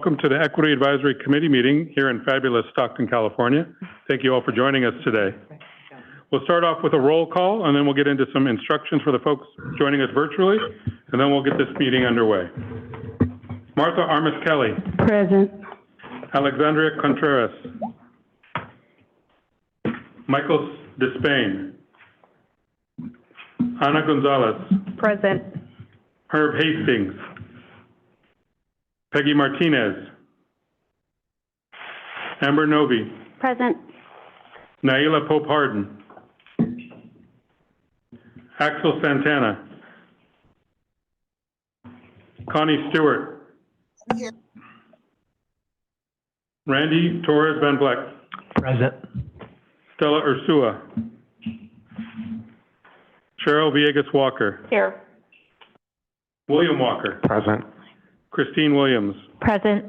Welcome to the Equity Advisory Committee meeting here in fabulous Stockton, California. Thank you all for joining us today. We'll start off with a roll call, and then we'll get into some instructions for the folks joining us virtually, and then we'll get this meeting underway. Martha Armas Kelly. Present. Alexandria Contreras. Michael Despain. Ana Gonzalez. Present. Herb Hastings. Peggy Martinez. Amber Novi. Present. Naila Pope Harden. Axel Santana. Connie Stewart. Here. Randy Torres Van Vleck. Present. Stella Ursua. Cheryl Villegas Walker. Here. William Walker. Present. Christine Williams. Present.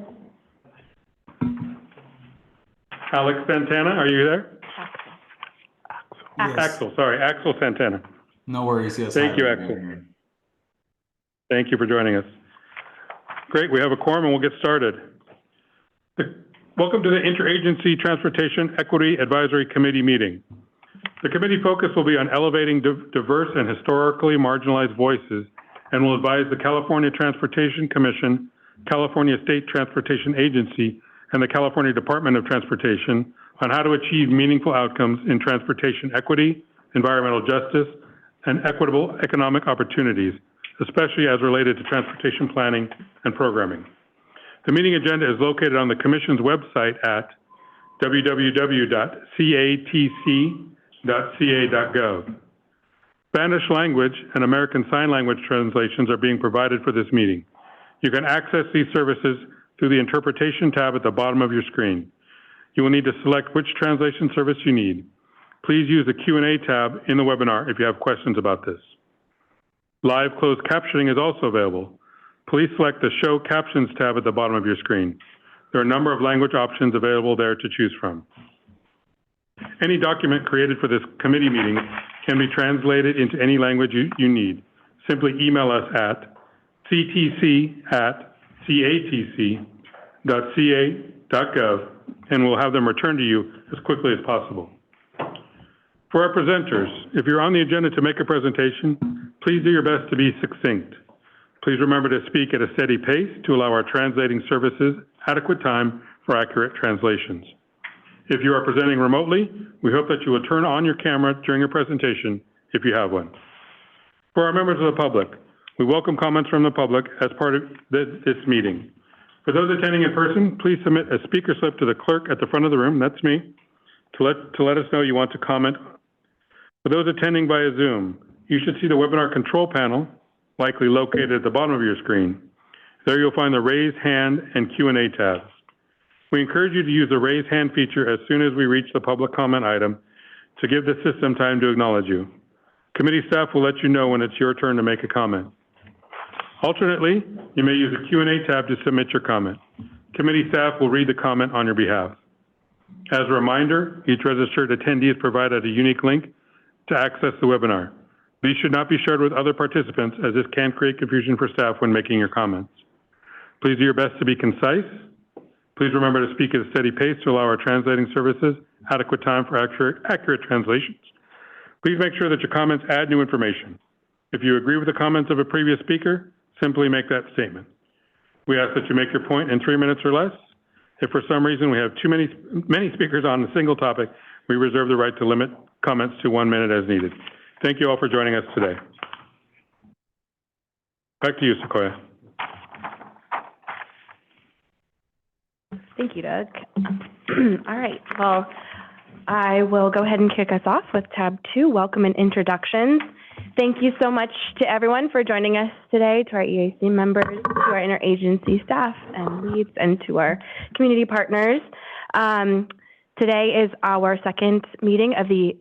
Alex Santana, are you there? Yes. Axel, sorry, Axel Santana. No worries, yes. Thank you, Axel. Thank you for joining us. Great, we have a quorum and we'll get started. Welcome to the Interagency Transportation Equity Advisory Committee meeting. The committee focus will be on elevating diverse and historically marginalized voices and will advise the California Transportation Commission, California State Transportation Agency, and the California Department of Transportation on how to achieve meaningful outcomes in transportation equity, environmental justice, and equitable economic opportunities, especially as related to transportation planning and programming. The meeting agenda is located on the Commission's website at www.catc.ca.gov. Spanish language and American Sign Language translations are being provided for this meeting. You can access these services through the Interpretation tab at the bottom of your screen. You will need to select which translation service you need. Please use the Q&A tab in the webinar if you have questions about this. Live closed captioning is also available. Please select the Show Captions tab at the bottom of your screen. There are a number of language options available there to choose from. Any document created for this committee meeting can be translated into any language you need. Simply email us at ctc@catc.ca.gov and we'll have them returned to you as quickly as possible. For our presenters, if you're on the agenda to make a presentation, please do your best to be succinct. Please remember to speak at a steady pace to allow our translating services adequate time for accurate translations. If you are presenting remotely, we hope that you will turn on your camera during your presentation if you have one. For our members of the public, we welcome comments from the public as part of this meeting. For those attending in person, please submit a speaker slip to the clerk at the front of the room, that's me, to let us know you want to comment. For those attending via Zoom, you should see the webinar control panel, likely located at the bottom of your screen. There you'll find the Raise Hand and Q&A tabs. We encourage you to use the raise hand feature as soon as we reach the public comment item to give the system time to acknowledge you. Committee staff will let you know when it's your turn to make a comment. Alternately, you may use the Q&A tab to submit your comment. Committee staff will read the comment on your behalf. As a reminder, each registered attendee is provided a unique link to access the webinar. These should not be shared with other participants as this can create confusion for staff when making your comments. Please do your best to be concise. Please remember to speak at a steady pace to allow our translating services adequate time for accurate translations. Please make sure that your comments add new information. If you agree with the comments of a previous speaker, simply make that statement. We ask that you make your point in 3 minutes or less. If for some reason we have too many speakers on a single topic, we reserve the right to limit comments to 1 minute as needed. Thank you all for joining us today. Back to you, Sequoia. Thank you, Doug. All right, well, I will go ahead and kick us off with tab 2, welcome and introductions. Thank you so much to everyone for joining us today, to our EAC members, to our interagency staff and leads, and to our community partners. Today is our second meeting of the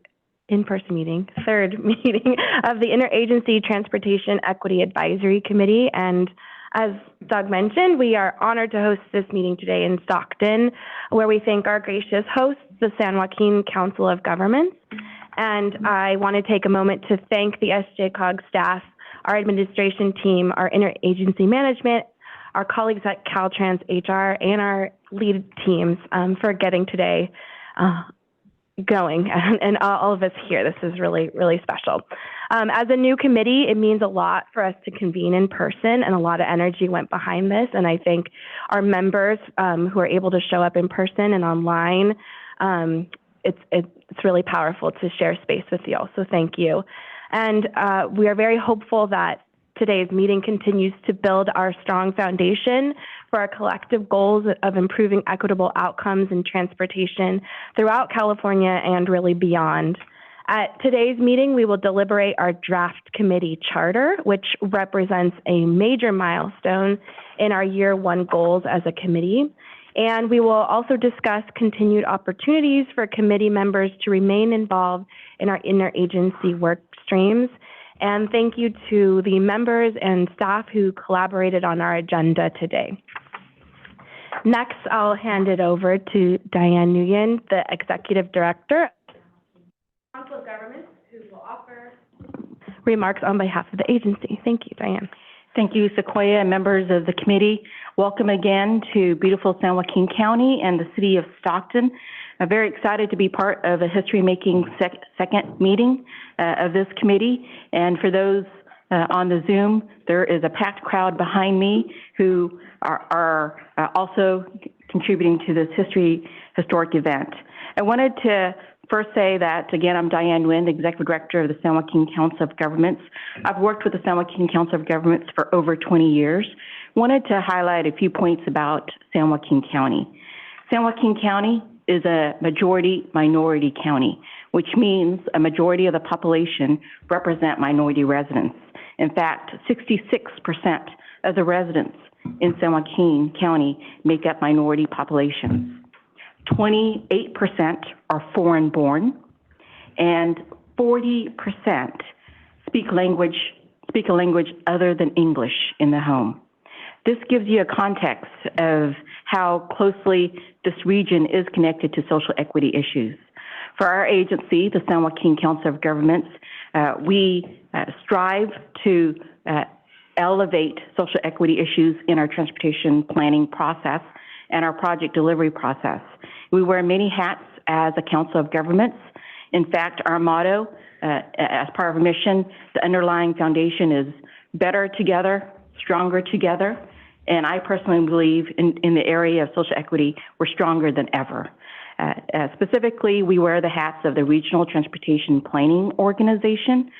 in-person meeting, third meeting of the Interagency Transportation Equity Advisory Committee. And as Doug mentioned, we are honored to host this meeting today in Stockton, where we thank our gracious hosts, the San Joaquin Council of Governments. And I want to take a moment to thank the SJCOG staff, our administration team, our interagency management, our colleagues at Caltrans HR, and our lead teams for getting today going, and all of us here. This is really, really special. As a new committee, it means a lot for us to convene in person, and a lot of energy went behind this. And I think our members who are able to show up in person and online, it's really powerful to share space with you all. So thank you. And we are very hopeful that today's meeting continues to build our strong foundation for our collective goals of improving equitable outcomes in transportation throughout California and really beyond. At today's meeting, we will deliberate our draft committee charter, which represents a major milestone in our year one goals as a committee. And we will also discuss continued opportunities for committee members to remain involved in our interagency work streams. And thank you to the members and staff who collaborated on our agenda today. Next, I'll hand it over to Diane Nguyen, the Executive Director of the Council of Governments, who will offer remarks on behalf of the agency. Thank you, Diane. Thank you, Sequoia, and members of the committee. Welcome again to beautiful San Joaquin County and the city of Stockton. I'm very excited to be part of a history-making second meeting of this committee. And for those on the Zoom, there is a packed crowd behind me who are also contributing to this historic event. I wanted to first say that, again, I'm Diane Nguyen, the Executive Director of the San Joaquin Council of Governments. I've worked with the San Joaquin Council of Governments for over 20 years. Wanted to highlight a few points about San Joaquin County. San Joaquin County is a majority-minority county, which means a majority of the population represent minority residents. In fact, 66% of the residents in San Joaquin County make up minority populations. 28% are foreign-born, and 40% speak a language other than English in the home. This gives you a context of how closely this region is connected to social equity issues. For our agency, the San Joaquin Council of Governments, we strive to elevate social equity issues in our transportation planning process and our project delivery process. We wear many hats as a Council of Governments. In fact, our motto, as part of our mission, the underlying foundation is better together, stronger together. And I personally believe in the area of social equity, we're stronger than ever. Specifically, we wear the hats of the Regional Transportation Planning Organization,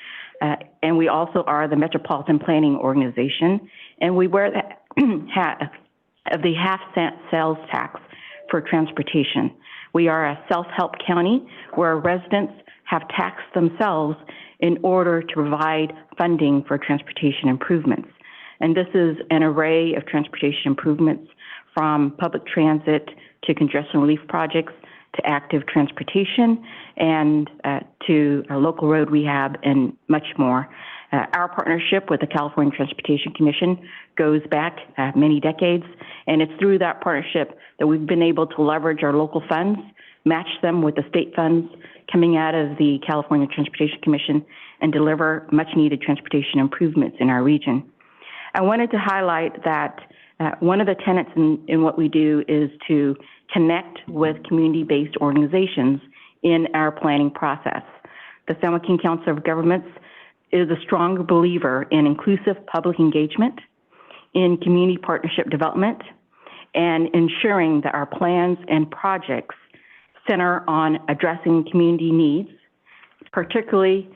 and we also are the Metropolitan Planning Organization, and we wear the hat of the half-cent sales tax for transportation. We are a self-help county where residents have taxed themselves in order to provide funding for transportation improvements. And this is an array of transportation improvements from public transit to congestion relief projects to active transportation and to local road rehab and much more. Our partnership with the California Transportation Commission goes back many decades, and it's through that partnership that we've been able to leverage our local funds, match them with the state funds coming out of the California Transportation Commission, and deliver much needed transportation improvements in our region. I wanted to highlight that one of the tenets in what we do is to connect with community-based organizations in our planning process. The San Joaquin Council of Governments is a strong believer in inclusive public engagement, in community partnership development, and ensuring that our plans and projects center on addressing community needs, particularly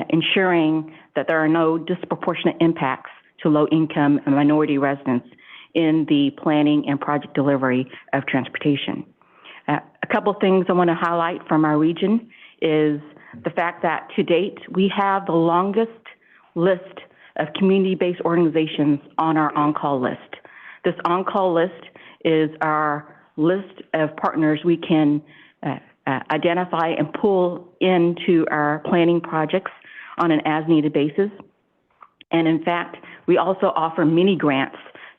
ensuring that there are no disproportionate impacts to low-income and minority residents in the planning and project delivery of transportation. A couple things I want to highlight from our region is the fact that to date, we have the longest list of community-based organizations on our on-call list. This on-call list is our list of partners we can identify and pull into our planning projects on an as-needed basis. And in fact, we also offer mini grants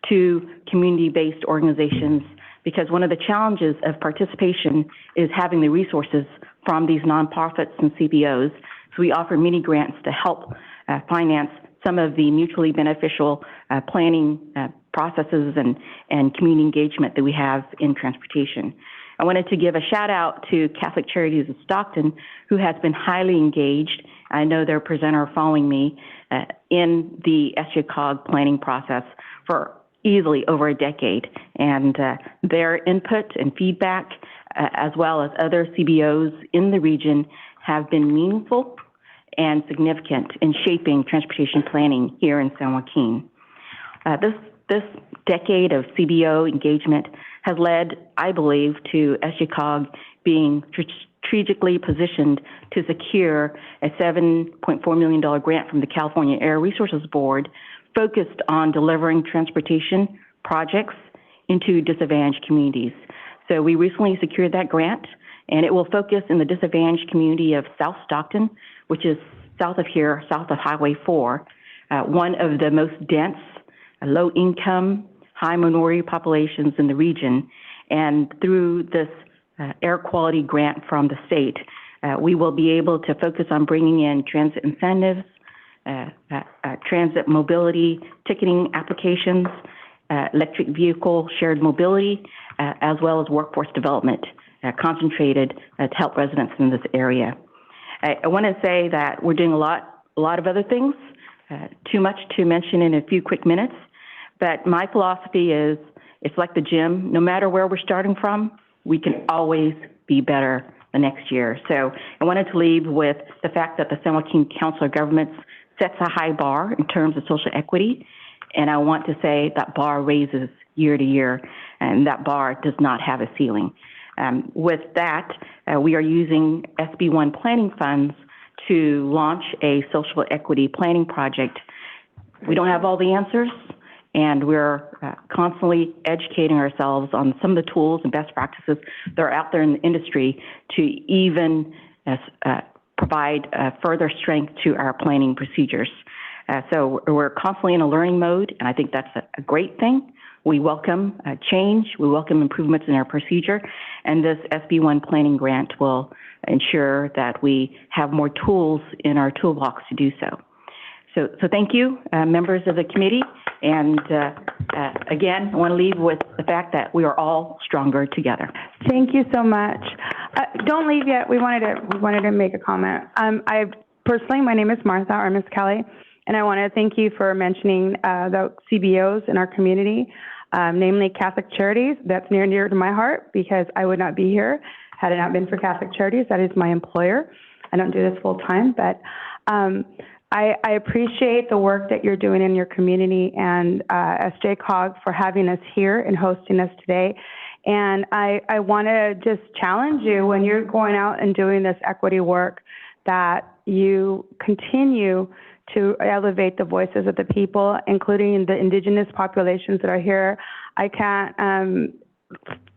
to community-based organizations because one of the challenges of participation is having the resources from these nonprofits and CBOs. So we offer mini grants to help finance some of the mutually beneficial planning processes and community engagement that we have in transportation. I wanted to give a shout out to Catholic Charities of Stockton, who has been highly engaged. I know their presenter following me in the SJCOG planning process for easily over a decade. And their input and feedback, as well as other CBOs in the region, have been meaningful and significant in shaping transportation planning here in San Joaquin. This decade of CBO engagement has led, I believe, to SJCOG being strategically positioned to secure a $7.4 million grant from the California Air Resources Board focused on delivering transportation projects into disadvantaged communities. So we recently secured that grant, and it will focus in the disadvantaged community of South Stockton, which is south of here, south of Highway 4, one of the most dense, low-income, high minority populations in the region. And through this air quality grant from the state, we will be able to focus on bringing in transit incentives, transit mobility, ticketing applications, electric vehicle shared mobility, as well as workforce development concentrated to help residents in this area. I want to say that we're doing a lot of other things, too much to mention in a few quick minutes. But my philosophy is, it's like the gym. No matter where we're starting from, we can always be better the next year. So I wanted to leave with the fact that the San Joaquin Council of Governments sets a high bar in terms of social equity. And I want to say that bar raises year to year, and that bar does not have a ceiling. With that, we are using SB1 planning funds to launch a social equity planning project. We don't have all the answers, and we're constantly educating ourselves on some of the tools and best practices that are out there in the industry to even provide further strength to our planning procedures. So we're constantly in a learning mode, and I think that's a great thing. We welcome change, we welcome improvements in our procedure, and this SB1 planning grant will ensure that we have more tools in our toolbox to do so. So thank you, members of the committee, and again, I want to leave with the fact that we are all stronger together. Thank you so much. Don't leave yet. We wanted to make a comment. Personally, my name is Martha, or Miss Kelly, and I want to thank you for mentioning the CBOs in our community, namely Catholic Charities. That's near and dear to my heart because I would not be here had it not been for Catholic Charities. That is my employer. I don't do this full time, but I appreciate the work that you're doing in your community, and SJCOG for having us here and hosting us today. And I want to just challenge you when you're going out and doing this equity work that you continue to elevate the voices of the people, including the indigenous populations that are here. I can't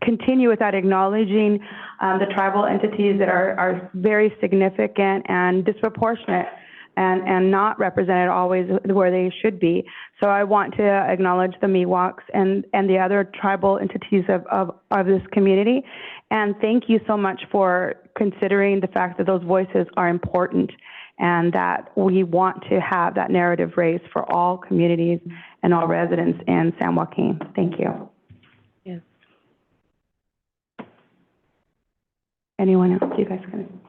continue without acknowledging the tribal entities that are very significant and disproportionate and not represented always where they should be. So I want to acknowledge the Miwoks and the other tribal entities of this community. And thank you so much for considering the fact that those voices are important and that we want to have that narrative raised for all communities and all residents in San Joaquin. Thank you. Yes. Anyone else? You guys can.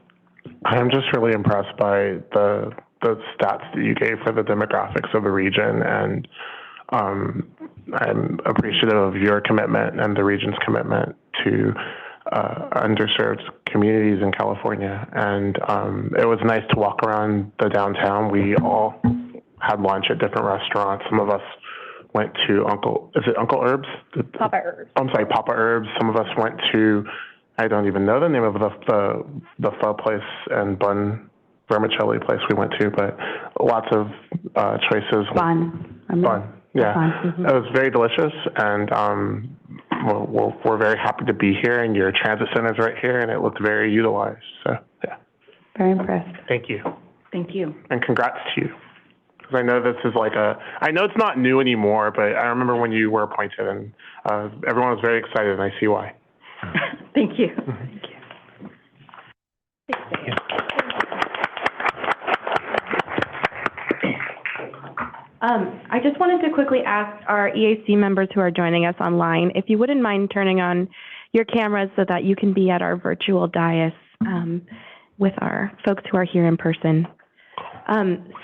I'm just really impressed by the stats that you gave for the demographics of the region, and I'm appreciative of your commitment and the region's commitment to underserved communities in California. And it was nice to walk around the downtown. We all had lunch at different restaurants. Some of us went to Uncle Herb's? Papa Herb's. I'm sorry, Papa Herb's. Some of us went to, I don't even know the name of the pho place and bun vermicelli place we went to, but lots of choices. Fun. Yeah. Fun. It was very delicious, and we're very happy to be here, and your transit center is right here, and it looked very utilized. So, yeah. Very impressed. Thank you. Thank you. And congrats to you. Because I know this is I know it's not new anymore, but I remember when you were appointed, and everyone was very excited, and I see why. Thank you. Thank you. I just wanted to quickly ask our EAC members who are joining us online, if you wouldn't mind turning on your cameras so that you can be at our virtual dais with our folks who are here in person.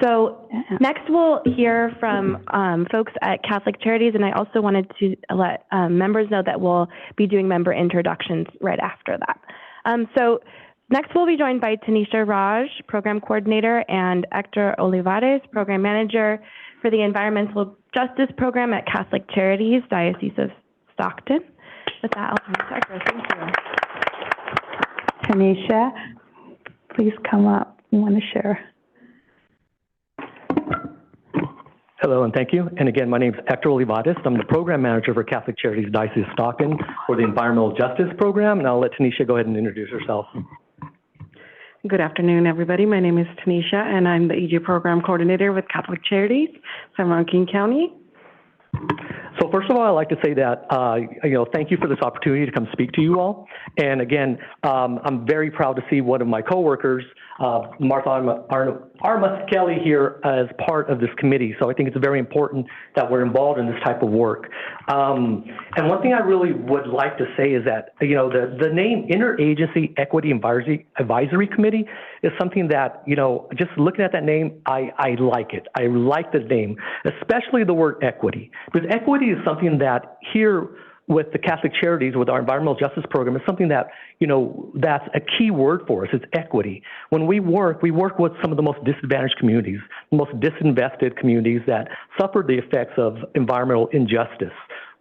So next we'll hear from folks at Catholic Charities, and I also wanted to let members know that we'll be doing member introductions right after that. So next we'll be joined by Tanisha Raj, Program Coordinator, and Hector Olivares, Program Manager for the Environmental Justice Program at Catholic Charities, Diocese of Stockton. With that, I'll turn it over. Thank you. Tanisha, please come up. I want to share. Hello, and thank you. And again, my name is Hector Olivares. I'm the Program Manager for Catholic Charities Diocese of Stockton for the Environmental Justice Program, and I'll let Tanisha go ahead and introduce herself. Good afternoon, everybody. My name is Tanisha, and I'm the EJ Program Coordinator with Catholic Charities, San Joaquin County. So first of all, I'd like to say that, thank you for this opportunity to come speak to you all. And again, I'm very proud to see one of my coworkers, Martha Armas Kelly, here as part of this committee. So I think it's very important that we're involved in this type of work. And one thing I really would like to say is that, the name Interagency Equity Advisory Committee is something that, just looking at that name, I like it. I like the name, especially the word equity, because equity is something that here with the Catholic Charities, with our environmental justice program, is something that, that's a key word for us. It's equity. When we work with some of the most disadvantaged communities, the most disinvested communities that suffered the effects of environmental injustice,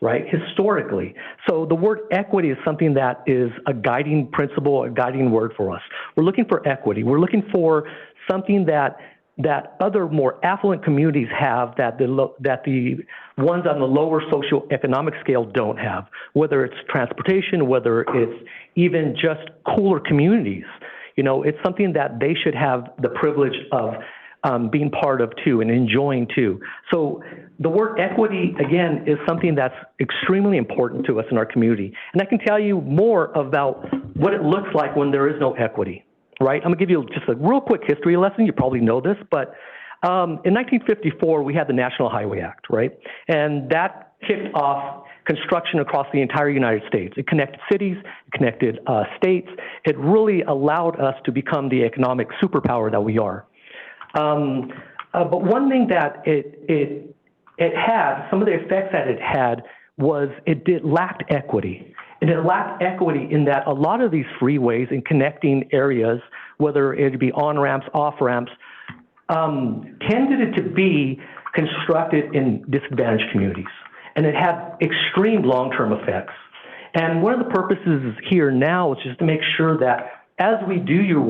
right, historically. So the word equity is something that is a guiding principle, a guiding word for us. We're looking for equity. We're looking for something that other more affluent communities have that the ones on the lower socioeconomic scale don't have, whether it's transportation, whether it's even just cooler communities. It's something that they should have the privilege of being part of too and enjoying too. So the word equity, again, is something that's extremely important to us in our community. And I can tell you more about what it looks like when there is no equity. Right? I'm going to give you just a real quick history lesson. You probably know this, but in 1954, we had the National Highway Act, right? And that kicked off construction across the entire United States. It connected cities, it connected states. It really allowed us to become the economic superpower that we are. But one thing that it had, some of the effects that it had, was it lacked equity. And it lacked equity in that a lot of these freeways and connecting areas, whether it be on-ramps, off-ramps, tended to be constructed in disadvantaged communities. And it had extreme long-term effects. And one of the purposes here now is just to make sure that as you do your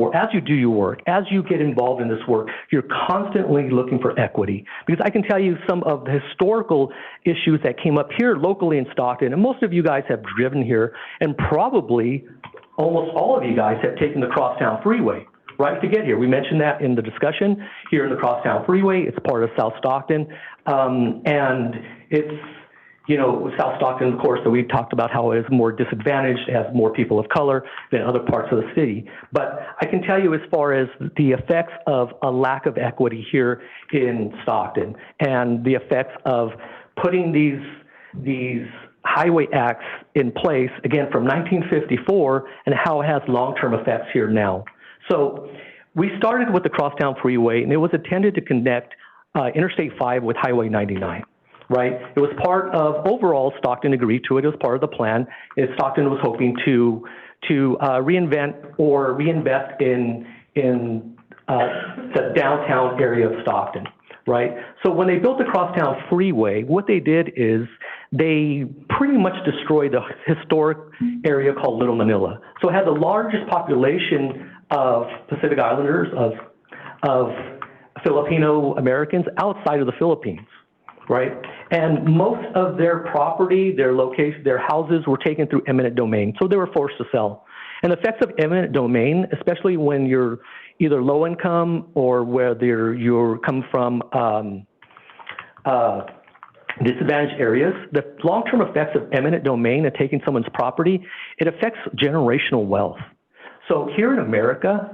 work, as you get involved in this work, you're constantly looking for equity. Because I can tell you some of the historical issues that came up here locally in Stockton, and most of you guys have driven here, and probably almost all of you guys have taken the Crosstown Freeway, right, to get here. We mentioned that in the discussion here in the Crosstown Freeway. It's part of South Stockton, and it's, South Stockton, of course, that we talked about how it is more disadvantaged, it has more people of color than other parts of the city. But I can tell you as far as the effects of a lack of equity here in Stockton and the effects of putting these highway acts in place, again, from 1954, and how it has long-term effects here now. So we started with the Crosstown Freeway, and it was intended to connect Interstate 5 with Highway 99. Right? It was part of, overall, Stockton agreed to it. It was part of the plan. Stockton was hoping to reinvent or reinvest in the downtown area of Stockton, right? So when they built the Crosstown Freeway, what they did is they pretty much destroyed the historic area called Little Manila. So it had the largest population of Pacific Islanders, of Filipino Americans outside of the Philippines. Right? And most of their property, their houses were taken through eminent domain. So they were forced to sell. And the effects of eminent domain, especially when you're either low income or whether you're come from disadvantaged areas, the long-term effects of eminent domain and taking someone's property, it affects generational wealth. So here in America,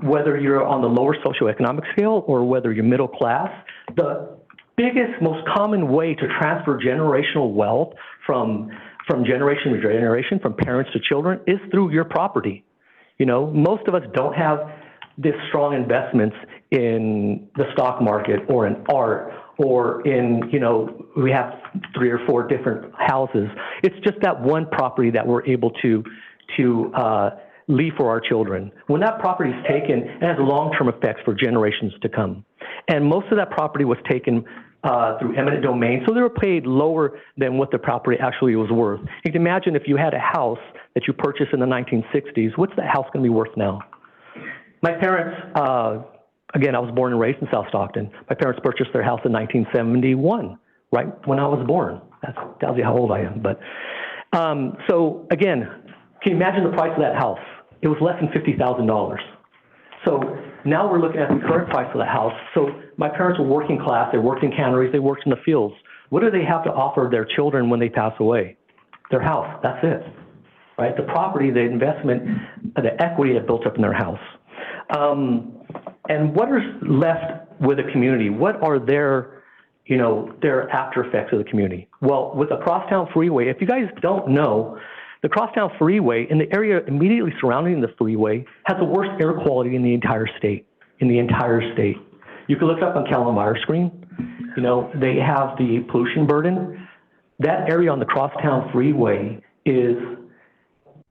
whether you're on the lower socioeconomic scale or whether you're middle class, the biggest, most common way to transfer generational wealth from generation to generation, from parents to children, is through your property. You know, most of us don't have this strong investments in the stock market or in art or in, you know, we have 3 or 4 different houses. It's just that one property that we're able to leave for our children. When that property is taken, it has long-term effects for generations to come. And most of that property was taken through eminent domain, so they were paid lower than what the property actually was worth. You can imagine if you had a house that you purchased in the 1960s, what's that house going to be worth now? My parents, again, I was born and raised in South Stockton. My parents purchased their house in 1971, right when I was born. That tells you how old I am. But so again, can you imagine the price of that house? It was less than $50,000. So now we're looking at the current price of the house. So my parents were working class. They worked in canneries. They worked in the fields. What do they have to offer their children when they pass away? Their house. That's it, right? The property, the investment, the equity that built up in their house. And what is left with a community? What are their, you know, their after effects of the community? Well, with the Crosstown Freeway, if you guys don't know, the Crosstown Freeway in the area immediately surrounding the freeway has the worst air quality in the entire state. You can look it up on Cal Enviro screen. You know, they have the pollution burden. That area on the Crosstown Freeway is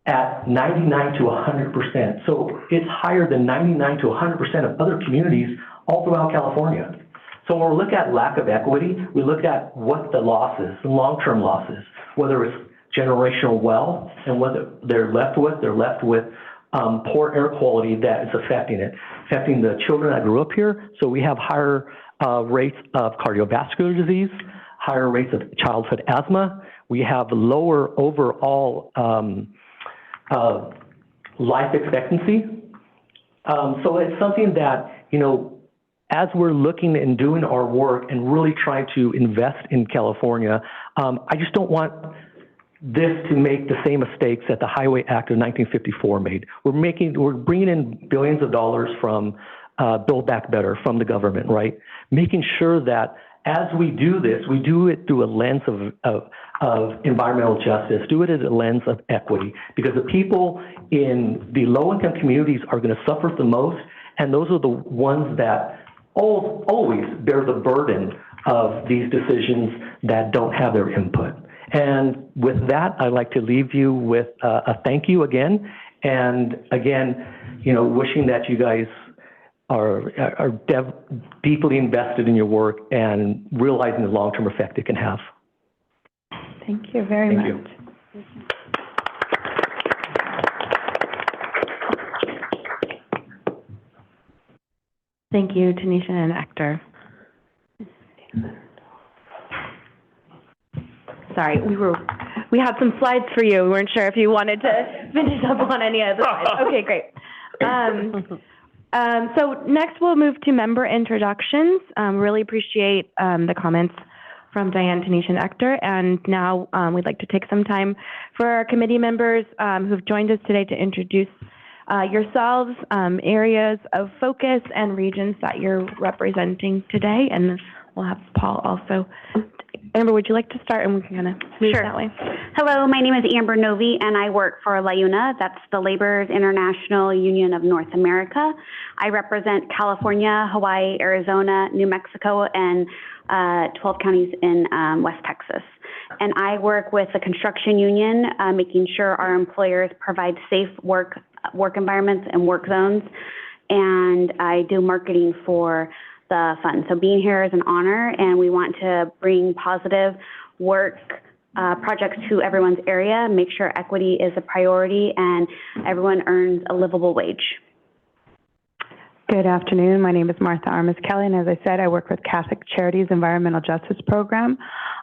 at 99 to 100%. So it's higher than 99 to 100% of other communities all throughout California. So when we look at lack of equity, we look at what the losses, the long-term losses, whether it's generational wealth and what they're left with poor air quality that is affecting the children that grew up here. So we have higher rates of cardiovascular disease, higher rates of childhood asthma. We have lower overall life expectancy. So it's something that, you know, as we're looking and doing our work and really trying to invest in California, I just don't want this to make the same mistakes that the Highway Act of 1954 made. We're bringing in billions of dollars from Build Back Better from the government, right? Making sure that as we do this, we do it through a lens of environmental justice, do it as a lens of equity, because the people in the low-income communities are going to suffer the most, and those are the ones that always bear the burden of these decisions that don't have their input. And with that, I'd like to leave you with a thank you again. And again, you know, wishing that you guys are deeply invested in your work and realizing the long-term effect it can have. Thank you very much. Thank you. Thank you, Tanisha and Hector. Sorry, we had some slides for you. We weren't sure if you wanted to finish up on any of the slides. Okay, great. So next we'll move to member introductions. Really appreciate the comments from Diane, Tanisha, and Hector. And now we'd like to take some time for our committee members who've joined us today to introduce yourselves, areas of focus, and regions that you're representing today. And we'll have Paul also. Amber, would you like to start, and we can kind of move that way? Hello, my name is Amber Novi, and I work for LIUNA. That's the Laborers International Union of North America. I represent California, Hawaii, Arizona, New Mexico, and 12 counties in West Texas. And I work with the construction union, making sure our employers provide safe work environments and work zones. And I do marketing for the fund. So being here is an honor, and we want to bring positive work projects to everyone's area, make sure equity is a priority and everyone earns a livable wage. Good afternoon. My name is Martha Armas Kelly, and as I said, I work with Catholic Charities Environmental Justice Program.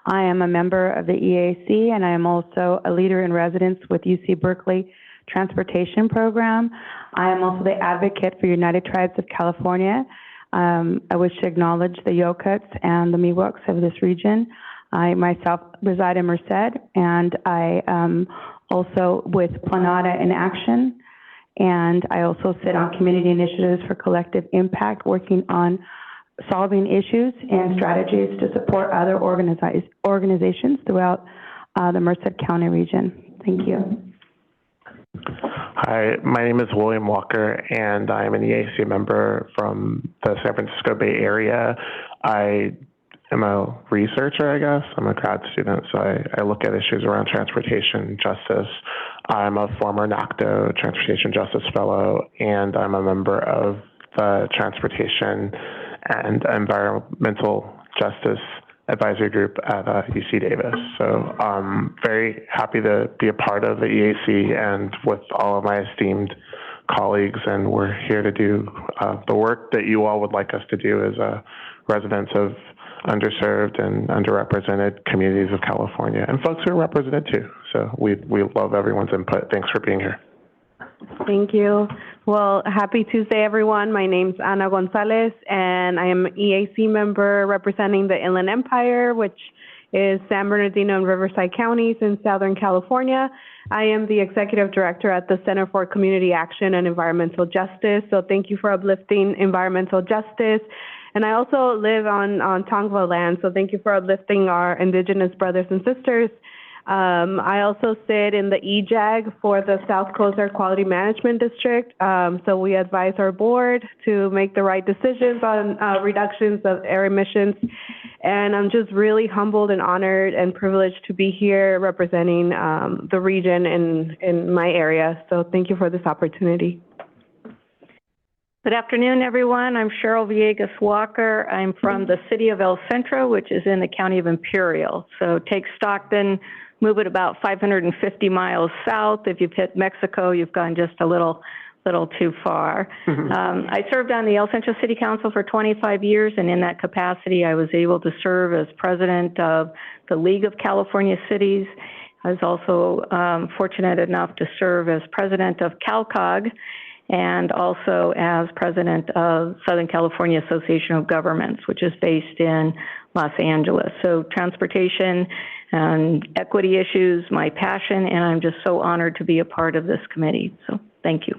I am a member of the EAC, and I am also a leader in residence with UC Berkeley Transportation Program. I am also the advocate for United Tribes of California. I wish to acknowledge the Yokuts and the Miwoks of this region. I myself reside in Merced, and I am also with Planada in Action, and I also sit on community initiatives for collective impact, working on solving issues and strategies to support other organizations throughout the Merced County region. Thank you. Hi, my name is William Walker, and I'm an EAC member from the San Francisco Bay Area. I am a researcher, I guess. I'm a grad student, so I look at issues around transportation justice. I'm a former NACTO Transportation Justice Fellow, and I'm a member of the Transportation and Environmental Justice Advisory Group at UC Davis. So I'm very happy to be a part of the EAC and with all of my esteemed colleagues, and we're here to do the work that you all would like us to do as residents of underserved and underrepresented communities of California, and folks who are represented too. So we love everyone's input. Thanks for being here. Thank you. Well, happy Tuesday, everyone. My name's Ana Gonzalez, and I am an EAC member representing the Inland Empire, which is San Bernardino and Riverside counties in Southern California. I am the executive director at the Center for Community Action and Environmental Justice. So thank you for uplifting environmental justice. And I also live on Tongva land, so thank you for uplifting our indigenous brothers and sisters. I also sit in the EJAG for the South Coast Air Quality Management District. So we advise our board to make the right decisions on reductions of air emissions. And I'm just really humbled and honored and privileged to be here representing the region in my area. So thank you for this opportunity. Good afternoon, everyone. I'm Cheryl Villegas Walker. I'm from the city of El Centro, which is in the county of Imperial. So take Stockton, move it about 550 miles south. If you've hit Mexico, you've gone just a little too far. I served on the El Centro City Council for 25 years, and in that capacity, I was able to serve as president of the League of California Cities. I was also fortunate enough to serve as president of CalCog, and also as president of Southern California Association of Governments, which is based in Los Angeles. So transportation and equity issues, my passion, and I'm just so honored to be a part of this committee. So thank you.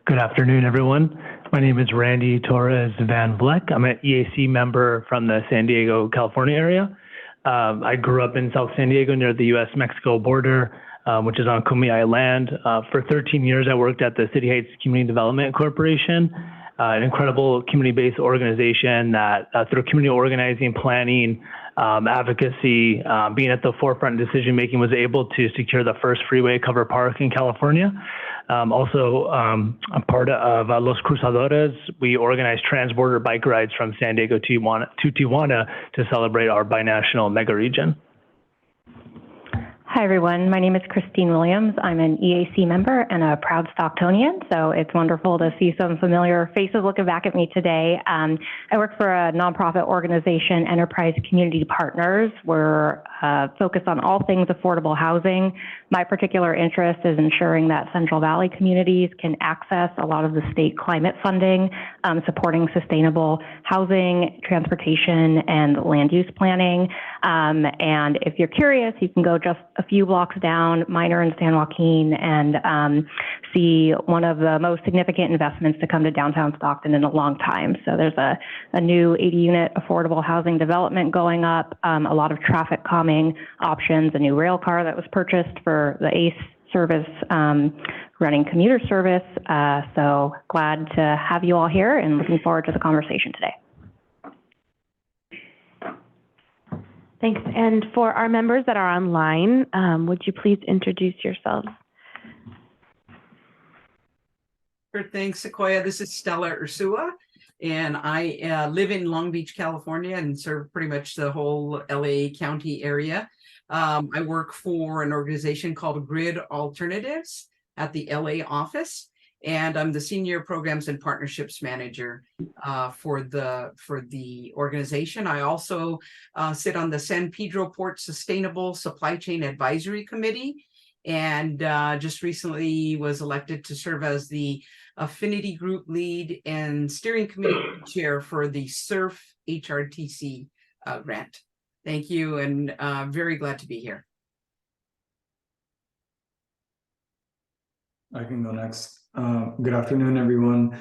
Good afternoon, everyone. My name is Randy Torres Van Vleck. I'm an EAC member from the San Diego, California area. I grew up in South San Diego near the U.S.-Mexico border, which is on Kumeyaay land. For 13 years, I worked at the City Heights Community Development Corporation, an incredible community-based organization that through community organizing, planning, advocacy, being at the forefront in decision-making, was able to secure the first freeway covered park in California. Also, a part of Los Cruzadores, we organized transborder bike rides from San Diego to Tijuana to celebrate our binational mega region. Hi, everyone. My name is Christine Williams. I'm an EAC member and a proud Stocktonian, so it's wonderful to see some familiar faces looking back at me today. I work for a nonprofit organization, Enterprise Community Partners. We're focused on all things affordable housing. My particular interest is ensuring that Central Valley communities can access a lot of the state climate funding, supporting sustainable housing, transportation, and land use planning. And if you're curious, you can go just a few blocks down, Minor and San Joaquin, and see one of the most significant investments to come to downtown Stockton in a long time. So there's a new 80-unit affordable housing development going up, a lot of traffic calming options, a new rail car that was purchased for the ACE service, running commuter service. So glad to have you all here and looking forward to the conversation today. Thanks. And for our members that are online, would you please introduce yourselves? Sure, thanks, Sequoia. This is Stella Ursua, and I live in Long Beach, California, and serve pretty much the whole LA County area. I work for an organization called Grid Alternatives at the LA office, and I'm the Senior Programs and Partnerships Manager for the organization. I also sit on the San Pedro Port Sustainable Supply Chain Advisory Committee, and just recently was elected to serve as the Affinity Group Lead and Steering Committee Chair for the SURF HRTC grant. Thank you, and very glad to be here. I can go next. Good afternoon, everyone.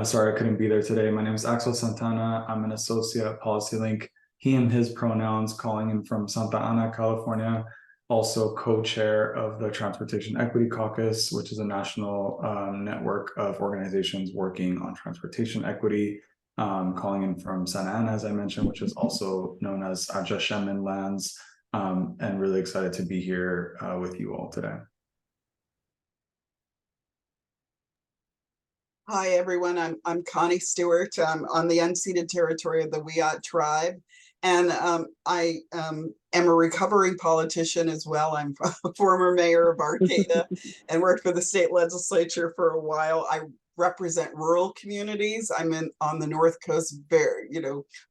Sorry I couldn't be there today. My name is Axel Santana. I'm an associate at PolicyLink, he and his pronouns, calling in from Santa Ana, California. Also co-chair of the Transportation Equity Caucus, which is a national network of organizations working on transportation equity. Calling in from Santa Ana, as I mentioned, which is also known as Ajashemin lands, and really excited to be here with you all today. Hi, everyone. I'm Connie Stewart. I'm on the unceded territory of the Wiyot tribe. And I am a recovering politician as well. I'm a former mayor of Arcata and worked for the state legislature for a while. I represent rural communities. I'm on the North Coast,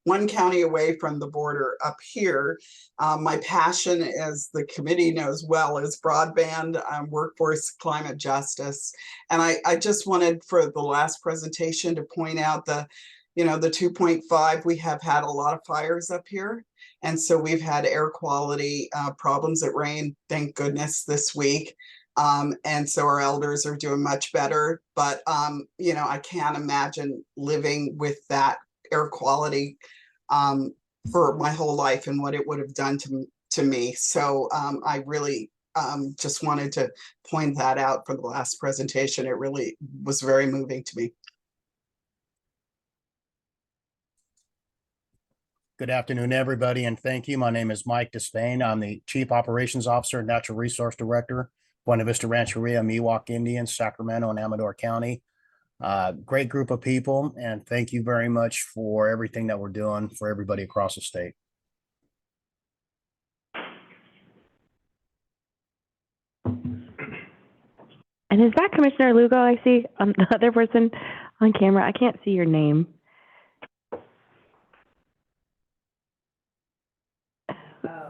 one county away from the border up here. My passion, as the committee knows well, is broadband, workforce, climate justice. And I just wanted for the last presentation to point out the 2.5, we have had a lot of fires up here. And so we've had air quality problems at rain, thank goodness, this week. And so our elders are doing much better, but I can't imagine living with that air quality for my whole life and what it would have done to me. So I really just wanted to point that out for the last presentation. It really was very moving to me. Good afternoon, everybody, and thank you. My name is Mike Despain. I'm the Chief Operations Officer and Natural Resource Director, Buena Vista Rancheria, Miwok Indians, Sacramento, and Amador County. Great group of people, and thank you very much for everything that we're doing for everybody across the state. And is that Commissioner Lugo I see on the other person on camera? I can't see your name.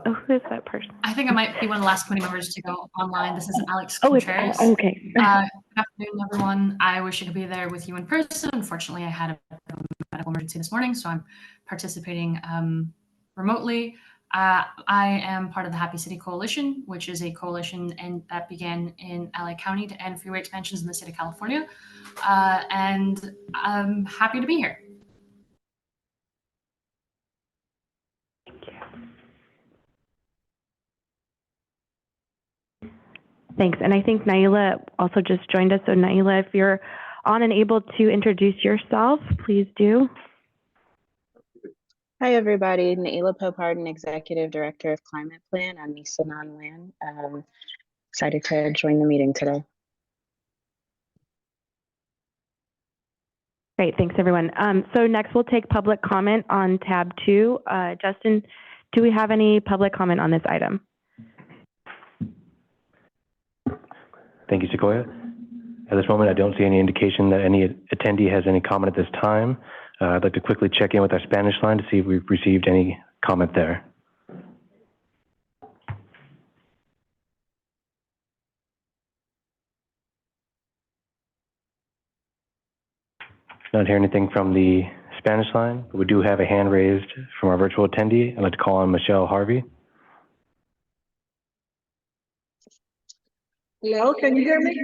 Oh, who is that person? I think I might be one of the last 20 members to go online. This is Alex Contreras. Oh, okay. Good afternoon, everyone. I wish I could be there with you in person. Unfortunately, I had a medical emergency this morning, so I'm participating remotely. I am part of the Happy City Coalition, which is a coalition that began in LA County to end freeway expansions in the state of California. And I'm happy to be here. Thanks. And I think Naila also just joined us. So Naila, if you're on and able to introduce yourself, please do. Hi, everybody. Naila Pope-Hardin, Executive Director of Climate Plan on Nisenan land. Excited to join the meeting today. Great. Thanks, everyone. So next we'll take public comment on tab 2. Justin, do we have any public comment on this item? Thank you, Sequoia. At this moment, I don't see any indication that any attendee has any comment at this time. I'd like to quickly check in with our Spanish line to see if we've received any comment there. Not hear anything from the Spanish line, but we do have a hand raised from our virtual attendee. I'd like to call on Michelle Harvey. Hello, can you hear me?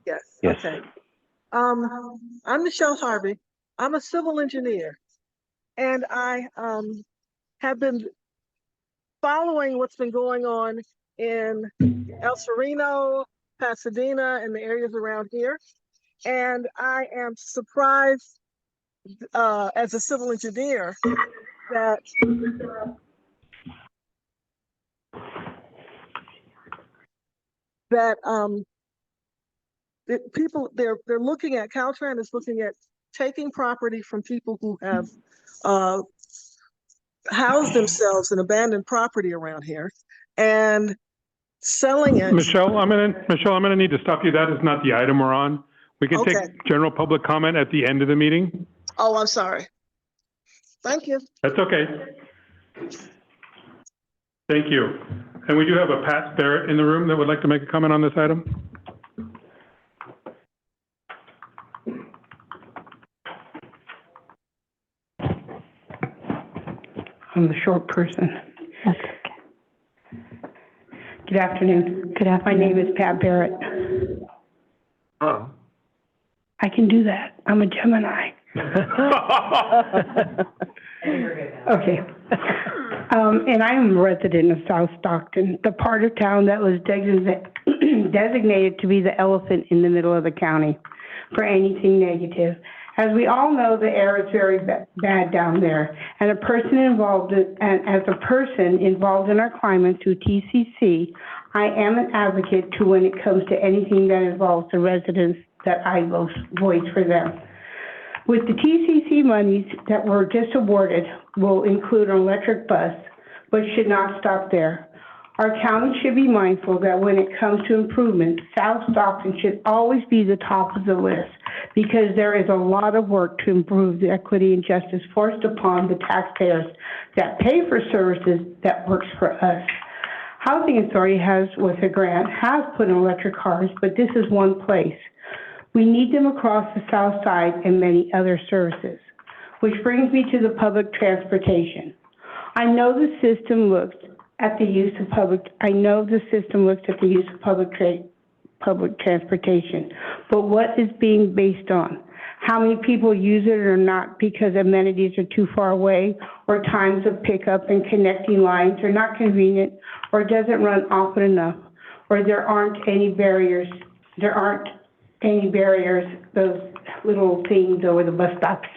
Yes. Yes. Okay. I'm Michelle Harvey. I'm a civil engineer, and I have been following what's been going on in El Sereno, Pasadena, and the areas around here. And I am surprised as a civil engineer that people they're looking at Caltrans is looking at taking property from people who have housed themselves in abandoned property around here and selling it. Michelle, I'm gonna need to stop you. That is not the item we're on. We can take general public comment at the end of the meeting. Oh, I'm sorry. Thank you. That's okay. Thank you. And we do have a Pat Barrett in the room that would like to make a comment on this item. I'm the short person. That's okay. Good afternoon. Good afternoon. My name is Pat Barrett. Oh. I can do that. I'm a Gemini. Okay. And I am a resident of South Stockton, the part of town that was designated to be the elephant in the middle of the county for anything negative. As we all know, the air is very bad down there, and as a person involved in our climate through TCC, I am an advocate to when it comes to anything that involves the residents that I voice for them. With the TCC monies that were just awarded will include an electric bus, but should not stop there. Our county should be mindful that when it comes to improvement, South Stockton should always be the top of the list because there is a lot of work to improve the equity and justice forced upon the taxpayers that pay for services that works for us. Housing Authority has, with a grant, has put in electric cars, but this is one place. We need them across the south side and many other services, which brings me to the public transportation. I know the system looks at the use of public transportation, but what is being based on? How many people use it or not because amenities are too far away, or times of pickup and connecting lines are not convenient, or doesn't run often enough, or there aren't any barriers, those little things over the bus stops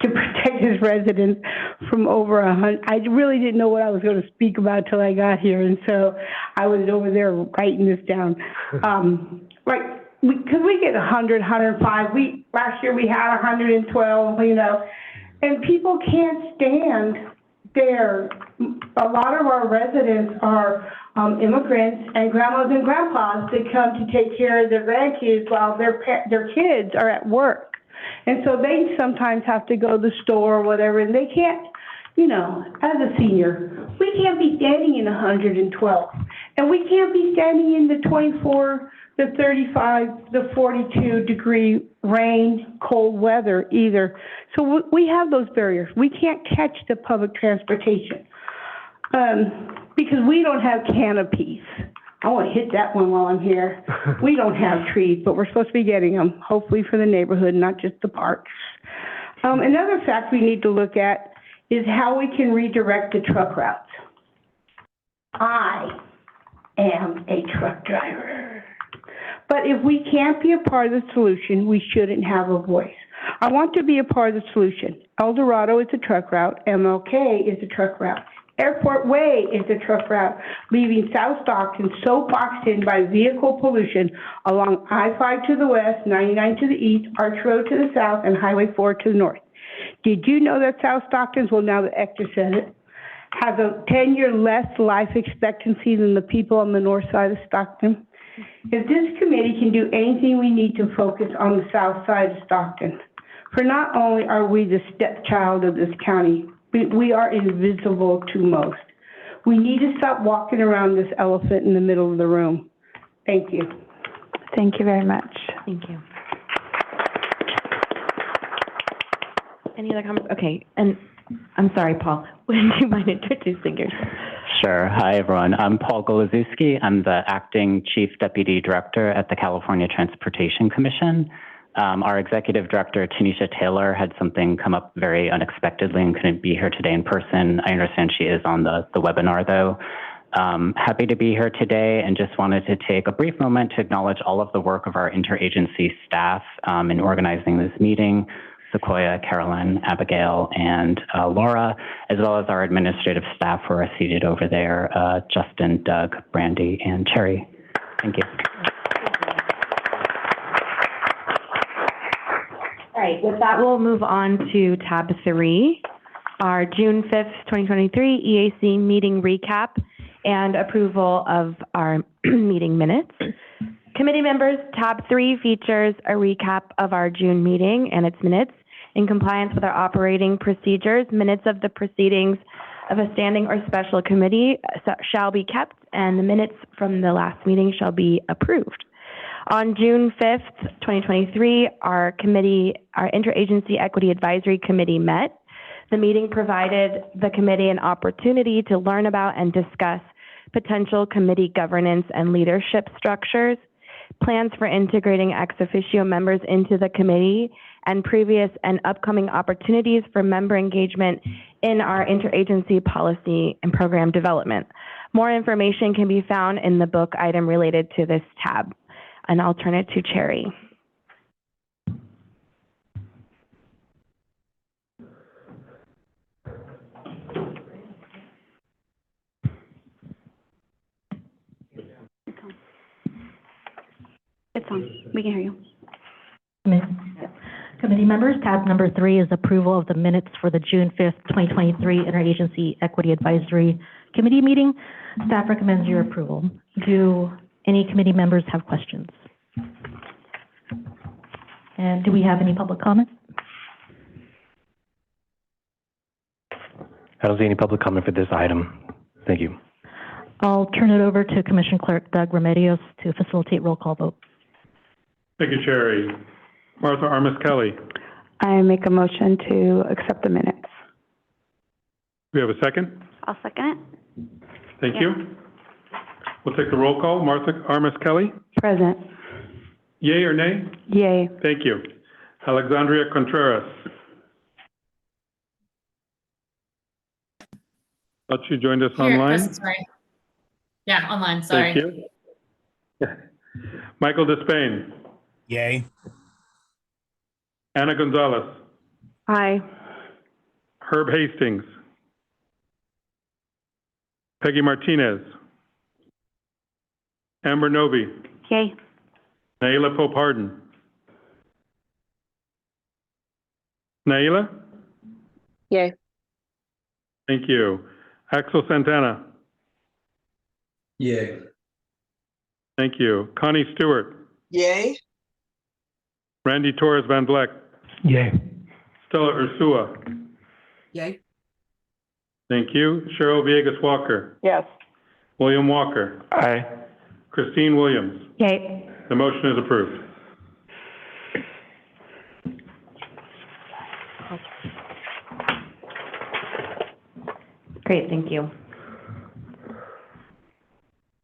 to protect his residents from over 100. I really didn't know what I was going to speak about till I got here, and so I was over there writing this down. Because we get 100, 105. Last year we had 112, and people can't stand there. A lot of our residents are immigrants and grandmas and grandpas that come to take care of their grandkids while their kids are at work. And so they sometimes have to go to the store or whatever, and they can't, as a senior, we can't be standing in 112. And we can't be standing in the 24, the 35, the 42 degree rain, cold weather either. So we have those barriers. We can't catch the public transportation because we don't have canopies. I want to hit that one while I'm here. We don't have trees, but we're supposed to be getting them, hopefully for the neighborhood, not just the parks. Another fact we need to look at is how we can redirect the truck routes. I am a truck driver. But if we can't be a part of the solution, we shouldn't have a voice. I want to be a part of the solution. El Dorado is a truck route. MLK is a truck route. Airport Way is a truck route, leaving South Stockton so boxed in by vehicle pollution along I-5 to the west, 99 to the east, Arch Road to the south, and Highway 4 to the north. Did you know that South Stockton's, well, now that Hector said it, has a 10-year less life expectancy than the people on the north side of Stockton? If this committee can do anything, we need to focus on the south side of Stockton. For not only are we the stepchild of this county, we are invisible to most. We need to stop walking around this elephant in the middle of the room. Thank you. Thank you very much. Thank you. Any other comments? Okay, and I'm sorry, Paul. Would you mind introducing yourself? Sure. Hi, everyone. I'm Paul Golozewski. I'm the Acting Chief Deputy Director at the California Transportation Commission. Our Executive Director, Tanisha Taylor, had something come up very unexpectedly and couldn't be here today in person. I understand she is on the webinar, though. Happy to be here today and just wanted to take a brief moment to acknowledge all of the work of our interagency staff in organizing this meeting. Sequoia, Carolyn, Abigail, and Laura, as well as our administrative staff who are seated over there, Justin, Doug, Brandy, and Cherry. Thank you. All right, with that, we'll move on to tab 3, our June 5th, 2023 EAC meeting recap and approval of our meeting minutes. Committee members, tab 3 features a recap of our June meeting and its minutes. In compliance with our operating procedures, minutes of the proceedings of a standing or special committee shall be kept, and the minutes from the last meeting shall be approved. On June 5th, 2023, our Interagency Equity Advisory Committee met. The meeting provided the committee an opportunity to learn about and discuss potential committee governance and leadership structures. plans for integrating ex officio members into the committee, and previous and upcoming opportunities for member engagement in our interagency policy and program development. More information can be found in the book item related to this tab. And I'll turn it to Cherry. It's on. We can hear you. Committee members, tab number 3 is approval of the minutes for the June 5th, 2023 Interagency Equity Advisory Committee meeting. Staff recommends your approval. Do any committee members have questions? And do we have any public comment? I don't see any public comment for this item. Thank you. I'll turn it over to Commission Clerk Doug Remedios to facilitate roll call vote. Thank you, Cherry. Martha Armis Kelly. I make a motion to accept the minutes. Do we have a second? I'll second it. Thank you. We'll take the roll call. Martha Armis Kelly. Present. Yay or nay? Yay. Thank you. Alexandria Contreras. Thought you joined us Here, online. present, sorry. Yeah, online, sorry. Thank you. Michael Despain. Yay. Ana Gonzalez. Aye. Herb Hastings. Peggy Martinez. Amber Novi. Yay. Naila Pope Harden. Naila? Yay. Thank you. Axel Santana. Yay. Thank you. Connie Stewart. Yay. Randy Torres Van Vleck. Yay. Stella Ursua. Yay. Thank you. Cheryl Villegas Walker. Yes. William Walker. Aye. Christine Williams. Yay. The motion is approved. Great, thank you. All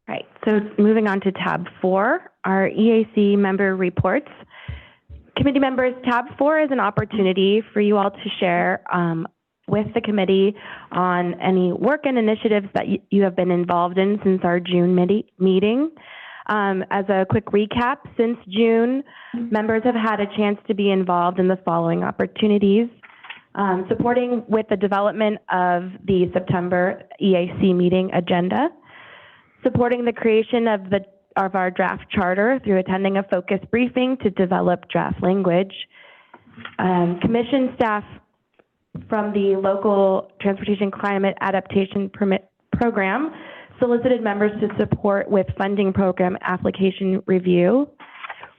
right, so moving on to tab 4, our EAC member reports. Committee members, tab 4 is an opportunity for you all to share with the committee on any work and initiatives that you have been involved in since our June meeting. As a quick recap, since June, members have had a chance to be involved in the following opportunities. Supporting with the development of the September EAC meeting agenda, supporting the creation of our draft charter through attending a focus briefing to develop draft language, commission staff from the local transportation climate adaptation permit program solicited members to support with funding program application review.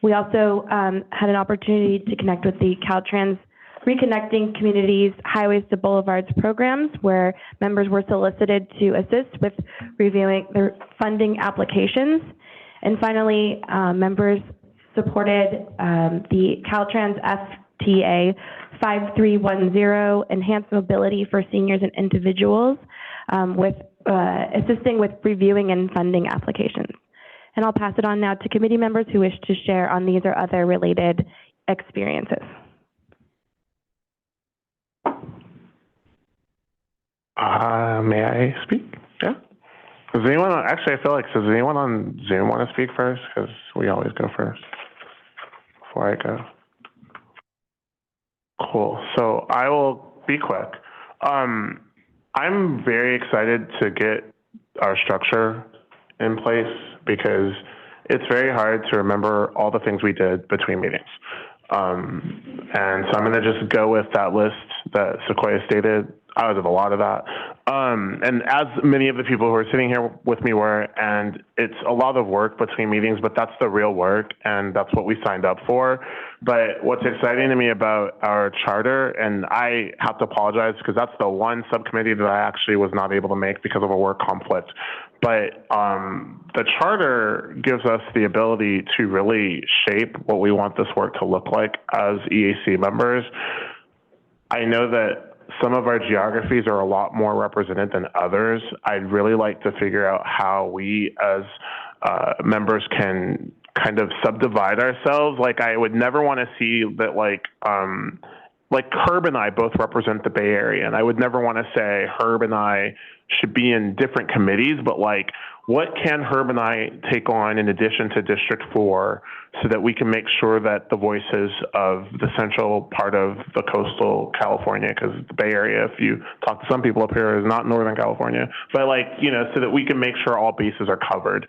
We also had an opportunity to connect with the Caltrans Reconnecting Communities Highways to Boulevards programs, where members were solicited to assist with reviewing their funding applications. And finally, members supported the Caltrans FTA 5310, Enhanced Mobility for Seniors and Individuals, with assisting with reviewing and funding applications. And I'll pass it on now to committee members who wish to share on these or other related experiences. May I speak? Yeah. Does anyone, actually, I feel like, does anyone on Zoom want to speak first? Because we always go first before I go. Cool. So I will be quick. I'm very excited to get our structure in place because it's very hard to remember all the things we did between meetings. And so I'm going to just go with that list that Sequoia stated. I was at a lot of that. And as many of the people who are sitting here with me were, and it's a lot of work between meetings, but that's the real work, and that's what we signed up for. But what's exciting to me about our charter, and I have to apologize because that's the one subcommittee that I actually was not able to make because of a work conflict. But the charter gives us the ability to really shape what we want this work to look like as EAC members. I know that some of our geographies are a lot more represented than others. I'd really like to figure out how we as members can kind of subdivide ourselves. Like, I would never want to see that, like Herb and I both represent the Bay Area, and I would never want to say Herb and I should be in different committees, but like, what can Herb and I take on in addition to District 4 so that we can make sure that the voices of the central part of the coastal California, because the Bay Area, if you talk to some people up here, is not Northern California, but like, you know, so that we can make sure all bases are covered.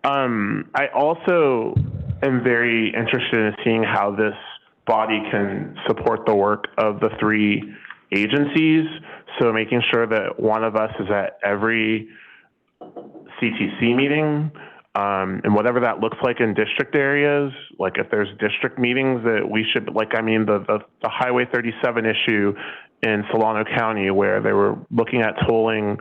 I also am very interested in seeing how this body can support the work of the 3 agencies. So making sure that one of us is at every CTC meeting, and whatever that looks like in district areas, like if there's district meetings that we should, like, I mean, the Highway 37 issue in Solano County, where they were looking at tolling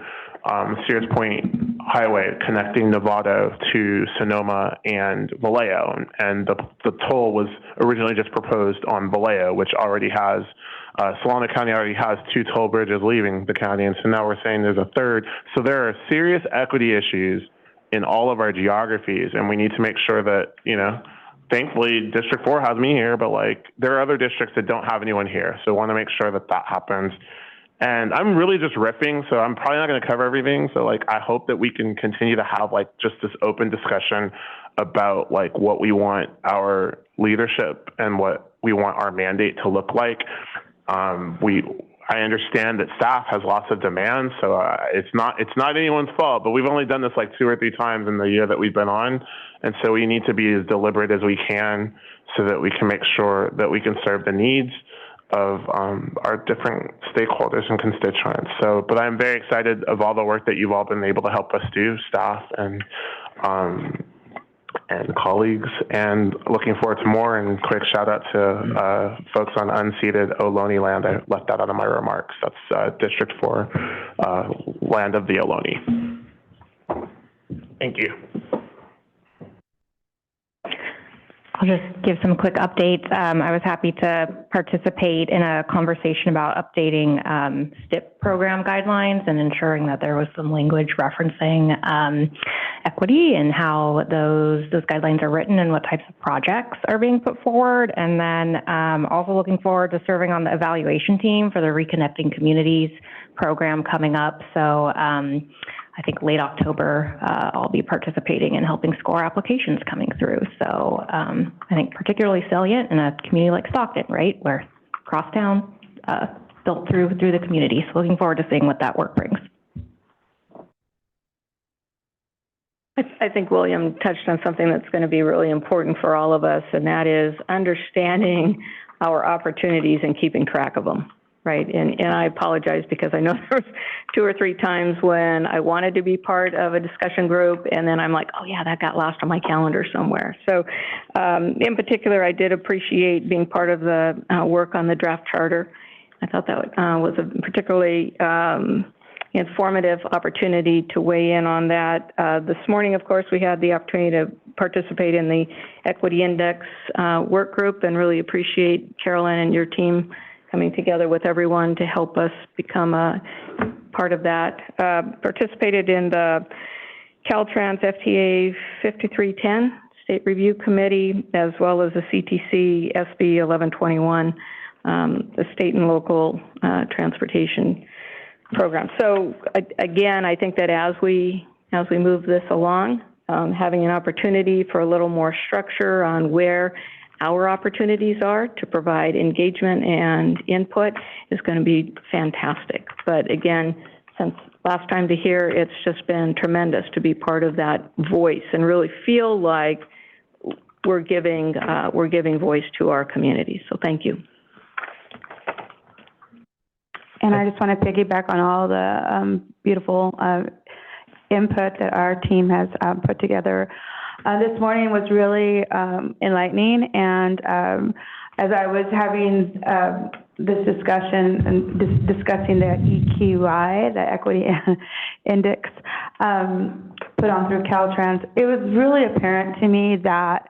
Sears Point Highway connecting Novato to Sonoma and Vallejo, and the toll was originally just proposed on Vallejo, which already has Solano County already has 2 toll bridges leaving the county, and so now we're saying there's a third. So there are serious equity issues in all of our geographies, and we need to make sure that, you know, thankfully District 4 has me here, but like, there are other districts that don't have anyone here, so I want to make sure that that happens. And I'm really just riffing, so I'm probably not going to cover everything. So like, I hope that we can continue to have like just this open discussion about like what we want our leadership and what we want our mandate to look like. I understand that staff has lots of demands, so it's not anyone's fault, but we've only done this like 2 or 3 times in the year that we've been on. And so we need to be as deliberate as we can so that we can make sure that we can serve the needs of our different stakeholders and constituents. So, but I'm very excited of all the work that you've all been able to help us do, staff and colleagues, and looking forward to more. And quick shout out to folks on unceded Ohlone land. I left that out of my remarks. That's District 4 land of the Ohlone. Thank you. I'll just give some quick updates. I was happy to participate in a conversation about updating STIP program guidelines and ensuring that there was some language referencing equity and how those guidelines are written and what types of projects are being put forward. And then also looking forward to serving on the evaluation team for the Reconnecting Communities program coming up. So I think late October, I'll be participating in helping score applications coming through. So I think particularly salient in a community like Stockton, right, where crosstown built through the community. So looking forward to seeing what that work brings. I think William touched on something that's going to be really important for all of us, and that is understanding our opportunities and keeping track of them. Right, and I apologize because I know there was 2 or 3 times when I wanted to be part of a discussion group, and then I'm like, oh yeah, that got lost on my calendar somewhere. So in particular, I did appreciate being part of the work on the draft charter. I thought that was a particularly informative opportunity to weigh in on that. This morning, of course, we had the opportunity to participate in the Equity Index work group, and really appreciate Carolyn and your team coming together with everyone to help us become a part of that. Participated in the Caltrans FTA 5310 State Review Committee, as well as the CTC SB 1121, the state and local transportation program. So again, I think that as we move this along, having an opportunity for a little more structure on where our opportunities are to provide engagement and input is going to be fantastic. But again, since last time to hear, it's just been tremendous to be part of that voice and really feel like we're giving voice to our communities. So thank you. And I just want to piggyback on all the beautiful input that our team has put together. This morning was really enlightening, and as I was having this discussion and discussing the EQI, the Equity Index, put on through Caltrans, it was really apparent to me that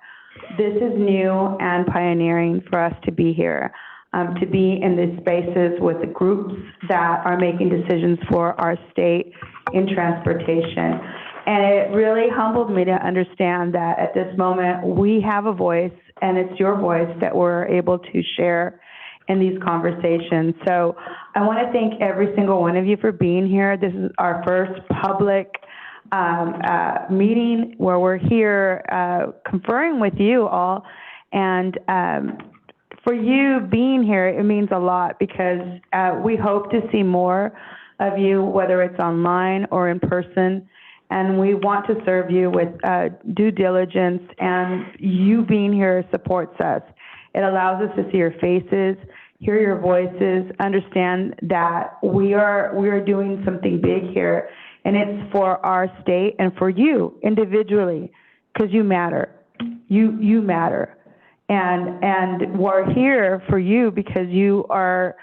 this is new and pioneering for us to be here, to be in these spaces with the groups that are making decisions for our state in transportation. And it really humbled me to understand that at this moment, we have a voice, and it's your voice that we're able to share in these conversations. So I want to thank every single one of you for being here. This is our first public meeting where we're here conferring with you all. And for you being here, it means a lot because we hope to see more of you, whether it's online or in person. And we want to serve you with due diligence, and you being here supports us. It allows us to see your faces, hear your voices, understand that we are doing something big here, and it's for our state and for you individually, because you matter. You matter. And we're here for you because you are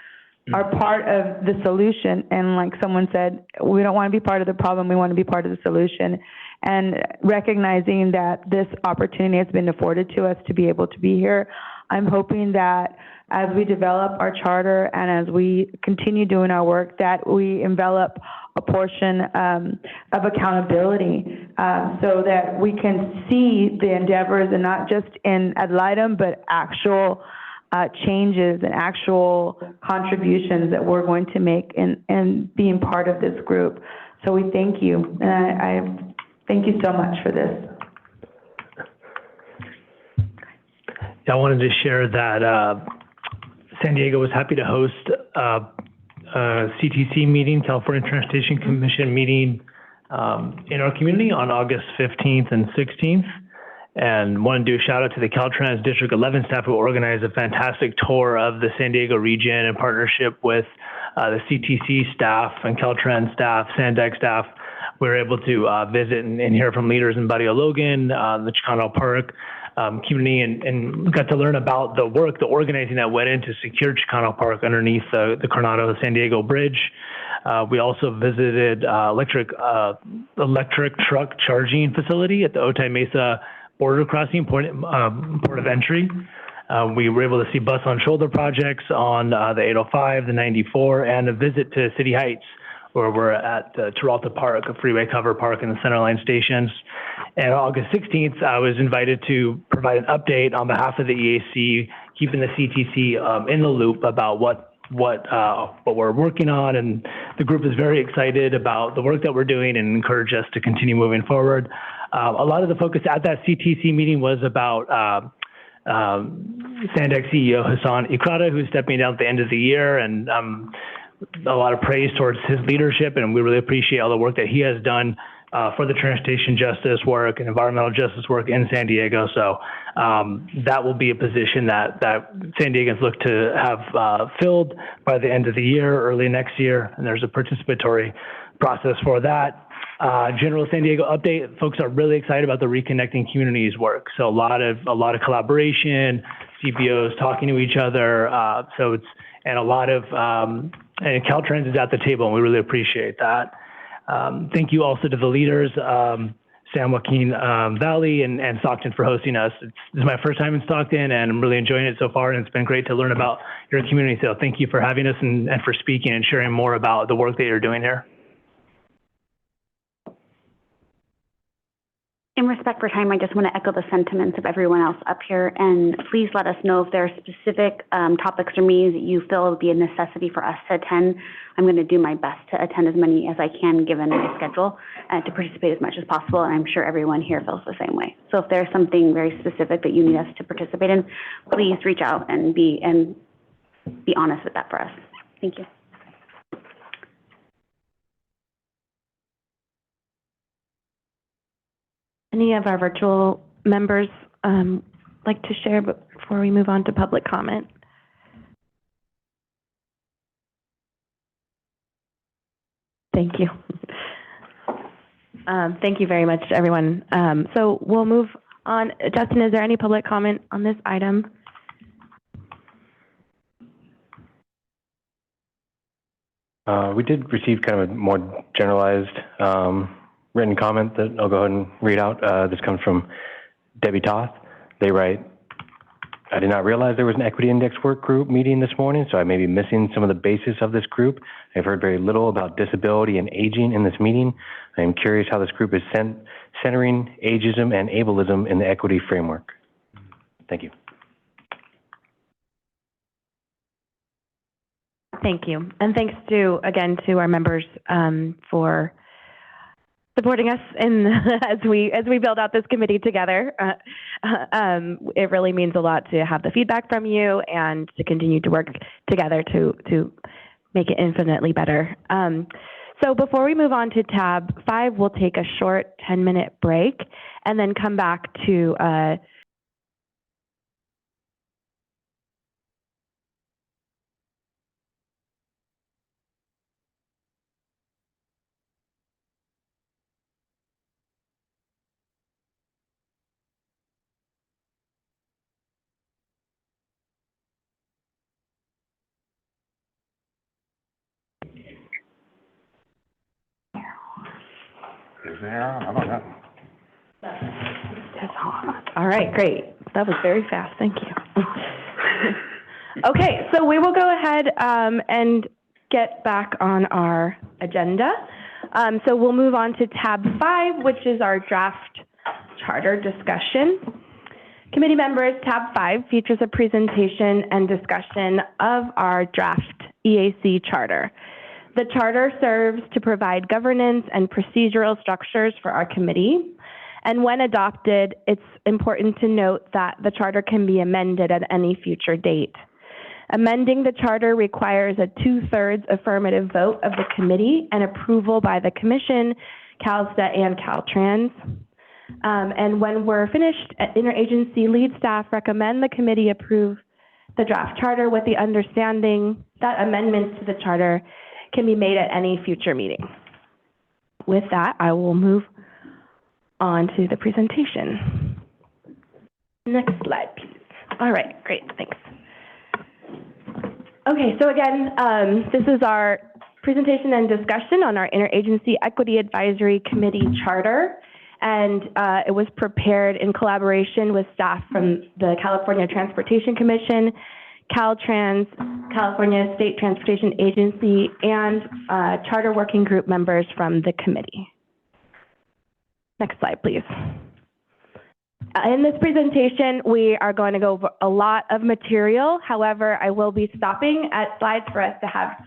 part of the solution. And like someone said, we don't want to be part of the problem, we want to be part of the solution. And recognizing that this opportunity has been afforded to us to be able to be here, I'm hoping that as we develop our charter and as we continue doing our work, that we envelop a portion of accountability so that we can see the endeavors and not just in ad litem, but actual changes and actual contributions that we're going to make in being part of this group. So we thank you. And I thank you so much for this. I wanted to share that San Diego was happy to host a CTC meeting, California Transportation Commission meeting in our community on August 15th and 16th. And want to do a shout out to the Caltrans District 11 staff who organized a fantastic tour of the San Diego region in partnership with the CTC staff and Caltrans staff, Sandex staff. We were able to visit and hear from leaders in Barrio Logan, the Chicano Park community, and got to learn about the work, the organizing that went into secure Chicano Park underneath the Coronado San Diego Bridge. We also visited electric truck charging facility at the Otay Mesa border crossing port of entry. We were able to see bus on shoulder projects on the 805, the 94, and a visit to City Heights, where we're at Terralta Park, a freeway cover park in the Centerline stations. And August 16th, I was invited to provide an update on behalf of the EAC, keeping the CTC in the loop about what we're working on. And the group is very excited about the work that we're doing and encourage us to continue moving forward. A lot of the focus at that CTC meeting was about Sandex CEO Hassan Ikrada, who's stepping down at the end of the year, and a lot of praise towards his leadership, and we really appreciate all the work that he has done for the transportation justice work and environmental justice work in San Diego. So that will be a position that San Diegans look to have filled by the end of the year, early next year, and there's a participatory process for that. General San Diego update, folks are really excited about the Reconnecting Communities work. So a lot of collaboration, CBOs talking to each other. And a lot of, and Caltrans is at the table, and we really appreciate that. Thank you also to the leaders, San Joaquin Valley and Stockton for hosting us. This is my first time in Stockton, and I'm really enjoying it so far, and it's been great to learn about your community. So thank you for having us and for speaking and sharing more about the work that you're doing here. In respect for time, I just want to echo the sentiments of everyone else up here, and please let us know if there are specific topics or meetings that you feel would be a necessity for us to attend. I'm going to do my best to attend as many as I can given my schedule and to participate as much as possible, and I'm sure everyone here feels the same way. So if there's something very specific that you need us to participate in, please reach out and be honest with that for us. Thank you. Any of our virtual members like to share before we move on to public comment? Thank you. Thank you very much, everyone. So we'll move on. Justin, is there any public comment on this item? We did receive kind of a more generalized written comment that I'll go ahead and read out. This comes from Debbie Toth. They write, I did not realize there was an equity index work group meeting this morning, so I may be missing some of the basis of this group. I've heard very little about disability and aging in this meeting. I am curious how this group is centering ageism and ableism in the equity framework. Thank you. Thank you. And thanks again to our members for supporting us in as we build out this committee together. It really means a lot to have the feedback from you and to continue to work together to make it infinitely better. So before we move on to tab 5, we'll take a short 10-minute break and then come back to Is there? I don't know. All right, great. That was very fast. Thank you. Okay, so we will go ahead and get back on our agenda. So we'll move on to tab 5, which is our draft charter discussion. Committee members, tab 5 features a presentation and discussion of our draft EAC charter. The charter serves to provide governance and procedural structures for our committee. And when adopted, it's important to note that the charter can be amended at any future date. Amending the charter requires a 2/3 affirmative vote of the committee and approval by the Commission, CalSTA, and Caltrans. And when we're finished, interagency lead staff recommend the committee approve the draft charter with the understanding that amendments to the charter can be made at any future meeting. With that, I will move on to the presentation. Next slide, please. All right, great, thanks. Okay, so again, this is our presentation and discussion on our Interagency Equity Advisory Committee charter, and it was prepared in collaboration with staff from the California Transportation Commission, Caltrans, California State Transportation Agency, and charter working group members from the committee. Next slide, please. In this presentation, we are going to go over a lot of material. However, I will be stopping at slides for us to have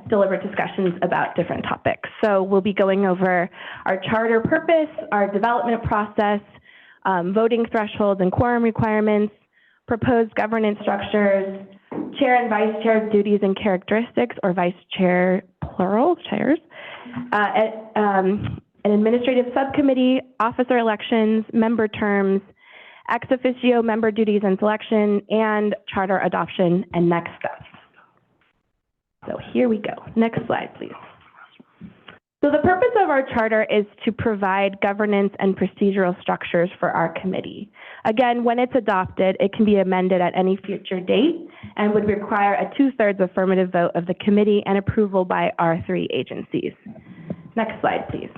deliberate discussions about different topics. So we'll be going over our charter purpose, our development process, voting thresholds and quorum requirements, proposed governance structures, chair and vice chair duties and characteristics, or vice chair plural chairs, an administrative subcommittee, officer elections, member terms, ex officio member duties and selection, and charter adoption and next steps. So here we go. Next slide, please. So the purpose of our charter is to provide governance and procedural structures for our committee. Again, when it's adopted, it can be amended at any future date and would require a 2/3 affirmative vote of the committee and approval by our 3 agencies. Next slide, please.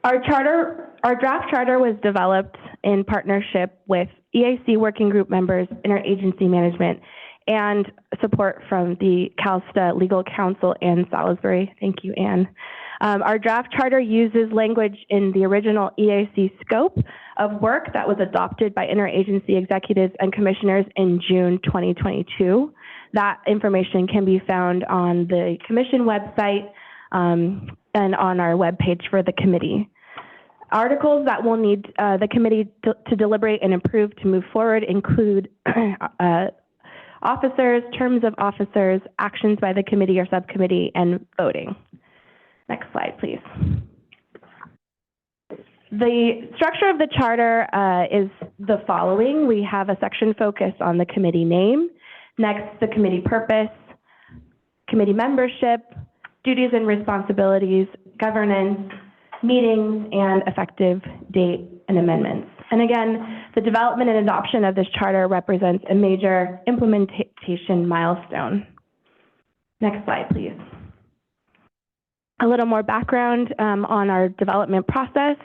Our draft charter was developed in partnership with EAC working group members, interagency management, and support from the CalSTA Legal Counsel, Ann Salisbury. Thank you, Ann. Our draft charter uses language in the original EAC scope of work that was adopted by interagency executives and commissioners in June 2022. That information can be found on the commission website and on our webpage for the committee. Articles that will need the committee to deliberate and approve to move forward include officers, terms of officers, actions by the committee or subcommittee, and voting. Next slide, please. The structure of the charter is the following. We have a section focused on the committee name. Next, the committee purpose, committee membership, duties and responsibilities, governance, meetings, and effective date and amendments. And again, the development and adoption of this charter represents a major implementation milestone. Next slide, please. A little more background on our development process.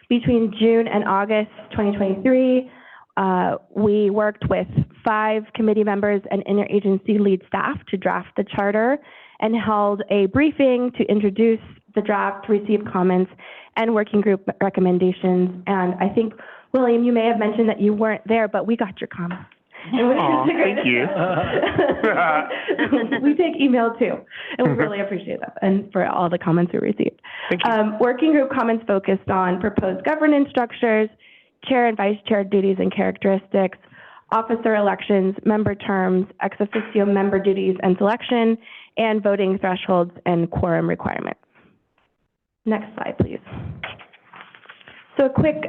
Between June and August 2023, we worked with 5 committee members and interagency lead staff to draft the charter and held a briefing to introduce the draft, receive comments, and working group recommendations. And I think, William, you may have mentioned that you weren't there, but we got your comments. Thank you. We take email too, and we really appreciate that, and for all the comments we received. Thank you. Working group comments focused on proposed governance structures, chair and vice chair duties and characteristics, officer elections, member terms, ex officio member duties and selection, and voting thresholds and quorum requirements. Next slide, please. So a quick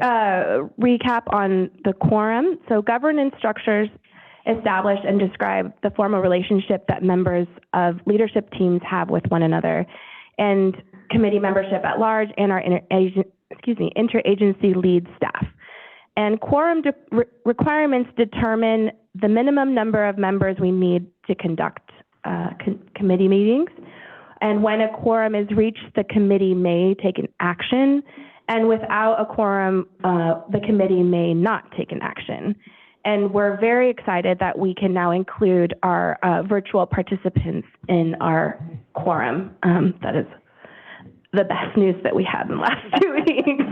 recap on the quorum. So governance structures establish and describe the formal relationship that members of leadership teams have with one another, and committee membership at large, and our interagency lead staff. And quorum requirements determine the minimum number of members we need to conduct committee meetings. And when a quorum is reached, the committee may take an action. And without a quorum, the committee may not take an action. And we're very excited that we can now include our virtual participants in our quorum. That is the best news that we had in the last 2 weeks.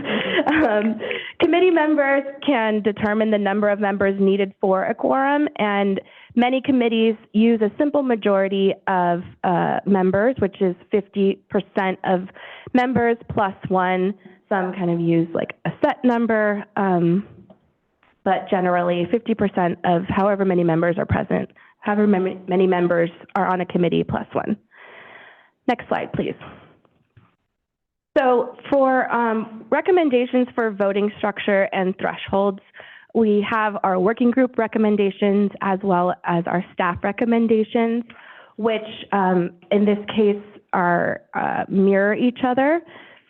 Committee members can determine the number of members needed for a quorum, and many committees use a simple majority of members, which is 50% of members plus 1. Some kind of use like a set number, but generally 50% of however many members are present, however many members are on a committee plus 1. Next slide, please. So for recommendations for voting structure and thresholds, we have our working group recommendations as well as our staff recommendations, which in this case are mirror each other.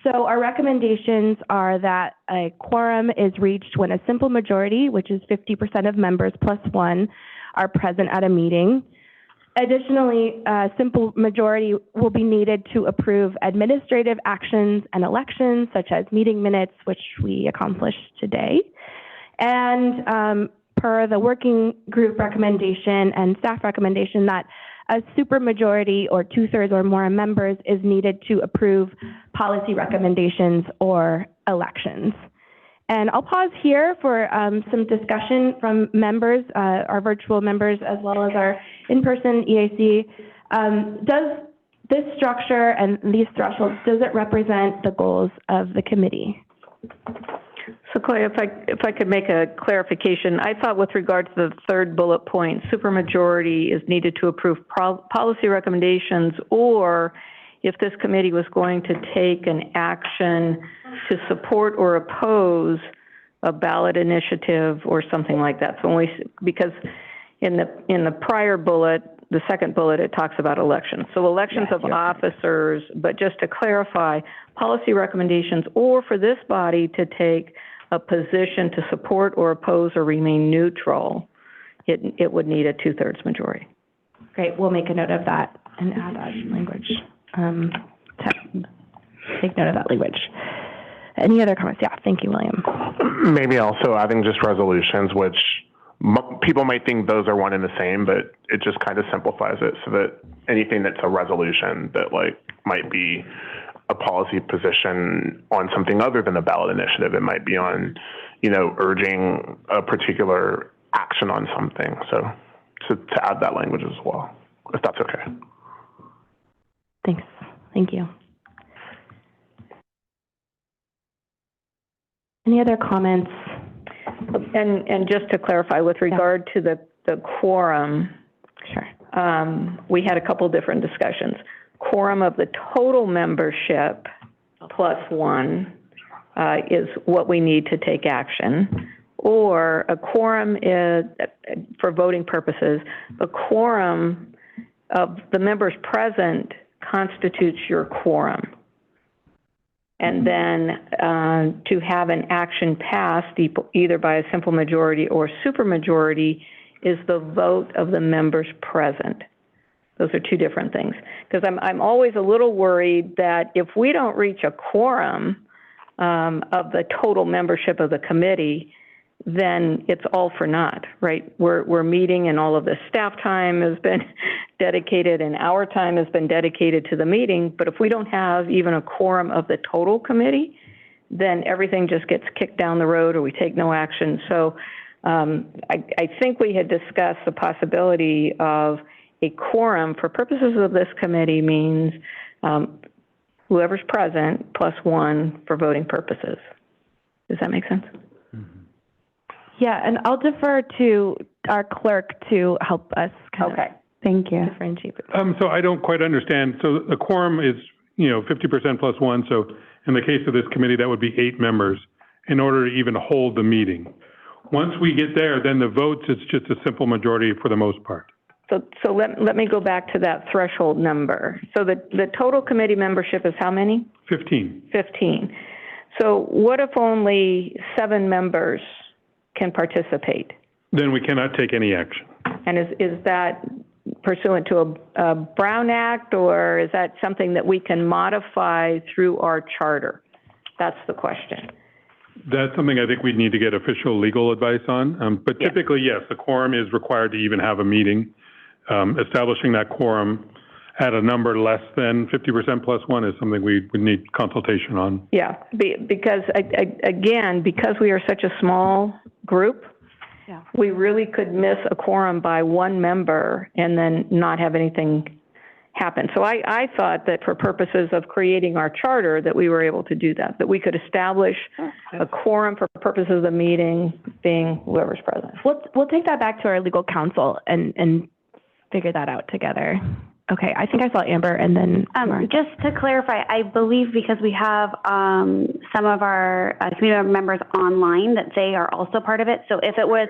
So our recommendations are that a quorum is reached when a simple majority, which is 50% of members plus 1, are present at a meeting. Additionally, a simple majority will be needed to approve administrative actions and elections, such as meeting minutes, which we accomplished today. And per the working group recommendation and staff recommendation, that a supermajority or 2/3 or more members is needed to approve policy recommendations or elections. And I'll pause here for some discussion from members, our virtual members, as well as our in-person EAC. Does this structure and these thresholds, does it represent the goals of the committee? So Clay, if I could make a clarification, I thought with regard to the 3rd bullet point, supermajority is needed to approve policy recommendations, or if this committee was going to take an action to support or oppose a ballot initiative or something like that. So because in the prior bullet, the 2nd bullet, it talks about elections. So elections of officers, but just to clarify, policy recommendations, or for this body to take a position to support or oppose or remain neutral, it would need a 2/3 majority. Great, we'll make a note of that and add that language. Take note of that language. Any other comments? Yeah, thank you, William. Maybe also adding just resolutions, which people might think those are one and the same, but it just kind of simplifies it so that anything that's a resolution that like might be a policy position on something other than a ballot initiative, it might be on, urging a particular action on something. So to add that language as well, if that's okay. Thanks. Thank you. Any other comments? And just to clarify, with regard to the quorum, sure. We had a couple different discussions. Quorum of the total membership plus 1 is what we need to take action. Or a quorum is, for voting purposes, a quorum of the members present constitutes your quorum. And then to have an action passed either by a simple majority or supermajority is the vote of the members present. Those are 2 different things. Because I'm always a little worried that if we don't reach a quorum of the total membership of the committee, then it's all for naught, right? We're meeting and all of the staff time has been dedicated and our time has been dedicated to the meeting. But if we don't have even a quorum of the total committee, then everything just gets kicked down the road or we take no action. So I think we had discussed the possibility of a quorum for purposes of this committee means whoever's present plus one for voting purposes. Does that make sense? Yeah, and I'll defer to our clerk to help us kind of Thank you. differentiate. So I don't quite understand. So the quorum is, 50% plus one. So in the case of this committee, that would be 8 members in order to even hold the meeting. Once we get there, then the votes, it's just a simple majority for the most part. So let me go back to that threshold number. So the total committee membership is how many? 15. 15. So what if only 7 members can participate? Then we cannot take any action. And is that pursuant to a Brown Act, or is that something that we can modify through our charter? That's the question. That's something I think we'd need to get official legal advice on. But typically, yes, the quorum is required to even have a meeting. Establishing that quorum at a number less than 50% plus one is something we would need consultation on. Yeah, because again, because we are such a small group, we really could miss a quorum by 1 member and then not have anything happen. So I thought that for purposes of creating our charter that we were able to do that we could establish a quorum for purposes of the meeting being whoever's present. We'll take that back to our legal counsel and figure that out together. Okay, I think I saw Amber and then just to clarify, I believe because we have some of our community members online that they are also part of it. So if it was,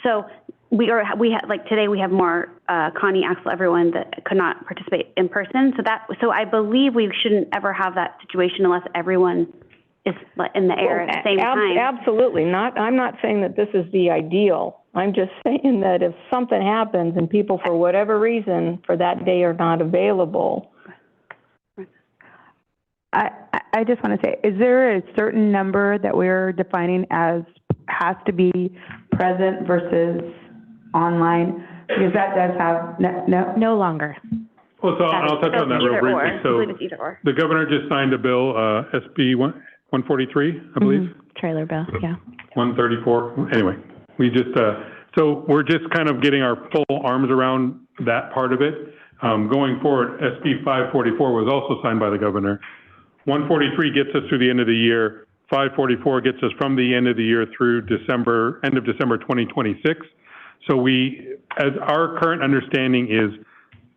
so we have like today we have more Connie, Axel, everyone that could not participate in person. So I believe we shouldn't ever have that situation unless everyone is in the air at the same time. Absolutely not. I'm not saying that this is the ideal. I'm just saying that if something happens and people, for whatever reason, for that day are not available. I just want to say, is there a certain number that we're defining as has to be present versus online? Because that does have, no longer. Well, so I'll touch on that real briefly. So I believe it's either or. the governor just signed a bill, SB 143, I believe. Trailer bill, yeah. 134, anyway. We just, so we're just kind of getting our full arms around that part of it. Going forward, SB 544 was also signed by the governor. 143 gets us through the end of the year. 544 gets us from the end of the year through end of December 2026. So as our current understanding is,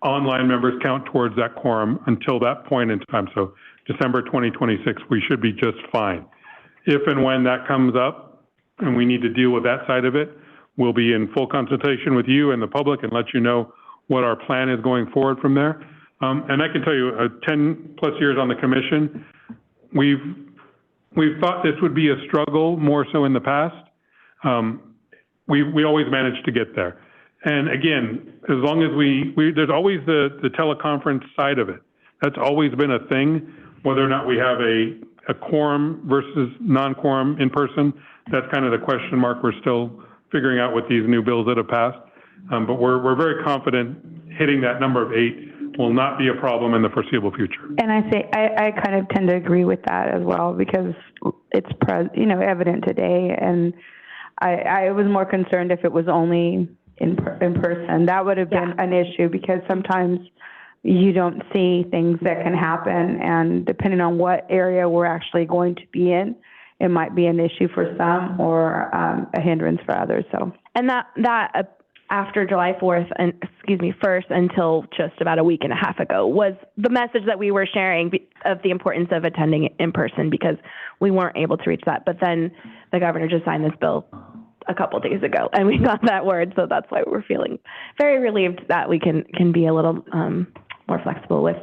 online members count towards that quorum until that point in time. So December 2026, we should be just fine. If and when that comes up, and we need to deal with that side of it, we'll be in full consultation with you and the public and let you know what our plan is going forward from there. And I can tell you, 10 plus years on the commission, we've thought this would be a struggle more so in the past. We always managed to get there. And again, as long as there's always the teleconference side of it. That's always been a thing, whether or not we have a quorum versus non-quorum in person. That's kind of the question mark we're still figuring out with these new bills that have passed. But we're very confident hitting that number of 8 will not be a problem in the foreseeable future. And I kind of tend to agree with that as well because it's evident today. And I was more concerned if it was only in person. That would have been an issue because sometimes you don't see things that can happen, and depending on what area we're actually going to be in, it might be an issue for some or a hindrance for others. So, and that after July 4th and 1st until just about a week and a half ago was the message that we were sharing of the importance of attending in person because we weren't able to reach that. But then the governor just signed this bill a couple days ago, and we got that word, so that's why we're feeling very relieved that we can be a little more flexible with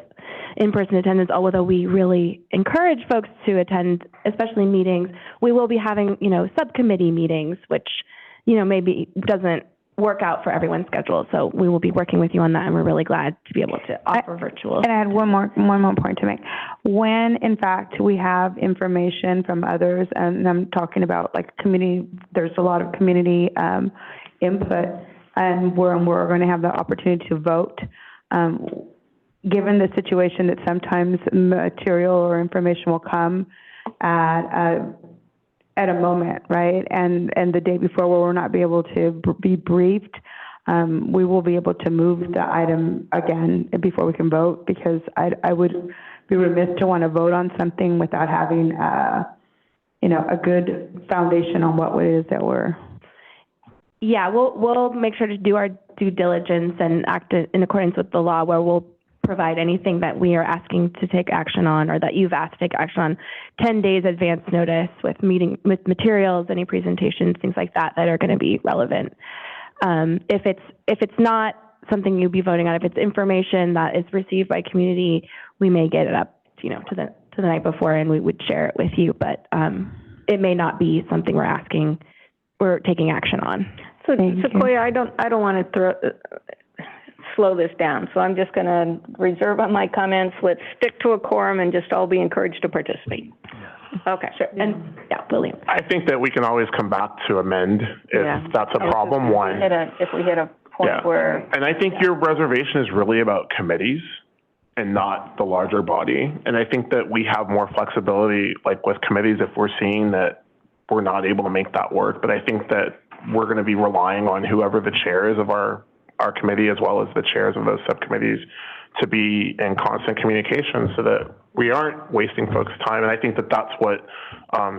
in-person attendance, although we really encourage folks to attend, especially meetings. We will be having, subcommittee meetings, which, maybe doesn't work out for everyone's schedule. So we will be working with you on that, and we're really glad to be able to offer virtual. And I had one more point to make. When, in fact, we have information from others, and I'm talking about like community, there's a lot of community input, and we're going to have the opportunity to vote. Given the situation that sometimes material or information will come at a moment, right? And the day before where we're not be able to be briefed, we will be able to move the item again before we can vote, because I would be remiss to want to vote on something without having, a good foundation on what it is that we're. Yeah, we'll make sure to do our due diligence and act in accordance with the law, where we'll provide anything that we are asking to take action on, or that you've asked to take action on, 10 days advance notice with materials, any presentations, things like that are going to be relevant. If it's not something you'll be voting on, if it's information that is received by community, we may get it up, to the night before, and we would share it with you. But it may not be something we're taking action on. So Sequoia, I don't want to slow this down, so I'm just going to reserve on my comments. Let's stick to a quorum and just all be encouraged to participate. Okay. Sure. And William. I think that we can always come back to amend if that's a problem. If we hit a point where. And I think your reservation is really about committees and not the larger body. And I think that we have more flexibility, like with committees, if we're seeing that we're not able to make that work. But I think that we're going to be relying on whoever the chair is of our committee, as well as the chairs of those subcommittees, to be in constant communication so that we aren't wasting folks' time. And I think that that's what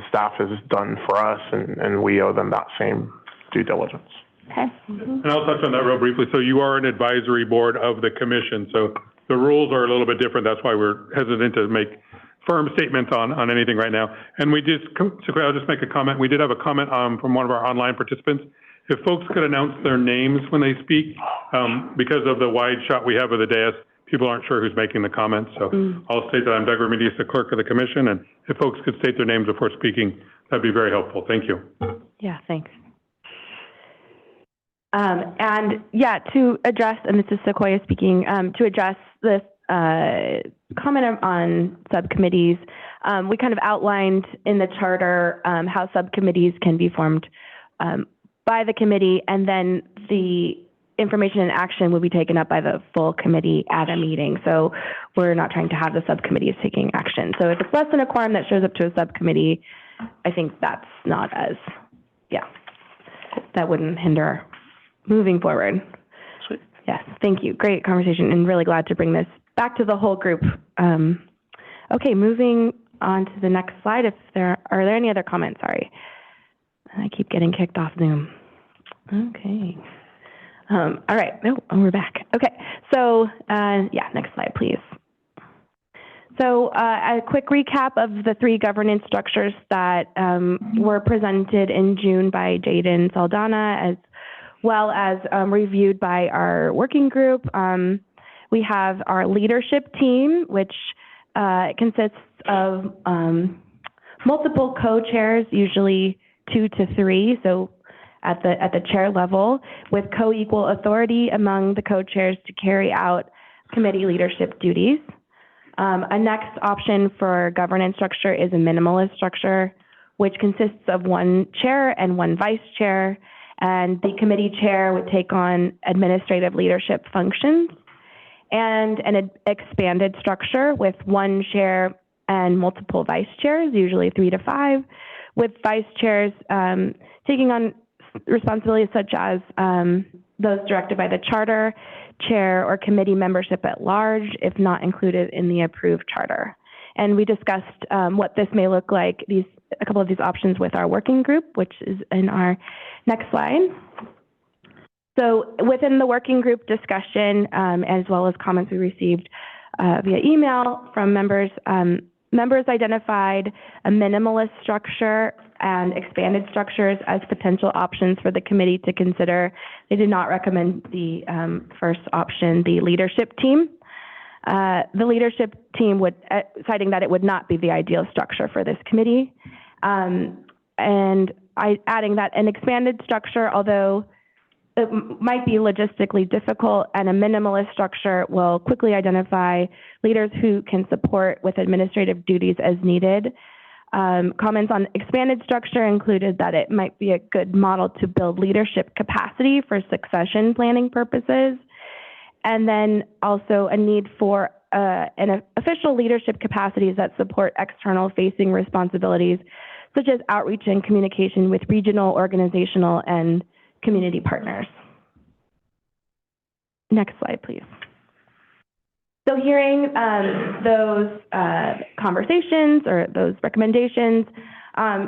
staff has done for us, and we owe them that same due diligence. Okay. And I'll touch on that real briefly. So you are an advisory board of the commission, so the rules are a little bit different. That's why we're hesitant to make firm statements on anything right now. And I'll just make a comment. We did have a comment from one of our online participants. If folks could announce their names when they speak, because of the wide shot we have of the dais, people aren't sure who's making the comments. So I'll state that I'm Doug Remedios, the clerk of the commission, and if folks could state their names before speaking, that'd be very helpful. Thank you. Yeah, thanks. To address, and this is Sequoia speaking, to address this comment on subcommittees, we kind of outlined in the charter how subcommittees can be formed by the committee, and then the information and action will be taken up by the full committee at a meeting. So we're not trying to have the subcommittees taking action. So if it's less than a quorum that shows up to a subcommittee, I think that's not that wouldn't hinder moving forward. Sweet. Yes, thank you. Great conversation, and really glad to bring this back to the whole group. Okay, moving on to the next slide. Are there any other comments? Sorry. I keep getting kicked off Zoom. Okay. All right. No, we're back. Okay. So, next slide, please. So, a quick recap of the 3 governance structures that were presented in June by Jaden Saldana, as well as reviewed by our working group. We have our leadership team, which consists of multiple co-chairs, usually 2 to 3, so at the chair level, with co-equal authority among the co-chairs to carry out committee leadership duties. A next option for governance structure is a minimalist structure, which consists of 1 chair and 1 vice chair, and the committee chair would take on administrative leadership functions. And an expanded structure with 1 chair and multiple vice chairs, usually 3 to 5, with vice chairs taking on responsibilities such as those directed by the charter, chair, or committee membership at large, if not included in the approved charter. And we discussed what this may look like, a couple of these options with our working group, which is in our next slide. So within the working group discussion, as well as comments we received via email from members, members identified a minimalist structure and expanded structures as potential options for the committee to consider. They did not recommend the first option, the leadership team. The leadership team would, citing that it would not be the ideal structure for this committee. And adding that an expanded structure, although might be logistically difficult, and a minimalist structure will quickly identify leaders who can support with administrative duties as needed. Comments on expanded structure included that it might be a good model to build leadership capacity for succession planning purposes, and then also a need for an official leadership capacities that support external facing responsibilities, such as outreach and communication with regional, organizational, and community partners. Next slide, please. So hearing those conversations or those recommendations,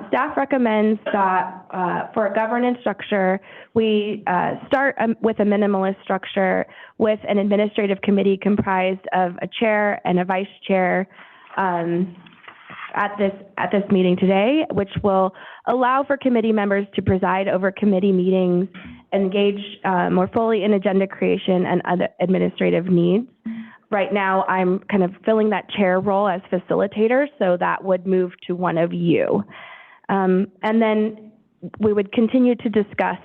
staff recommends that for a governance structure, we start with a minimalist structure with an administrative committee comprised of a chair and a vice chair at this meeting today, which will allow for committee members to preside over committee meetings, engage more fully in agenda creation and other administrative needs. Right now, I'm kind of filling that chair role as facilitator, so that would move to one of you. And then we would continue to discuss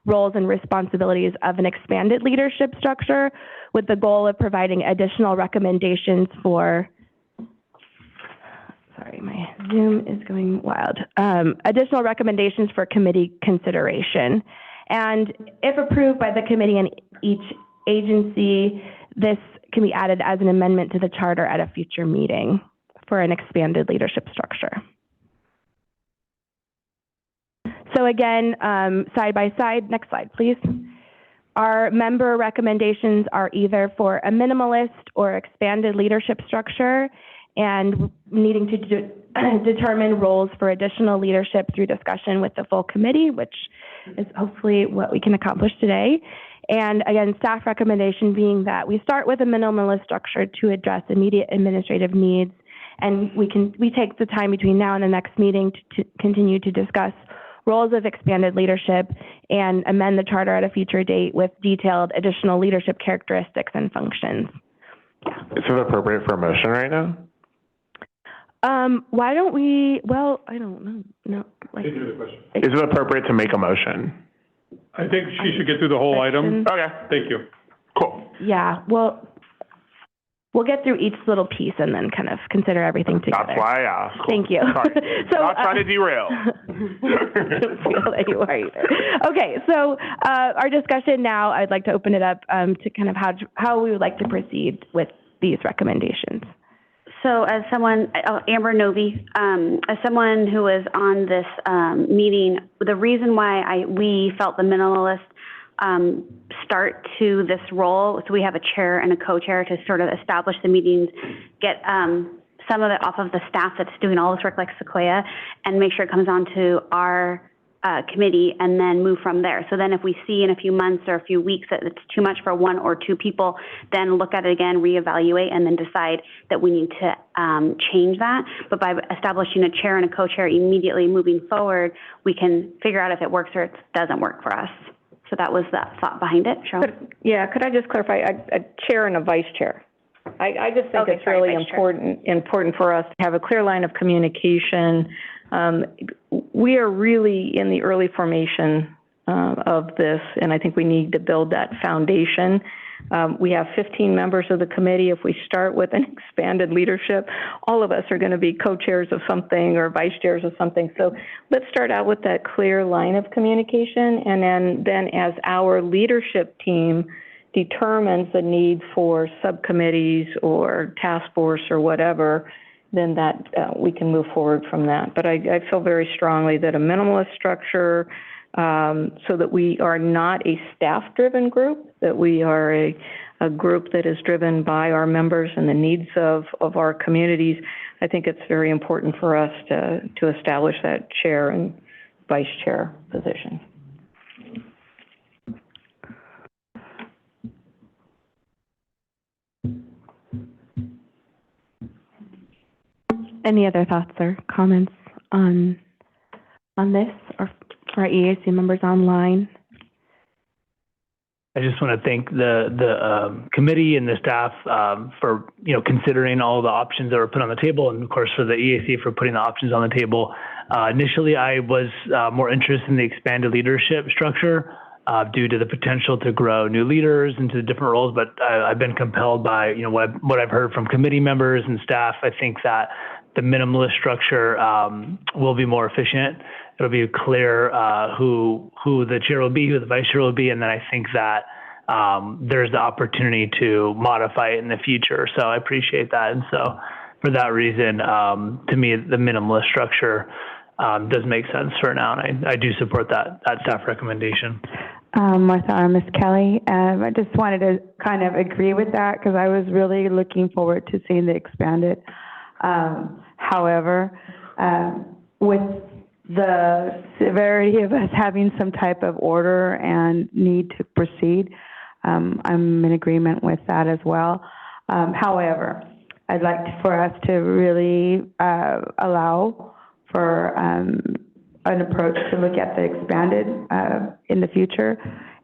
roles and responsibilities of an expanded leadership structure with the goal of providing additional recommendations for, sorry, my Zoom is going wild, additional recommendations for committee consideration. And if approved by the committee and each agency, this can be added as an amendment to the charter at a future meeting for an expanded leadership structure. So again, side by side, next slide, please. Our member recommendations are either for a minimalist or expanded leadership structure, and needing to determine roles for additional leadership through discussion with the full committee, which is hopefully what we can accomplish today. And again, staff recommendation being that we start with a minimalist structure to address immediate administrative needs, and we take the time between now and the next meeting to continue to discuss roles of expanded leadership and amend the charter at a future date with detailed additional leadership characteristics and functions. Yeah. Is it appropriate for a motion right now? Why don't we, well, I don't know. No. Like, Is it appropriate to make a motion? I think she should get through the whole item. Okay. Thank you. Cool. Yeah, well, we'll get through each little piece and then kind of consider everything together. That's why I asked. Thank you. So, not trying to derail. I don't feel that you are either. Okay, so our discussion now, I'd like to open it up to kind of how we would like to proceed with these recommendations. So as someone, Amber Novi, as someone who was on this meeting, the reason why we felt the minimalist start to this role, so we have a chair and a co-chair to sort of establish the meetings, get some of it off of the staff that's doing all this work like Sequoia, and make sure it comes onto our committee and then move from there. So then if we see in a few months or a few weeks that it's too much for one or two people, then look at it again, reevaluate, and then decide that we need to change that. But by establishing a chair and a co-chair immediately moving forward, we can figure out if it works or it doesn't work for us. So that was the thought behind it. Cheryl? Could I just clarify, a chair and a vice chair? I just think it's really important for us to have a clear line of communication. We are really in the early formation of this, and I think we need to build that foundation. We have 15 members of the committee. If we start with an expanded leadership, all of us are going to be co-chairs of something or vice chairs of something. So let's start out with that clear line of communication, and then as our leadership team determines the need for subcommittees or task force or whatever, then that we can move forward from that. But I feel very strongly that a minimalist structure, so that we are not a staff-driven group, that we are a group that is driven by our members and the needs of our communities. I think it's very important for us to establish that chair and vice chair position. Any other thoughts or comments on this, or for our EAC members online? I just want to thank the committee and the staff for considering all the options that were put on the table, and of course for the EAC for putting the options on the table. Initially, I was more interested in the expanded leadership structure. due to the potential to grow new leaders into different roles. But I've been compelled by, what I've heard from committee members and staff. I think that the minimalist structure will be more efficient. It'll be clear who the chair will be, who the vice chair will be, and then I think that there's the opportunity to modify it in the future. So I appreciate that. And so for that reason, to me, the minimalist structure does make sense for now, and I do support that staff recommendation. Martha Armis Kelly, I just wanted to kind of agree with that because I was really looking forward to seeing the expanded. However, with the severity of us having some type of order and need to proceed, I'm in agreement with that as well. However, I'd like for us to really allow for an approach to look at the expanded in the future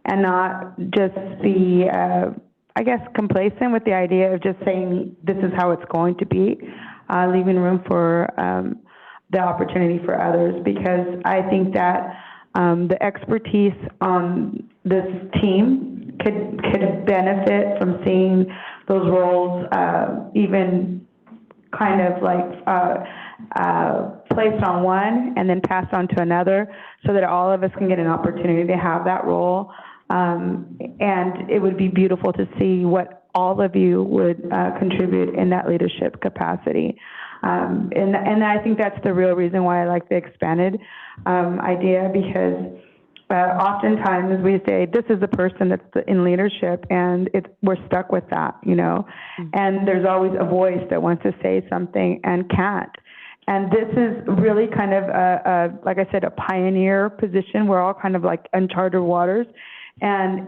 and not just be, I guess, complacent with the idea of just saying this is how it's going to be, leaving room for the opportunity for others, because I think that the expertise on this team could benefit from seeing those roles even kind of like placed on one and then passed on to another, so that all of us can get an opportunity to have that role. And it would be beautiful to see what all of you would contribute in that leadership capacity. And I think that's the real reason why I like the expanded idea, because oftentimes we say, this is the person that's in leadership, and we're stuck with that, and there's always a voice that wants to say something and can't. And this is really kind of like I said, a pioneer position. We're all kind of like uncharted waters, and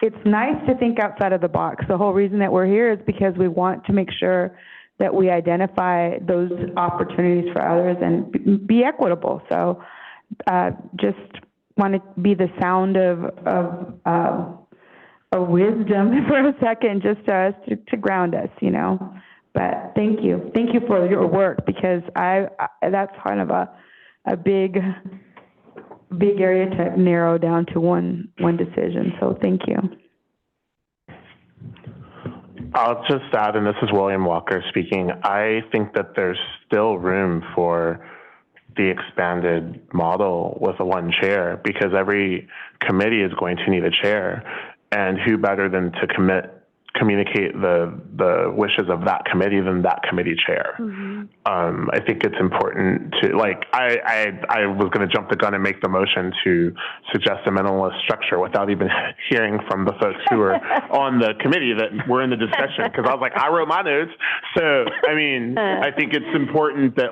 it's nice to think outside of the box. The whole reason that we're here is because we want to make sure that we identify those opportunities for others and be equitable. So just want to be the sound of wisdom for a second, just to ground us, But thank you for your work, because that's kind of a big area to narrow down to one decision. So thank you. I'll just add, and this is William Walker speaking, I think that there's still room for the expanded model with a one chair, because every committee is going to need a chair, and who better than to communicate the wishes of that committee than that committee chair. Mm-hmm. I think it's important to, I was going to jump the gun and make the motion to suggest a minimalist structure without even hearing from the folks who are on the committee that were in the discussion, because I was like, I wrote my notes. So, I think it's important that,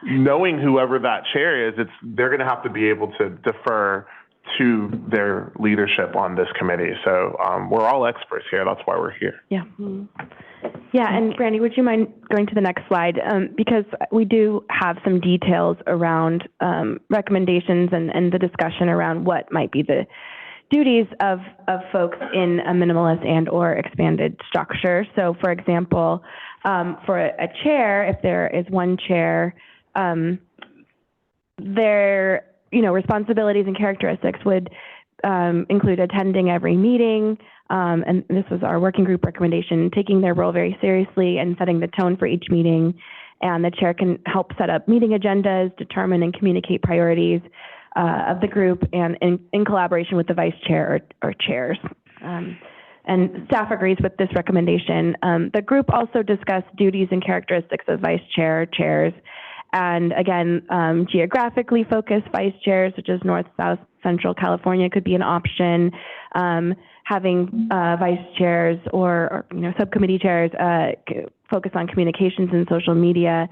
knowing whoever that chair is, they're going to have to be able to defer to their leadership on this committee. So we're all experts here. That's why we're here. Yeah. Mm-hmm. Yeah, and Brandy, would you mind going to the next slide? Because we do have some details around recommendations and the discussion around what might be the duties of folks in a minimalist and or expanded structure. So for example, for a chair, if there is one chair, their responsibilities and characteristics would include attending every meeting, and this was our working group recommendation, taking their role very seriously and setting the tone for each meeting. And the chair can help set up meeting agendas, determine and communicate priorities of the group, and in collaboration with the vice chair or chairs. And staff agrees with this recommendation. The group also discussed duties and characteristics of vice chair, chairs, and again, geographically focused vice chairs, such as North, South, Central California could be an option. Having vice chairs or subcommittee chairs focus on communications and social media,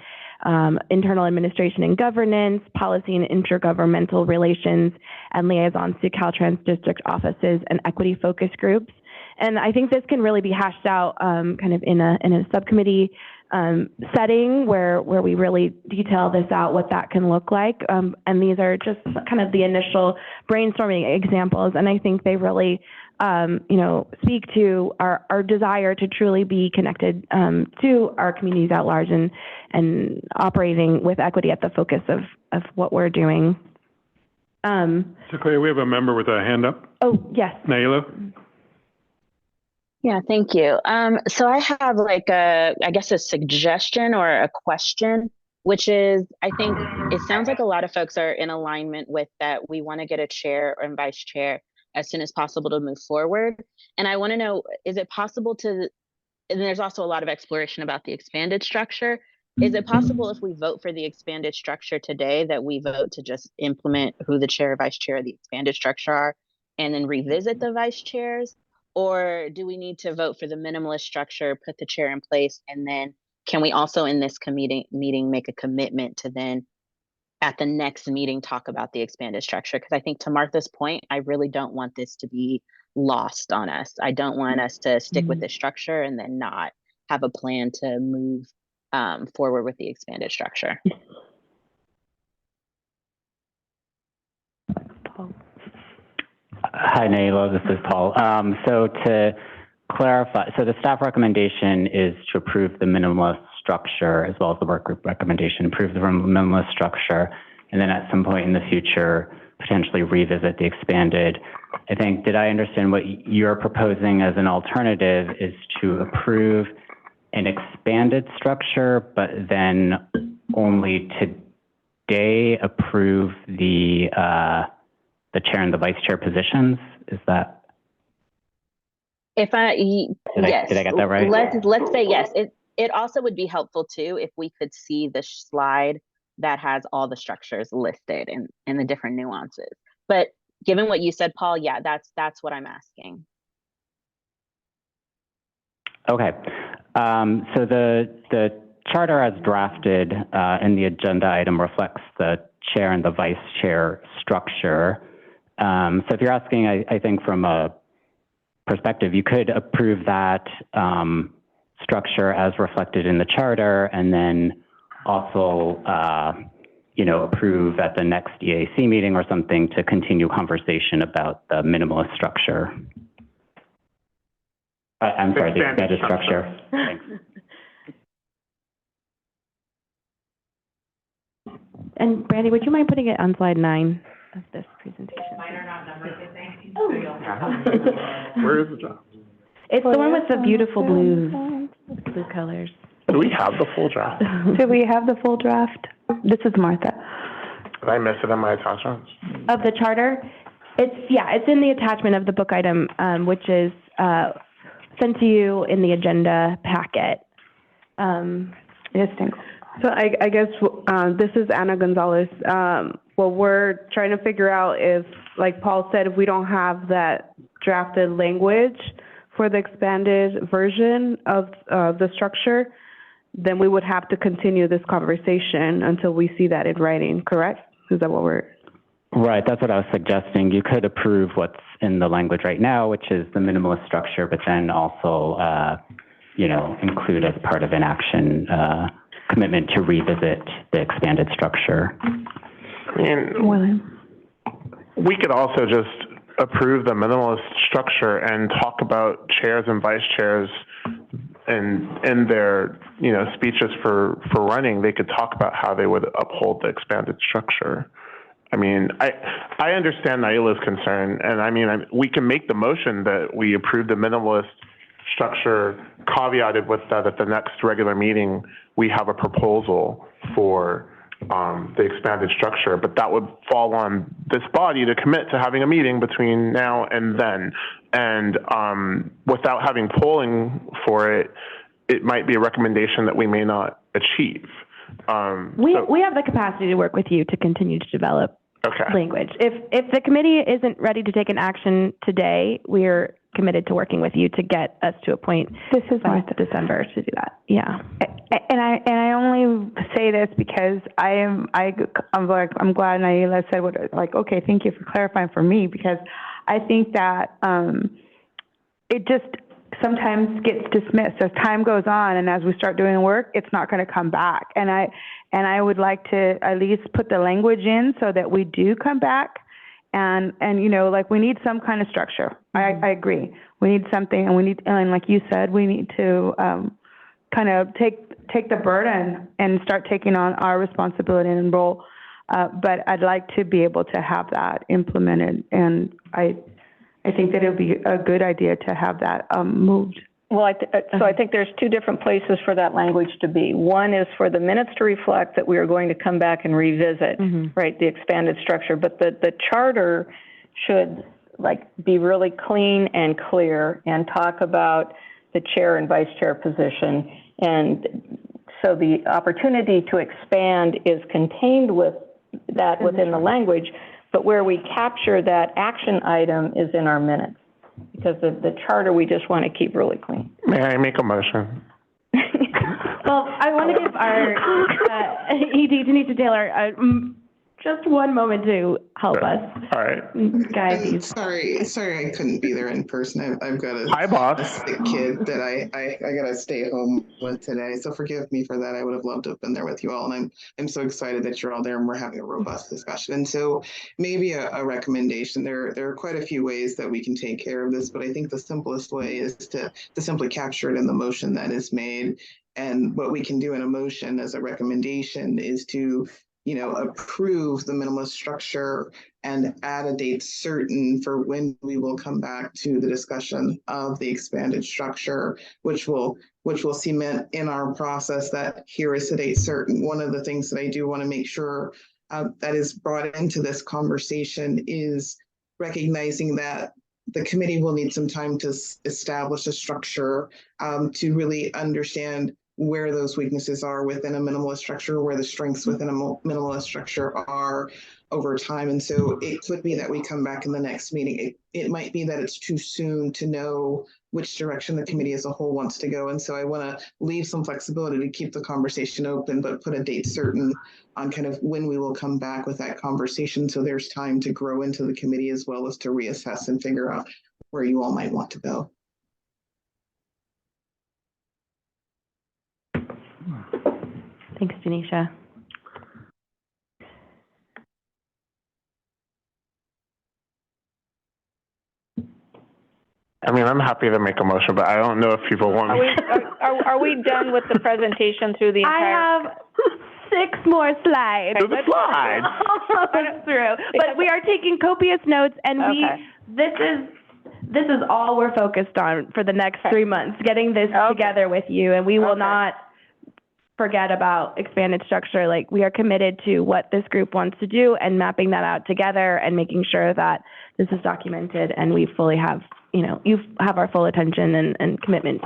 internal administration and governance, policy and intergovernmental relations, and liaisons to Caltrans district offices and equity focus groups. And I think this can really be hashed out kind of in a subcommittee setting where we really detail this out, what that can look like. And these are just kind of the initial brainstorming examples. And I think they really, speak to our desire to truly be connected to our communities at large and operating with equity at the focus of what we're doing. Sequoia, we have a member with a hand up. Oh, yes. Naila? Yeah, thank you. So I have like I guess a suggestion or a question, which is, I think it sounds like a lot of folks are in alignment with that. We want to get a chair and vice chair as soon as possible to move forward. And I want to know, is it possible to, and there's also a lot of exploration about the expanded structure. Is it possible if we vote for the expanded structure today that we vote to just implement who the chair, vice chair of the expanded structure are and then revisit the vice chairs? Or do we need to vote for the minimalist structure, put the chair in place, and then can we also in this meeting make a commitment to then at the next meeting talk about the expanded structure? Because I think to Martha's point, I really don't want this to be lost on us. I don't want us to stick with the structure and then not have a plan to move forward with the expanded structure. Hi, Naila, this is Paul. So to clarify, so the staff recommendation is to approve the minimalist structure as well as the work group recommendation, approve the minimalist structure, and then at some point in the future, potentially revisit the expanded. I think, did I understand what you're proposing as an alternative is to approve an expanded structure, but then only today approve the chair and the vice chair positions? Is that? If yes. Did I get that right? Let's say yes. It also would be helpful too if we could see the slide that has all the structures listed and the different nuances. But given what you said, Paul, yeah, that's what I'm asking. Okay. So the charter as drafted in the agenda item reflects the chair and the vice chair structure. So if you're asking, I think from a perspective, you could approve that structure as reflected in the charter, and then also, approve at the next EAC meeting or something to continue conversation about the minimalist structure. I'm sorry, the expanded structure. Thanks. And Brandy, would you mind putting it on slide 9 of this presentation? Mine are not numbered, I think. Oh. So you'll Where is the draft? It's the one with the beautiful blue colors. Do we have the full draft? Do we have the full draft? This is Martha. Did I miss it in my attachments? Of the charter? It's in the attachment of the book item, which is sent to you in the agenda packet. Yes, thanks. So I guess this is Ana Gonzalez. What we're trying to figure out is, like Paul said, if we don't have that drafted language for the expanded version of the structure, then we would have to continue this conversation until we see that in writing, correct? Is that what we're... Right, that's what I was suggesting. You could approve what's in the language right now, which is the minimalist structure, but then also, include as part of an action commitment to revisit the expanded structure. I mean, we could also just approve the minimalist structure and talk about chairs and vice chairs in their, speeches for running. They could talk about how they would uphold the expanded structure. I mean, I understand Naila's concern, and I mean, we can make the motion that we approve the minimalist structure, caveated with that at the next regular meeting, we have a proposal for the expanded structure, but that would fall on this body to commit to having a meeting between now and then. And without having polling for it, it might be a recommendation that we may not achieve. We have the capacity to work with you to continue to develop language. If the committee isn't ready to take an action today, we're committed to working with you to get us to a point by December to do that. Yeah. And I only say this because I'm glad Naila said okay, thank you for clarifying for me, because I think that it just sometimes gets dismissed as time goes on, and as we start doing work, it's not going to come back. And I would like to at least put the language in so that we do come back. And we need some kind of structure. I agree. We need something, and like you said, we need to kind of take the burden and start taking on our responsibility and role But I'd like to be able to have that implemented, and I think that it would be a good idea to have that moved. Well, so I think there's two different places for that language to be. One is for the minutes to reflect that we are going to come back and revisit, right, the expanded structure. But the charter should be really clean and clear and talk about the chair and vice chair position. And so the opportunity to expand is contained with that within the language, but where we capture that action item is in our minutes. Because the charter, we just want to keep really clean. May I make a motion? Well, I want to give our ED, Tanisha Taylor, just one moment to help us. All right. Guide these. Sorry, I couldn't be there in person. I've got a sick kid that I gotta stay home with today. So forgive me for that. I would have loved to have been there with you all, and I'm so excited that you're all there and we're having a robust discussion. And so maybe a recommendation. There are quite a few ways that we can take care of this, but I think the simplest way is to simply capture it in the motion that is made. And what we can do in a motion as a recommendation is to approve the minimalist structure and add a date certain for when we will come back to the discussion of the expanded structure, which will cement in our process that here is the date certain. One of the things that I do want to make sure that is brought into this conversation is recognizing that the committee will need some time to establish a structure to really understand where those weaknesses are within a minimalist structure, where the strengths within a minimalist structure are over time. And so it could be that we come back in the next meeting. It might be that it's too soon to know which direction the committee as a whole wants to go. And so I want to leave some flexibility to keep the conversation open, but put a date certain on kind of when we will come back with that conversation. So there's time to grow into the committee as well as to reassess and figure out where you all might want to go. Thanks, Janisha. I mean, I'm happy to make a motion, but I don't know if people want me. Are we done with the presentation through the entire? I have 6 more slides. Do the slides. Through, but we are taking copious notes, and this is all we're focused on for the next 3 months, getting this together with you, and we will not forget about expanded structure. Like, we are committed to what this group wants to do and mapping that out together and making sure that this is documented and we fully have, you have our full attention and commitment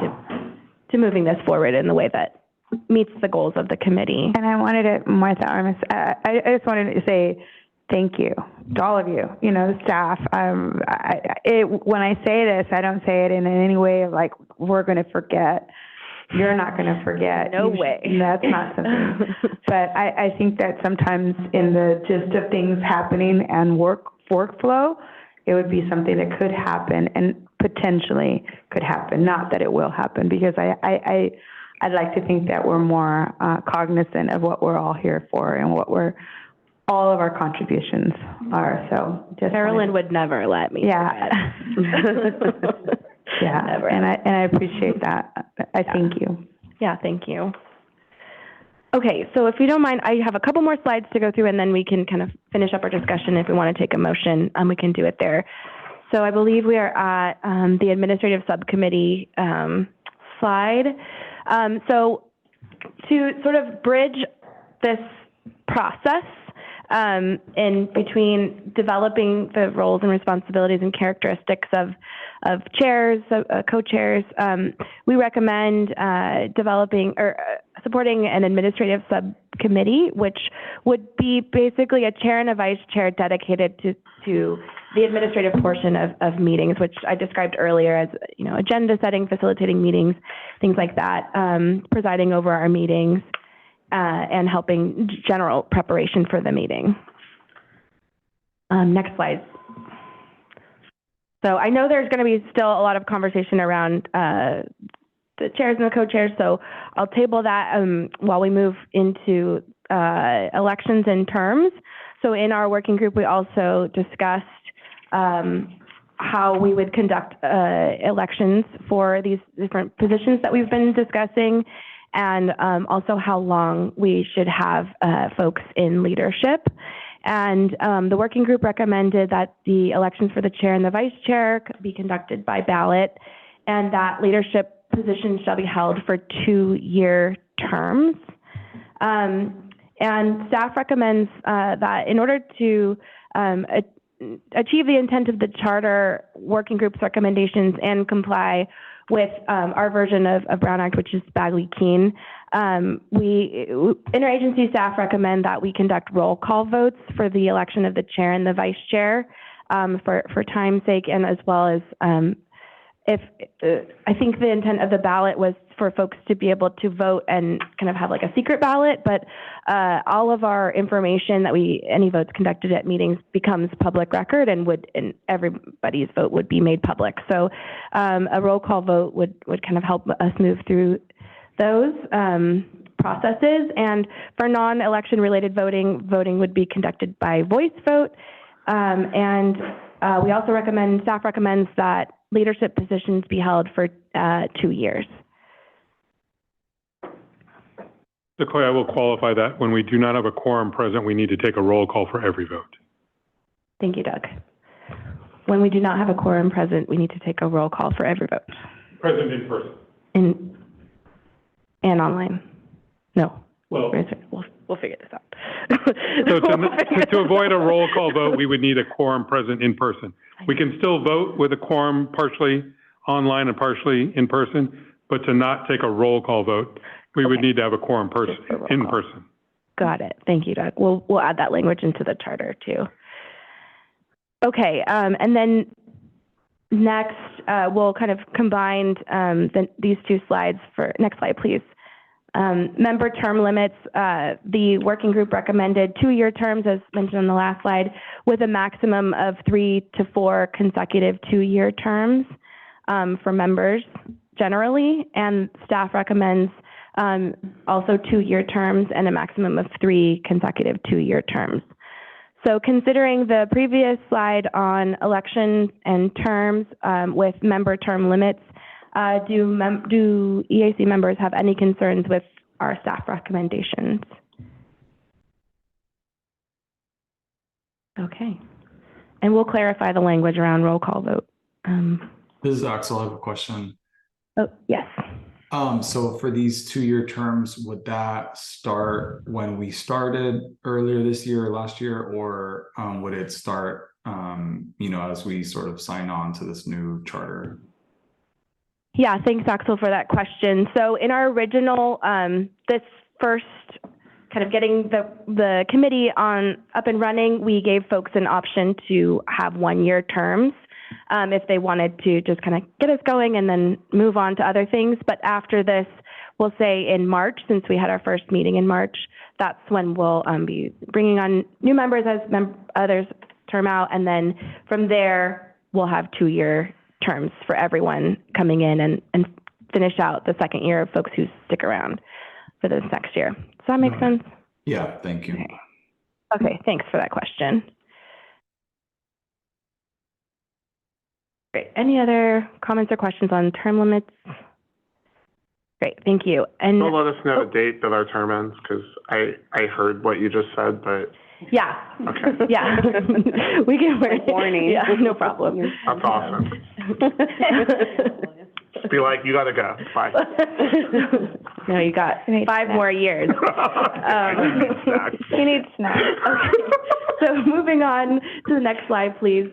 to moving this forward in the way that meets the goals of the committee. And I wanted to, Martha Armas, I just wanted to say thank you to all of you, the staff. When I say this, I don't say it in any way of like, we're going to forget. You're not going to forget. No way. That's not something. But I think that sometimes in the gist of things happening and workflow, it would be something that could happen and potentially could happen. Not that it will happen, because I'd like to think that we're more cognizant of what we're all here for and what all of our contributions are. So Carolyn would never let me. Yeah. Yeah, never. And I appreciate that. I thank you. Yeah, thank you. Okay, so if you don't mind, I have a couple more slides to go through, and then we can kind of finish up our discussion. If we want to take a motion, we can do it there. So I believe we are at the administrative subcommittee slide. So to sort of bridge this process in between developing the roles and responsibilities and characteristics of chairs, co-chairs, we recommend developing or supporting an administrative subcommittee, which would be basically a chair and a vice chair dedicated to the administrative portion of meetings, which I described earlier as, agenda setting, facilitating meetings, things like that, presiding over our meetings, and helping general preparation for the meeting. Next slide. So I know there's going to be still a lot of conversation around the chairs and the co-chairs, so I'll table that while we move into elections and terms. So in our working group, we also discussed how we would conduct elections for these different positions that we've been discussing. and also how long we should have folks in leadership. And the working group recommended that the elections for the chair and the vice chair be conducted by ballot, and that leadership positions shall be held for 2-year terms. And staff recommends that in order to achieve the intent of the charter working group's recommendations and comply with our version of Brown Act, which is Bagley-Keene, interagency staff recommend that we conduct roll call votes for the election of the chair and the vice chair for time's sake, and as well as I think the intent of the ballot was for folks to be able to vote and kind of have like a secret ballot, but all of our information any votes conducted at meetings becomes public record and everybody's vote would be made public. So a roll call vote would kind of help us move through those processes. And for non-election related voting would be conducted by voice vote. We also staff recommends that leadership positions be held for 2 years. Sequoia, I will qualify that. When we do not have a quorum present, we need to take a roll call for every vote. Thank you, Doug. When we do not have a quorum present, we need to take a roll call for every vote. Present in person. And online. No. Well, we'll figure this out. So to avoid a roll call vote, we would need a quorum present in person. We can still vote with a quorum partially online and partially in person, but to not take a roll call vote, we would need to have a quorum in person. Got it. Thank you, Doug. We'll add that language into the charter too. Okay, and then next we'll kind of combine these two slides next slide, please. Member term limits, the working group recommended 2-year terms, as mentioned on the last slide, with a maximum of 3 to 4 consecutive 2-year terms for members generally, and staff recommends also 2-year terms and a maximum of 3 consecutive 2-year terms. So considering the previous slide on elections and terms with member term limits, do EAC members have any concerns with our staff recommendations? Okay. And we'll clarify the language around roll call vote. This is Axel. I have a question. Oh, yes. So for these 2-year terms, would that start when we started earlier this year or last year, or would it start, as we sort of sign on to this new charter? Yeah, thanks, Axel, for that question. So in our original, this first kind of getting the committee up and running, we gave folks an option to have 1-year terms if they wanted to just kind of get us going and then move on to other things. But after this, we'll say in March, since we had our first meeting in March, that's when we'll be bringing on new members as others term out. And then from there, we'll have 2-year terms for everyone coming in and finish out the second year of folks who stick around for this next year. Does that make sense? Yeah, thank you. Okay, thanks for that question. Great. Any other comments or questions on term limits? Great, thank you. And don't let us know the date that our term ends, because I heard what you just said, but yeah. Okay. Yeah. We can work. Warning. Yeah, no problem. That's awesome. Just be like, you gotta go. Bye. No, you got 5 more years. You need snacks. Okay. So moving on to the next slide, please.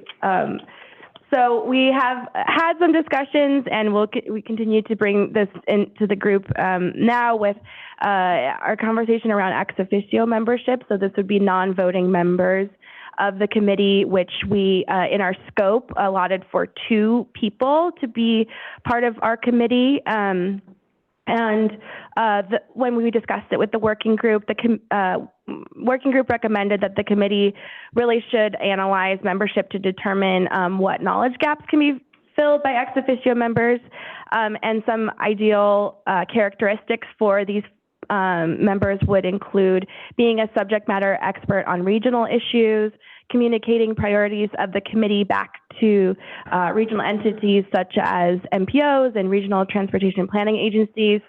So we have had some discussions, and we continue to bring this into the group now with our conversation around ex officio membership. So this would be non-voting members of the committee, which we, in our scope, allotted for 2 people to be part of our committee. When we discussed it with the working group, the working group recommended that the committee really should analyze membership to determine what knowledge gaps can be filled by ex officio members, and some ideal characteristics for these members would include being a subject matter expert on regional issues, communicating priorities of the committee back to regional entities such as MPOs and regional transportation planning agencies,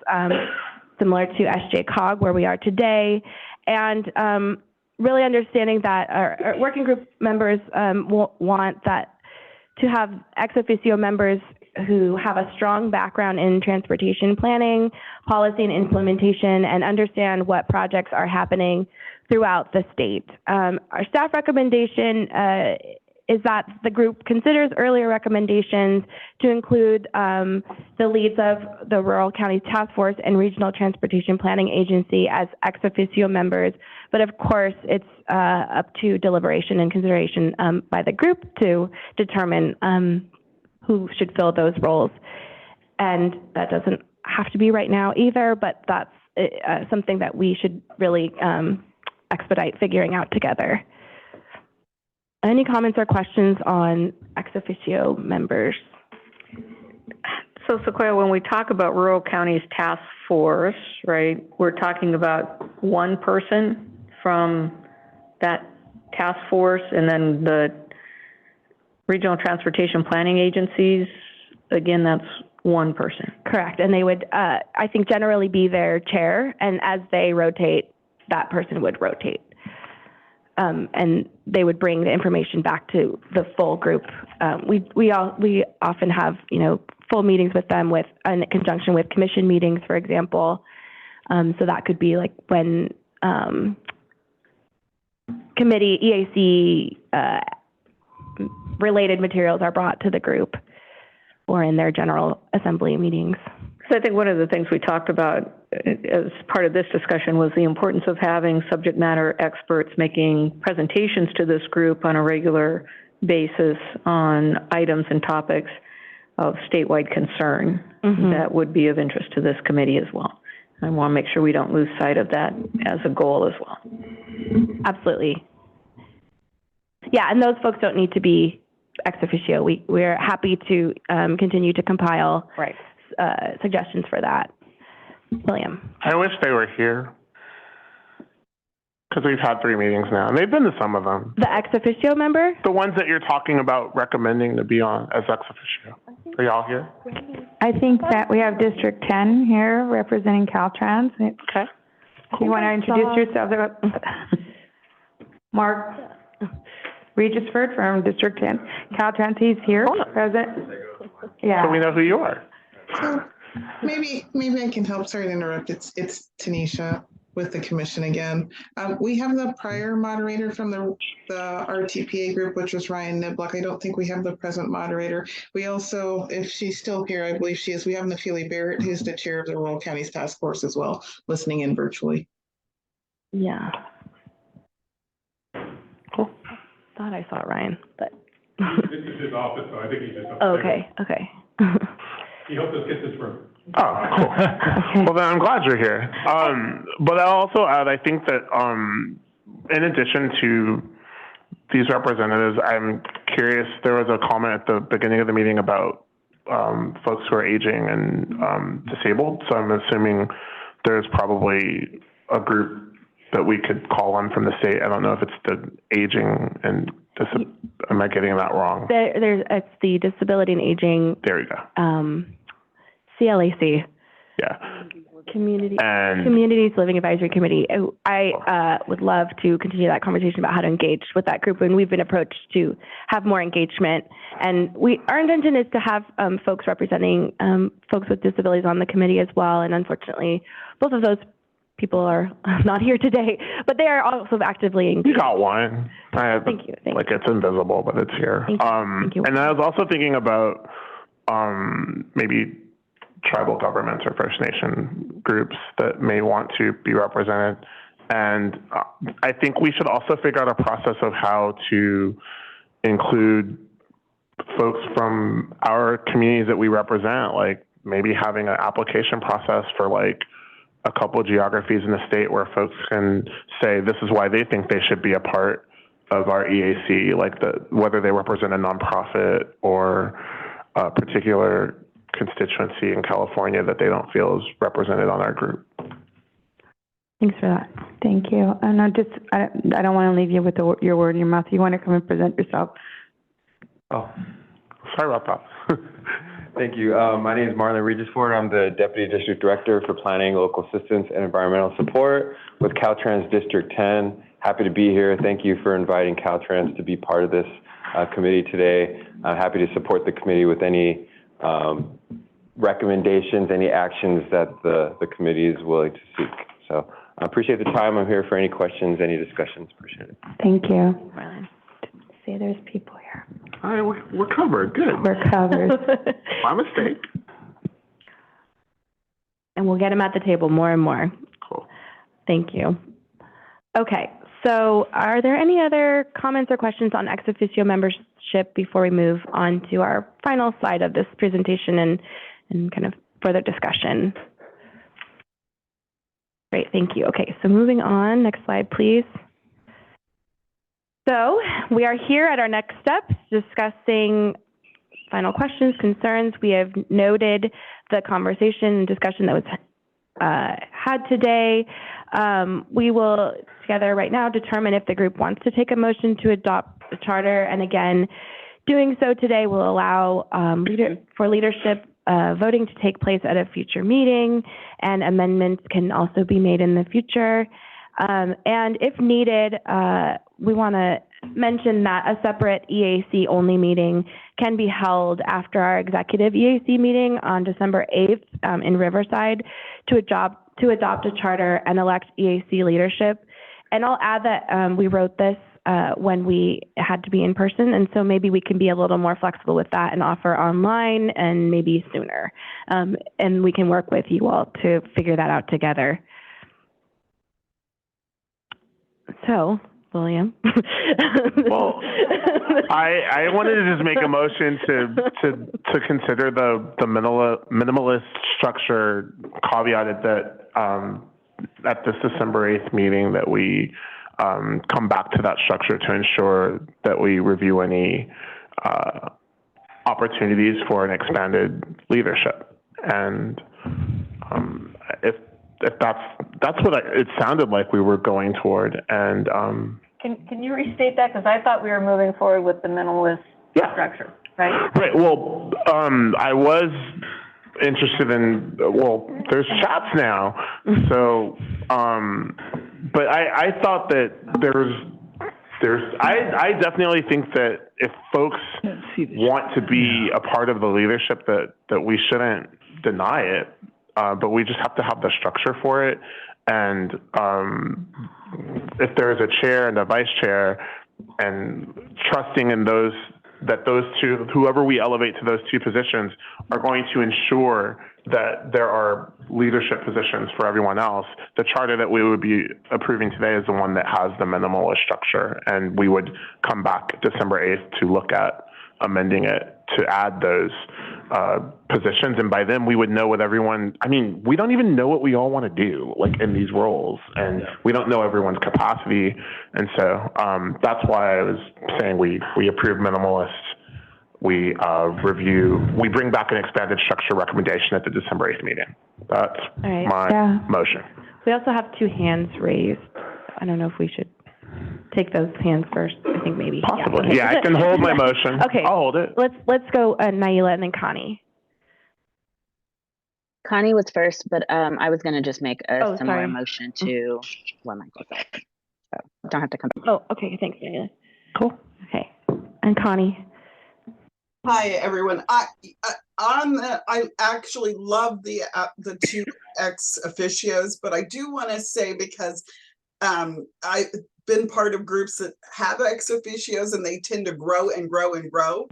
similar to SJ-COG, where we are today, and really understanding that our working group members want that to have ex officio members who have a strong background in transportation planning, policy and implementation, and understand what projects are happening throughout the state. Our staff recommendation is that the group considers earlier recommendations to include the leads of the Rural Counties Task Force and Regional Transportation Planning Agency as ex officio members, but of course it's up to deliberation and consideration by the group to determine who should fill those roles. And that doesn't have to be right now either, but that's something that we should really expedite figuring out together. Any comments or questions on ex officio members? So Sequoia, when we talk about Rural Counties Task Force, right, we're talking about one person from that task force, and then the Regional Transportation Planning Agencies, again, that's one person. Correct, and they would, I think, generally be their chair, and as they rotate, that person would rotate. And they would bring the information back to the full group. We often have, full meetings with them in conjunction with commission meetings, for example. So that could be like when committee EAC related materials are brought to the group or in their general assembly meetings. So I think one of the things we talked about as part of this discussion was the importance of having subject matter experts making presentations to this group on a regular basis on items and topics of statewide concern that would be of interest to this committee as well. I want to make sure we don't lose sight of that as a goal as well. Absolutely. Yeah, and those folks don't need to be ex officio. We're happy to continue to compile suggestions for that. William. I wish they were here because we've had 3 meetings now, and they've been to some of them. The ex officio member? The ones that you're talking about recommending to be on as ex officio. Are y'all here? I think that we have District 10 here representing Caltrans. Okay. You want to introduce yourself? Mark Regisford from District 10. Caltrans, he's here, present. Yeah. So we know who you are. So maybe I can help. Sorry to interrupt. It's Tanisha with the commission again. We have the prior moderator from the RTPA group, which was Ryan Niblock. I don't think we have the present moderator. We also, if she's still here, I believe she is, we have Nafili Barrett, who's the chair of the Rural Counties Task Force as well, listening in virtually. Yeah. Cool. Thought I saw Ryan, but. This is his office, so I think he's just upstairs. Okay. He helped us get this room. Oh, cool. Well, then I'm glad you're here. But I'll also add, I think that in addition to these representatives, I'm curious, there was a comment at the beginning of the meeting about folks who are aging and disabled. So I'm assuming there's probably a group that we could call on from the state. I don't know if it's the aging and am I getting that wrong? It's the Disability and Aging. There you go. CLAC. Yeah. Communities Living Advisory Committee. I would love to continue that conversation about how to engage with that group, and we've been approached to have more engagement. And our intention is to have folks representing folks with disabilities on the committee as well. And unfortunately, both of those people are not here today, but they are also actively engaged. You got one. Thank you. It's invisible, but it's here. Thank you. And I was also thinking about maybe tribal governments or First Nation groups that may want to be represented. And I think we should also figure out a process of how to include folks from our communities that we represent, like maybe having an application process for like a couple of geographies in the state where folks can say this is why they think they should be a part of our EAC, like whether they represent a nonprofit or a particular constituency in California that they don't feel is represented on our group. Thanks for that. Thank you. And I don't want to leave you with your word in your mouth. You want to come and present yourself. Oh, sorry about that. Thank you. My name is Marlon Regisford. I'm the Deputy District Director for Planning, Local Assistance, and Environmental Support with Caltrans District 10. Happy to be here. Thank you for inviting Caltrans to be part of this committee today. I'm happy to support the committee with any recommendations, any actions that the committee is willing to seek. So I appreciate the time. I'm here for any questions, any discussions. Appreciate it. Thank you. See, there's people here. All right, we're covered. Good. We're covered. My mistake. And we'll get them at the table more and more. Cool. Thank you. Okay, so are there any other comments or questions on ex officio membership before we move on to our final slide of this presentation and kind of further discussion? Great, thank you. Okay, so moving on, next slide, please. So we are here at our next steps discussing final questions, concerns. We have noted the conversation and discussion that was had today. We will together right now determine if the group wants to take a motion to adopt the charter. And again, doing so today will allow for leadership voting to take place at a future meeting, and amendments can also be made in the future. And if needed, we want to mention that a separate EAC only meeting can be held after our executive EAC meeting on December 8th in Riverside to adopt a charter and elect EAC leadership. And I'll add that we wrote this when we had to be in person, and so maybe we can be a little more flexible with that and offer online and maybe sooner. And we can work with you all to figure that out together. So, William. Well, I wanted to just make a motion to consider the minimalist structure caveated that at this December 8th meeting that we come back to that structure to ensure that we review any opportunities for an expanded leadership. And if that's what it sounded like we were going toward. And Can you restate that? Because I thought we were moving forward with the minimalist structure, right? Right. Well, I was interested in, there's chats now. So, but I thought that I definitely think that if folks want to be a part of the leadership, that we shouldn't deny it, but we just have to have the structure for it. And if there is a chair and a vice chair, and trusting in those two, whoever we elevate to those two positions, are going to ensure that there are leadership positions for everyone else. The charter that we would be approving today is the one that has the minimalist structure, and we would come back December 8th to look at amending it to add those positions. And by then we would know what everyone, we don't even know what we all want to do, like in these roles, and we don't know everyone's capacity. And so that's why I was saying we approve minimalist. We we bring back an expanded structure recommendation at the December 8th meeting. That's my motion. We also have two hands raised. I don't know if we should take those hands first. I think maybe. Possibly. Yeah, I can hold my motion. Okay. I'll hold it. Let's go Naila and then Connie. Connie was first, but I was going to just make a similar sorry. motion to what Michael said. So don't have to come back. Oh, okay. Thanks, Naila. Cool. Okay. And Connie. Hi, everyone. I actually love the two ex officios, but I do want to say, because I've been part of groups that have ex officios and they tend to grow and grow and grow.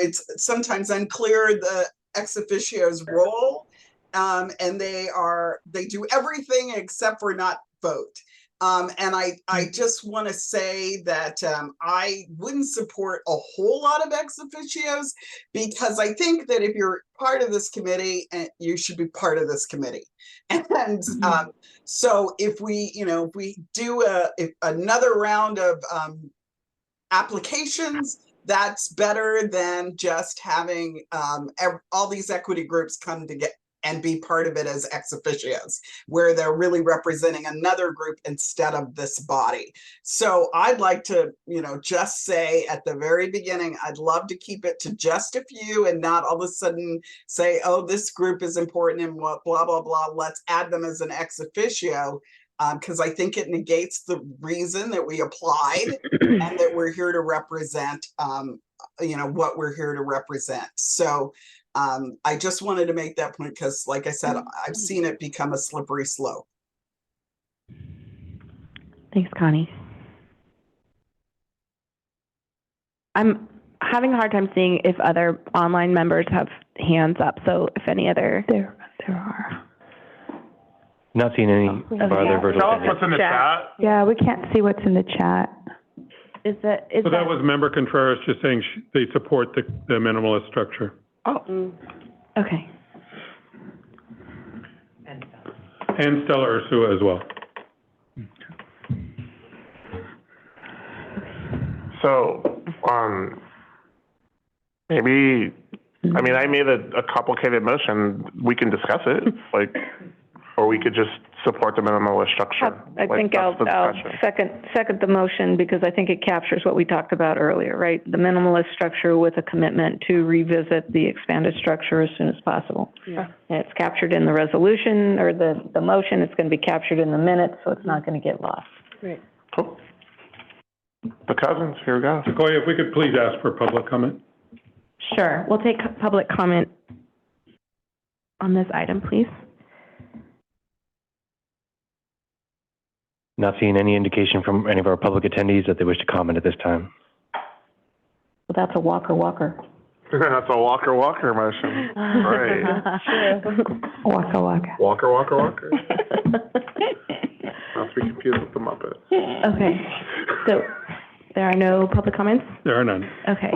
It's sometimes unclear the ex officio's role, and they do everything except for not vote. And I just want to say that I wouldn't support a whole lot of ex officios, because I think that if you're part of this committee, you should be part of this committee. And so if we do another round of applications, that's better than just having all these equity groups come and be part of it as ex officios, where they're really representing another group instead of this body. So I'd like to, just say at the very beginning, I'd love to keep it to just a few and not all of a sudden say, oh, this group is important and what, blah, blah, blah. Let's add them as an ex officio. Because I think it negates the reason that we applied and that we're here to represent, what we're here to represent. So I just wanted to make that point because, like I said, I've seen it become a slippery slope. Thanks, Connie. I'm having a hard time seeing if other online members have hands up. So if any other, there are. Not seeing any of our other virtual Tell us what's in the chat. Yeah, we can't see what's in the chat. So that was Member Contreras just saying they support the minimalist structure. Oh, okay. And Stella Ursua as well. So, maybe, I made a complicated motion. We can discuss it, or we could just support the minimalist structure. I think I'll second the motion because I think it captures what we talked about earlier, right? The minimalist structure with a commitment to revisit the expanded structure as soon as possible. Yeah. And it's captured in the resolution or the motion. It's going to be captured in the minutes, so it's not going to get lost. Right. Cool. The cousins, here we go. Sequoia, if we could please ask for public comment. Sure. We'll take public comment on this item, please. Not seeing any indication from any of our public attendees that they wish to comment at this time. Well, that's a walker. That's a walker motion. Right. Walker. Not to be confused with the Muppet. Okay. So there are no public comments? There are none. Okay.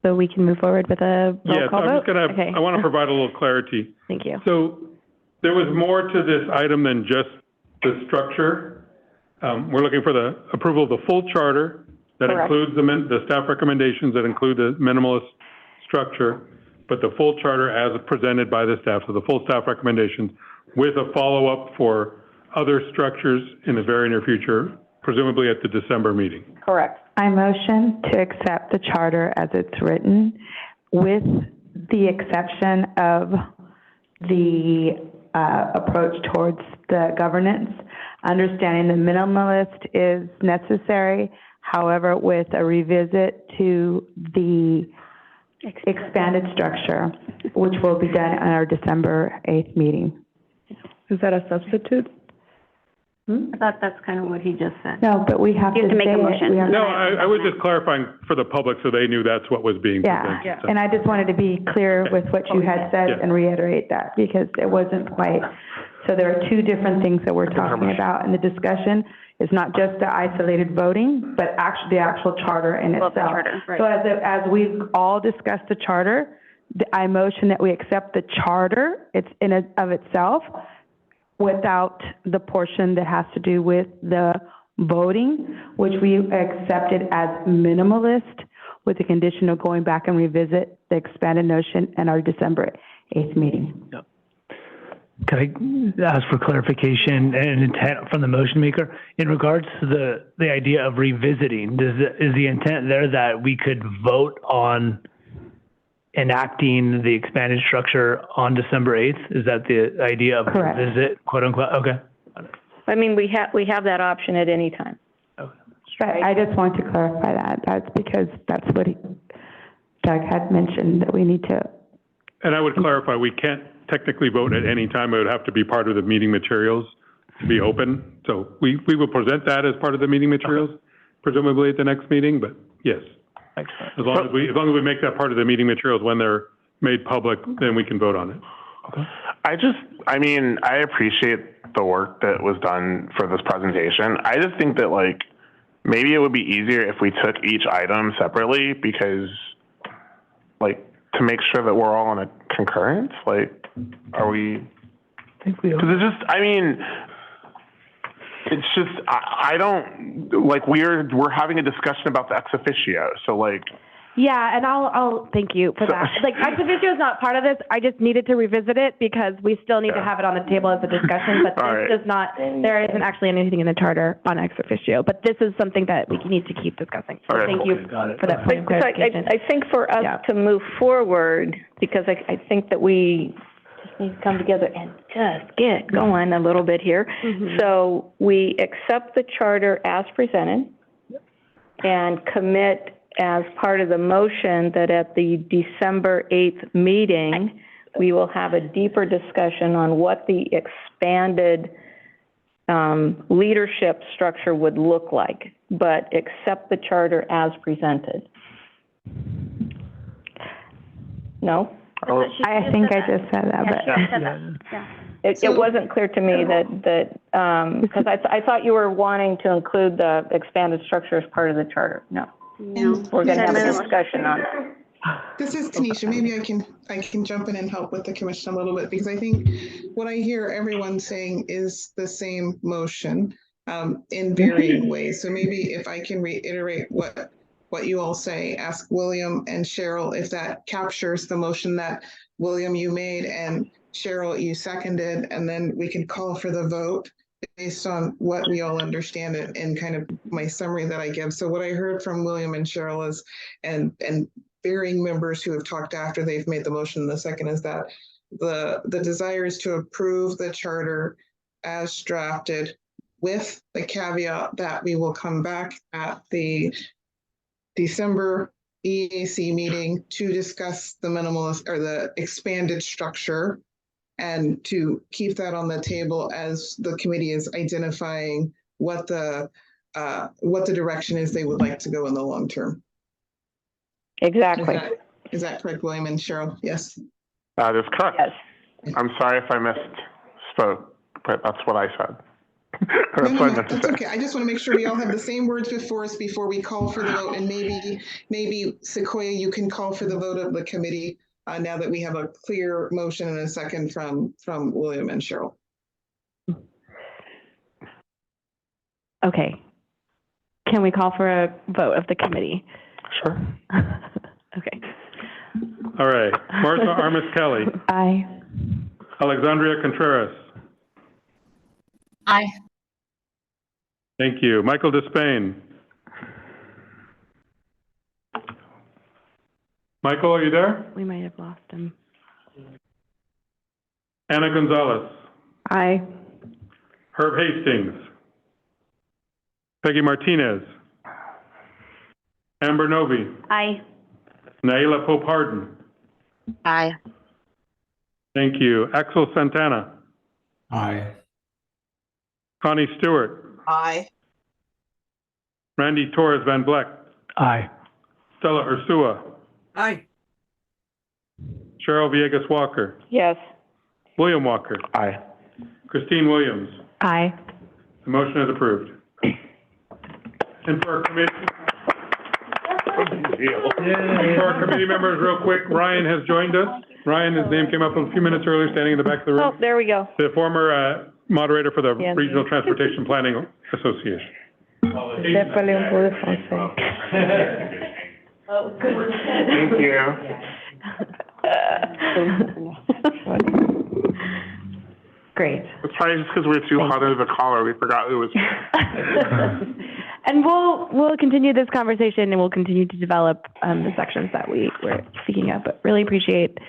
So we can move forward with a roll call vote? I want to provide a little clarity. Thank you. So there was more to this item than just the structure. We're looking for the approval of the full charter that includes the staff recommendations that include the minimalist structure, but the full charter as presented by the staff, so the full staff recommendations with a follow-up for other structures in the very near future, presumably at the December meeting. Correct. I motion to accept the charter as it's written with the exception of the approach towards the governance, understanding the minimalist is necessary, however, with a revisit to the expanded structure, which will be done on our December 8th meeting. Is that a substitute? I thought that's kind of what he just said. No, but we have to make a motion. No, I was just clarifying for the public so they knew that's what was being presented. Yeah, and I just wanted to be clear with what you had said and reiterate that because it wasn't quite. So there are two different things that we're talking about in the discussion. It's not just the isolated voting, but actually the actual charter in itself. So as we've all discussed the charter, I motion that we accept the charter, it's in of itself, without the portion that has to do with the voting, which we accepted as minimalist with the condition of going back and revisit the expanded notion in our December 8th meeting. Yep. Can I ask for clarification and intent from the motion maker in regards to the idea of revisiting? Is the intent there that we could vote on enacting the expanded structure on December 8th? Is that the idea of revisit, quote unquote? Okay. I mean, we have that option at any time. Okay. Right. I just want to clarify that. That's because that's what Doug had mentioned, that we need to. And I would clarify, we can't technically vote at any time. It would have to be part of the meeting materials to be open. So we will present that as part of the meeting materials, presumably at the next meeting, but yes. As long as we make that part of the meeting materials when they're made public, then we can vote on it. Okay. I appreciate the work that was done for this presentation. I just think that maybe it would be easier if we took each item separately because to make sure that we're all on a concurrence, are we? I think we are. Because it's just, I don't, we're having a discussion about the ex officio. So Yeah, and I'll thank you for that. Like, ex officio is not part of this. I just needed to revisit it because we still need to have it on the table as a discussion, but this does not, there isn't actually anything in the charter on ex officio, but this is something that we need to keep discussing. So thank you for that point of clarification. I think for us to move forward, because I think that we just need to come together and just get going a little bit here. So we accept the charter as presented and commit as part of the motion that at the December 8th meeting, we will have a deeper discussion on what the expanded leadership structure would look like, but accept the charter as presented. No? I think I just said that, but It wasn't clear to me that because I thought you were wanting to include the expanded structure as part of the charter. No. We're going to have a discussion on it. This is Tanisha. Maybe I can jump in and help with the commission a little bit, because I think what I hear everyone saying is the same motion in varying ways. So maybe if I can reiterate what you all say, ask William and Cheryl if that captures the motion that William you made and Cheryl you seconded, and then we can call for the vote based on what we all understand it in kind of my summary that I give. So what I heard from William and Cheryl is, and varying members who have talked after they've made the motion in the second, is that the desire is to approve the charter as drafted, with the caveat that we will come back at the December EAC meeting to discuss the minimalist or the expanded structure, and to keep that on the table as the committee is identifying what the direction is they would like to go in the long term. Exactly. Is that correct, William and Cheryl? Yes. That is correct. Yes. I'm sorry if I misspoke, but that's what I said. No, that's okay. I just want to make sure we all have the same words before us before we call for the vote, and maybe Sequoia, you can call for the vote of the committee now that we have a clear motion and a second from William and Cheryl. Okay. Can we call for a vote of the committee? Sure. Okay. All right. Martha Armis Kelly. Aye. Alexandria Contreras. Aye. Thank you. Michael Despain. Michael, are you there? We might have lost him. Ana Gonzalez. Aye. Herb Hastings. Peggy Martinez. Amber Novi. Aye. Naila Pope Harden. Aye. Thank you. Axel Santana. Aye. Connie Stewart. Aye. Randy Torres Van Vleck. Aye. Stella Ursua. Aye. Cheryl Villegas Walker. Yes. William Walker. Aye. Christine Williams. Aye. The motion is approved. And for our committee, members, real quick, Ryan has joined us. Ryan, his name came up a few minutes earlier, standing in the back of the room. Oh, there we go. The former moderator for the Regional Transportation Planning Association. Thank you. Great. It's probably just because we're too hot under the collar. We forgot who was here. And we'll continue this conversation, and we'll continue to develop the sections that we were speaking of, but really appreciate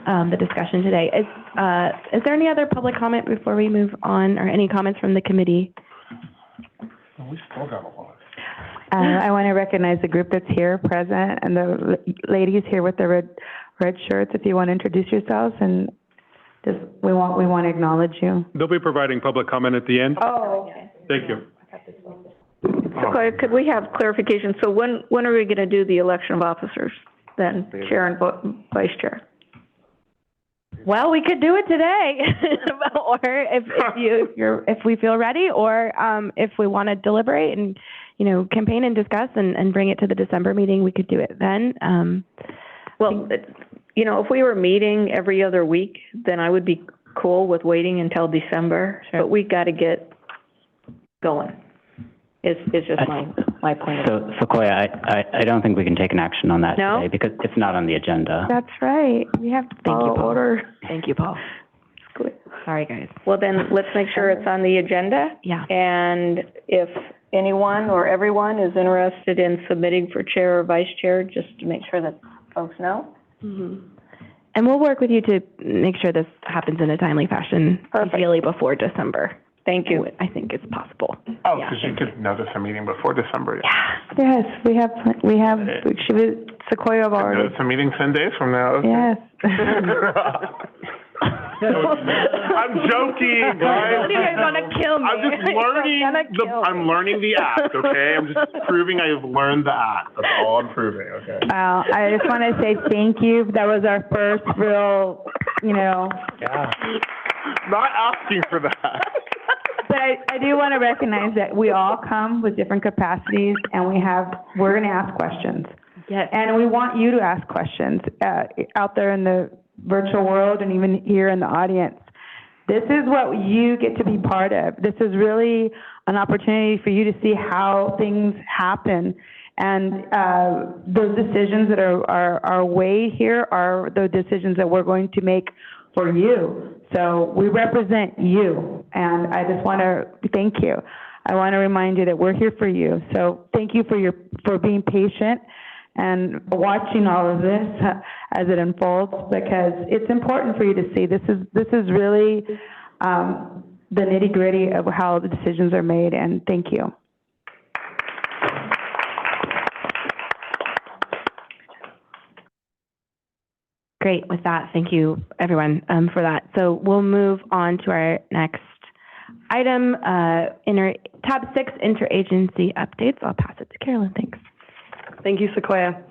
the discussion today. Is there any other public comment before we move on, or any comments from the committee? We still got a lot. I want to recognize the group that's here present, and the ladies here with the red shirts. If you want to introduce yourselves, and just we want to acknowledge you. They'll be providing public comment at the end. Oh, okay. Thank you. Sequoia, could we have clarification? So when are we going to do the election of officers then, chair and vice chair? Well, we could do it today, or if we feel ready, or if we want to deliberate and campaign and discuss and bring it to the December meeting, we could do it then. Well, if we were meeting every other week, then I would be cool with waiting until December. Sure. But we got to get going. is just my point. So Sequoia, I don't think we can take an action on that No? today because it's not on the agenda. That's right. We have to follow Paul. order. Thank you, Paul. Sorry, guys. Well, then let's make sure it's on the agenda. Yeah. And if anyone or everyone is interested in submitting for chair or vice chair, just to make sure that folks know. Mm-hmm. And we'll work with you to make sure this happens in a timely fashion, ideally before December. Thank you. I think it's possible. Oh, because you could notice a meeting before December. Yes, we have, Sequoia already. Notice a meeting 10 days from now. Yes. I'm joking, guys. You guys want to kill me. I'm just learning the act, okay? I'm just proving I've learned the act. That's all I'm proving, okay? Well, I just want to say thank you. That was our first real, Yeah. Not asking for that. But I do want to recognize that we all come with different capacities, and we're going to ask questions. Yes. And we want you to ask questions out there in the virtual world and even here in the audience. This is what you get to be part of. This is really an opportunity for you to see how things happen. And those decisions that are weighed here are the decisions that we're going to make for you. So we represent you, and I just want to thank you. I want to remind you that we're here for you. So thank you for being patient and watching all of this as it unfolds, because it's important for you to see this is really the nitty-gritty of how the decisions are made, and thank you. Great. With that, thank you, everyone, for that. So we'll move on to our next item, tab 6, interagency updates. I'll pass it to Carolyn. Thanks. Thank you, Sequoia.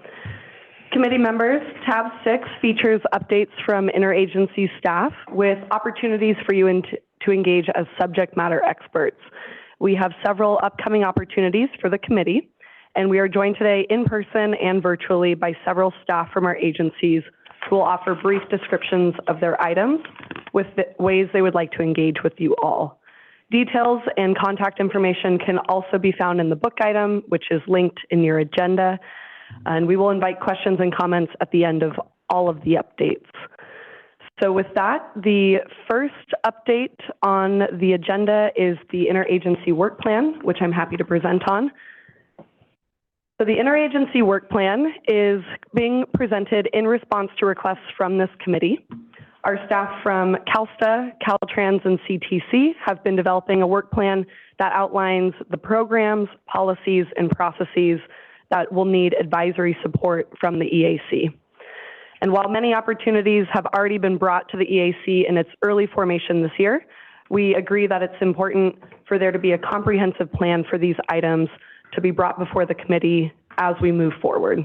Committee members, tab 6 features updates from interagency staff with opportunities for you to engage as subject matter experts. We have several upcoming opportunities for the committee, and we are joined today in person and virtually by several staff from our agencies who will offer brief descriptions of their items with the ways they would like to engage with you all. Details and contact information can also be found in the book item, which is linked in your agenda. And we will invite questions and comments at the end of all of the updates. So with that, the first update on the agenda is the interagency work plan, which I'm happy to present on. So the interagency work plan is being presented in response to requests from this committee. Our staff from CalSTA, Caltrans, and CTC have been developing a work plan that outlines the programs, policies, and processes that will need advisory support from the EAC. And while many opportunities have already been brought to the EAC in its early formation this year, we agree that it's important for there to be a comprehensive plan for these items to be brought before the committee as we move forward.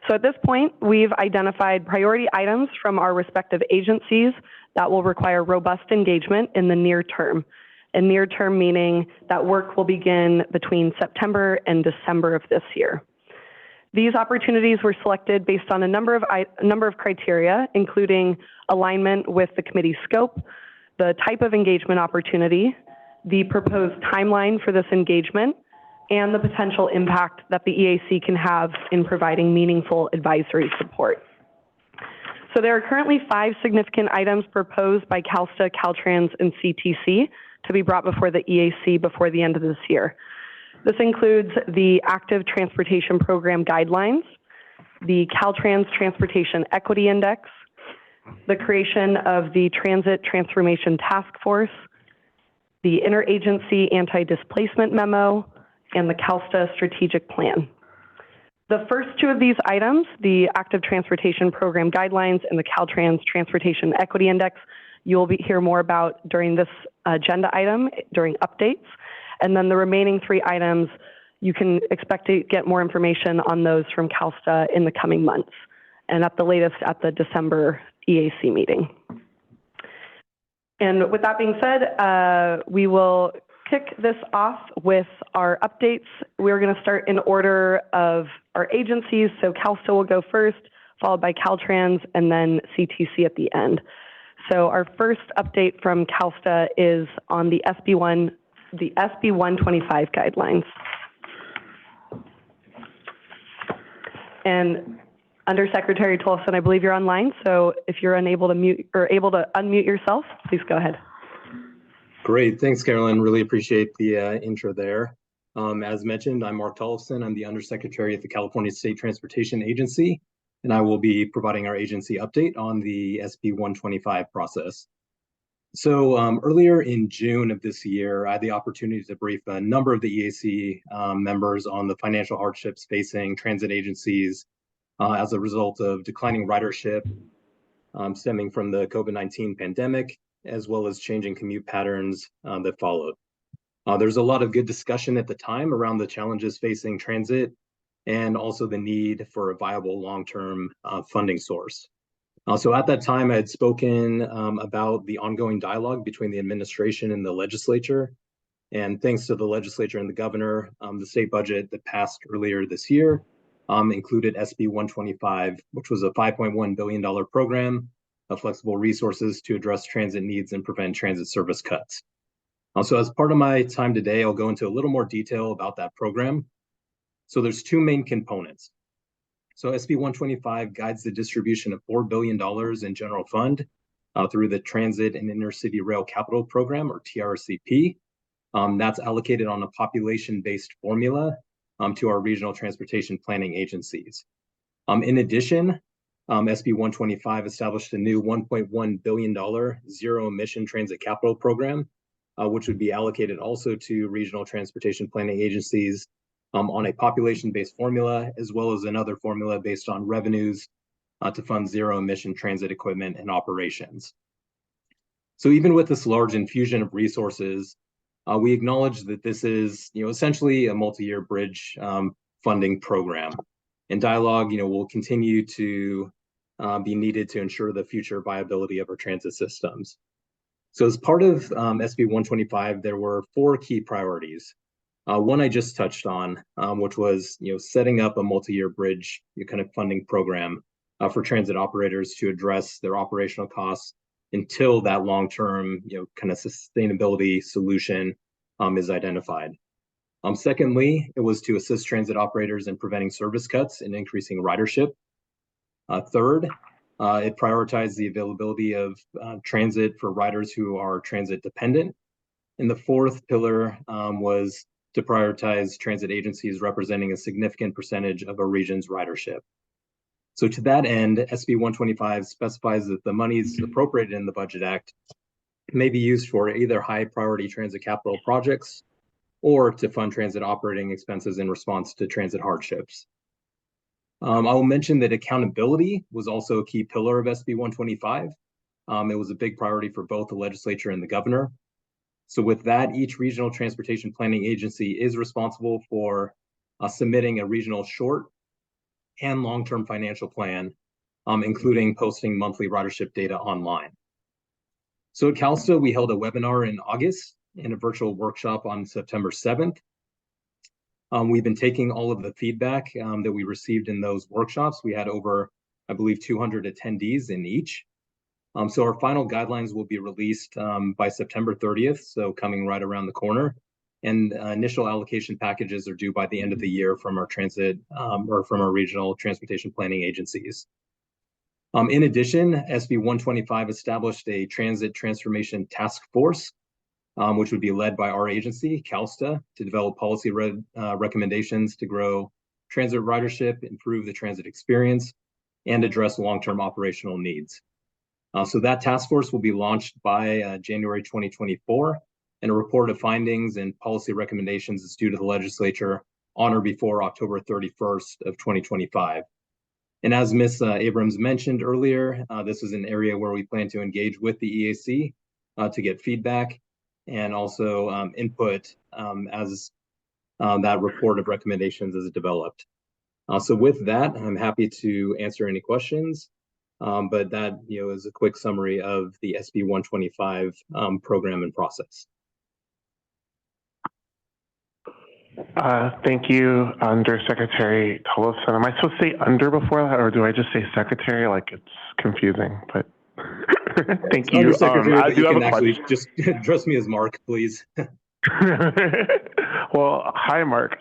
So at this point, we've identified priority items from our respective agencies that will require robust engagement in the near term. And near term meaning that work will begin between September and December of this year. These opportunities were selected based on a number of criteria, including alignment with the committee scope, the type of engagement opportunity, the proposed timeline for this engagement, and the potential impact that the EAC can have in providing meaningful advisory support. So there are currently 5 significant items proposed by CalSTA, Caltrans, and CTC to be brought before the EAC before the end of this year. This includes the Active Transportation Program Guidelines, the Caltrans Transportation Equity Index, the creation of the Transit Transformation Task Force, the Interagency Anti-Displacement Memo, and the CalSTA Strategic Plan. The first 2 of these items, the Active Transportation Program Guidelines and the Caltrans Transportation Equity Index, you'll hear more about during this agenda item, during updates. And then the remaining 3 items, you can expect to get more information on those from CalSTA in the coming months, and at the latest at the December EAC meeting. And with that being said, we will kick this off with our updates. We're going to start in order of our agencies. So CalSTA will go first, followed by Caltrans, and then CTC at the end. So our first update from CalSTA is on the SB1 the SB 125 guidelines. And Undersecretary Tolson, I believe you're online, so if you're unable to mute or able to unmute yourself, please go ahead. Great, thanks, Carolyn. Really appreciate the intro there. As mentioned, I'm Mark Tollefson. I'm the Undersecretary at the California State Transportation Agency, and I will be providing our agency update on the SB 125 process. So earlier in June of this year, I had the opportunity to brief a number of the EAC members on the financial hardships facing transit agencies as a result of declining ridership stemming from the COVID-19 pandemic, as well as changing commute patterns that followed. There's a lot of good discussion at the time around the challenges facing transit and also the need for a viable long-term funding source. So at that time, I had spoken about the ongoing dialogue between the administration and the legislature. And thanks to the legislature and the governor, the state budget that passed earlier this year included SB 125, which was a $5.1 billion program of flexible resources to address transit needs and prevent transit service cuts. So as part of my time today, I'll go into a little more detail about that program. So there's two main components. So SB 125 guides the distribution of $4 billion in general fund through the Transit and Intercity Rail Capital Program, or TRCP. That's allocated on a population-based formula to our regional transportation planning agencies. In addition, SB 125 established a new $1.1 billion zero-emission transit capital program, which would be allocated also to regional transportation planning agencies on a population-based formula, as well as another formula based on revenues to fund zero-emission transit equipment and operations. So even with this large infusion of resources, we acknowledge that this is, essentially a multi-year bridge funding program. And dialogue, will continue to be needed to ensure the future viability of our transit systems. So as part of SB 125, there were four key priorities. One I just touched on, which was, setting up a multi-year bridge kind of funding program for transit operators to address their operational costs until that long-term, kind of sustainability solution is identified. Secondly, it was to assist transit operators in preventing service cuts and increasing ridership. Third, it prioritized the availability of transit for riders who are transit dependent. And the fourth pillar was to prioritize transit agencies representing a significant percentage of a region's ridership. So to that end, SB 125 specifies that the monies appropriated in the Budget Act may be used for either high priority transit capital projects or to fund transit operating expenses in response to transit hardships. I will mention that accountability was also a key pillar of SB 125. It was a big priority for both the legislature and the governor. So with that, each regional transportation planning agency is responsible for submitting a regional short and long-term financial plan, including posting monthly ridership data online. So at CalSTA, we held a webinar in August and a virtual workshop on September 7th. We've been taking all of the feedback that we received in those workshops. We had over, I believe, 200 attendees in each. So our final guidelines will be released by September 30th, so coming right around the corner. And initial allocation packages are due by the end of the year from our transit or from our regional transportation planning agencies. In addition, SB 125 established a transit transformation task force, which would be led by our agency, CalSTA, to develop policy recommendations to grow transit ridership, improve the transit experience, and address long-term operational needs. So that task force will be launched by January 2024, and a report of findings and policy recommendations is due to the legislature on or before October 31st of 2025. And as Ms. Abrams mentioned earlier, this is an area where we plan to engage with the EAC to get feedback and also input as that report of recommendations is developed. So with that, I'm happy to answer any questions. But that is a quick summary of the SB 125 program and process. Thank you, Undersecretary Tolleson. Am I supposed to say under before that, or do I just say secretary? Like, it's confusing, but thank you. Undersecretary, I do you have can a actually question. just address me as Mark, please. Well, hi, Mark.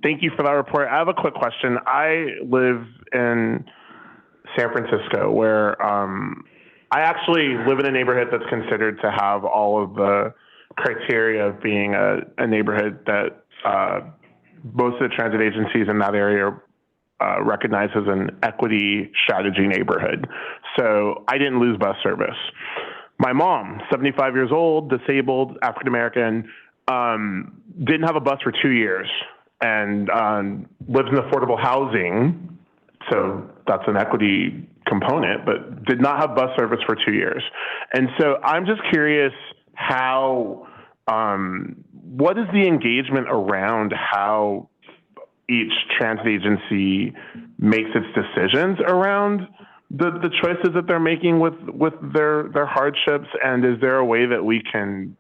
Thank you for that report. I have a quick question. I live in San Francisco, where I actually live in a neighborhood that's considered to have all of the criteria of being a neighborhood that most of the transit agencies in that area recognize as an equity strategy neighborhood. So I didn't lose bus service. My mom, 75 years old, disabled, African American, didn't have a bus for 2 years and lives in affordable housing. So that's an equity component, but did not have bus service for 2 years. And so I'm just curious how, what is the engagement around how each transit agency makes its decisions around the choices that they're making with their hardships, and is there a way that we can,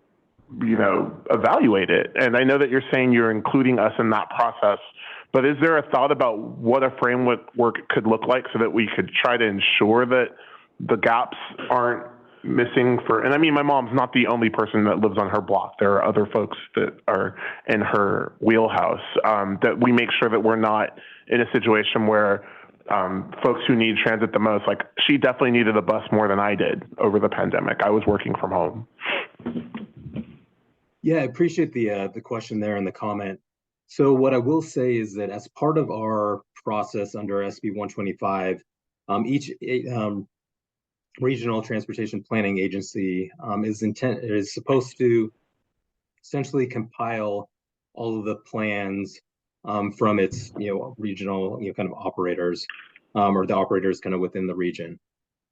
evaluate it? And I know that you're saying you're including us in that process, but is there a thought about what a framework could look like so that we could try to ensure that the gaps aren't missing and I mean, my mom's not the only person that lives on her block. There are other folks that are in her wheelhouse, that we make sure that we're not in a situation where folks who need transit the most, like she definitely needed a bus more than I did over the pandemic. I was working from home. Yeah, I appreciate the question there and the comment. So what I will say is that as part of our process under SB 125, each regional transportation planning agency is supposed to essentially compile all of the plans from its regional kind of operators or the operators kind of within the region.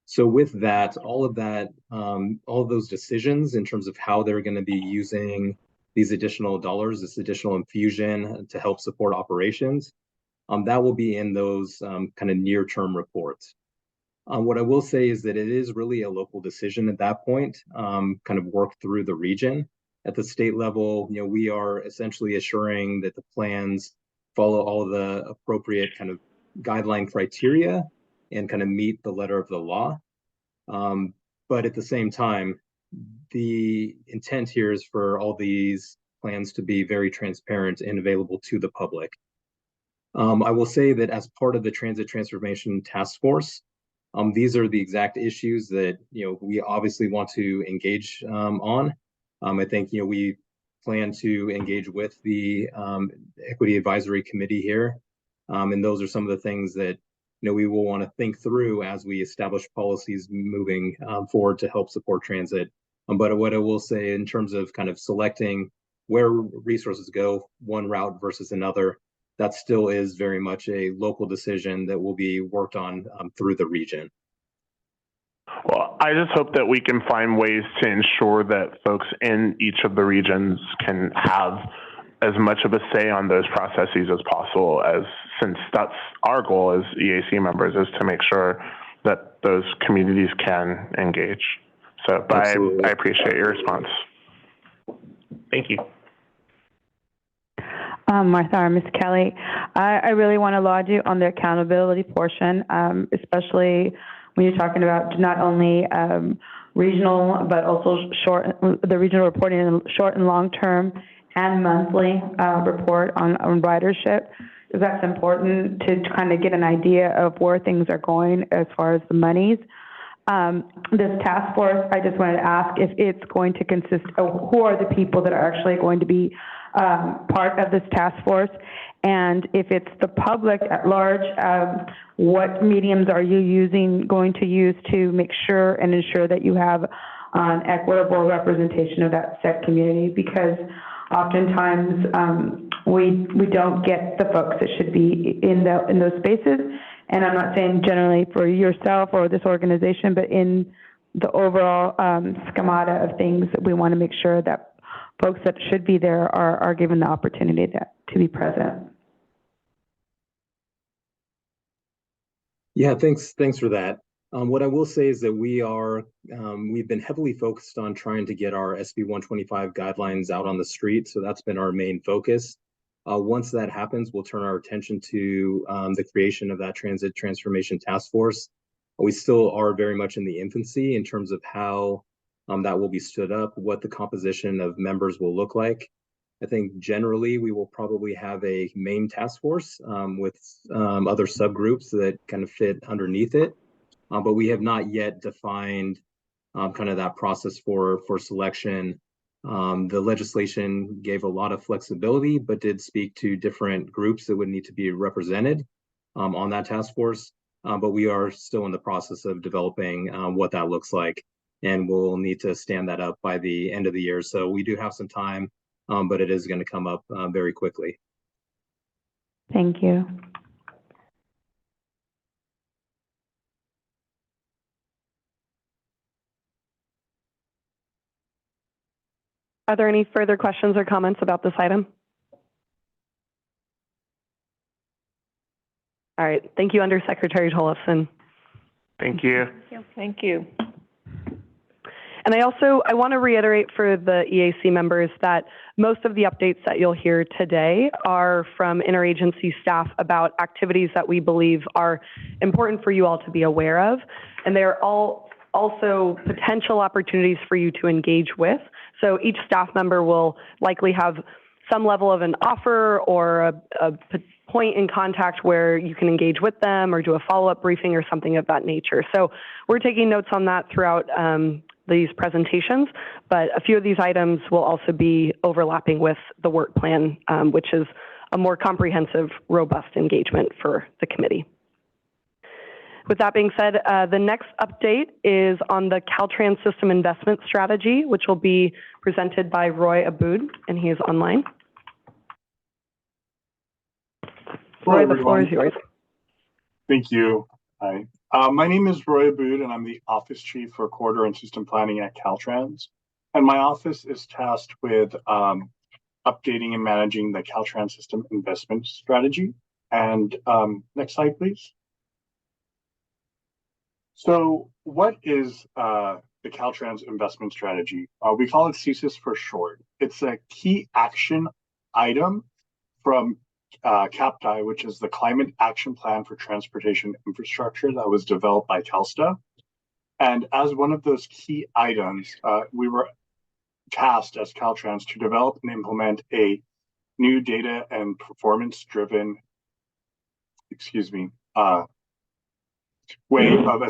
So with that, all of those decisions in terms of how they're going to be using these additional dollars, this additional infusion to help support operations, that will be in those kind of near-term reports. What I will say is that it is really a local decision at that point, kind of work through the region. At the state level, we are essentially assuring that the plans follow all the appropriate kind of guideline criteria and kind of meet the letter of the law. But at the same time, the intent here is for all these plans to be very transparent and available to the public. I will say that as part of the Transit Transformation Task Force, these are the exact issues that we obviously want to engage on. I think we plan to engage with the Equity Advisory Committee here, and those are some of the things that we will want to think through as we establish policies moving forward to help support transit. But what I will say in terms of kind of selecting where resources go, one route versus another, that still is very much a local decision that will be worked on through the region. Well, I just hope that we can find ways to ensure that folks in each of the regions can have as much of a say on those processes as possible, since that's our goal as EAC members, is to make sure that those communities can engage. So, but I appreciate your response. Thank you. Martha Armis Kelly, I really want to laud you on the accountability portion, especially when you're talking about not only regional, but also the regional reporting in short and long term and monthly report on ridership. That's important to kind of get an idea of where things are going as far as the monies. This task force, I just wanted to ask if it's going to consist of who are the people that are actually going to be part of this task force, and if it's the public at large, what mediums are you going to use to make sure and ensure that you have an equitable representation of that set community? Because oftentimes we don't get the folks that should be in those spaces. And I'm not saying generally for yourself or this organization, but in the overall schemata of things, that we want to make sure that folks that should be there are given the opportunity to be present. Yeah, thanks for that. What I will say is that we've been heavily focused on trying to get our SB 125 guidelines out on the street. So that's been our main focus. Once that happens, we'll turn our attention to the creation of that Transit Transformation Task Force. We still are very much in the infancy in terms of how that will be stood up, what the composition of members will look like. I think generally we will probably have a main task force with other subgroups that kind of fit underneath it, but we have not yet defined kind of that process for selection. The legislation gave a lot of flexibility, but did speak to different groups that would need to be represented on that task force. But we are still in the process of developing what that looks like, and we'll need to stand that up by the end of the year. So we do have some time, but it is going to come up very quickly. Thank you. Are there any further questions or comments about this item? All right, thank you, Undersecretary Tollefson. Thank you. Thank you. And I want to reiterate for the EAC members that most of the updates that you'll hear today are from interagency staff about activities that we believe are important for you all to be aware of. And they're all also potential opportunities for you to engage with. So each staff member will likely have some level of an offer or a point in contact where you can engage with them or do a follow-up briefing or something of that nature. So we're taking notes on that throughout these presentations, but a few of these items will also be overlapping with the work plan, which is a more comprehensive, robust engagement for the committee. With that being said, the next update is on the Caltrans System Investment Strategy, which will be presented by Roy Aboud, and he is online. Roy, the floor is yours. Thank you. Hi. My name is Roy Aboud, and I'm the Office Chief for Corridor and System Planning at Caltrans. And my office is tasked with updating and managing the Caltrans System Investment Strategy. And next slide, please. So what is the Caltrans Investment Strategy? We call it CSIS for short. It's a key action item from CAPTI, which is the Climate Action Plan for Transportation Infrastructure that was developed by CalSTA. And as one of those key items, we were tasked as Caltrans to develop and implement a new data and performance-driven, way of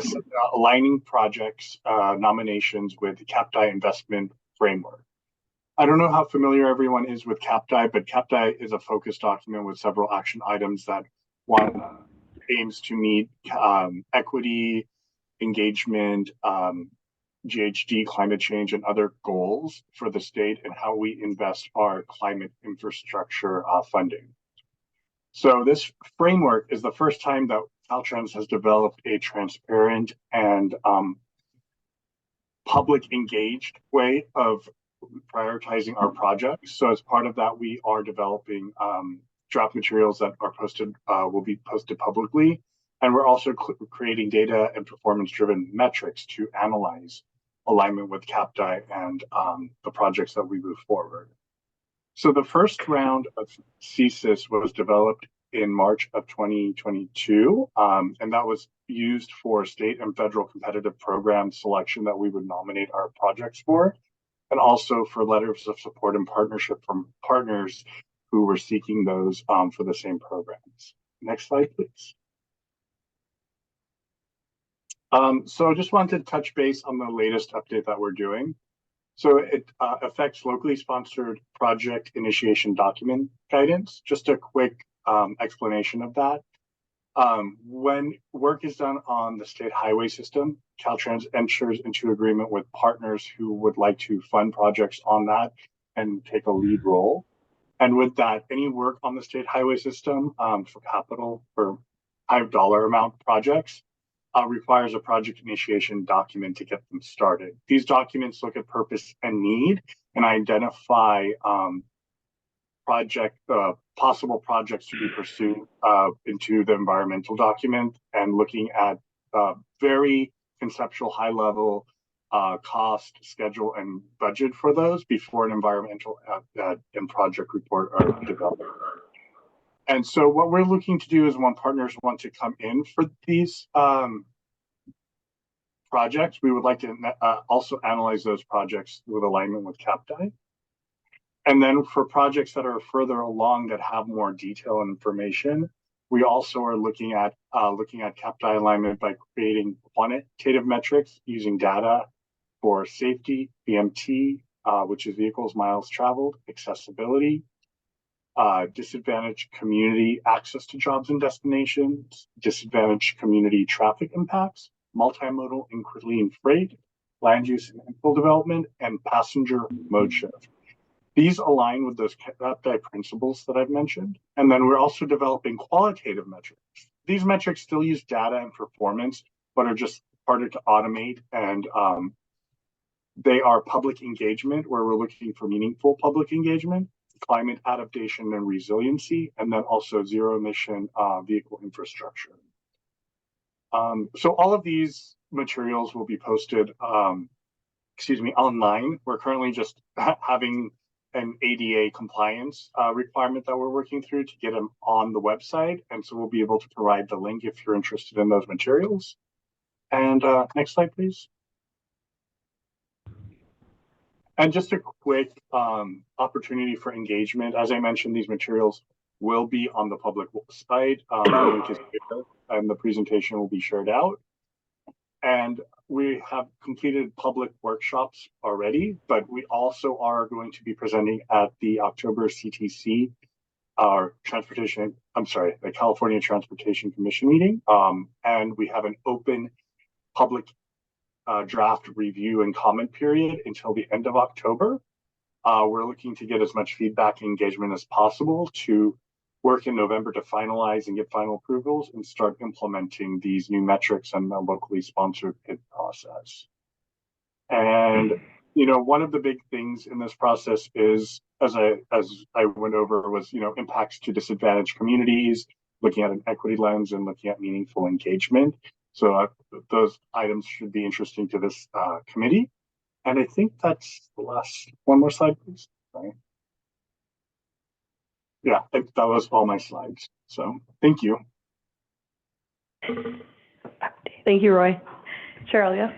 aligning projects nominations with the CAPTI investment framework. I don't know how familiar everyone is with CAPTI, but CAPTI is a focused document with several action items that one aims to meet equity, engagement, GHG, climate change, and other goals for the state and how we invest our climate infrastructure funding. So this framework is the first time that Caltrans has developed a transparent and public engaged way of prioritizing our projects. So as part of that, we are developing draft materials that are posted, will be posted publicly. And we're also creating data and performance-driven metrics to analyze alignment with CAPTI and the projects that we move forward. So the first round of CSIS was developed in March of 2022, and that was used for state and federal competitive program selection that we would nominate our projects for, and also for letters of support and partnership from partners who were seeking those for the same programs. Next slide, please. So I just wanted to touch base on the latest update that we're doing. So it affects locally sponsored project initiation document guidance. Just a quick explanation of that. When work is done on the state highway system, Caltrans enters into agreement with partners who would like to fund projects on that and take a lead role. And with that, any work on the state highway system for capital for high dollar amount projects requires a project initiation document to get them started. These documents look at purpose and need and identify possible projects to be pursued into the environmental document, and looking at very conceptual high level cost, schedule, and budget for those before an environmental and project report are developed. And so what we're looking to do is when partners want to come in for these projects, we would like to also analyze those projects with alignment with CAPTI. And then for projects that are further along that have more detail and information, we also are looking at CAPTI alignment by creating quantitative metrics using data for safety, BMT, which is vehicles, miles traveled, accessibility, disadvantaged community access to jobs and destinations, disadvantaged community traffic impacts, multimodal and clean freight, land use and infill development, and passenger mode shift. These align with those CAPTI principles that I've mentioned. And then we're also developing qualitative metrics. These metrics still use data and performance, but are just harder to automate. And they are public engagement, where we're looking for meaningful public engagement, climate adaptation and resiliency, and then also zero emission vehicle infrastructure. So all of these materials will be posted, online. We're currently just having an ADA compliance requirement that we're working through to get them on the website. And so we'll be able to provide the link if you're interested in those materials. And next slide, please. And just a quick opportunity for engagement. As I mentioned, these materials will be on the public site. The link is here, and the presentation will be shared out. And we have completed public workshops already, but we also are going to be presenting at the October CTC, the California Transportation Commission meeting. And we have an open public draft review and comment period until the end of October. We're looking to get as much feedback and engagement as possible to work in November to finalize and get final approvals and start implementing these new metrics and the locally sponsored bid process. And, one of the big things in this process is, as I went over, was, impacts to disadvantaged communities, looking at an equity lens and looking at meaningful engagement. So those items should be interesting to this committee. And I think that's the last, one more slide, please. Sorry. Yeah, that was all my slides. So thank you. Thank you, Roy. Cheryl, yes?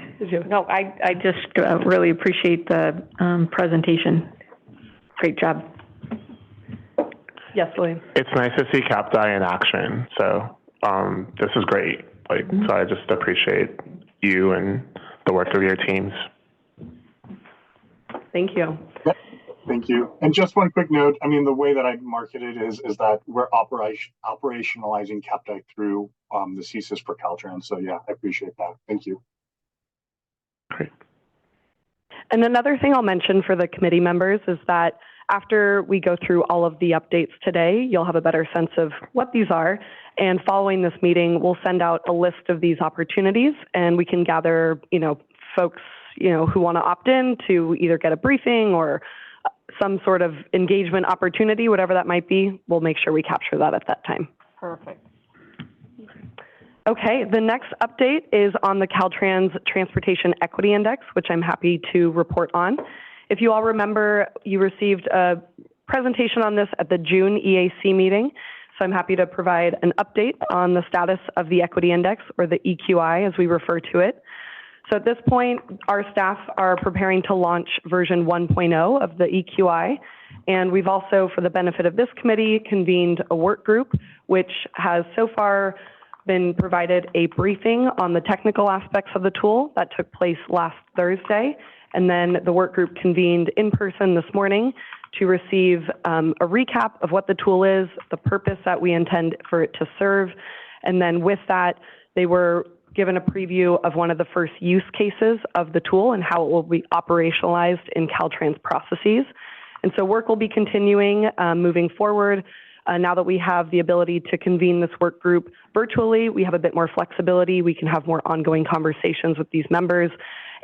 No, I just really appreciate the presentation. Great job. Yes, William. It's nice to see CAPTI in action. So this is great. So I just appreciate you and the work of your teams. Thank you. Yep. Thank you. And just one quick note, the way that I market it is that we're operationalizing CAPTI through the CSIS for Caltrans. So yeah, I appreciate that. Thank you. Great. And another thing I'll mention for the committee members is that after we go through all of the updates today, you'll have a better sense of what these are. And following this meeting, we'll send out a list of these opportunities, and we can gather, folks, who want to opt in to either get a briefing or some sort of engagement opportunity, whatever that might be. We'll make sure we capture that at that time. Perfect. Okay, the next update is on the Caltrans Transportation Equity Index, which I'm happy to report on. If you all remember, you received a presentation on this at the June EAC meeting, so I'm happy to provide an update on the status of the Equity Index, or the EQI as we refer to it. So at this point, our staff are preparing to launch version 1.0 of the EQI, and we've also, for the benefit of this committee, convened a work group, which has so far been provided a briefing on the technical aspects of the tool. That took place last Thursday. And then the work group convened in person this morning to receive a recap of what the tool is, the purpose that we intend for it to serve. And then with that, they were given a preview of one of the first use cases of the tool and how it will be operationalized in Caltrans processes. And so work will be continuing moving forward. Now that we have the ability to convene this work group virtually, we have a bit more flexibility. We can have more ongoing conversations with these members.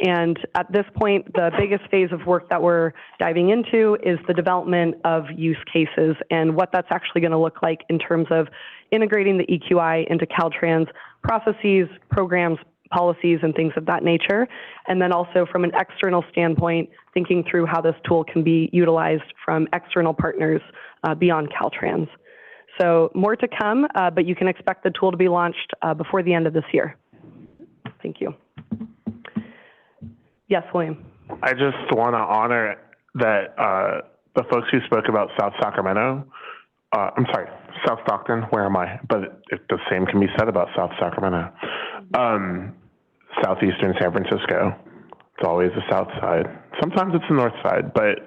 And at this point, the biggest phase of work that we're diving into is the development of use cases and what that's actually going to look like in terms of integrating the EQI into Caltrans processes, programs, policies, and things of that nature. And then also from an external standpoint, thinking through how this tool can be utilized from external partners beyond Caltrans. So more to come, but you can expect the tool to be launched before the end of this year. Thank you. Yes, William. I just want to honor that the folks who spoke about South Sacramento, I'm sorry, South Stockton, where am I? But the same can be said about South Sacramento. Southeastern San Francisco, it's always the south side. Sometimes it's the north side, but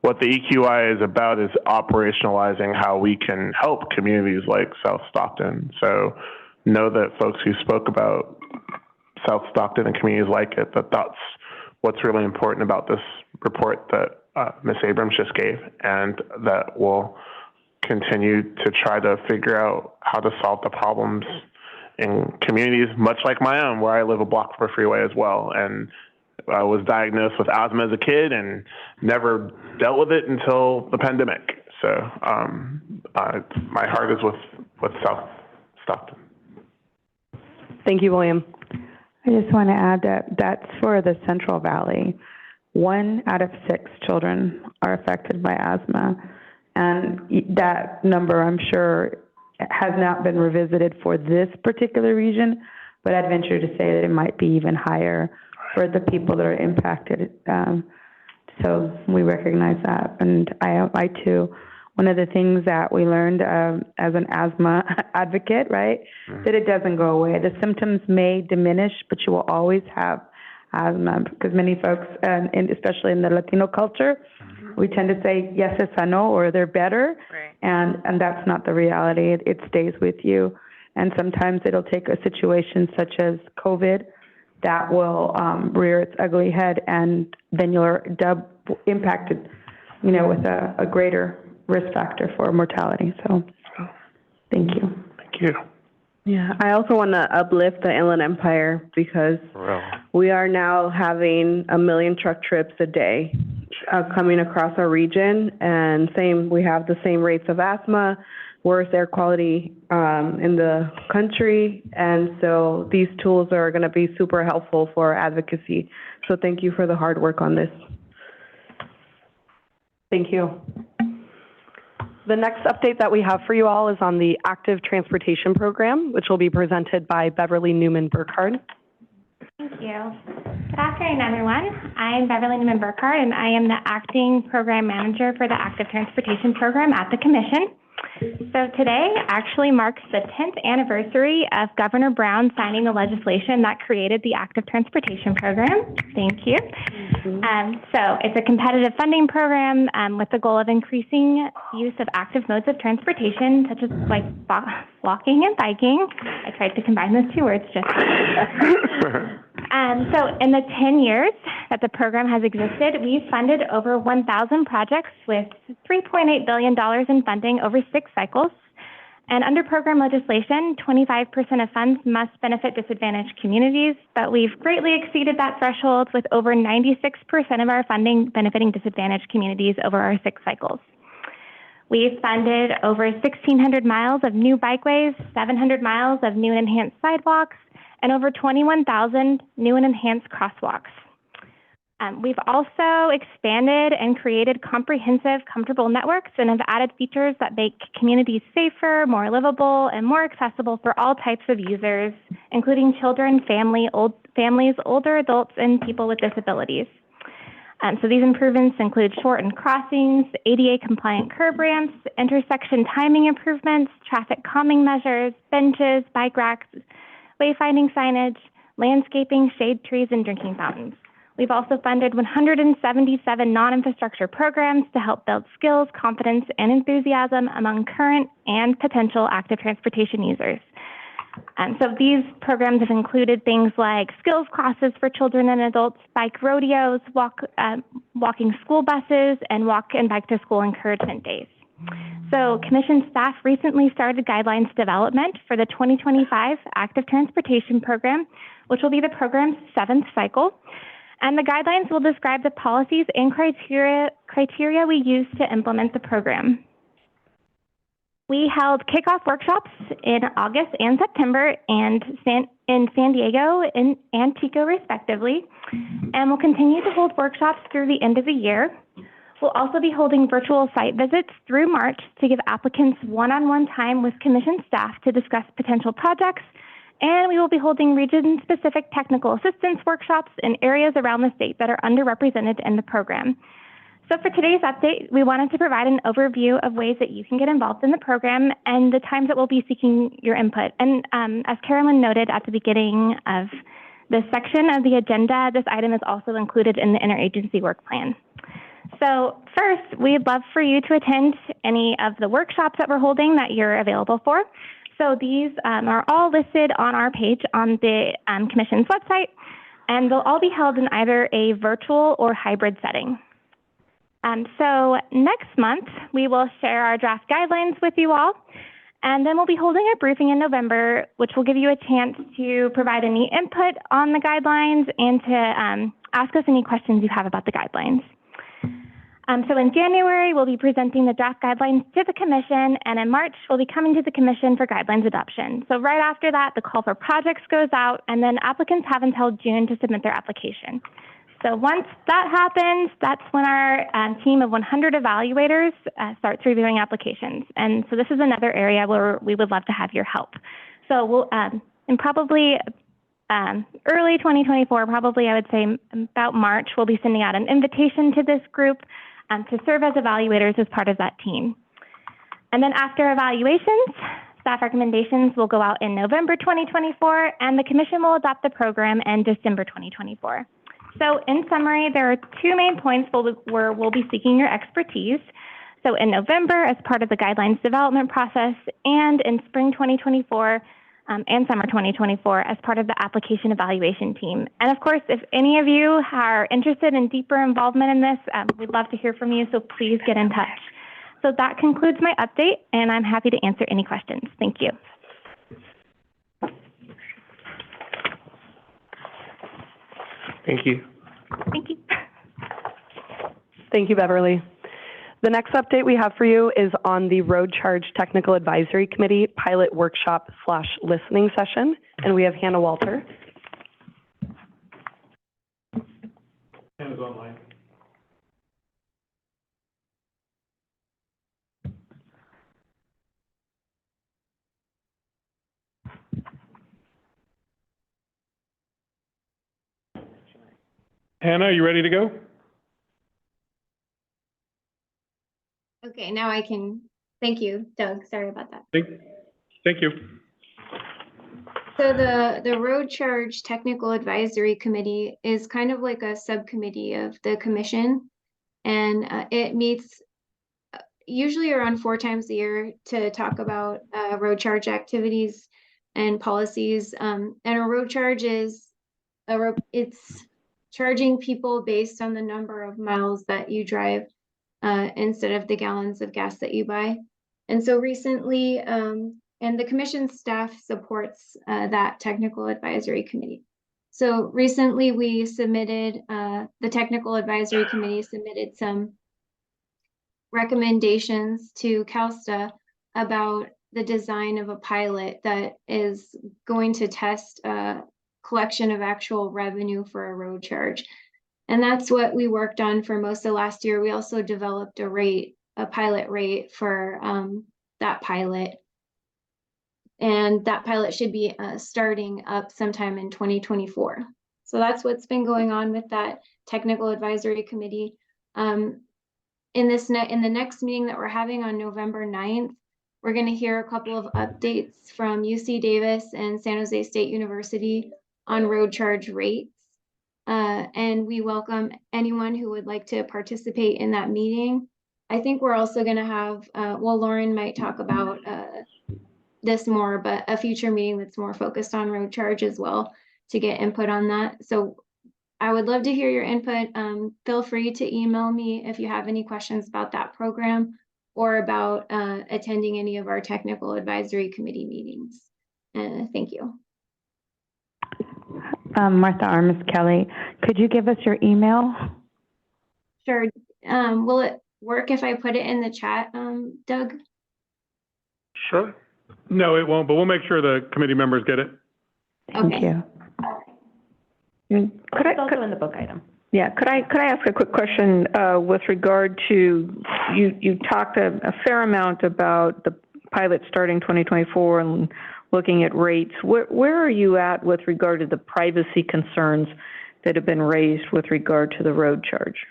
what the EQI is about is operationalizing how we can help communities like South Stockton. So know that folks who spoke about South Stockton and communities like it, that's what's really important about this report that Ms. Abrams just gave, and that we'll continue to try to figure out how to solve the problems in communities much like my own, where I live a block from a freeway as well. And I was diagnosed with asthma as a kid and never dealt with it until the pandemic. So my heart is with South Stockton. Thank you, William. I just want to add that that's for the Central Valley. 1 out of 6 children are affected by asthma. And that number, I'm sure, has not been revisited for this particular region, but I'd venture to say that it might be even higher for the people that are impacted. So we recognize that. And I too, one of the things that we learned as an asthma advocate, right, that it doesn't go away. The symptoms may diminish, but you will always have asthma, because many folks, and especially in the Latino culture, we tend to say, yes, it's a no, or they're better. Right. And that's not the reality. It stays with you. And sometimes it'll take a situation such as COVID that will rear its ugly head, and then you're impacted, with a greater risk factor for mortality. So thank you. Thank you. Yeah, I also want to uplift the Inland Empire, because we are now having 1 million truck trips a day coming across our region, and we have the same rates of asthma, worst air quality in the country, and so these tools are going to be super helpful for advocacy. So thank you for the hard work on this. Thank you. The next update that we have for you all is on the Active Transportation Program, which will be presented by Beverly Newman-Burkhardt. Thank you. Good afternoon, everyone. I'm Beverly Newman-Burkhardt, and I am the Acting Program Manager for the Active Transportation Program at the Commission. So today actually marks the 10th anniversary of Governor Brown signing the legislation that created the Active Transportation Program. Thank you. So it's a competitive funding program with the goal of increasing use of active modes of transportation, such as like walking and biking. I tried to combine those two words just. So in the 10 years that the program has existed, we've funded over 1,000 projects with $3.8 billion in funding over 6 cycles. And under program legislation, 25% of funds must benefit disadvantaged communities, but we've greatly exceeded that threshold with over 96% of our funding benefiting disadvantaged communities over our 6 cycles. We've funded over 1,600 miles of new bikeways, 700 miles of new and enhanced sidewalks, and over 21,000 new and enhanced crosswalks. We've also expanded and created comprehensive, comfortable networks and have added features that make communities safer, more livable, and more accessible for all types of users, including children, families, older adults, and people with disabilities. So these improvements include shortened crossings, ADA-compliant curb ramps, intersection timing improvements, traffic calming measures, benches, bike racks, wayfinding signage, landscaping, shade trees, and drinking fountains. We've also funded 177 non-infrastructure programs to help build skills, confidence, and enthusiasm among current and potential active transportation users. So these programs have included things like skills classes for children and adults, bike rodeos, walking school buses, and walk and bike to school encouragement days. So Commission staff recently started guidelines development for the 2025 Active Transportation Program, which will be the program's 7th cycle. And the guidelines will describe the policies and criteria we use to implement the program. We held kickoff workshops in August and September in San Diego and Chico, respectively, and we'll continue to hold workshops through the end of the year. We'll also be holding virtual site visits through March to give applicants one-on-one time with Commission staff to discuss potential projects and we will be holding region-specific technical assistance workshops in areas around the state that are underrepresented in the program. So for today's update, we wanted to provide an overview of ways that you can get involved in the program and the times that we'll be seeking your input. And as Carolyn noted at the beginning of this section of the agenda, this item is also included in the interagency work plan. So first, we'd love for you to attend any of the workshops that we're holding that you're available for. So these are all listed on our page on the Commission's website, and they'll all be held in either a virtual or hybrid setting. So next month, we will share our draft guidelines with you all, and then we'll be holding a briefing in November, which will give you a chance to provide any input on the guidelines and to ask us any questions you have about the guidelines. So in January, we'll be presenting the draft guidelines to the Commission, and in March, we'll be coming to the Commission for guidelines adoption. So right after that, the call for projects goes out, and then applicants have until June to submit their application. So once that happens, that's when our team of 100 evaluators starts reviewing applications. And so this is another area where we would love to have your help. So we'll, in probably early 2024, probably I would say about March, we'll be sending out an invitation to this group to serve as evaluators as part of that team. And then after evaluations, staff recommendations will go out in November 2024, and the Commission will adopt the program in December 2024. So in summary, there are two main points where we'll be seeking your expertise. So in November, as part of the guidelines development process, and in spring 2024 and summer 2024 as part of the application evaluation team. And of course, if any of you are interested in deeper involvement in this, we'd love to hear from you, so please get in touch. So that concludes my update, and I'm happy to answer any questions. Thank you. Thank you. Thank you. Thank you, Beverly. The next update we have for you is on the Road Charge Technical Advisory Committee Pilot Workshop / Listening Session, and we have Hannah Walter. Hannah's online. Hannah, are you ready to go? Okay, now I can, thank you, Doug, sorry about that. Thank you. So the Road Charge Technical Advisory Committee is kind of like a subcommittee of the Commission, and it meets usually around 4 times a year to talk about road charge activities and policies. And a road charge is, it's charging people based on the number of miles that you drive instead of the gallons of gas that you buy. And so recently, and the Commission staff supports that Technical Advisory Committee. So recently we submitted, the Technical Advisory Committee submitted some recommendations to CalSTA about the design of a pilot that is going to test collection of actual revenue for a road charge. And that's what we worked on for most of last year. We also developed a pilot rate for that pilot. And that pilot should be starting up sometime in 2024. So that's what's been going on with that Technical Advisory Committee. In the next meeting that we're having on November 9th, we're going to hear a couple of updates from UC Davis and San Jose State University on road charge rates. And we welcome anyone who would like to participate in that meeting. I think we're also going to have, well, Lauren might talk about this more, but a future meeting that's more focused on road charge as well to get input on that. So I would love to hear your input. Feel free to email me if you have any questions about that program or about attending any of our Technical Advisory Committee meetings. Thank you. Martha Armis Kelly, could you give us your email? Sure. Will it work if I put it in the chat, Doug? Sure. No, it won't, but we'll make sure the committee members get it. Thank you. It's also in the book item. Yeah, could I ask a quick question with regard to, you talked a fair amount about the pilot starting 2024 and looking at rates. Where are you at with regard to the privacy concerns that have been raised with regard to the road charge?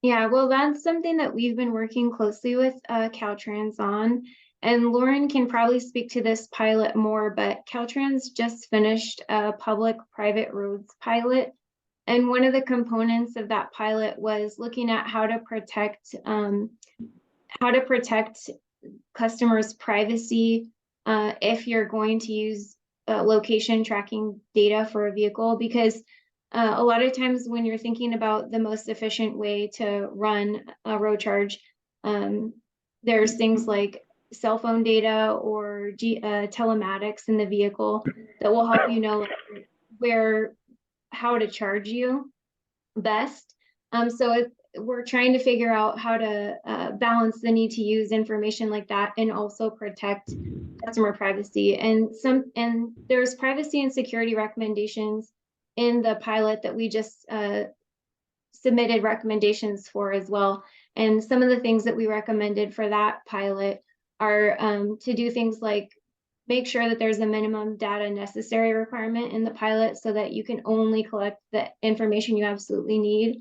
Yeah, well, that's something that we've been working closely with Caltrans on. And Lauren can probably speak to this pilot more, but Caltrans just finished a public-private roads pilot. And one of the components of that pilot was looking at how to protect customers' privacy if you're going to use location tracking data for a vehicle, because a lot of times when you're thinking about the most efficient way to run a road charge, there's things like cell phone data or telematics in the vehicle that will help you know how to charge you best. So we're trying to figure out how to balance the need to use information like that and also protect customer privacy. And there's privacy and security recommendations in the pilot that we just submitted recommendations for as well. And some of the things that we recommended for that pilot are to do things like make sure that there's a minimum data necessary requirement in the pilot so that you can only collect the information you absolutely need.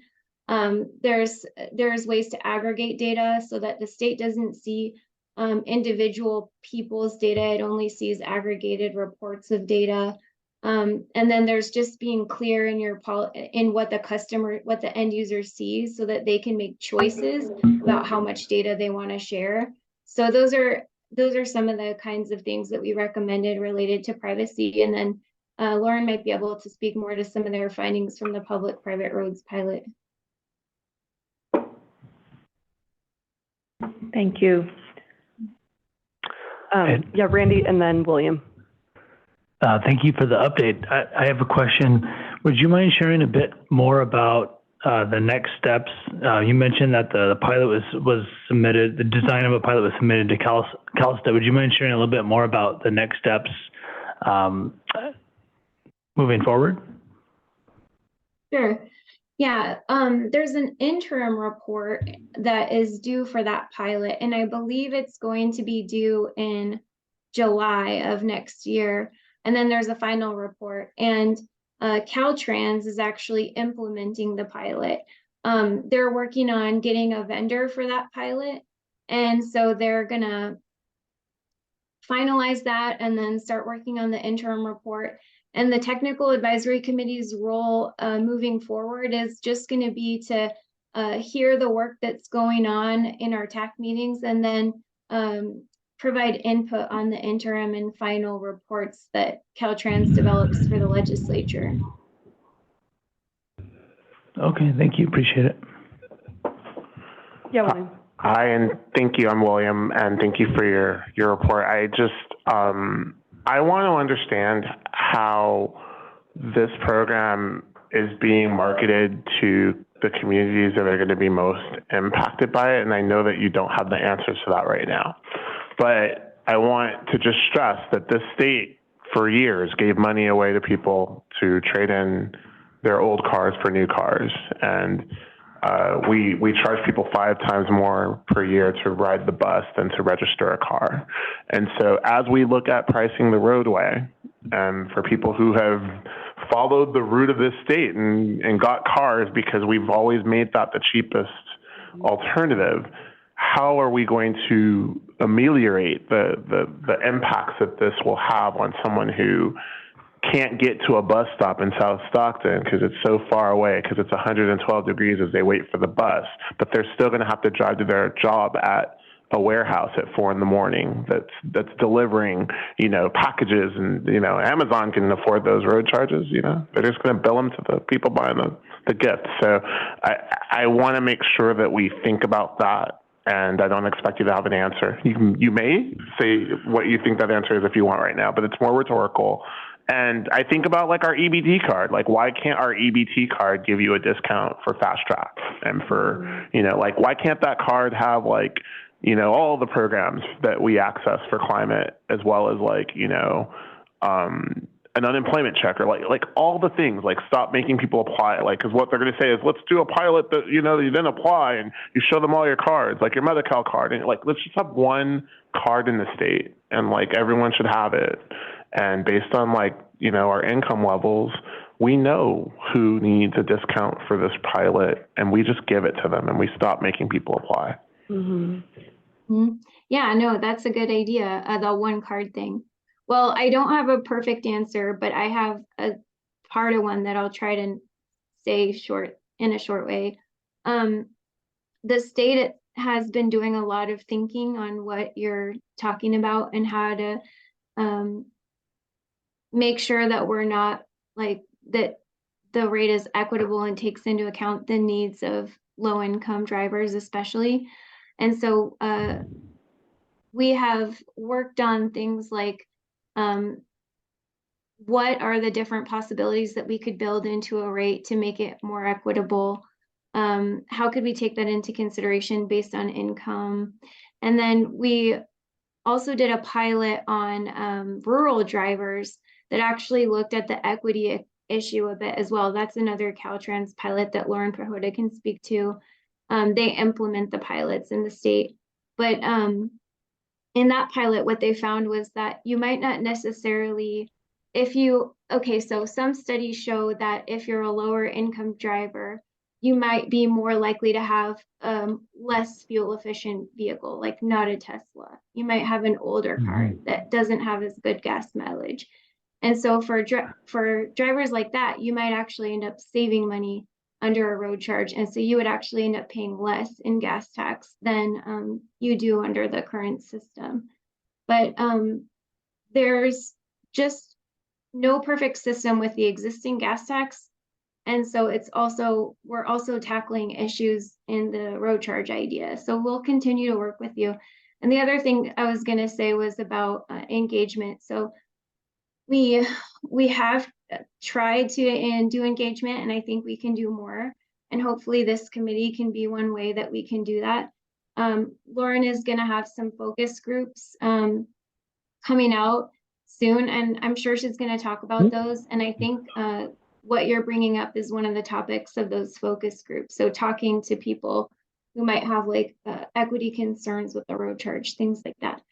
There's ways to aggregate data so that the state doesn't see individual people's data, it only sees aggregated reports of data. And then there's just being clear in what the end user sees so that they can make choices about how much data they want to share. So those are some of the kinds of things that we recommended related to privacy. And then Lauren might be able to speak more to some of their findings from the public-private roads pilot. Thank you. Yeah, Randy and then William. Thank you for the update. I have a question. Would you mind sharing a bit more about the next steps? You mentioned that the pilot was submitted, the design of a pilot was submitted to CalSTA. Would you mind sharing a little bit more about the next steps moving forward? Sure. Yeah, there's an interim report that is due for that pilot, and I believe it's going to be due in July of next year. And then there's a final report, and Caltrans is actually implementing the pilot. They're working on getting a vendor for that pilot, and so they're gonna finalize that and then start working on the interim report. And the technical advisory committee's role moving forward is just going to be to hear the work that's going on in our TAC meetings and then provide input on the interim and final reports that Caltrans develops for the legislature. Okay, thank you. Appreciate it. Yeah, William. Hi, and thank you. I'm William, and thank you for your report. I just I want to understand how this program is being marketed to the communities that are going to be most impacted by it, and I know that you don't have the answers to that right now. But I want to just stress that this state, for years, gave money away to people to trade in their old cars for new cars, and we charge people 5 times more per year to ride the bus than to register a car. And so as we look at pricing the roadway, and for people who have followed the route of this state and got cars because we've always made that the cheapest alternative, how are we going to ameliorate the impacts that this will have on someone who can't get to a bus stop in South Stockton because it's so far away, because it's 112 degrees as they wait for the bus, but they're still going to have to drive to their job at a warehouse at 4 a.m. that's delivering, packages, and, Amazon can afford those road charges, they're just going to bill them to the people buying the gifts. So I want to make sure that we think about that. And I don't expect you to have an answer. You may say what you think that answer is if you want right now, but it's more rhetorical. And I think about like our EBT card. Like, why can't our EBT card give you a discount for Fast Track? And for, why can't that card have all the programs that we access for climate, as well as an unemployment check, or like all the things, like stop making people apply, like, because what they're going to say is, let's do a pilot that, you know, you then apply and you show them all your cards, like your Medi-Cal card, and like, let's just have one card in the state, and like everyone should have it. And based on like, you know, our income levels, we know who needs a discount for this pilot, and we just give it to them and we stop making people apply. Yeah, no, that's a good idea, the one card thing. Well, I don't have a perfect answer, but I have a part of one that I'll try to say in a short way. The state has been doing a lot of thinking on what you're talking about and how to make sure that we're not like that the rate is equitable and takes into account the needs of low income drivers especially. And so we have worked on things like what are the different possibilities that we could build into a rate to make it more equitable? How could we take that into consideration based on income? And then we also did a pilot on rural drivers that actually looked at the equity issue a bit as well. That's another Caltrans pilot that Lauren Prohoda can speak to. They implement the pilots in the state. But in that pilot, what they found was that you might not necessarily, so some studies show that if you're a lower income driver, you might be more likely to have less fuel efficient vehicle, like not a Tesla. You might have an older car that doesn't have as good gas mileage. And so for drivers like that, you might actually end up saving money under a road charge. And so you would actually end up paying less in gas tax than you do under the current system. But there's just no perfect system with the existing gas tax. And so we're also tackling issues in the road charge idea. So we'll continue to work with you. And the other thing I was going to say was about engagement. So we have tried to do engagement, and I think we can do more. And hopefully this committee can be one way that we can do that. Lauren is going to have some focus groups coming out soon, and I'm sure she's going to talk about those. And I think what you're bringing up is one of the topics of those focus groups. So talking to people who might have like equity concerns with the road charge, things like that.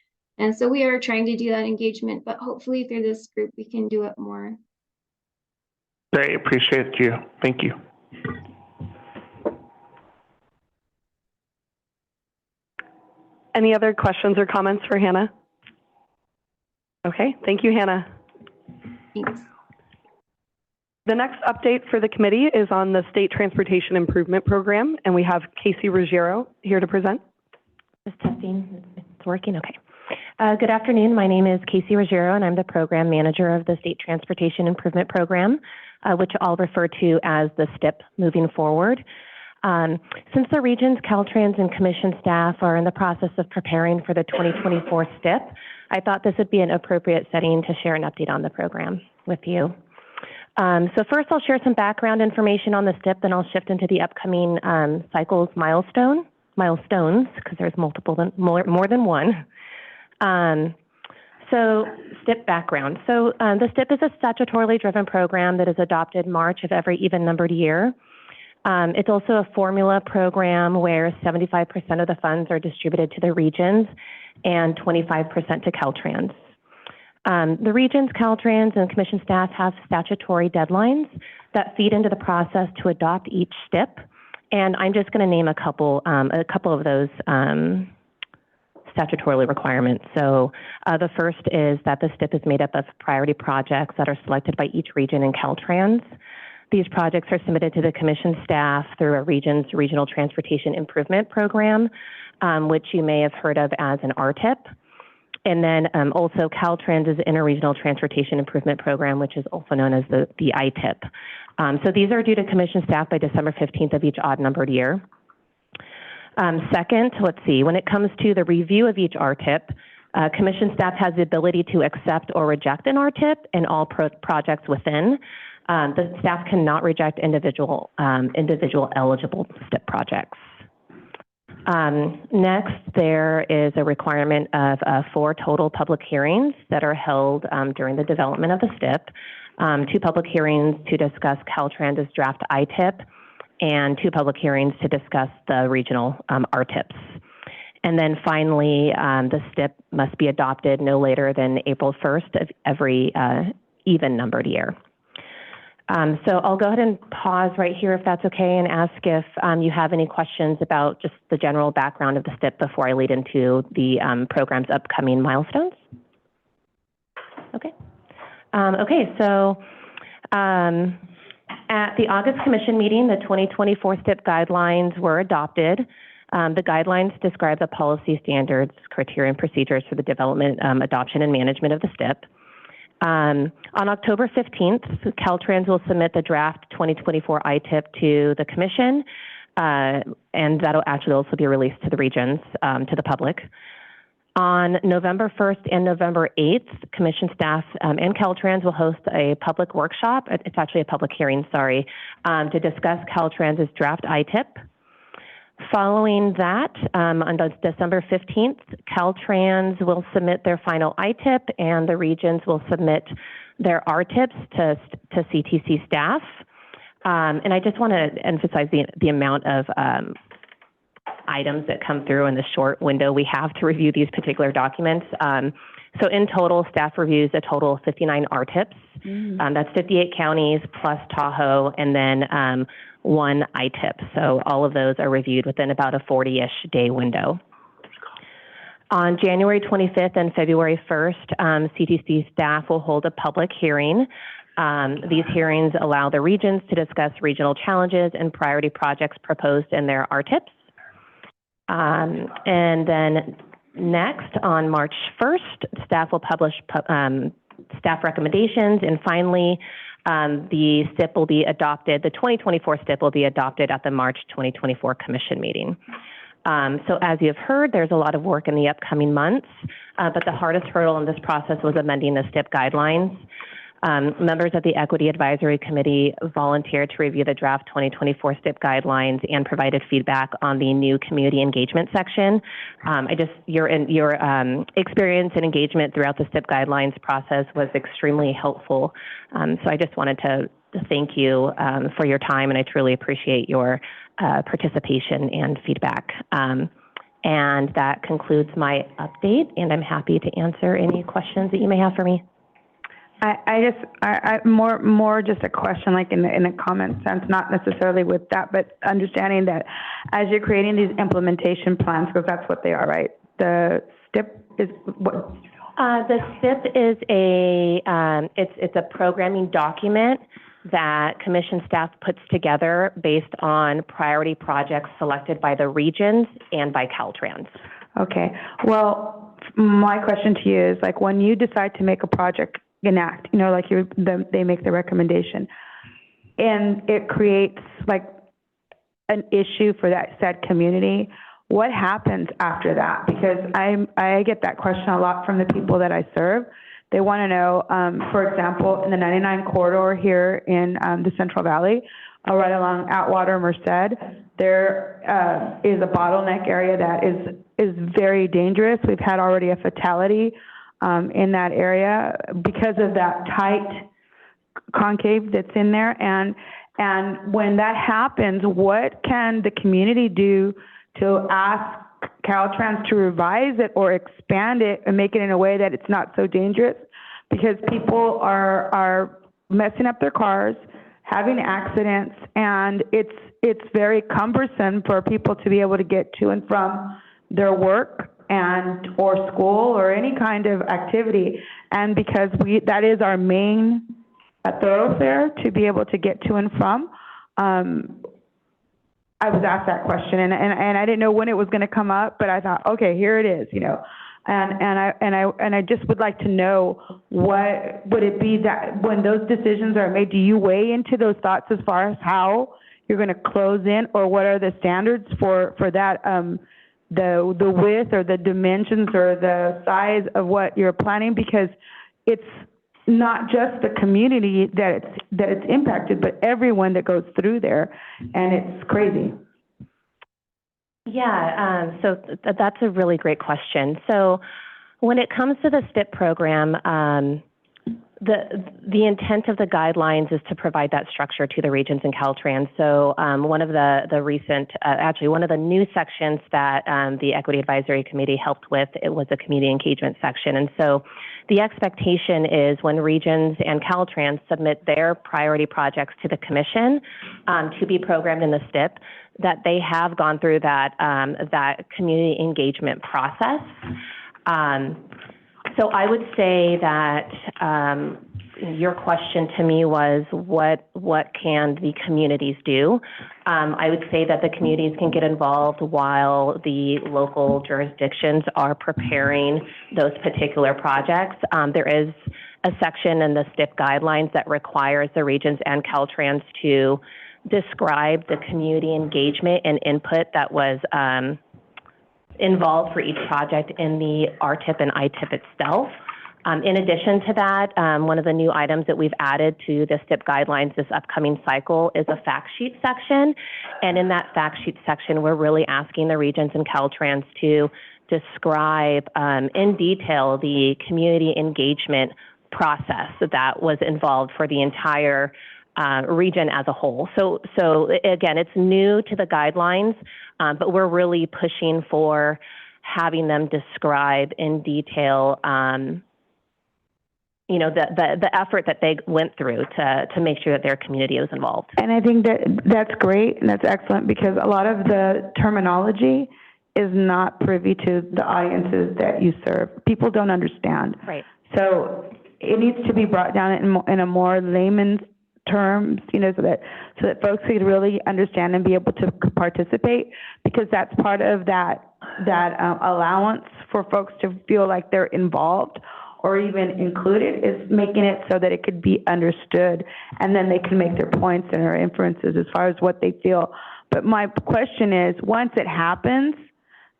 And so we are trying to do that engagement, but hopefully through this group, we can do it more. Great, appreciate you. Thank you. Any other questions or comments for Hannah? Okay, thank you, Hannah. Thanks. The next update for the committee is on the State Transportation Improvement Program, and we have Casey Ruggiero here to present. Just testing, it's working, okay. Good afternoon, my name is Casey Ruggiero, and I'm the program manager of the State Transportation Improvement Program, which I'll refer to as the STIP moving forward. Since the region's Caltrans and commission staff are in the process of preparing for the 2024 STIP, I thought this would be an appropriate setting to share an update on the program with you. So first I'll share some background information on the STIP, then I'll shift into the upcoming cycles milestones, because there's more than one. So STIP background. So the STIP is a statutorily driven program that is adopted March of every even-numbered year. It's also a formula program where 75% of the funds are distributed to the regions and 25% to Caltrans. The regions, Caltrans, and commission staff have statutory deadlines that feed into the process to adopt each STIP, and I'm just going to name a couple of those statutorily requirements. So the first is that the STIP is made up of priority projects that are selected by each region in Caltrans. These projects are submitted to the commission staff through a region's Regional Transportation Improvement Program, which you may have heard of as an RTIP. And then also Caltrans' Interregional Transportation Improvement Program, which is also known as the ITIP. So these are due to commission staff by December 15th of each odd-numbered year. Second, let's see, when it comes to the review of each RTIP, commission staff has the ability to accept or reject an RTIP and all projects within. The staff cannot reject individual eligible STIP projects. Next, there is a requirement of 4 total public hearings that are held during the development of the STIP. 2 public hearings to discuss Caltrans's draft ITIP, and 2 public hearings to discuss the regional RTIPs. And then finally, the STIP must be adopted no later than April 1st of every even-numbered year. So I'll go ahead and pause right here if that's okay and ask if you have any questions about just the general background of the STIP before I lead into the program's upcoming milestones. Okay. So at the August Commission meeting, the 2024 STIP guidelines were adopted. The guidelines describe the policy standards, criteria, and procedures for the development, adoption, and management of the STIP. On October 15th, Caltrans will submit the draft 2024 ITIP to the Commission, and that'll actually also be released to the regions, to the public. On November 1st and November 8th, Commission staff and Caltrans will host a public workshop. It's actually a public hearing, sorry, to discuss Caltrans's draft ITIP. Following that, on December 15th, Caltrans will submit their final ITIP, and the regions will submit their RTIPs to CTC staff. And I just want to emphasize the amount of items that come through in the short window we have to review these particular documents. So in total, staff reviews a total of 59 RTIPs. That's 58 counties plus Tahoe, and then 1 ITIP. So all of those are reviewed within about a 40-ish day window. On January 25th and February 1st, CTC staff will hold a public hearing. These hearings allow the regions to discuss regional challenges and priority projects proposed in their RTIPs. And then next, on March 1st, staff will publish staff recommendations, and finally, the STIP will be adopted, the 2024 STIP will be adopted at the March 2024 Commission meeting. So as you've heard, there's a lot of work in the upcoming months, but the hardest hurdle in this process was amending the STIP guidelines. Members of the Equity Advisory Committee volunteered to review the draft 2024 STIP guidelines and provided feedback on the new community engagement section. Your experience and engagement throughout the STIP guidelines process was extremely helpful. So I just wanted to thank you for your time, and I truly appreciate your participation and feedback. And that concludes my update, and I'm happy to answer any questions that you may have for me. More just a question, like in a common sense, not necessarily with that, but understanding that as you're creating these implementation plans, because that's what they are, right? The STIP is what? The STIP is it's a programming document that Commission staff puts together based on priority projects selected by the regions and by Caltrans. Okay. Well, my question to you is, like, when you decide to make a project enact, like they make the recommendation, and it creates like an issue for that said community, what happens after that? Because I get that question a lot from the people that I serve. They want to know, for example, in the 99 corridor here in the Central Valley, right along Atwater, Merced, there is a bottleneck area that is very dangerous. We've had already a fatality in that area because of that tight concave that's in there. And when that happens, what can the community do to ask Caltrans to revise it or expand it and make it in a way that it's not so dangerous? Because people are messing up their cars, having accidents, and it's very cumbersome for people to be able to get to and from their work and or school or any kind of activity. And because that is our main thoroughfare to be able to get to and from, I was asked that question, and I didn't know when it was going to come up, but I thought, okay, here it is, and I just would like to know, what would it be that when those decisions are made, do you weigh into those thoughts as far as how you're going to close in, or what are the standards for that, the width or the dimensions or the size of what you're planning? Because it's not just the community that it's impacted, but everyone that goes through there, and it's crazy. Yeah, that's a really great question. So when it comes to the STIP program, the intent of the guidelines is to provide that structure to the regions and Caltrans. So one of the recent, actually one of the new sections that the Equity Advisory Committee helped with, it was a community engagement section. And so the expectation is when regions and Caltrans submit their priority projects to the commission to be programmed in the STIP, that they have gone through that, that community engagement process. So I would say that your question to me was what can the communities do? I would say that the communities can get involved while the local jurisdictions are preparing those particular projects. There is a section in the STIP guidelines that requires the regions and Caltrans to describe the community engagement and input that was involved for each project in the RTIP and ITIP itself. In addition to that, one of the new items that we've added to the STIP guidelines this upcoming cycle is a fact sheet section. And in that fact sheet section, we're really asking the regions and Caltrans to describe in detail the community engagement process that was involved for the entire region as a whole. So again, it's new to the guidelines, but we're really pushing for having them describe in detail, you know, the effort that they went through to make sure that their community was involved. And I think that's great and that's excellent because a lot of the terminology is not privy to the audiences that you serve. People don't understand. Right. So it needs to be brought down in a more layman's terms, you know, so that folks could really understand and be able to participate, because that's part of that allowance for folks to feel like they're involved or even included, is making it so that it could be understood, and then they can make their points and their inferences as far as what they feel. But my question is, once it happens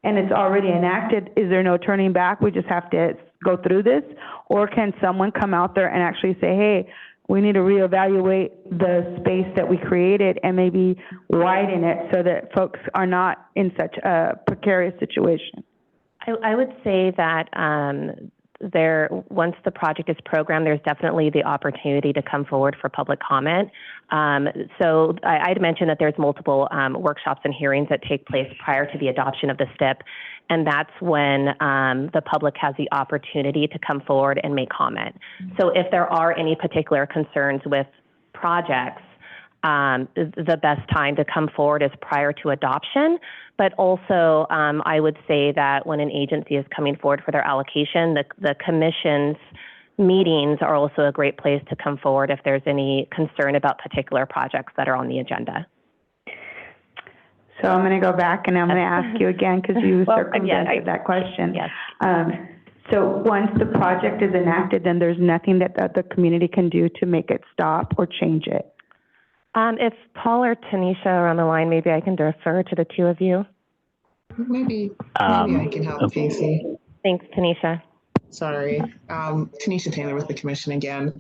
and it's already enacted, is there no turning back? We just have to go through this? Or can someone come out there and actually say, hey, we need to reevaluate the space that we created and maybe widen it so that folks are not in such a precarious situation? I would say that once the project is programmed, there's definitely the opportunity to come forward for public comment. So I'd mentioned that there's multiple workshops and hearings that take place prior to the adoption of the STIP, and that's when the public has the opportunity to come forward and make comment. So if there are any particular concerns with projects, the best time to come forward is prior to adoption. But also, I would say that when an agency is coming forward for their allocation, the commission's meetings are also a great place to come forward if there's any concern about particular projects that are on the agenda. So I'm going to go back and I'm going to ask you again, because you circumvented that question. Yes. So once the project is enacted, then there's nothing that the community can do to make it stop or change it? If Paul or Tanisha are on the line, maybe I can defer to the two of you. Maybe I can help, Casey. Thanks, Tanisha. Sorry. Tanisha Taylor with the commission again.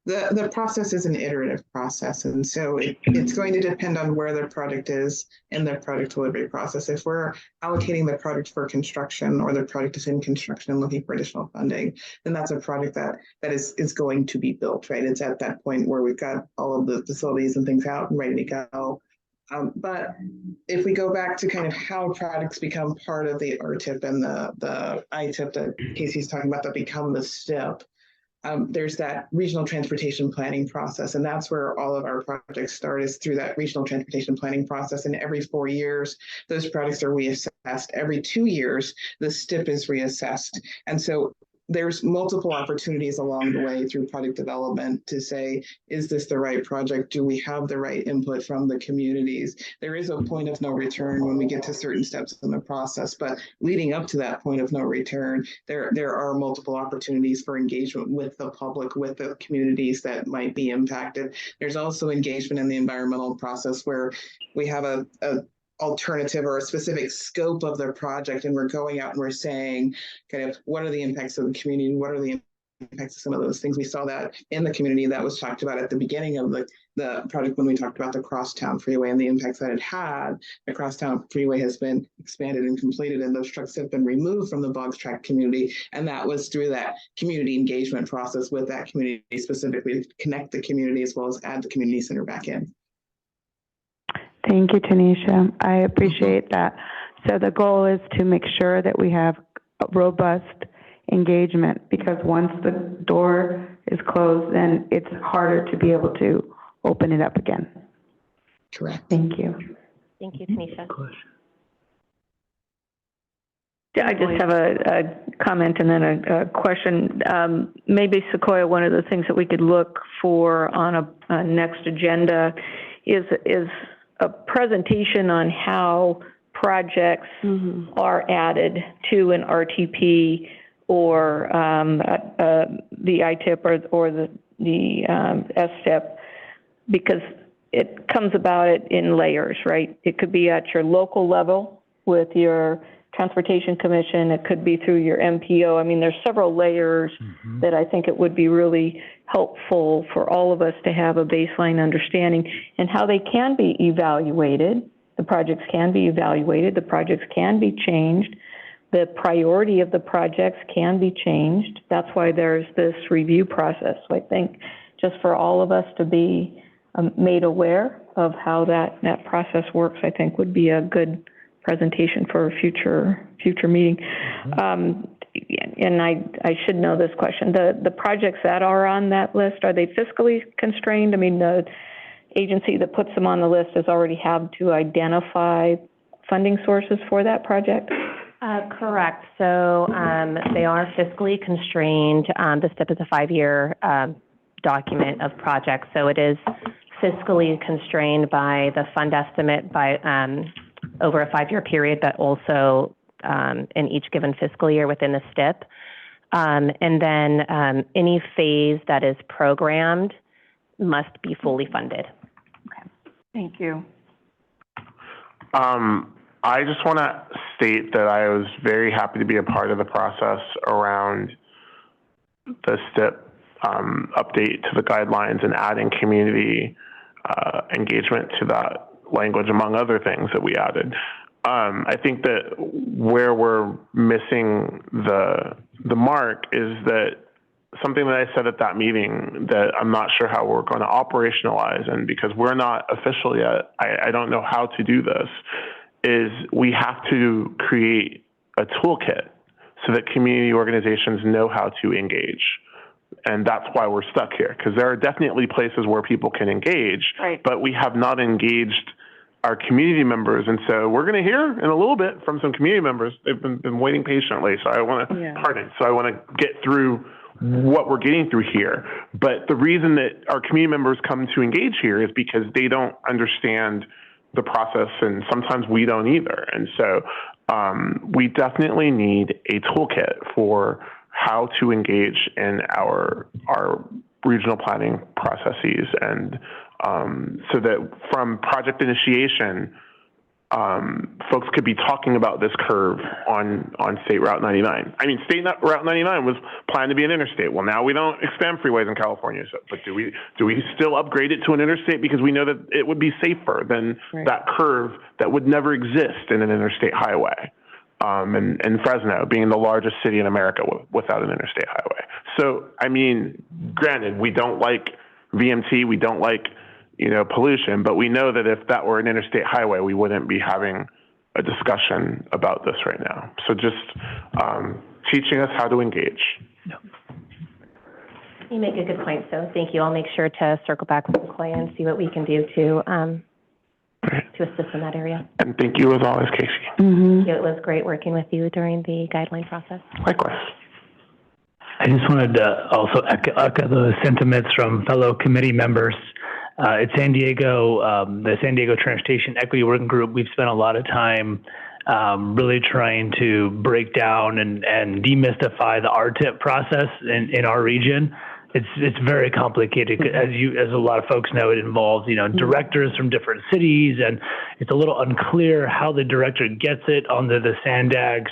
The process is an iterative process, and so it's going to depend on where the project is in the project delivery process. If we're allocating the project for construction, or the project is in construction and looking for additional funding, then that's a project that is going to be built, right? It's at that point where we've got all of the facilities and things out and ready to go. But if we go back to kind of how projects become part of the RTIP and the ITIP that Casey's talking about that become the STIP, there's that regional transportation planning process, and that's where all of our projects start, is through that regional transportation planning process. And every 4 years, those projects are reassessed. Every 2 years, the STIP is reassessed. And so there's multiple opportunities along the way through project development to say, is this the right project? Do we have the right input from the communities? There is a point of no return when we get to certain steps in the process, but leading up to that point of no return, there are multiple opportunities for engagement with the public, with the communities that might be impacted. There's also engagement in the environmental process where we have a alternative or a specific scope of their project, and we're going out and we're saying kind of what are the impacts of the community, what are the impacts of some of those things. We saw that in the community that was talked about at the beginning of the project when we talked about the Crosstown Freeway and the impacts that it had. The Crosstown Freeway has been expanded and completed, and those trucks have been removed from the Boggs Track community. And that was through that community engagement process with that community, specifically to connect the community as well as add the community center back in. Thank you, Tanisha. I appreciate that. So the goal is to make sure that we have robust engagement, because once the door is closed, then it's harder to be able to open it up again. Correct. Thank you. Thank you, Tanisha. Yeah, I just have a comment and then a question. Maybe Sequoia, one of the things that we could look for on a next agenda is a presentation on how projects are added to an RTP or the ITIP or the STIP, because it comes about it in layers, right? It could be at your local level with your Transportation Commission. It could be through your MPO. I mean, there's several layers that I think it would be really helpful for all of us to have a baseline understanding and how they can be evaluated. The projects can be evaluated. The projects can be changed. The priority of the projects can be changed. That's why there's this review process. So I think just for all of us to be made aware of how that process works, I think would be a good presentation for a future meeting. And I should know this question. The projects that are on that list, are they fiscally constrained? I mean, the agency that puts them on the list has already had to identify funding sources for that project? Correct. So they are fiscally constrained. The STIP is a 5-year document of projects. So it is fiscally constrained by the fund estimate by over a 5-year period, but also in each given fiscal year within the STIP. And then any phase that is programmed must be fully funded. Okay. Thank you. I just want to state that I was very happy to be a part of the process around the STIP update to the guidelines and adding community engagement to that language, among other things that we added. I think that where we're missing the mark is that something that I said at that meeting that I'm not sure how we're going to operationalize, and because we're not official yet, I don't know how to do this, is we have to create a toolkit so that community organizations know how to engage. And that's why we're stuck here, because there are definitely places where people can engage, right, but we have not engaged our community members. And so we're going to hear in a little bit from some community members. They've been waiting patiently. So I want to, So I want to get through what we're getting through here. But the reason that our community members come to engage here is because they don't understand the process, and sometimes we don't either. And so we definitely need a toolkit for how to engage in our regional planning processes, and so that from project initiation, folks could be talking about this curve on State Route 99. I mean, State Route 99 was planned to be an interstate. Well, now we don't expand freeways in California, but do we still upgrade it to an interstate because we know that it would be safer than that curve that would never exist in an interstate highway? And Fresno being the largest city in America without an interstate highway. So, I mean, granted, we don't like VMT, we don't like, pollution, but we know that if that were an interstate highway, we wouldn't be having a discussion about this right now. So just teaching us how to engage. You make a good point, so thank you. I'll make sure to circle back with Sequoia and see what we can do to assist in that area. And thank you as always, Casey. Thank you. It was great working with you during the guideline process. Likewise. I just wanted to also echo the sentiments from fellow committee members. At San Diego, the San Diego Transportation Equity Working Group, we've spent a lot of time really trying to break down and demystify the RTIP process in our region. it's very complicated. As a lot of folks know, it involves, directors from different cities, and it's a little unclear how the director gets it onto the SANDAG's,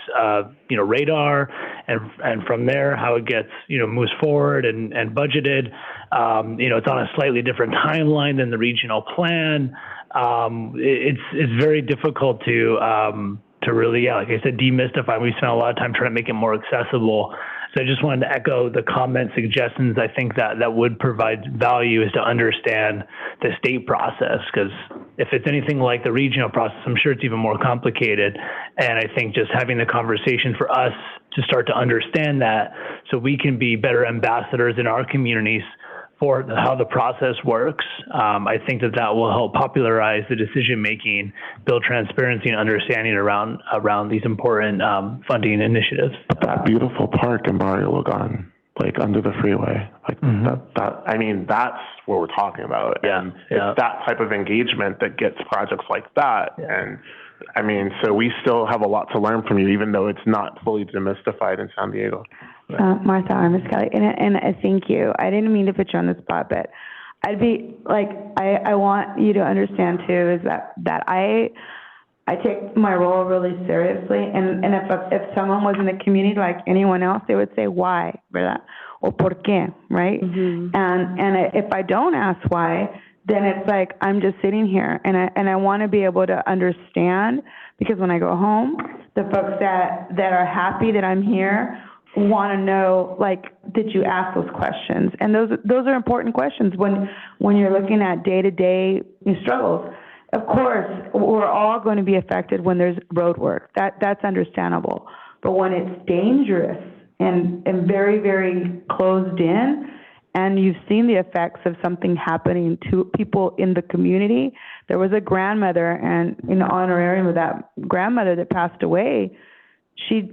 radar, and from there, how it gets, moves forward and budgeted. It's on a slightly different timeline than the regional plan. It's very difficult to really, like I said, demystify. We spent a lot of time trying to make it more accessible. So I just wanted to echo the comment suggestions. I think that would provide value is to understand the state process, because if it's anything like the regional process, I'm sure it's even more complicated. And I think just having the conversation for us to start to understand that, so we can be better ambassadors in our communities for how the process works. I think that will help popularize the decision-making, build transparency and understanding around these important funding initiatives. That beautiful park in Barrio Logan, like under the freeway, like that's what we're talking about. Yeah. And it's that type of engagement that gets projects like that. Yeah. And so we still have a lot to learn from you, even though it's not fully demystified in San Diego. Martha Armas Kelly, and thank you. I didn't mean to put you on the spot, but I'd be like, I want you to understand too, is that I take my role really seriously, and if someone was in the community like anyone else, they would say why, ¿verdad? O por qué, right? Mm-hmm. And if I don't ask why, then it's like I'm just sitting here, and I want to be able to understand, because when I go home, the folks that are happy that I'm here want to know, like, did you ask those questions? And those are important questions when you're looking at day-to-day struggles. Of course, we're all going to be affected when there's road work. That's understandable. But when it's dangerous and very, very closed in, and you've seen the effects of something happening to people in the community. There was a grandmother, and in honorarium of that grandmother that passed away, she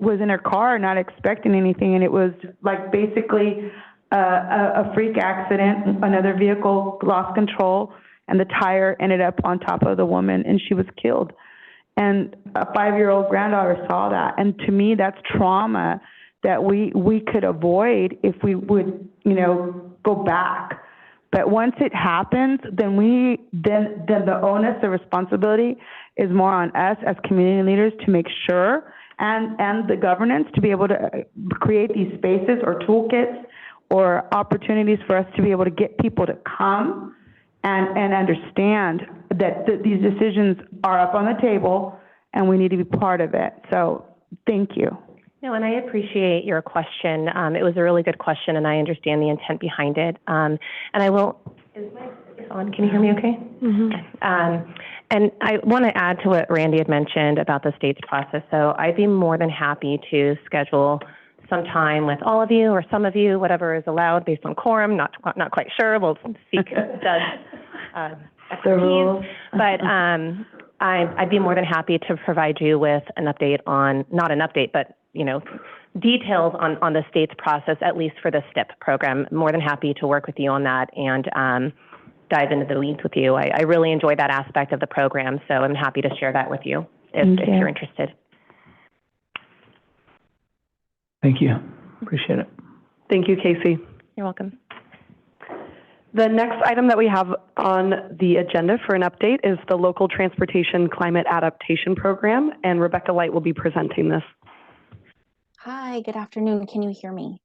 was in her car not expecting anything, and it was like basically a freak accident. Another vehicle lost control, and the tire ended up on top of the woman, and she was killed. And a 5-year-old granddaughter saw that, and to me, that's trauma that we could avoid if we would, go back. But once it happens, then the onus, the responsibility is more on us as community leaders to make sure, and the governance to be able to create these spaces or toolkits or opportunities for us to be able to get people to come and understand that these decisions are up on the table and we need to be part of it. So thank you. No, and I appreciate your question. It was a really good question, and I understand the intent behind it. And I will, is my on? Can you hear me okay? Mm-hmm. And I want to add to what Randy had mentioned about the state's process. So I'd be more than happy to schedule some time with all of you or some of you, whatever is allowed based on quorum. Not quite sure. We'll seek Doug's expertise. But I'd be more than happy to provide you with an update on, not an update, but details on the state's process, at least for the STIP program. More than happy to work with you on that and dive into the weeds with you. I really enjoy that aspect of the program, so I'm happy to share that with you if you're interested. Thank you. Appreciate it. Thank you, Casey. You're welcome. The next item that we have on the agenda for an update is the Local Transportation Climate Adaptation Program, and Rebecca Light will be presenting this. Hi, good afternoon. Can you hear me?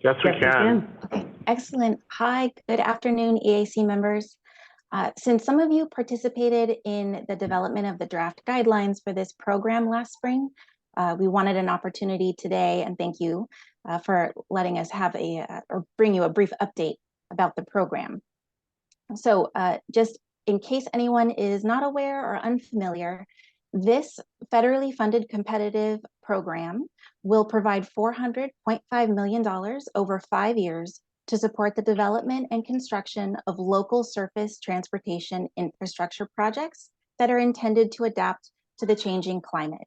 Yes, we can. Okay, excellent. Hi, good afternoon, EAC members. Since some of you participated in the development of the draft guidelines for this program last spring, we wanted an opportunity today, and thank you for letting us have or bring you a brief update about the program. So just in case anyone is not aware or unfamiliar, this federally funded competitive program will provide $400.5 million over 5 years to support the development and construction of local surface transportation infrastructure projects that are intended to adapt to the changing climate,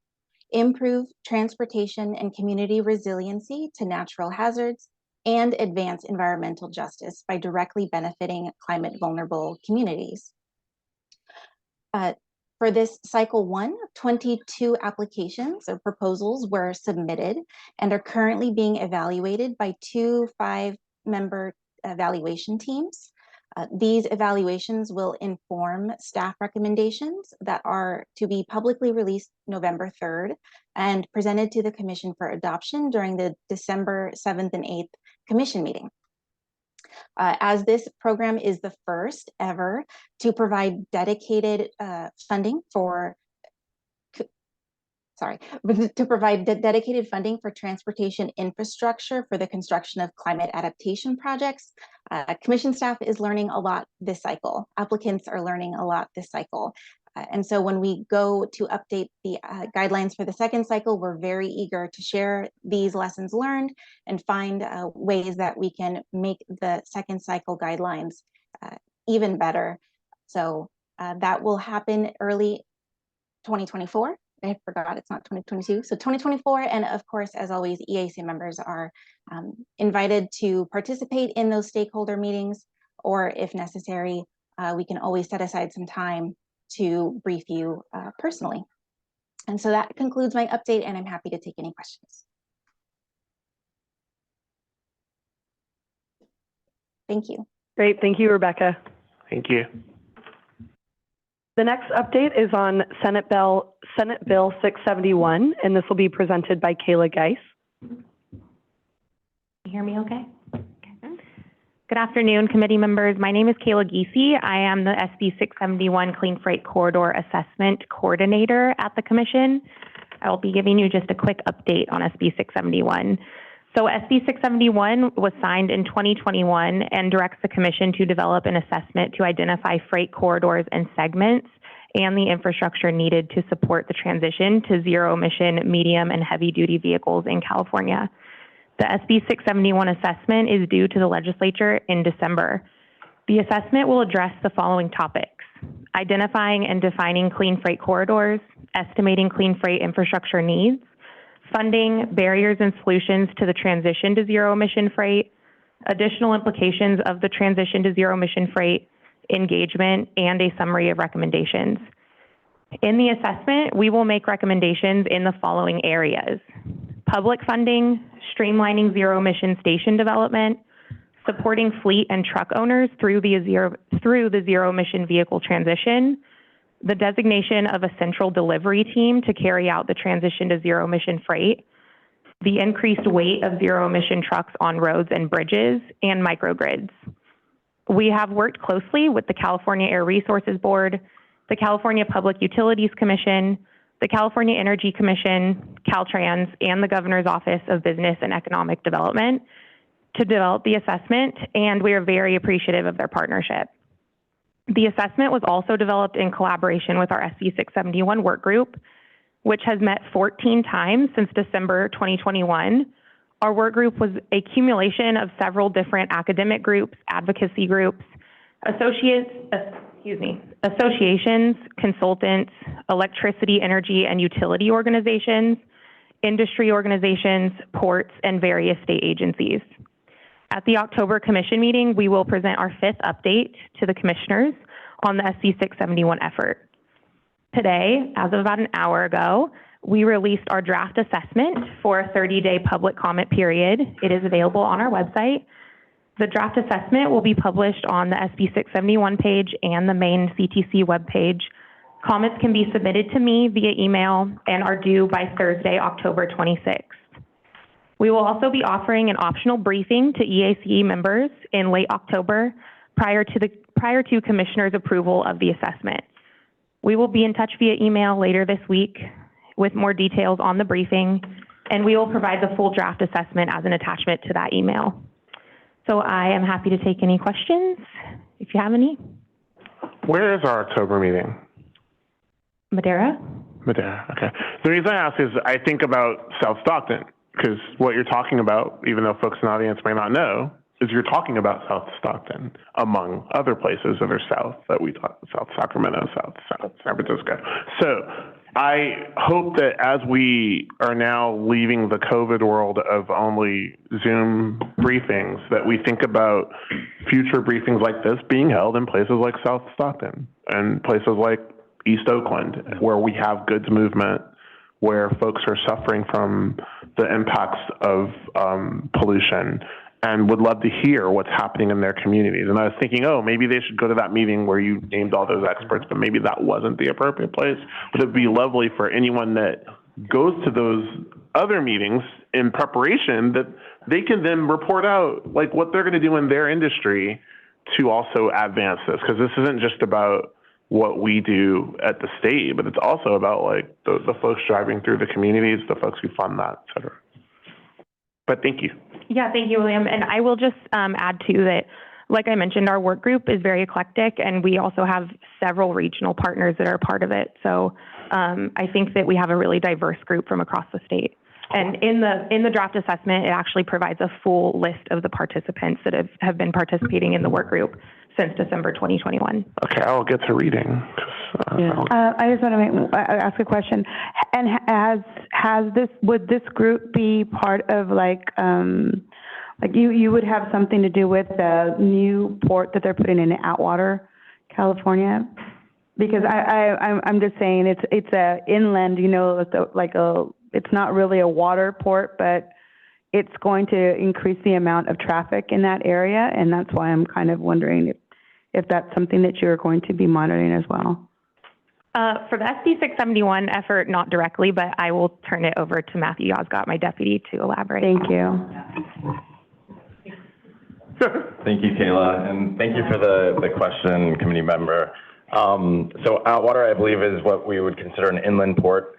improve transportation and community resiliency to natural hazards, and advance environmental justice by directly benefiting climate vulnerable communities. For this cycle 1, 22 applications or proposals were submitted and are currently being evaluated by 2 5-member evaluation teams. These evaluations will inform staff recommendations that are to be publicly released November 3rd and presented to the Commission for adoption during the December 7th and 8th Commission meeting. As this program is the first ever to provide dedicated funding for dedicated funding for transportation infrastructure for the construction of climate adaptation projects. Commission staff is learning a lot this cycle. Applicants are learning a lot this cycle. And so when we go to update the guidelines for the second cycle, we're very eager to share these lessons learned and find ways that we can make the second cycle guidelines even better. So that will happen early 2024. I forgot it's not 2022. So 2024, and of course, as always, EAC members are invited to participate in those stakeholder meetings, or if necessary, we can always set aside some time to brief you personally. And so that concludes my update, and I'm happy to take any questions. Thank you. Great, thank you, Rebecca. Thank you. The next update is on Senate Bill 671, and this will be presented by Kayla Geis. You hear me okay? Good afternoon, committee members. My name is Kayla Geis. I am the SB 671 Clean Freight Corridor Assessment Coordinator at the Commission. I will be giving you just a quick update on SB 671. So SB 671 was signed in 2021 and directs the Commission to develop an assessment to identify freight corridors and segments and the infrastructure needed to support the transition to zero-emission medium and heavy-duty vehicles in California. The SB 671 assessment is due to the legislature in December. The assessment will address the following topics: identifying and defining clean freight corridors, estimating clean freight infrastructure needs, funding, barriers and solutions to the transition to zero-emission freight, additional implications of the transition to zero-emission freight, engagement, and a summary of recommendations. In the assessment, we will make recommendations in the following areas: public funding, streamlining zero-emission station development, supporting fleet and truck owners through the zero-emission vehicle transition, the designation of a central delivery team to carry out the transition to zero-emission freight, the increased weight of zero-emission trucks on roads and bridges, and microgrids. We have worked closely with the California Air Resources Board, the California Public Utilities Commission, the California Energy Commission, Caltrans, and the Governor's Office of Business and Economic Development to develop the assessment, and we are very appreciative of their partnership. The assessment was also developed in collaboration with our SB 671 work group, which has met 14 times since December 2021. Our work group was a accumulation of several different academic groups, advocacy groups, associations, consultants, electricity, energy, and utility organizations, industry organizations, ports, and various state agencies. At the October Commission meeting, we will present our 5th update to the commissioners on the SB 671 effort. Today, as of about an hour ago, we released our draft assessment for a 30-day public comment period. It is available on our website. The draft assessment will be published on the SB 671 page and the main CTC webpage. Comments can be submitted to me via email and are due by Thursday, October 26th. We will also be offering an optional briefing to EACE members in late October prior to commissioners' approval of the assessment. We will be in touch via email later this week with more details on the briefing, and we will provide the full draft assessment as an attachment to that email. So I am happy to take any questions if you have any. Where is our October meeting? Madera? Madera, okay. The reason I ask is I think about South Stockton, because what you're talking about, even though folks in the audience may not know, is you're talking about South Stockton, among other places that are south that we talk, South Sacramento, South San Francisco. So I hope that as we are now leaving the COVID world of only Zoom briefings, that we think about future briefings like this being held in places like South Stockton and places like East Oakland, where we have goods movement, where folks are suffering from the impacts of pollution, and would love to hear what's happening in their communities. And I was thinking, oh, maybe they should go to that meeting where you named all those experts, but maybe that wasn't the appropriate place. But it'd be lovely for anyone that goes to those other meetings in preparation that they can then report out like what they're going to do in their industry to also advance this. Because this isn't just about what we do at the state, but it's also about like the folks driving through the communities, the folks who fund that, et cetera. But thank you. Yeah, thank you, William. And I will just add too that, like I mentioned, our work group is very eclectic, and we also have several regional partners that are part of it. So I think that we have a really diverse group from across the state. And in the draft assessment, it actually provides a full list of the participants that have been participating in the work group since December 2021. Okay, I'll get to reading. I just want to ask a question. And would this group be part of like you would have something to do with the new port that they're putting in Atwater, California? Because I'm just saying it's a inland, it's not really a water port, but it's going to increase the amount of traffic in that area, and that's why I'm kind of wondering if that's something that you're going to be monitoring as well. For the SB 671 effort, not directly, but I will turn it over to Matthew Yozgat, my deputy, to elaborate. Thank you. Thank you, Kayla, and thank you for the question, committee member. So Atwater, I believe, is what we would consider an inland port.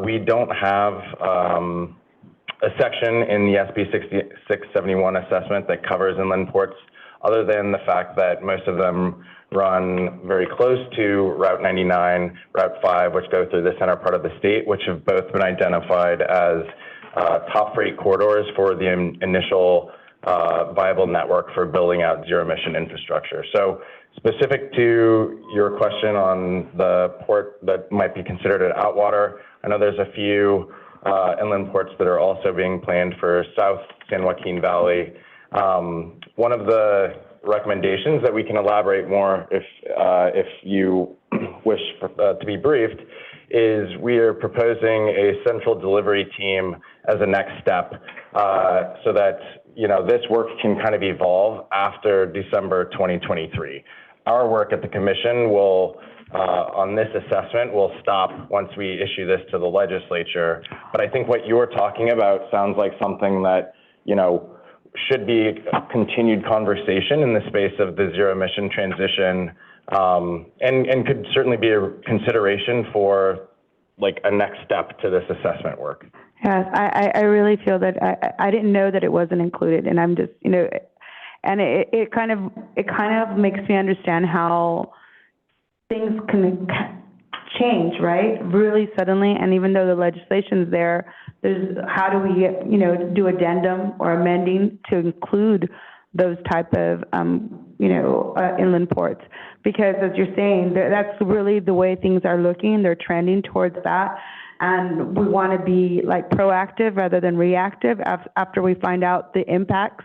We don't have a section in the SB 671 assessment that covers inland ports, other than the fact that most of them run very close to Route 99, Route 5, which go through the center part of the state, which have both been identified as top freight corridors for the initial viable network for building out zero-emission infrastructure. So specific to your question on the port that might be considered at Atwater, I know there's a few inland ports that are also being planned for South San Joaquin Valley. One of the recommendations that we can elaborate more if you wish to be briefed is we are proposing a central delivery team as a next step so that this work can kind of evolve after December 2023. Our work at the commission will on this assessment will stop once we issue this to the legislature. But I think what you're talking about sounds like something that, should be a continued conversation in the space of the zero emission transition, and could certainly be a consideration for like a next step to this assessment work. Yes, I really feel that I didn't know that it wasn't included, and I'm just, and it kind of makes me understand how things can change, right? Really suddenly, and even though the legislation's there's how do we get, do addendum or amending to include those type of, inland ports? Because as you're saying, that's really the way things are looking. They're trending towards that. And we want to be like proactive rather than reactive after we find out the impacts.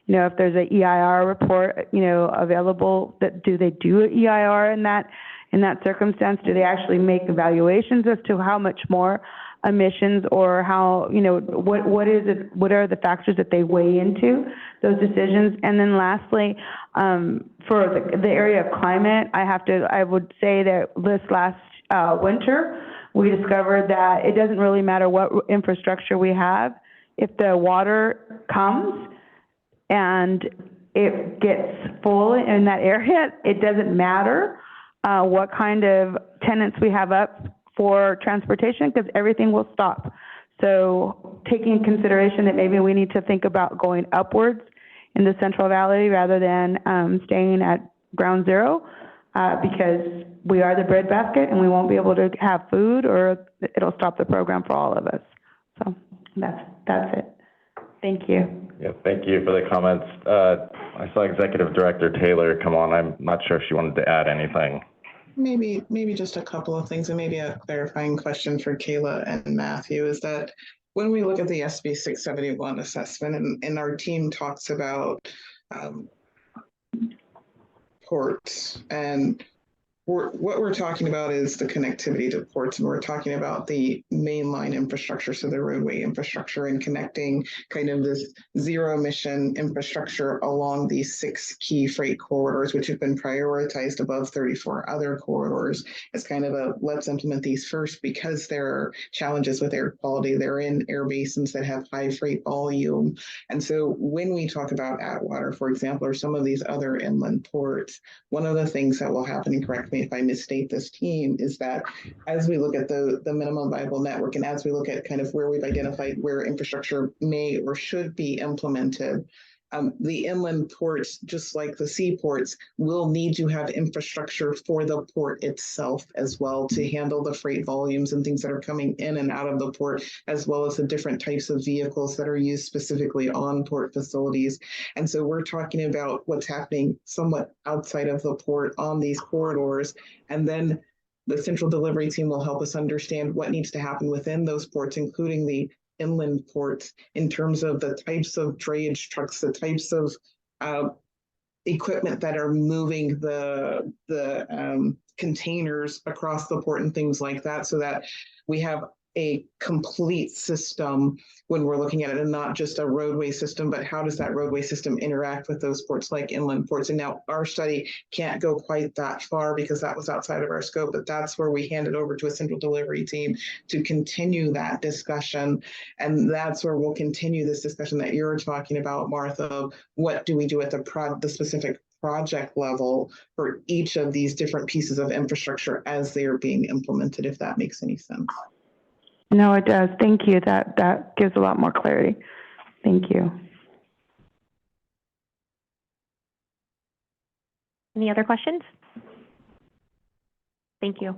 If there's an EIR report, available, do they do an EIR in that circumstance? Do they actually make evaluations as to how much more emissions or how, what are the factors that they weigh into those decisions? And then lastly, for the area of climate, I would say that this last winter, we discovered that it doesn't really matter what infrastructure we have. If the water comes and it gets full in that area, it doesn't matter what kind of tenants we have up for transportation, because everything will stop. So taking in consideration that maybe we need to think about going upwards in the Central Valley rather than staying at ground zero, because we are the breadbasket and we won't be able to have food, or it'll stop the program for all of us. So that's it. Thank you. Yeah, thank you for the comments. I saw Executive Director Taylor come on. I'm not sure if she wanted to add anything. Maybe just a couple of things, and maybe a clarifying question for Kayla and Matthew is that when we look at the SB 671 assessment, and our team talks about ports and what we're talking about is the connectivity to ports, and we're talking about the mainline infrastructure, so the roadway infrastructure, and connecting kind of this zero emission infrastructure along these 6 key freight corridors, which have been prioritized above 34 other corridors. It's kind of a let's implement these first because there are challenges with air quality. They're in air basins that have high freight volume. And so when we talk about Atwater, for example, or some of these other inland ports, one of the things that will happen, and correct me if I misstate this team, is that as we look at the minimum viable network and as we look at kind of where we've identified where infrastructure may or should be implemented, the inland ports, just like the seaports, will need to have infrastructure for the port itself as well to handle the freight volumes and things that are coming in and out of the port, as well as the different types of vehicles that are used specifically on port facilities. And so we're talking about what's happening somewhat outside of the port on these corridors. And then the central delivery team will help us understand what needs to happen within those ports, including the inland ports, in terms of the types of drayage trucks, the types of equipment that are moving the containers across the port and things like that, so that we have a complete system when we're looking at it, and not just a roadway system, but how does that roadway system interact with those ports like inland ports. And now our study can't go quite that far because that was outside of our scope, but that's where we hand it over to a central delivery team to continue that discussion. And that's where we'll continue this discussion that you're talking about, Martha. What do we do at the specific project level for each of these different pieces of infrastructure as they are being implemented, if that makes any sense? No, it does. Thank you. That gives a lot more clarity. Thank you. Any other questions? Thank you.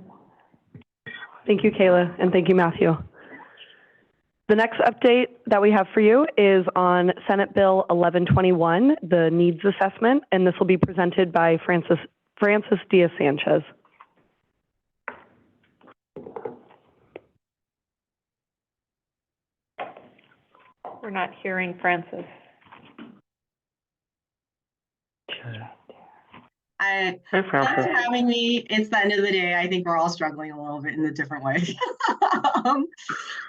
Thank you, Kayla, and thank you, Matthew. The next update that we have for you is on Senate Bill 1121, the needs assessment, and this will be presented by Francis Diaz-Sanchez. We're not hearing Francis. Hey, Thanks for Francis. having me. It's the end of the day. I think we're all struggling a little bit in a different way. I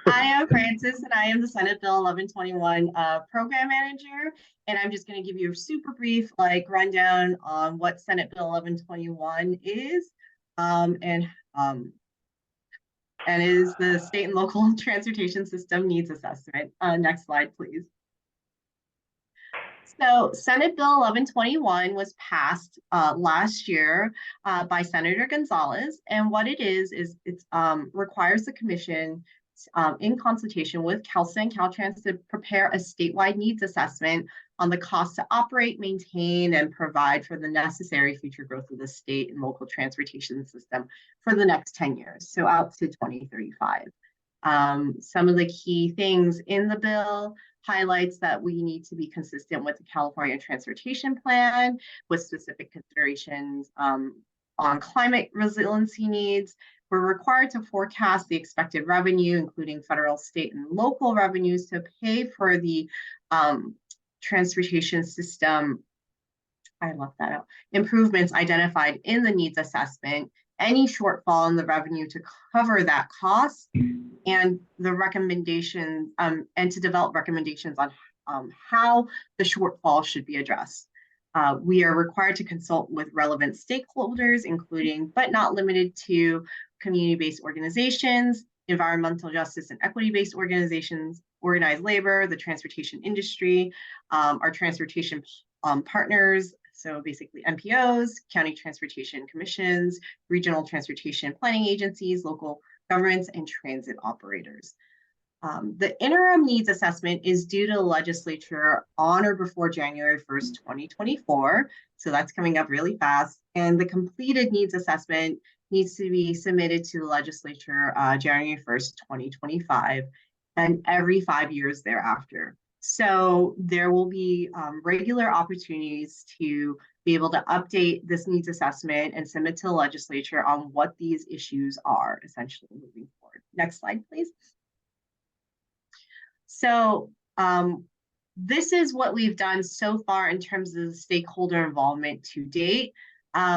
am Francis, and I am the Senate Bill 1121 program manager. And I'm just going to give you a super brief rundown on what Senate Bill 1121 is, and is the state and local transportation system needs assessment. Next slide, please. So Senate Bill 1121 was passed last year by Senator Gonzalez, and what it is it requires the commission in consultation with CalSA and Caltrans to prepare a statewide needs assessment on the cost to operate, maintain, and provide for the necessary future growth of the state and local transportation system for the next 10 years, so out to 2035. Some of the key things in the bill highlights that we need to be consistent with the California Transportation Plan with specific considerations on climate resiliency needs. We're required to forecast the expected revenue, including federal, state, and local revenues, to pay for the transportation system, I left that out, improvements identified in the needs assessment, any shortfall in the revenue to cover that cost, and the recommendations, and to develop recommendations on how the shortfall should be addressed. We are required to consult with relevant stakeholders, including but not limited to community-based organizations, environmental justice and equity-based organizations, organized labor, the transportation industry, our transportation partners, so basically MPOs, county transportation commissions, regional transportation planning agencies, local governments, and transit operators. The interim needs assessment is due to the legislature on or before January 1st, 2024. So that's coming up really fast. And the completed needs assessment needs to be submitted to the legislature January 1st, 2025, and every 5 years thereafter. So there will be regular opportunities to be able to update this needs assessment and submit to the legislature on what these issues are, essentially moving forward. Next slide, please. So this is what we've done so far in terms of the stakeholder involvement to date.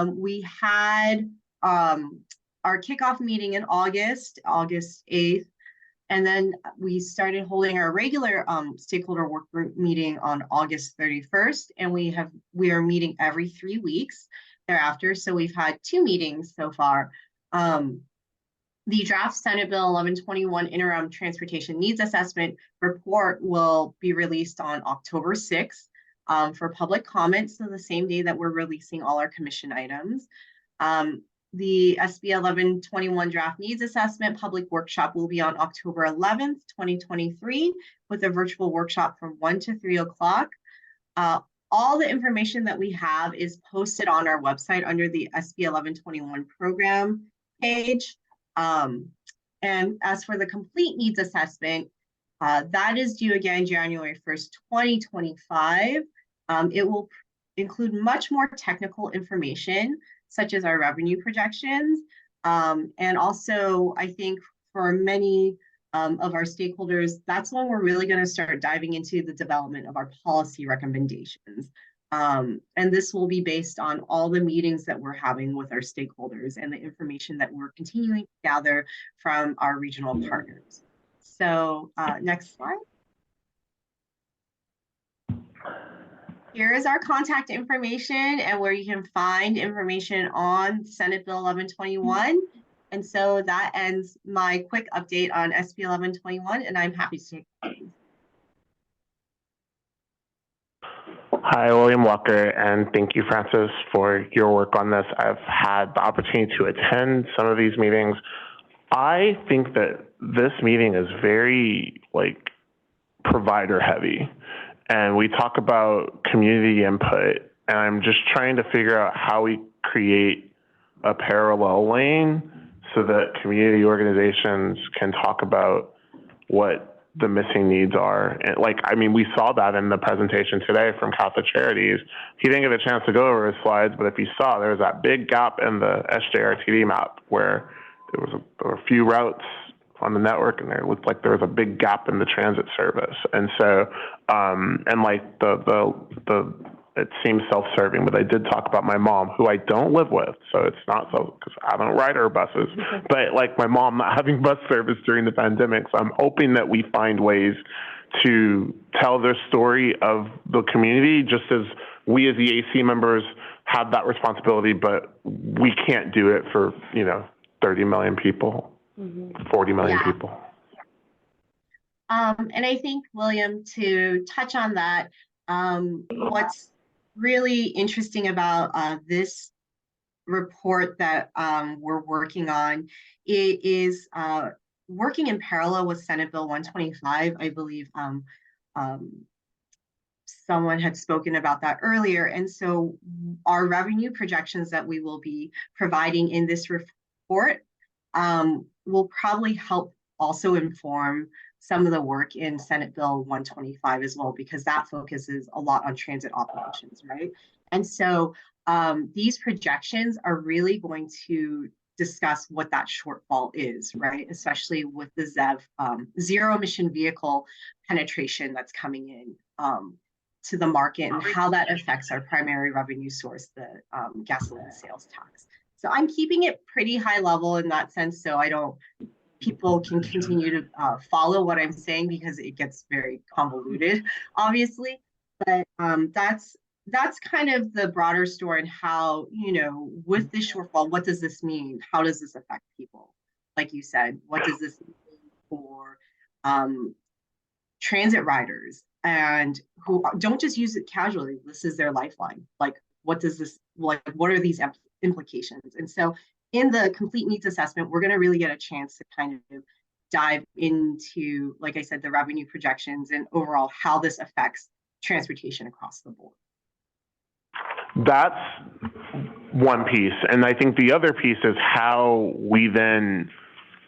We had our kickoff meeting in August 8th. And then we started holding our regular stakeholder work group meeting on August 31st. And we are meeting every 3 weeks thereafter. So we've had 2 meetings so far. The draft Senate Bill 1121 Interim Transportation Needs Assessment report will be released on October 6th for public comment, so the same day that we're releasing all our commission items. The SB 1121 Draft Needs Assessment Public Workshop will be on October 11th, 2023, with a virtual workshop from 1 to 3 o'clock. All the information that we have is posted on our website under the SB 1121 program page. And as for the complete needs assessment, that is due again January 1st, 2025. It will include much more technical information, such as our revenue projections. And also, I think for many of our stakeholders, that's when we're really going to start diving into the development of our policy recommendations. And this will be based on all the meetings that we're having with our stakeholders and the information that we're continuing to gather from our regional partners. So next slide. Here is our contact information and where you can find information on Senate Bill 1121. And so that ends my quick update on SB 1121, and I'm happy to take questions. Hi, William Walker, and thank you, Francis, for your work on this. I've had the opportunity to attend some of these meetings. I think that this meeting is very, provider heavy. And we talk about community input, and I'm just trying to figure out how we create a parallel lane so that community organizations can talk about what the missing needs are. And we saw that in the presentation today from Catholic Charities. He didn't get a chance to go over his slides, but if you saw, there was that big gap in the SJRTD map where there were a few routes on the network, and there looked like there was a big gap in the transit service. And so, it seems self-serving, but I did talk about my mom, who I don't live with, so it's not so, because I don't ride her buses, but my mom not having bus service during the pandemic, so I'm hoping that we find ways to tell the story of the community, just as we as EAC members have that responsibility, but we can't do it for, 30 million people. 40 million people. And I think, William, to touch on that, what's really interesting about this report that we're working on is working in parallel with Senate Bill 125. I believe someone had spoken about that earlier. And so our revenue projections that we will be providing in this report will probably help also inform some of the work in Senate Bill 125 as well, because that focuses a lot on transit operations, right? And so these projections are really going to discuss what that shortfall is, right? Especially with the ZEV, zero emission vehicle penetration that's coming in to the market, and how that affects our primary revenue source, the gasoline sales tax. So I'm keeping it pretty high level in that sense, so people can continue to follow what I'm saying, because it gets very convoluted, obviously. But that's kind of the broader story, and how, with this shortfall, what does this mean? How does this affect people? Like you said, what does this mean for transit riders, and who don't just use it casually? This is their lifeline. What are these implications? And so in the complete needs assessment, we're going to really get a chance to kind of dive into, like I said, the revenue projections and overall how this affects transportation across the board. That's one piece. And I think the other piece is how we then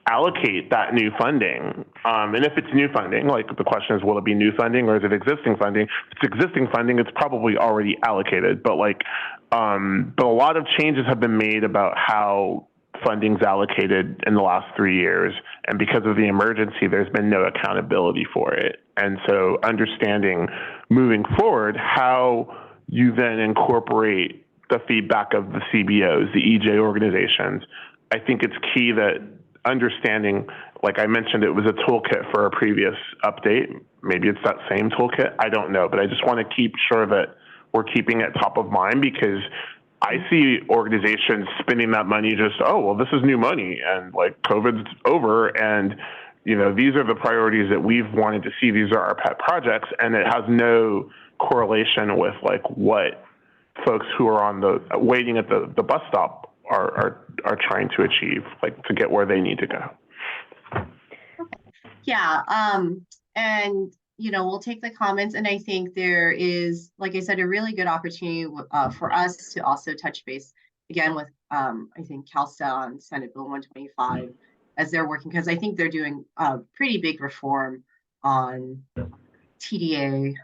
allocate that new funding. And if it's new funding, the question is, will it be new funding or is it existing funding? If it's existing funding, it's probably already allocated. But but a lot of changes have been made about how funding's allocated in the last 3 years. And because of the emergency, there's been no accountability for it. And so understanding moving forward how you then incorporate the feedback of the CBOs, the EJ organizations. I think it's key that understanding, like I mentioned, it was a toolkit for a previous update. Maybe it's that same toolkit. I don't know, but I just want to keep sure that we're keeping it top of mind, because I see organizations spending that money just, oh, well, this is new money and like COVID's over. And, you know, these are the priorities that we've wanted to see. These are our pet projects. And it has no correlation with like what folks who are on the waiting at the bus stop are trying to achieve, like to get where they need to go. Yeah, and you know, we'll take the comments, and I think there is, like I said, a really good opportunity for us to also touch base again with I think CalSTA on Senate Bill 125 as they're working, because I think they're doing a pretty big reform on TDA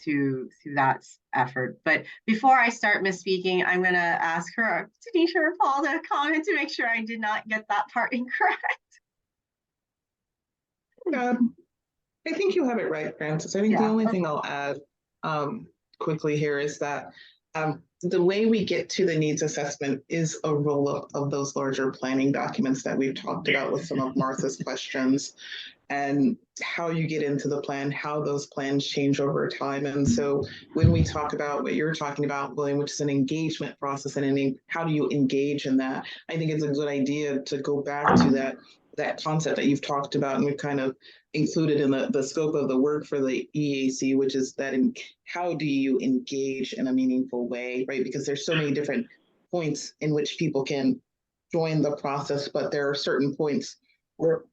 through that effort. But before I start misspeaking, I'm going to ask her, Tanisha or Paul, to comment to make sure I did not get that part incorrect. I think you have it right, Francis. I think the only thing I'll add quickly here is that the way we get to the needs assessment is a roll-up of those larger planning documents that we've talked about with some of Martha's questions, and how you get into the plan, how those plans change over time. And so when we talk about what you're talking about, William, which is an engagement process, and how do you engage in that, I think it's a good idea to go back to that concept that you've talked about, and we've kind of included in the scope of the work for the EAC, which is that how do you engage in a meaningful way, right? Because there's so many different points in which people can join the process, but there are certain points where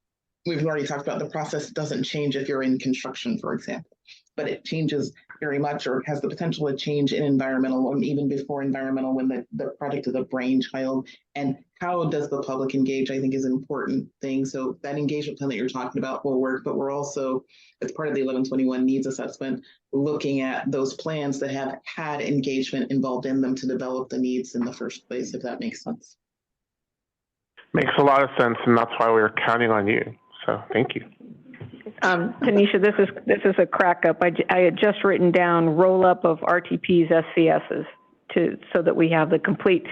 we've already talked about the process doesn't change if you're in construction, for example, but it changes very much, or has the potential to change in environmental, or even before environmental, when the project is a brainchild. And how does the public engage, I think, is an important thing. So that engagement plan that you're talking about will work, but we're also, as part of the 1121 needs assessment, looking at those plans that have had engagement involved in them to develop the needs in the first place, if that makes sense. Makes a lot of sense, and that's why we're counting on you. So thank you. Tanisha, this is a crack up. I had just written down roll up of RTPs, SCSs, so that we have the complete,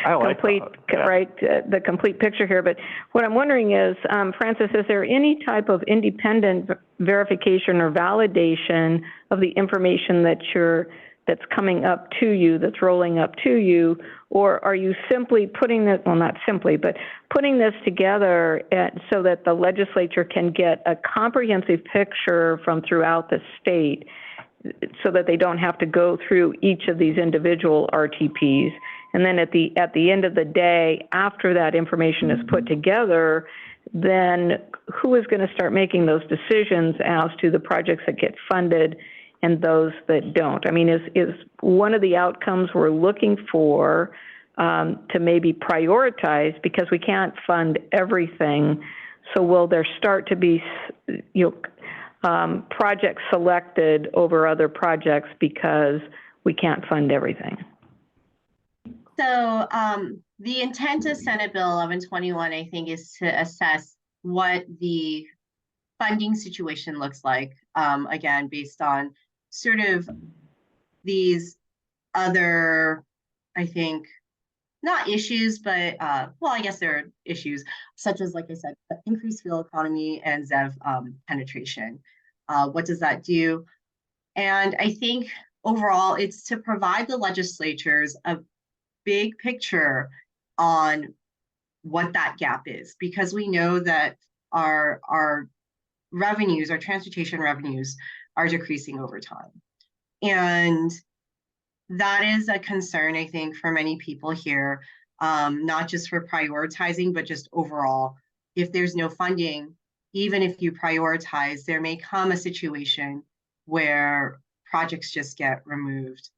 the complete picture here. But what I'm wondering is, Francis, is there any type of independent verification or validation of the information that's coming up to you, that's rolling up to you, or are you simply putting this, well, not simply, but putting this together so that the legislature can get a comprehensive picture from throughout the state, so that they don't have to go through each of these individual RTPs? And then at the end of the day, after that information is put together, then who is going to start making those decisions as to the projects that get funded and those that don't? I mean, is one of the outcomes we're looking for to maybe prioritize, because we can't fund everything, so will there start to be, projects selected over other projects because we can't fund everything? So the intent of Senate Bill 1121, I think, is to assess what the funding situation looks like, again, based on sort of these other, I think, not issues, but, well, I guess there are issues, such as, like I said, increased fuel economy and ZEV penetration. What does that do? And I think overall, it's to provide the legislatures a big picture on what that gap is, because we know that our revenues, our transportation revenues, are decreasing over time. And that is a concern, I think, for many people here, not just for prioritizing, but just overall. If there's no funding, even if you prioritize, there may come a situation where projects just get removed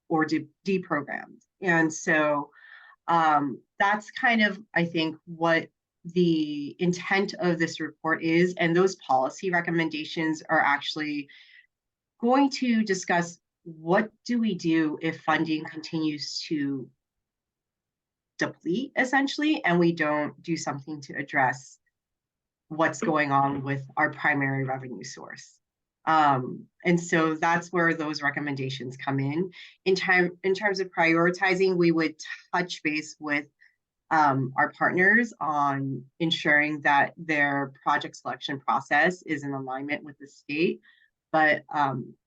or deprogrammed. And so that's kind of, I think, what the intent of this report is. And those policy recommendations are actually going to discuss, what do we do if funding continues to deplete, essentially, and we don't do something to address what's going on with our primary revenue source. And so that's where those recommendations come in. In terms of prioritizing, we would touch base with our partners on ensuring that their project selection process is in alignment with the state. But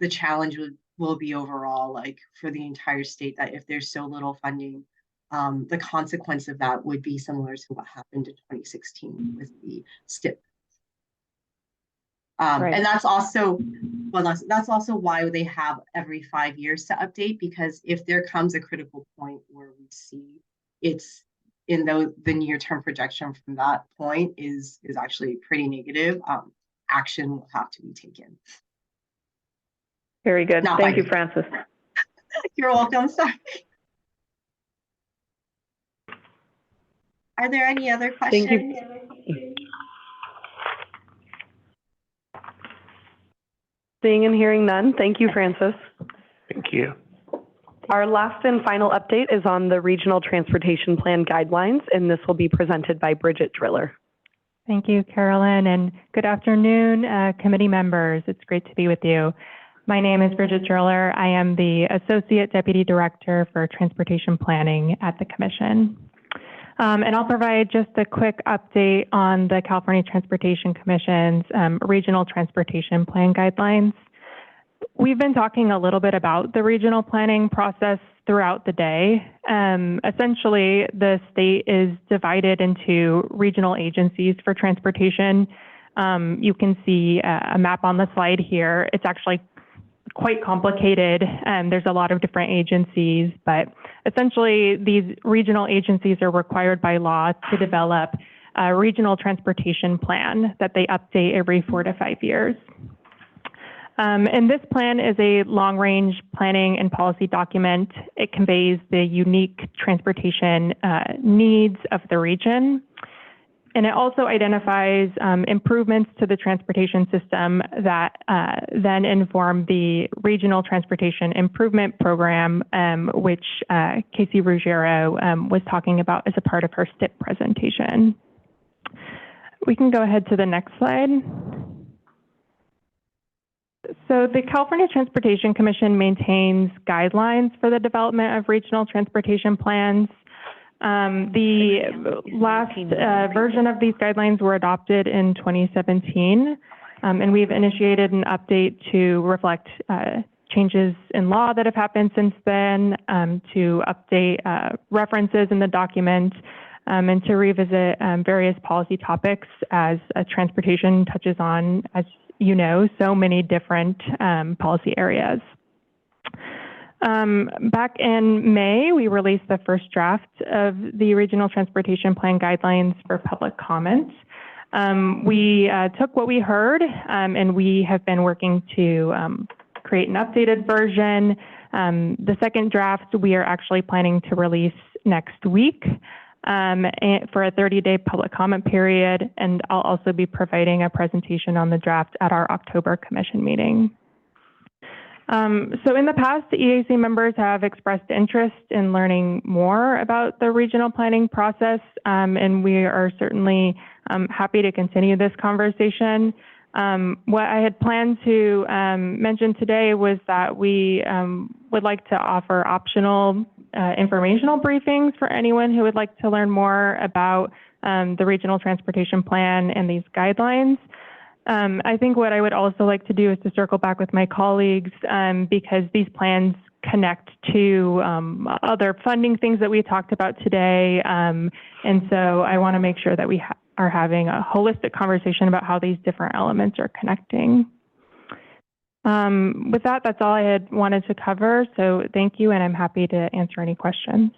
the challenge will be overall, like for the entire state, that if there's so little funding, the consequence of that would be similar to what happened in 2016 with the STIP. Right. And that's also, well, that's also why they have every 5 years to update, because if there comes a critical point where we see it's in the near-term projection from that point is actually pretty negative, action will have to be taken. Very good. Not Thank by you, Frances. You're welcome. Sorry. Are there any other questions? Thank you. Seeing and hearing none, thank you, Frances. Thank you. Our last and final update is on the Regional Transportation Plan guidelines, and this will be presented by Bridget Driller. Thank you, Carolyn, and good afternoon, committee members. It's great to be with you. My name is Bridget Driller. I am the Associate Deputy Director for Transportation Planning at the Commission. And I'll provide just a quick update on the California Transportation Commission's Regional Transportation Plan guidelines. We've been talking a little bit about the regional planning process throughout the day. Essentially, the state is divided into regional agencies for transportation. You can see a map on the slide here. It's actually quite complicated, and there's a lot of different agencies, but essentially these regional agencies are required by law to develop a regional transportation plan that they update every 4 to 5 years. And this plan is a long-range planning and policy document. It conveys the unique transportation needs of the region. And it also identifies improvements to the transportation system that then inform the Regional Transportation Improvement Program, which Casey Ruggiero was talking about as a part of her STIP presentation. We can go ahead to the next slide. So the California Transportation Commission maintains guidelines for the development of regional transportation plans. The last version of these guidelines were adopted in 2017, and we've initiated an update to reflect changes in law that have happened since then, to update references in the document, and to revisit various policy topics as transportation touches on, as you know, so many different policy areas. Back in May, we released the first draft of the Regional Transportation Plan guidelines for public comment. We took what we heard, and we have been working to create an updated version. The second draft we are actually planning to release next week for a 30-day public comment period, and I'll also be providing a presentation on the draft at our October commission meeting. So in the past, the EAC members have expressed interest in learning more about the regional planning process, and we are certainly happy to continue this conversation. What I had planned to mention today was that we would like to offer optional informational briefings for anyone who would like to learn more about the Regional Transportation Plan and these guidelines. I think what I would also like to do is to circle back with my colleagues because these plans connect to other funding things that we talked about today. And so I want to make sure that we are having a holistic conversation about how these different elements are connecting. With that, that's all I had wanted to cover. So thank you, and I'm happy to answer any questions.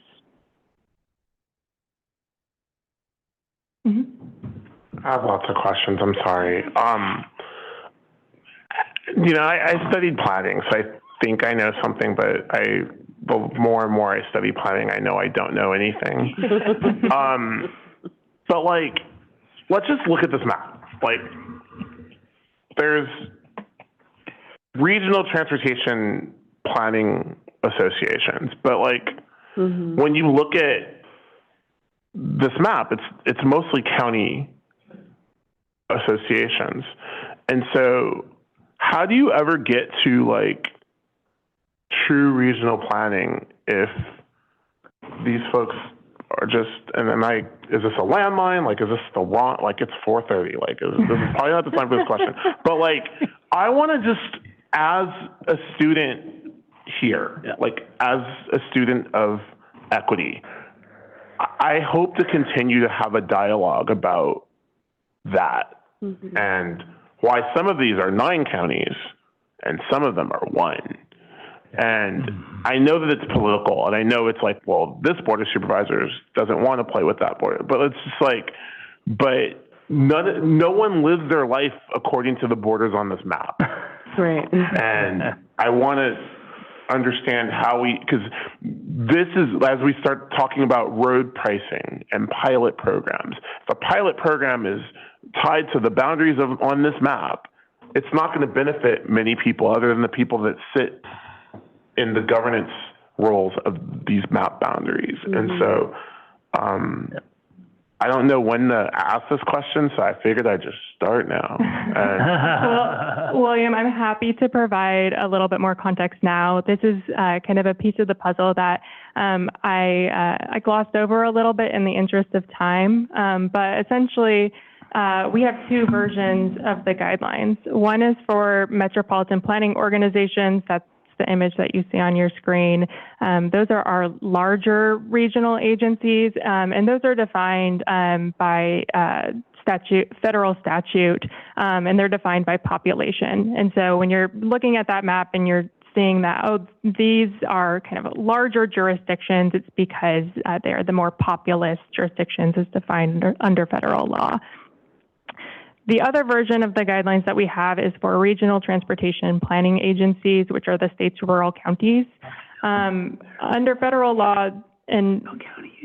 I have lots of questions. I'm sorry. You know, I studied planning, so I think I know something, but the more and more I study planning, I know I don't know anything. But like, let's just look at this map. Like, there's regional transportation planning associations, but like, when you look at this map, it's mostly county associations. And so how do you ever get to like true regional planning if these folks are just, and then is this a landmine? Like, is this the wrong, like it's 4:30, like this is probably not the time for this question. But like, I want to just, as a student here, like as a student of equity, I hope to continue to have a dialogue about that and why some of these are 9 counties and some of them are 1. And I know that it's political, and I know it's like, well, this board of supervisors doesn't want to play with that board, but it's just like, but no one lives their life according to the borders on this map. Right. And I want to understand how because this is, as we start talking about road pricing and pilot programs, if a pilot program is tied to the boundaries on this map, it's not going to benefit many people other than the people that sit in the governance roles of these map boundaries. And so I don't know when to ask this question, so I figured I'd just start now. Well, William, I'm happy to provide a little bit more context now. This is kind of a piece of the puzzle that I glossed over a little bit in the interest of time, but essentially we have 2 versions of the guidelines. One is for metropolitan planning organizations. That's the image that you see on your screen. Those are our larger regional agencies, and those are defined by federal statute, and they're defined by population. And so when you're looking at that map and you're seeing that, oh, these are kind of larger jurisdictions, it's because they are the more populous jurisdictions as defined under federal law. The other version of the guidelines that we have is for regional transportation planning agencies, which are the state's rural counties. Under federal law, and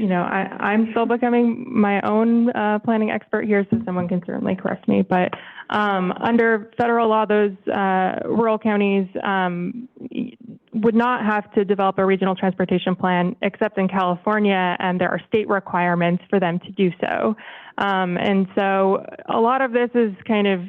I'm still becoming my own planning expert here, so someone can certainly correct me. But under federal law, those rural counties would not have to develop a regional transportation plan, except in California, and there are state requirements for them to do so. And so a lot of this is kind of,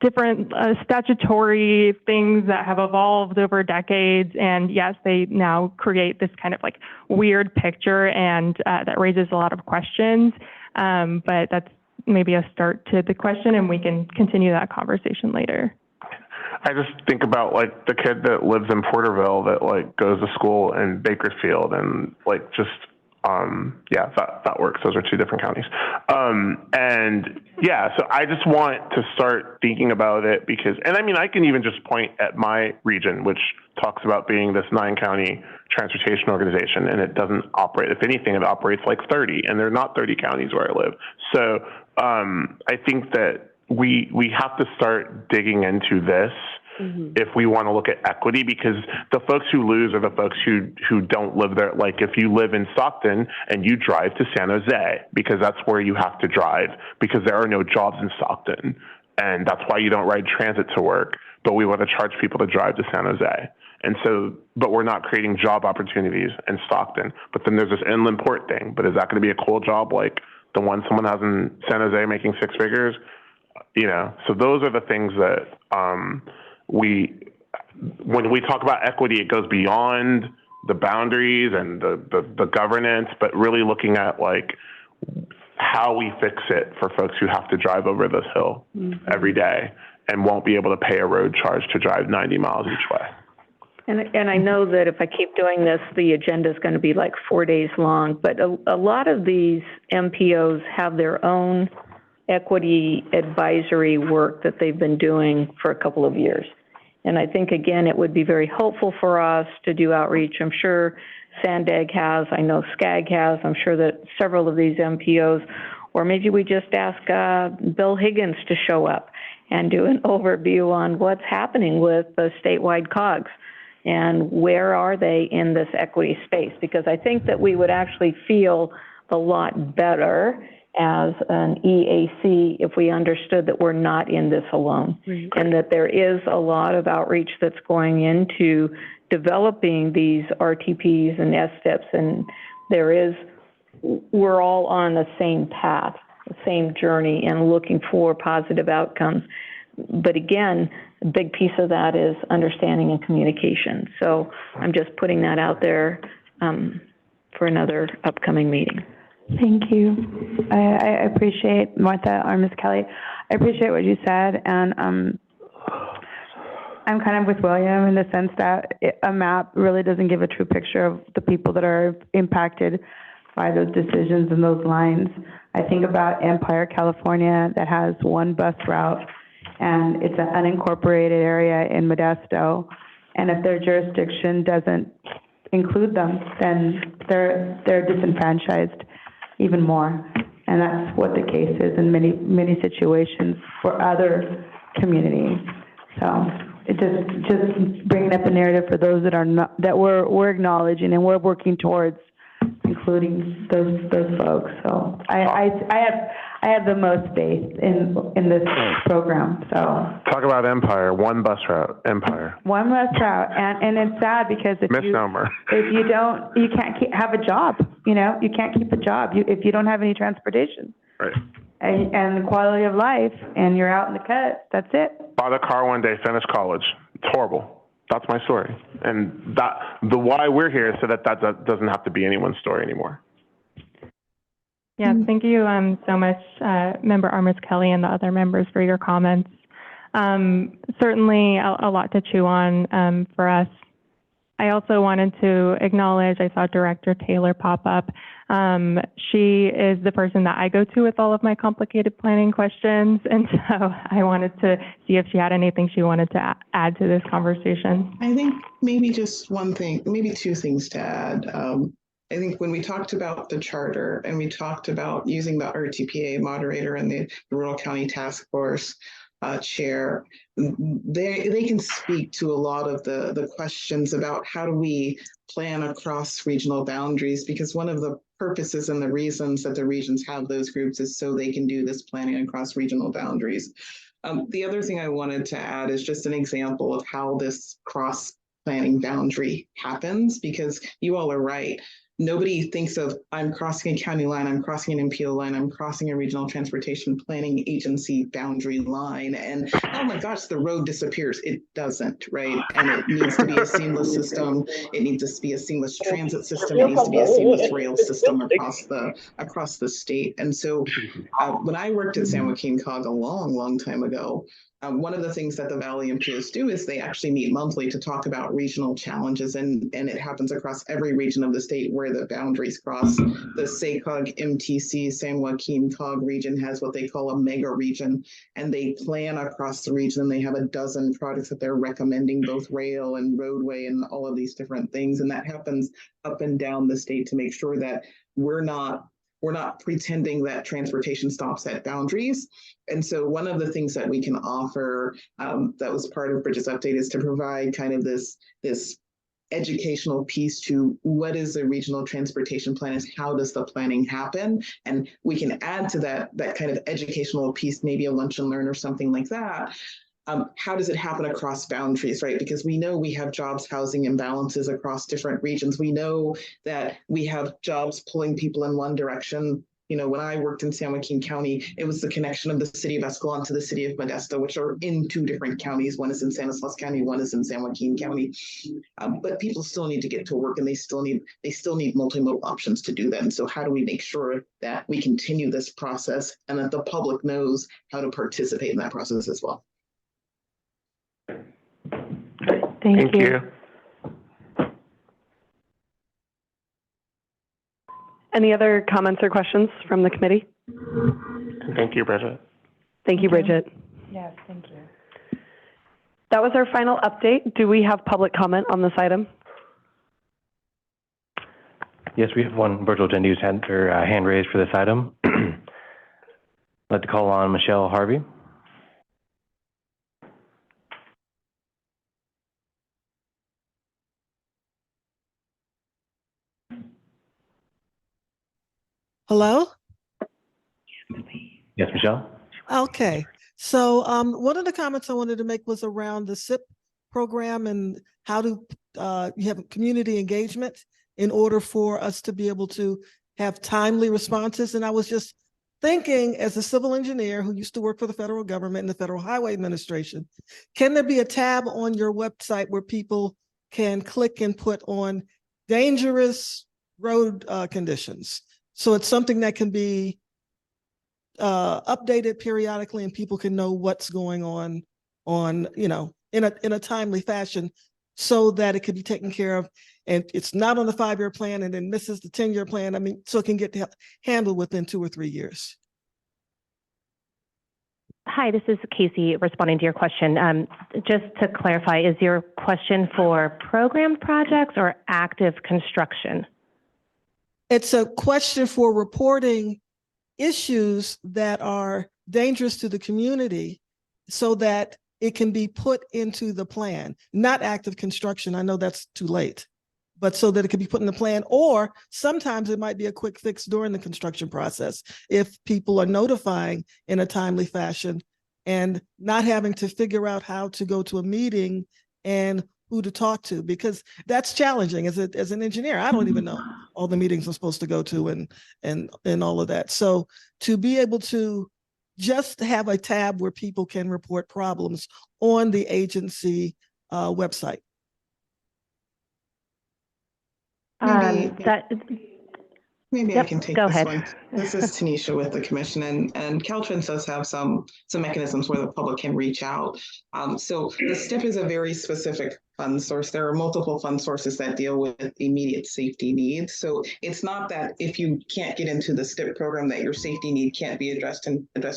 different statutory things that have evolved over decades. And yes, they now create this kind of like weird picture, and that raises a lot of questions. But that's maybe a start to the question, and we can continue that conversation later. I just think about like the kid that lives in Porterville that like goes to school in Bakersfield and like just that works. Those are 2 different counties. And yeah, so I just want to start thinking about it because, and I mean, I can even just point at my region, which talks about being this 9-county transportation organization, and it doesn't operate. If anything, it operates like 30, and there are not 30 counties where I live. So I think that we have to start digging into this if we want to look at equity, because the folks who lose are the folks who don't live there. Like if you live in Stockton and you drive to San Jose, because that's where you have to drive, because there are no jobs in Stockton, and that's why you don't ride transit to work, but we want to charge people to drive to San Jose. And so, but we're not creating job opportunities in Stockton. But then there's this inland port thing. But is that going to be a cool job like the one someone has in San Jose making 6 figures? So those are the things that when we talk about equity, it goes beyond the boundaries and the governance, but really looking at like how we fix it for folks who have to drive over this hill every day and won't be able to pay a road charge to drive 90 miles each way. And I know that if I keep doing this, the agenda is going to be like 4 days long, but a lot of these MPOs have their own equity advisory work that they've been doing for a couple of years. And I think, again, it would be very helpful for us to do outreach. I'm sure Sandag has, I know SCAG has, I'm sure that several of these MPOs, or maybe we just ask Bill Higgins to show up and do an overview on what's happening with the statewide COGS and where are they in this equity space. Because I think that we would actually feel a lot better as an EAC if we understood that we're not in this alone, and that there is a lot of outreach that's going into developing these RTPs and STEPs, and we're all on the same path, the same journey, and looking for positive outcomes. but again, a big piece of that is understanding and communication. So I'm just putting that out there for another upcoming meeting. Thank you. I appreciate, Martha or Ms. Kelly, I appreciate what you said, and I'm kind of with William in the sense that a map really doesn't give a true picture of the people that are impacted by those decisions and those lines. I think about Empire, California, that has one bus route, and it's an unincorporated area in Modesto, and if their jurisdiction doesn't include them, then they're disenfranchised even more. And that's what the case is in many situations for other communities. So it just bringing up the narrative for those that are not, that we're acknowledging and we're working towards including those folks. So I have the most faith in this program. So talk about Empire, one bus route, Empire. One bus route, and it's sad because if you can't have a job, you know, you can't keep a job if you don't have any transportation. Right. And the quality of life, and you're out in the cut. That's it. Bought a car one day, finished college. It's horrible. That's my story. And the why we're here is so that doesn't have to be anyone's story anymore. Yeah, thank you so much, Member Armis Kelly and the other members for your comments. Certainly a lot to chew on for us. I also wanted to acknowledge, I saw Director Taylor pop up. She is the person that I go to with all of my complicated planning questions. And so I wanted to see if she had anything she wanted to add to this conversation. I think maybe just one thing, maybe two things to add. I think when we talked about the charter and we talked about using the RTPA moderator and the Rural County Task Force chair, they can speak to a lot of the questions about how do we plan across regional boundaries, because one of the purposes and the reasons that the regions have those groups is so they can do this planning across regional boundaries. The other thing I wanted to add is just an example of how this cross planning boundary happens, because you all are right. Nobody thinks of, I'm crossing a county line, I'm crossing an MPO line, I'm crossing a regional transportation planning agency boundary line, and oh my gosh, the road disappears. It doesn't, right? And it needs to be a seamless system. It needs to be a seamless transit system. It needs to be a seamless rail system across the state. And so when I worked at San Joaquin COG a long time ago, one of the things that the Valley MPOs do is they actually meet monthly to talk about regional challenges, and it happens across every region of the state where the boundaries cross. The SACOG MTC San Joaquin COG region has what they call a mega region, and they plan across the region. They have a dozen projects that they're recommending, both rail and roadway and all of these different things, and that happens up and down the state to make sure that we're not pretending that transportation stops at boundaries. And so one of the things that we can offer that was part of Bridget's update is to provide kind of this educational piece to what is the regional transportation plan, is how does the planning happen? And we can add to that kind of educational piece, maybe a lunch and learn or something like that. How does it happen across boundaries, right? Because we know we have jobs, housing imbalances across different regions. We know that we have jobs pulling people in one direction. You know, when I worked in San Joaquin County, it was the connection of the city of Escalon to the city of Modesto, which are in two different counties. One is in Stanislaus County, one is in San Joaquin County. But people still need to get to work, and they still need multimodal options to do that. And so how do we make sure that we continue this process and that the public knows how to participate in that process as well? Thank you. Any other comments or questions from the committee? Thank you, Bridget. Thank you, Bridget. Yes, thank you. That was our final update. Do we have public comment on this item? Yes, we have one virtual attendee who's had their hand raised for this item. I'd like to call on Michelle Harvey. Hello? Yes, Michelle. Okay. So one of the comments I wanted to make was around the SIP program and how to you have community engagement in order for us to be able to have timely responses. And I was just thinking as a civil engineer who used to work for the federal government and the Federal Highway Administration, can there be a tab on your website where people can click and put on dangerous road conditions? So it's something that can be updated periodically and people can know what's going on, you know, in a timely fashion so that it can be taken care of. And it's not on the 5-year plan and then misses the 10-year plan. I mean, so it can get handled within 2 or 3 years. Hi, this is Casey responding to your question. Just to clarify, is your question for programmed projects or active construction? It's a question for reporting issues that are dangerous to the community so that it can be put into the plan, not active construction. I know that's too late, but so that it can be put in the plan, or sometimes it might be a quick fix during the construction process if people are notifying in a timely fashion and not having to figure out how to go to a meeting and who to talk to, because that's challenging as an engineer. I don't even know all the meetings I'm supposed to go to and all of that. So to be able to just have a tab where people can report problems on the agency website. Maybe Yep, I can take go this ahead. one. This is Tanisha with the commission, and Caltrans does have some mechanisms where the public can reach out. So the STIP is a very specific fund source. There are multiple fund sources that deal with immediate safety needs. So it's not that if you can't get into the STIP program that your safety need can't be addressed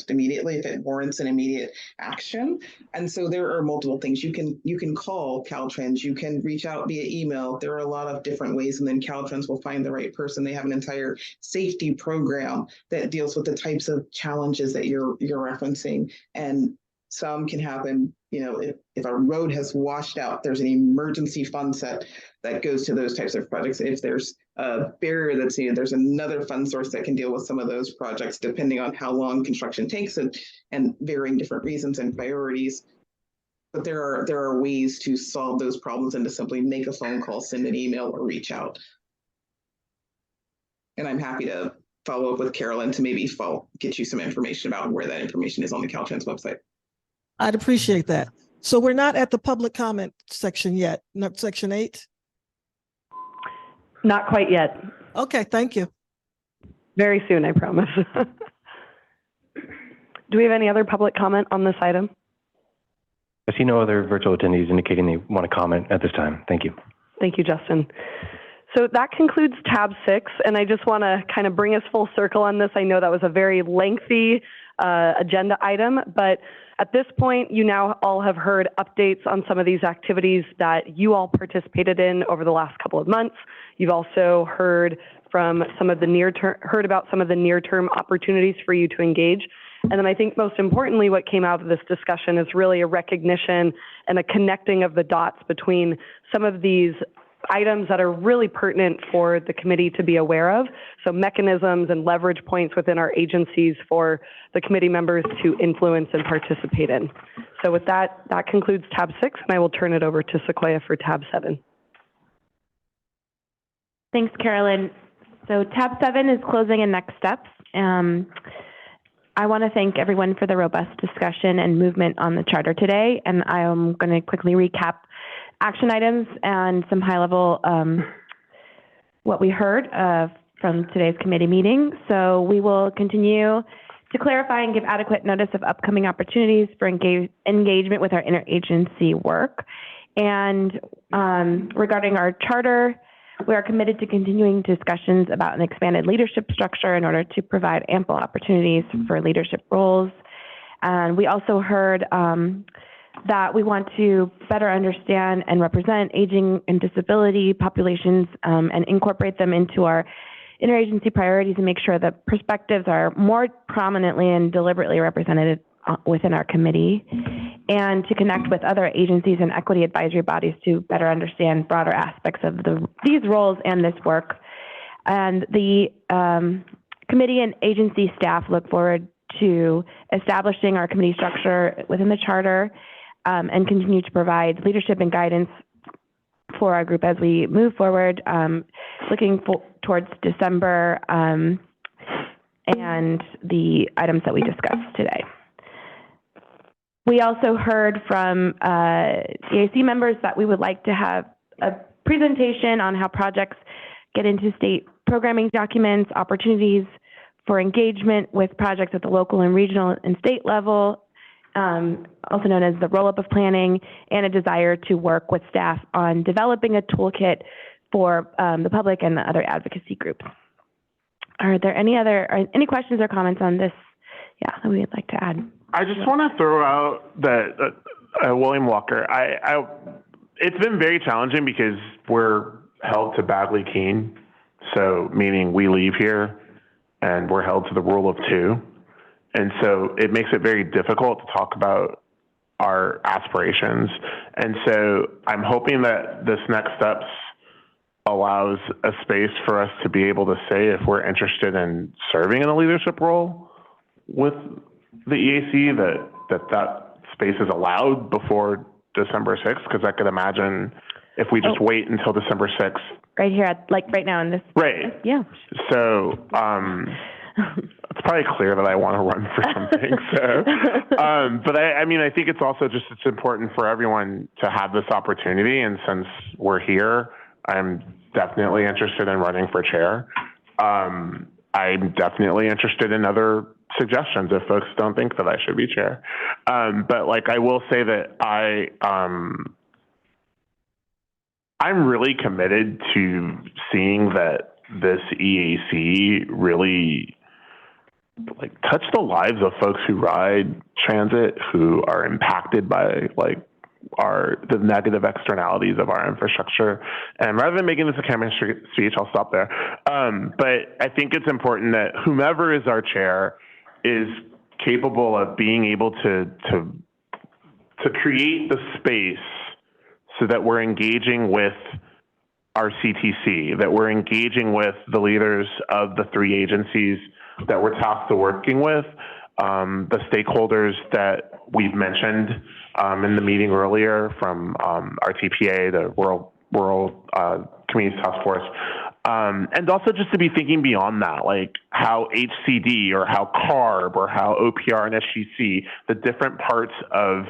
immediately if it warrants an immediate action. And so there are multiple things. You can call Caltrans, you can reach out via email. There are a lot of different ways, and then Caltrans will find the right person. They have an entire safety program that deals with the types of challenges that you're referencing. And some can happen, you know, if a road has washed out, there's an emergency fund set that goes to those types of projects. If there's a barrier that's needed, there's another fund source that can deal with some of those projects, depending on how long construction takes and varying different reasons and priorities. But there are ways to solve those problems and to simply make a phone call, send an email, or reach out. And I'm happy to follow up with Carolyn to maybe get you some information about where that information is on the Caltrans website. I'd appreciate that. So we're not at the public comment section yet, not section 8? Not quite yet. Okay, thank you. Very soon, I promise. Do we have any other public comment on this item? I see no other virtual attendees indicating they want to comment at this time. Thank you. Thank you, Justin. So that concludes tab 6, and I just want to kind of bring us full circle on this. I know that was a very lengthy agenda item, but at this point, you now all have heard updates on some of these activities that you all participated in over the last couple of months. You've also heard from some of the about some of the near-term opportunities for you to engage. And then I think most importantly, what came out of this discussion is really a recognition and a connecting of the dots between some of these items that are really pertinent for the committee to be aware of. So mechanisms and leverage points within our agencies for the committee members to influence and participate in. So with that, that concludes tab 6, and I will turn it over to Sequoia for tab 7. Thanks, Carolyn. So tab 7 is closing and next steps. I want to thank everyone for the robust discussion and movement on the charter today, and I am going to quickly recap action items and some high-level what we heard from today's committee meeting. So we will continue to clarify and give adequate notice of upcoming opportunities for engagement with our interagency work. And regarding our charter, we are committed to continuing discussions about an expanded leadership structure in order to provide ample opportunities for leadership roles. And we also heard that we want to better understand and represent aging and disability populations and incorporate them into our interagency priorities and make sure that perspectives are more prominently and deliberately represented within our committee, and to connect with other agencies and equity advisory bodies to better understand broader aspects of these roles and this work. And the committee and agency staff look forward to establishing our committee structure within the charter and continue to provide leadership and guidance for our group as we move forward, looking towards December and the items that we discussed today. We also heard from EAC members that we would like to have a presentation on how projects get into state programming documents, opportunities for engagement with projects at the local and regional and state level, also known as the roll-up of planning, and a desire to work with staff on developing a toolkit for the public and the other advocacy groups. Are there any questions or comments on this? Yeah, that we would like to add. I just want to throw out that William Walker. It's been very challenging because we're held to Bagley Keene, so meaning we leave here and we're held to the rule of two, and so it makes it very difficult to talk about our aspirations. And so I'm hoping that this next steps allows a space for us to be able to say if we're interested in serving in a leadership role with the EAC, that space is allowed before December 6th, because I could imagine if we just wait until December 6th. Right here, right now in this. Right. Yeah. So it's probably clear that I want to run for something. So, but I mean, I think it's also it's important for everyone to have this opportunity. And since we're here, I'm definitely interested in running for chair. I'm definitely interested in other suggestions if folks don't think that I should be chair. But I will say that I'm really committed to seeing that this EAC really touch the lives of folks who ride transit, who are impacted by the negative externalities of our infrastructure. And rather than making this a campaign speech, I'll stop there. But I think it's important that whomever is our chair is capable of being able to create the space so that we're engaging with our CTC, that we're engaging with the leaders of the three agencies that we're tasked to working with, the stakeholders that we've mentioned in the meeting earlier, from RTPA, the Rural Communities Task Force, and also just to be thinking beyond that, how HCD or how CARB or how OPR and SGC, the different parts of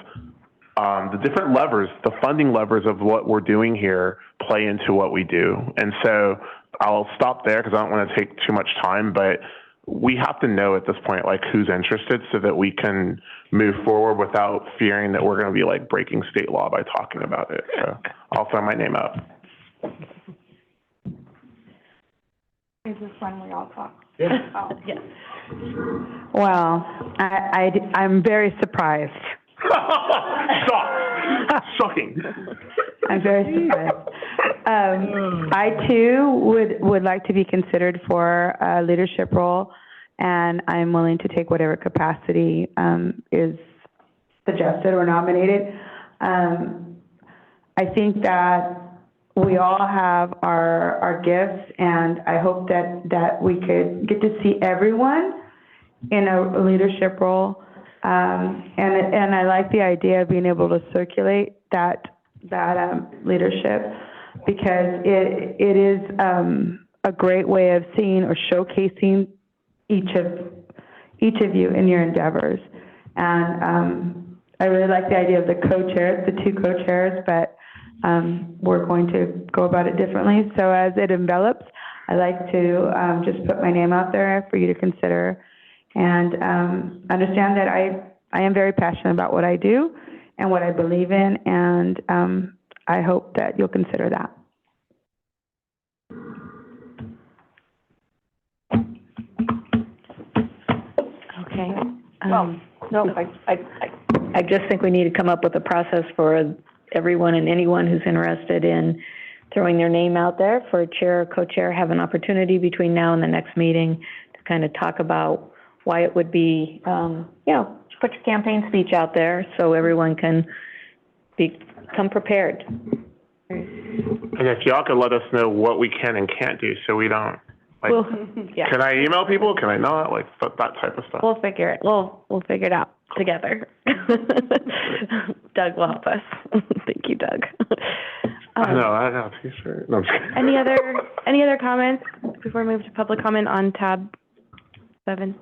the different levers, the funding levers of what we're doing here play into what we do. And so I'll stop there because I don't want to take too much time, but we have to know at this point, who's interested so that we can move forward without fearing that we're going to be breaking state law by talking about it. So I'll throw my name up. Is this when we all talk? Yeah. Oh, yes. Well, I'm very surprised. Shocking. I'm very surprised. I too would like to be considered for a leadership role, and I'm willing to take whatever capacity is suggested or nominated. I think that we all have our gifts, and I hope that we could get to see everyone in a leadership role. And I like the idea of being able to circulate that leadership, because it is a great way of seeing or showcasing each of you in your endeavors. And I really like the idea of the co-chairs, the two co-chairs, but we're going to go about it differently. So as it envelops, I like to just put my name out there for you to consider, and understand that I am very passionate about what I do and what I believe in, and I hope that you'll consider that. Okay. No, I just think we need to come up with a process for everyone and anyone who's interested in throwing their name out there for chair or co-chair, have an opportunity between now and the next meeting to kind of talk about why it would be, put your campaign speech out there so everyone can become prepared. And if y'all could let us know what we can and can't do, so we don't, can I email people? Can I not? That type of stuff. We'll figure it. We'll figure it out together. Doug will help us. Thank you, Doug. I know. I have a t-shirt. No, I'm just kidding. Any other comments before we move to public comment on tab 7.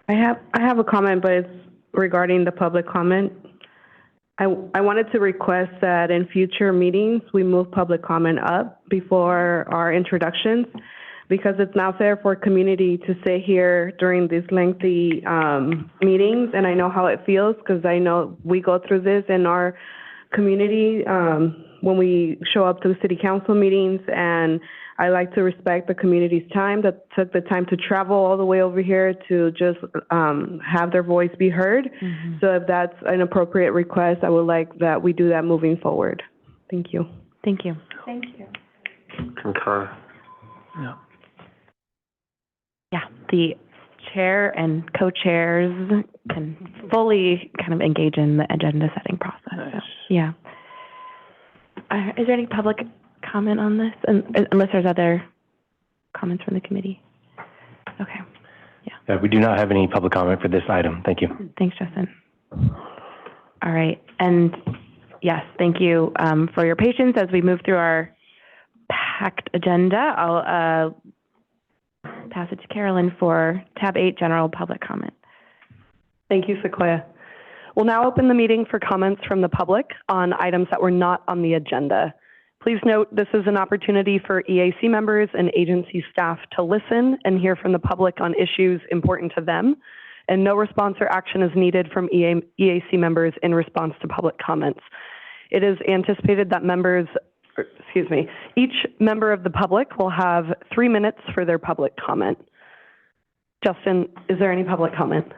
I have a comment, but it's regarding the public comment. I wanted to request that in future meetings, we move public comment up before our introductions, because it's not fair for community to sit here during these lengthy meetings, and I know how it feels, because I know we go through this in our community when we show up to the city council meetings, and I like to respect the community's time that took the time to travel all the way over here to just have their voice be heard. So if that's an appropriate request, I would like that we do that moving forward. Thank you. Thank you. Thank you. Concur. Yeah. Yeah, the chair and co-chairs can fully kind of engage in the agenda setting process. Nice. So, yeah. Is there any public comment on this, unless there's other comments from the committee? Okay. Yeah, we do not have any public comment for this item. Thank you. Thanks, Justin. All right, and yes, thank you for your patience as we move through our packed agenda. I'll pass it to Carolyn for tab 8, general public comment. Thank you, Sequoia. We'll now open the meeting for comments from the public on items that were not on the agenda. Please note this is an opportunity for EAC members and agency staff to listen and hear from the public on issues important to them, and no response or action is needed from EAC members in response to public comments. It is anticipated that each member of the public will have 3 minutes for their public comment. Justin, is there any public comment?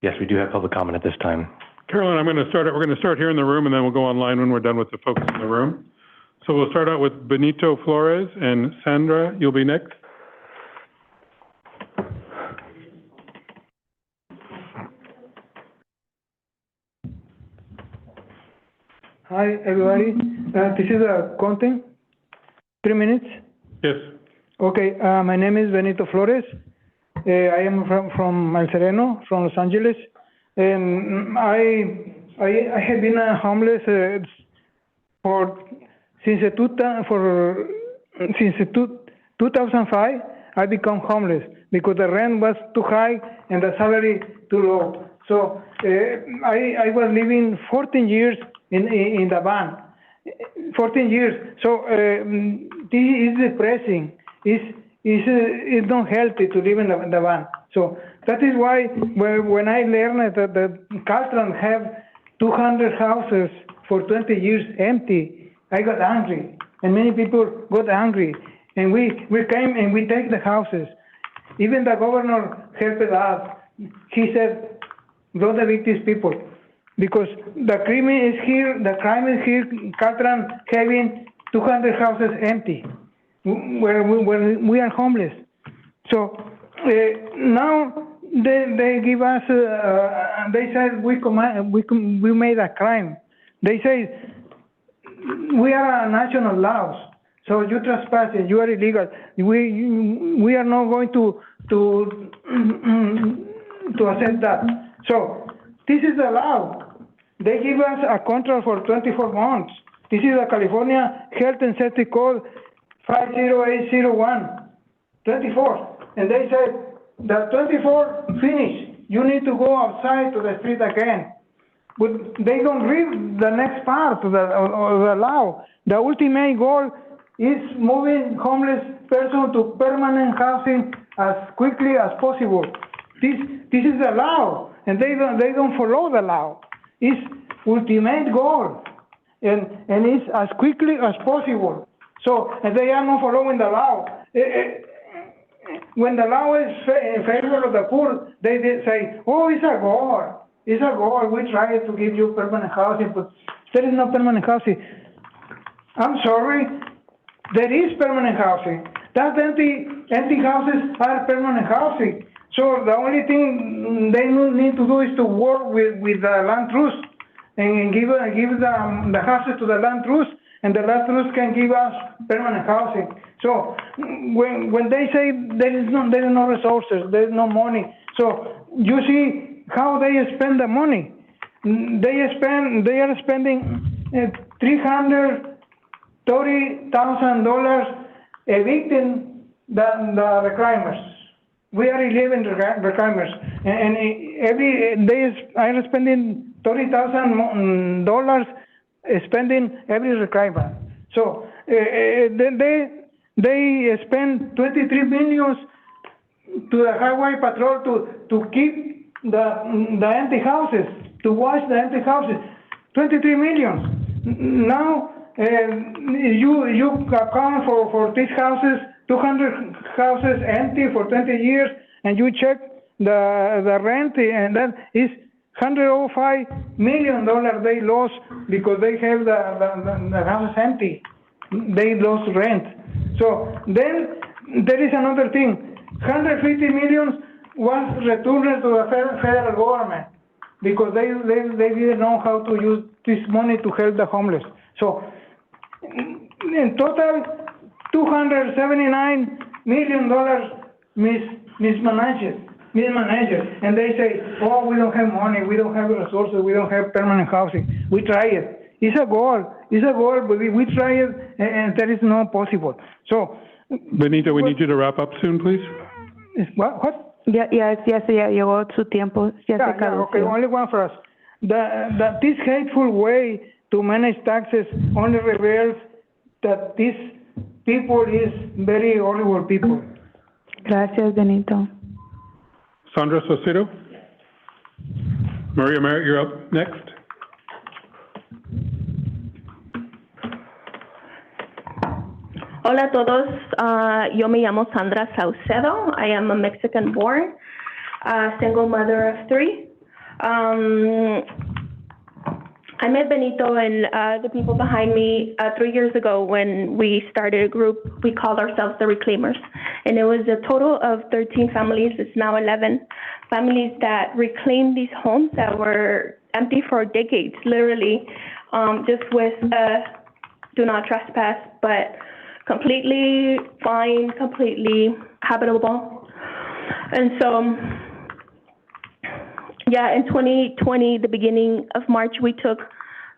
Yes, we do have public comment at this time. Carolyn, we're going to start here in the room, and then we'll go online when we're done with the folks in the room. So we'll start out with Benito Flores, and Sandra, you'll be next. Hi, everybody. This is content. 3 minutes? Yes. Okay, my name is Benito Flores. I am from El Sereno, from Los Angeles. And I have been homeless since 2005. I become homeless because the rent was too high and the salary too low. So I was living 14 years in the van. 14 years. So this is depressing. It's not healthy to live in the van. So that is why when I learned that the Caltrans have 200 houses for 20 years empty, I got angry, and many people got angry, and we came and we take the houses. Even the governor helped us. He said, "Don't evict these people, because the crime is here. Caltrans having 200 houses empty, where we are homeless." So now they give us. They said we made a crime. They say we are national laws. So you trespassing, you are illegal. We are not going to accept that. So this is the law. They give us a contract for 24 months. This is the California Health and Safety Code 50801, 24. And they said the 24 finish. You need to go outside to the street again. But they don't read the next part of the law. The ultimate goal is moving homeless person to permanent housing as quickly as possible. This is the law, and they don't follow the law. It's ultimate goal, and it's as quickly as possible. So and they are not following the law. When the law is in favor of the poor, they say, "Oh, it's a goal. It's a goal. We try to give you permanent housing, but there is no permanent housing." I'm sorry. There is permanent housing. That empty houses are permanent housing. So the only thing they need to do is to work with the land trust and give the houses to the land trust, and the land trust can give us permanent housing. So when they say there is no resources, there is no money. So you see how they spend the money. They are spending $330,000 evicting the reclaimers. We are 11 reclaimers, and every day I'm spending $30,000 spending every reclaimer. So they spend 23 million to the highway patrol to keep the empty houses, to wash the empty houses. 23 million. Now you account for these houses, 200 houses empty for 20 years, and you check the rent, and that is $105 million they lost because they have the house empty. They lost rent. So then there is another thing. 150 million was returned to the federal government because they didn't know how to use this money to help the homeless. So in total, $279 million mismanaged. And they say, oh, we don't have money, we don't have resources, we don't have permanent housing. We try it. It's a goal, but we try it, and that is not possible. So, Benito, we need you to wrap up soon, please. What? Ya llegó su tiempo. Ya se cadució. Okay, only one for us. This hateful way to manage taxes only reveals that these people is very horrible people. Gracias, Benito. Sandra Saucedo? Maria Merritt, you're up next. Hola a todos, yo me llamo Sandra Saucedo. I am a Mexican-born, single mother of 3. I met Benito and the people behind me 3 years ago when we started a group. We called ourselves the Reclaimers, and it was a total of 13 families. It's now 11 families that reclaimed these homes that were empty for decades, literally, just with do not trespass, but completely fine, completely habitable. And so, yeah, in 2020, the beginning of March, we took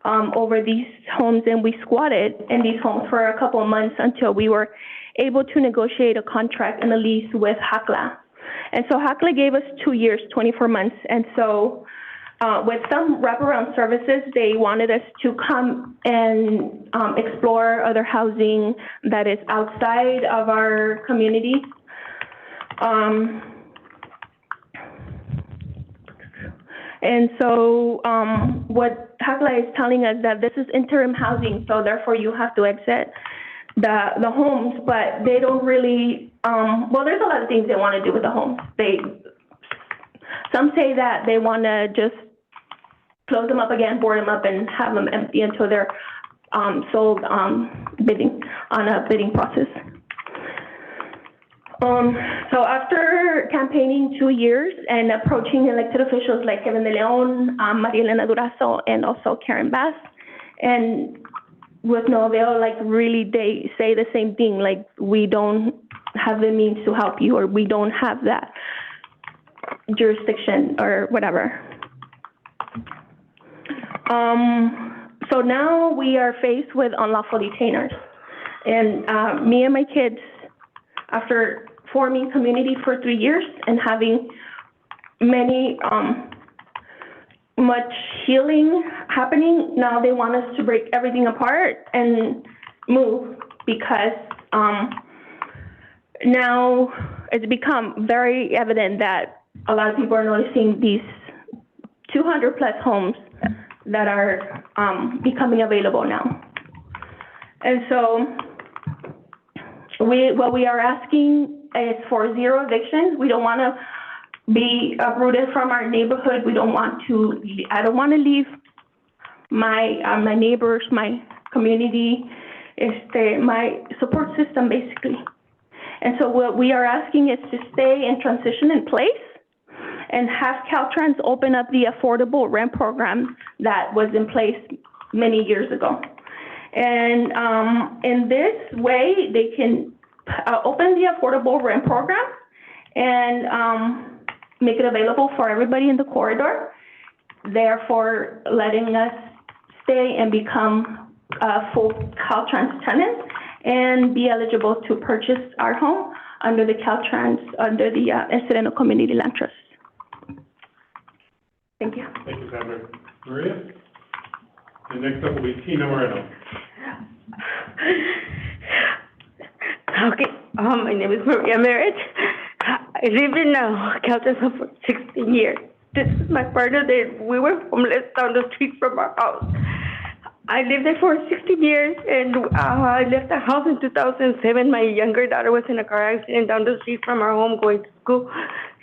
over these homes and we squatted in these homes for a couple of months until we were able to negotiate a contract and a lease with HACLA. And so HACLA gave us 2 years, 24 months. And so with some wraparound services, they wanted us to come and explore other housing that is outside of our community. And so what HACLA is telling us that this is interim housing, so therefore you have to exit the homes, but they don't really, well, there's a lot of things they want to do with the homes. Some say that they want to just close them up again, board them up, and have them empty until they're sold bidding on a bidding process. So after campaigning 2 years and approaching elected officials like Kevin De Leon, Maria Elena Durazo, and also Karen Bass, and with no avail, like really they say the same thing, like we don't have the means to help you, or we don't have that jurisdiction or whatever. So now we are faced with unlawful detainers. And me and my kids, after forming community for 3 years and having much healing happening, now they want us to break everything apart and move because now it's become very evident that a lot of people are noticing these 200 plus homes that are becoming available now. And so what we are asking is for 0 evictions. We don't want to be uprooted from our neighborhood. I don't want to leave my neighbors, my community, my support system, basically. And so what we are asking is to stay in transition in place and have Caltrans open up the affordable rent program that was in place many years ago. And in this way, they can open the affordable rent program and make it available for everybody in the corridor, therefore letting us stay and become a full Caltrans tenant and be eligible to purchase our home under the Caltrans, under the Incidental Community Land Trust. Thank you. Thank you, Sandra. Maria? And next up will be Tina Moreno. Okay, my name is Maria Merritt. I live in Caltrans for 16 years. This is my partner. We were homeless down the street from our house. I lived there for 16 years, and I left the house in 2007. My younger daughter was in a car accident down the street from our home going to school.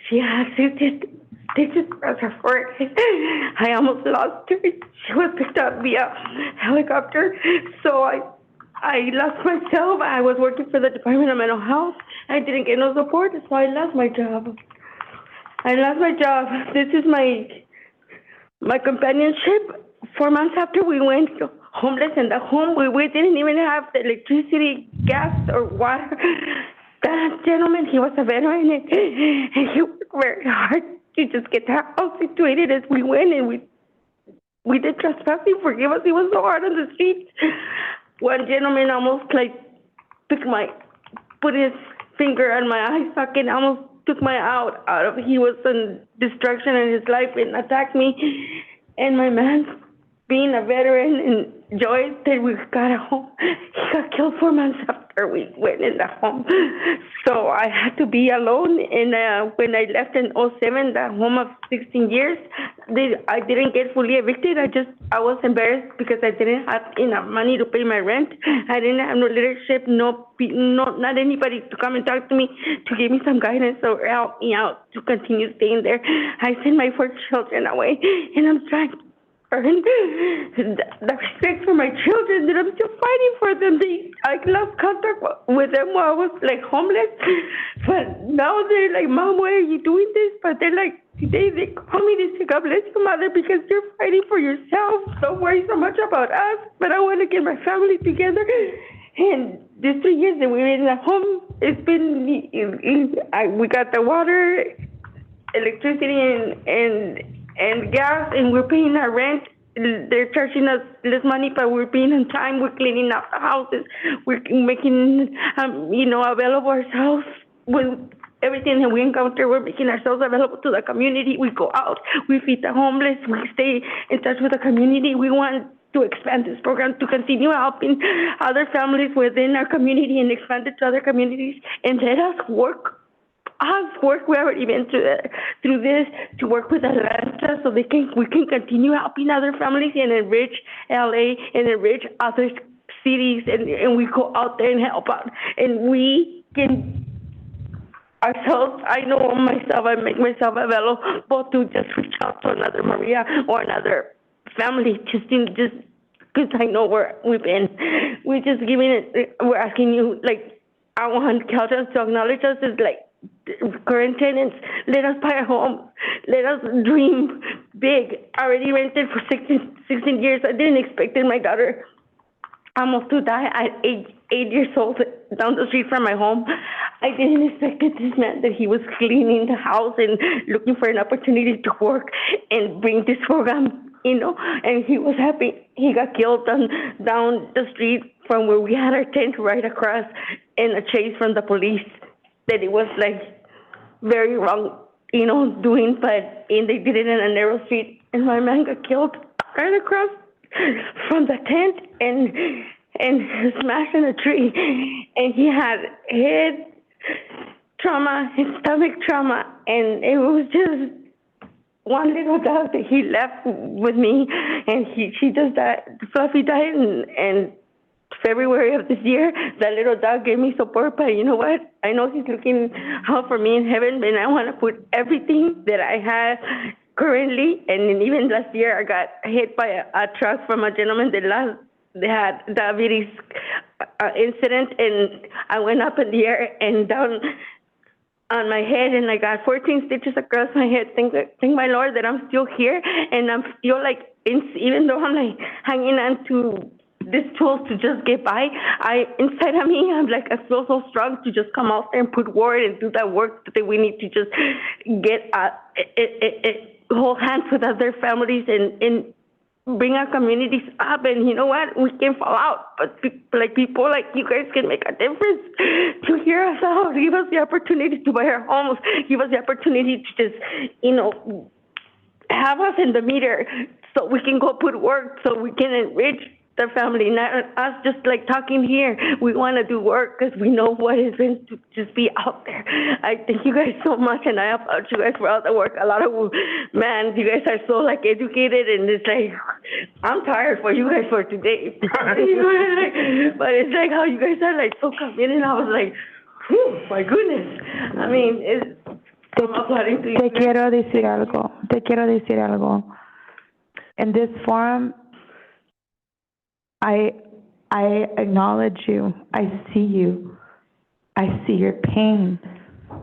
She had stitches across her forehead. I almost lost her. She was picked up via helicopter. So I lost myself. I was working for the Department of Mental Health. I didn't get no support, so I lost my job. This is my companionship. 4 months after we went homeless in the home, we didn't even have the electricity, gas, or water. That gentleman, he was a veteran, and he worked very hard to just get the house situated as we went, and we did trespassing. Forgive us, it was so hard on the streets. One gentleman almost put his finger on my eye socket, almost took my out of. He was in destruction in his life and attacked me. And my man, being a veteran and joy that we got a home, he got killed 4 months after we went in the home. So I had to be alone. And when I left in 2007, that home of 16 years, I didn't get fully evicted. I was embarrassed because I didn't have enough money to pay my rent. I didn't have no leadership, not anybody to come and talk to me, to give me some guidance or help me out to continue staying there. I sent my 4 children away, and I'm trying to earn the respect for my children, that I'm still fighting for them. I lost contact with them while I was like homeless, but now they're like, Mom, why are you doing this? But they're like, today they call me, they say, God bless you, Mother, because you're fighting for yourself. Don't worry so much about us, but I want to get my family together. And these 3 years that we were in the home, it's been, we got the water, electricity, and gas, and we're paying our rent. They're charging us less money, but we're paying on time. We're cleaning up the houses. We're making, available ourselves with everything that we encounter. We're making ourselves available to the community. We go out. We feed the homeless. We stay in touch with the community. We want to expand this program to continue helping other families within our community and expand it to other communities, and let us work. We already been through this to work with Atlanta so we can continue helping other families and enrich LA and enrich other cities, and we go out there and help out, and we can ourselves. I know myself, I make myself available to just reach out to another Maria or another family, just because I know where we've been. We're just we're asking you, like, I want Caltrans to acknowledge us as like current tenants. Let us buy a home. Let us dream big. I already rented for 16 years. I didn't expect it. My daughter almost to die at 8 years old down the street from my home. I didn't expect it. This man that he was cleaning the house and looking for an opportunity to work and bring this program, and he was happy. He got killed down the street from where we had our tent, right across, in a chase from the police. That it was like very wrong, doing, but they did it in a narrow street, and my man got killed right across from the tent and smashed in a tree, and he had head trauma, his stomach trauma, and it was just one little dog that he left with me, and she just died. Fluffy died, and February of this year, that little dog gave me support, but you know what? I know he's looking out for me in heaven, and I want to put everything that I have currently, and even last year I got hit by a truck from a gentleman that had diabetes incident, and I went up in the air and down on my head, and I got 14 stitches across my head. Thank my Lord that I'm still here, and I'm still like, even though I'm like hanging on to these tools to just get by, inside of me, I'm like, I feel so strong to just come out there and put word and do that work that we need to just get hold hands with other families and bring our communities up, and you know what? We can fall out, but people like you guys can make a difference to hear us out, give us the opportunity to buy our homes, give us the opportunity to just, have us in the meter so we can go put work, so we can enrich the family, not us just like talking here. We want to do work because we know what it's been to just be out there. I thank you guys so much, and I applaud you guys for all the work. A lot of, man, you guys are so like educated, and it's like, I'm tired for you guys for today. But it's like how you guys are like so committed. I was like, whew, my goodness. I mean, I'm applauding to you. Te quiero decir algo. In this forum, I acknowledge you. I see you. I see your pain.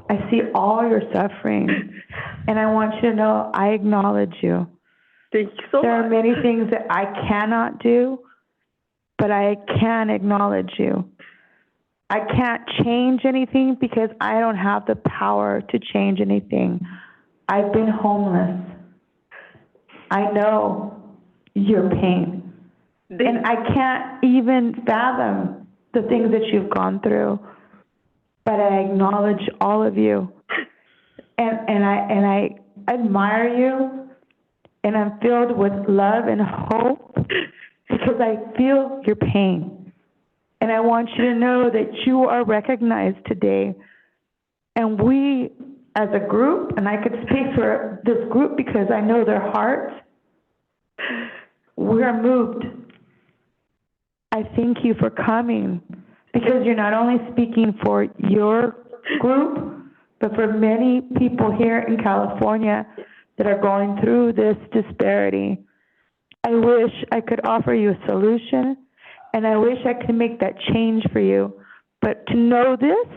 I see all your suffering. And I want you to know I acknowledge you. Thank you so much. There are many things that I cannot do, but I can acknowledge you. I can't change anything because I don't have the power to change anything. I've been homeless. I know your pain. And I can't even fathom the things that you've gone through, but I acknowledge all of you, and I admire you, and I'm filled with love and hope because I feel your pain, and I want you to know that you are recognized today, and we as a group, and I could speak for this group because I know their hearts, we are moved. I thank you for coming because you're not only speaking for your group, but for many people here in California that are going through this disparity. I wish I could offer you a solution, and I wish I could make that change for you. But to know this,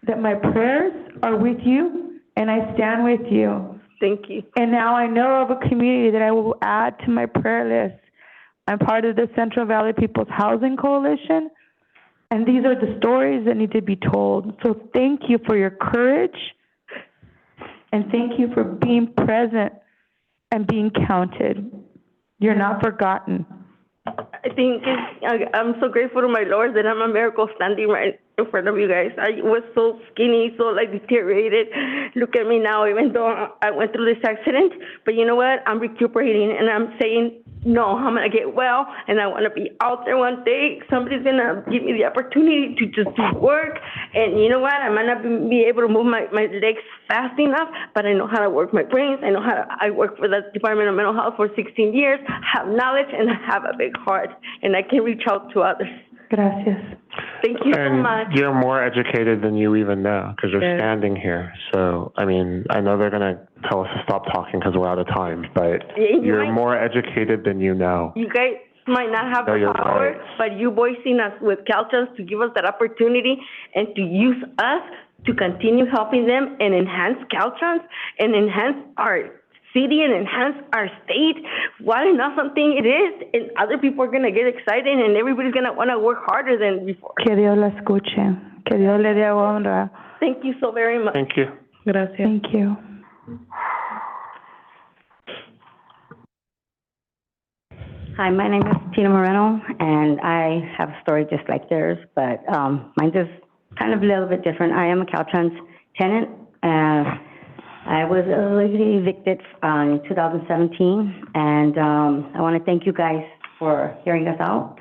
that my prayers are with you, and I stand with you. Thank you. And now I know of a community that I will add to my prayer list. I'm part of the Central Valley People's Housing Coalition, and these are the stories that need to be told. So thank you for your courage, and thank you for being present and being counted. You're not forgotten. I think I'm so grateful to my Lord that I'm a miracle standing right in front of you guys. I was so skinny, so like deteriorated. Look at me now, even though I went through this accident. But you know what? I'm recuperating, and I'm saying, no, I'm going to get well, and I want to be out there one day. Somebody's going to give me the opportunity to just do work. And you know what? I might not be able to move my legs fast enough, but I know how to work my brains. I know I work for the Department of Mental Health for 16 years, have knowledge, and I have a big heart, and I can reach out to others. Gracias. Thank you so much. And you're more educated than you even know because you're standing here. So, I mean, I know they're going to tell us to stop talking because we're out of time, but you're more educated than you know. You guys might not have the power, but you voicing us with Caltrans to give us that opportunity and to use us to continue helping them and enhance Caltrans and enhance our city and enhance our state. What an awesome thing it is, and other people are going to get excited, and everybody's going to want to work harder than before. Que Dios la escuche. Que Dios le dé honra. Thank you so very much. Thank you. Gracias. Thank you. Hi, my name is Tina Moreno, and I have a story just like theirs, but mine's is kind of a little bit different. I am a Caltrans tenant. I was illegally evicted in 2017, and I want to thank you guys for hearing us out.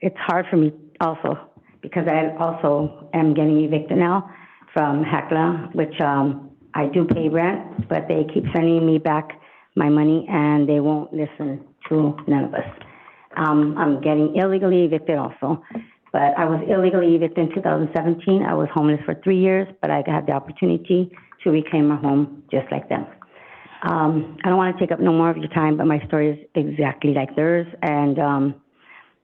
It's hard for me also because I also am getting evicted now from HECLA, which I do pay rent, but they keep sending me back my money, and they won't listen to none of us. I'm getting illegally evicted also. But I was illegally evicted in 2017. I was homeless for 3 years, but I had the opportunity to reclaim my home just like them. I don't want to take up no more of your time, but my story is exactly like theirs. And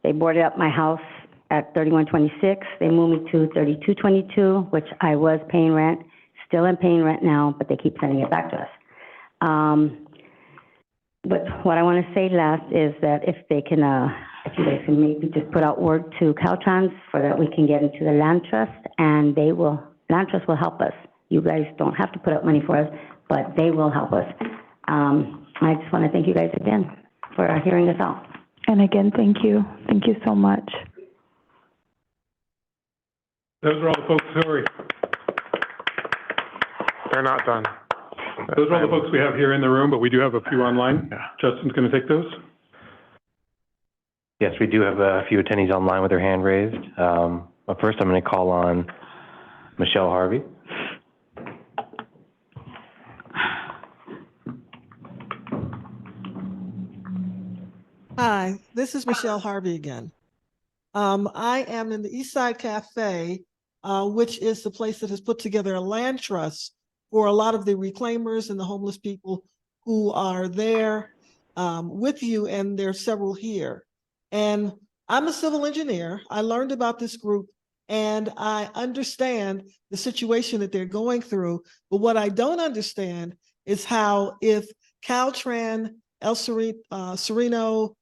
they boarded up my house at 3126. They moved me to 3222, which I was paying rent. Still am paying rent now, but they keep sending it back to us. But what I want to say last is that if they can, if you guys can maybe just put out word to Caltrans so that we can get into the land trust, and land trust will help us. You guys don't have to put up money for us, but they will help us. I just want to thank you guys again for hearing us out. And again, thank you. Thank you so much. Those are all the folks who are, They're not done. those are all the folks we have here in the room, but we do have a few online. Justin's going to take those. Yes, we do have a few attendees online with their hand raised. But first, I'm going to call on Michelle Harvey. Hi, this is Michelle Harvey again. I am in the Eastside Cafe, which is the place that has put together a land trust for a lot of the reclaimers and the homeless people who are there with you, and there are several here. And I'm a civil engineer. I learned about this group and I understand the situation that they're going through. But what I don't understand is how, if Caltrans, El Sereno,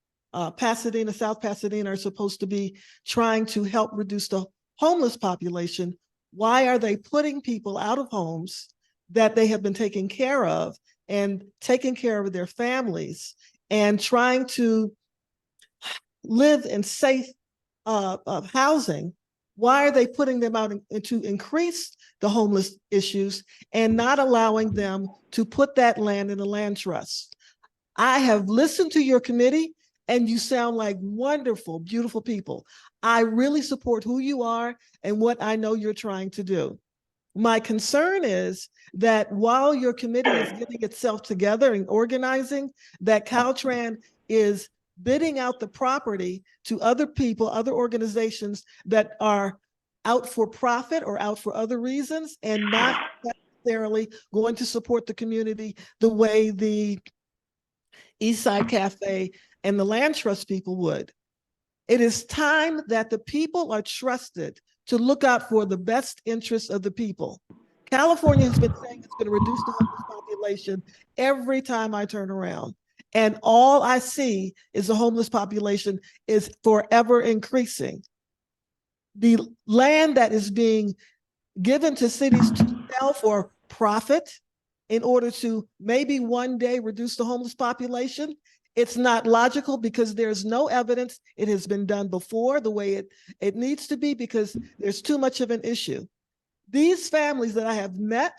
Pasadena, South Pasadena are supposed to be trying to help reduce the homeless population, why are they putting people out of homes that they have been taking care of and taking care of their families and trying to live in safe housing? Why are they putting them out to increase the homeless issues and not allowing them to put that land in a land trust? I have listened to your committee and you sound like wonderful, beautiful people. I really support who you are and what I know you're trying to do. My concern is that while your committee is getting itself together and organizing, that Caltrans is bidding out the property to other people, other organizations that are out for profit or out for other reasons and not necessarily going to support the community the way the Eastside Cafe and the land trust people would. It is time that the people are trusted to look out for the best interests of the people. California has been saying it's going to reduce the homeless population every time I turn around. And all I see is the homeless population is forever increasing. The land that is being given to cities to sell for profit in order to maybe one day reduce the homeless population, it's not logical because there's no evidence it has been done before the way it needs to be, because there's too much of an issue. These families that I have met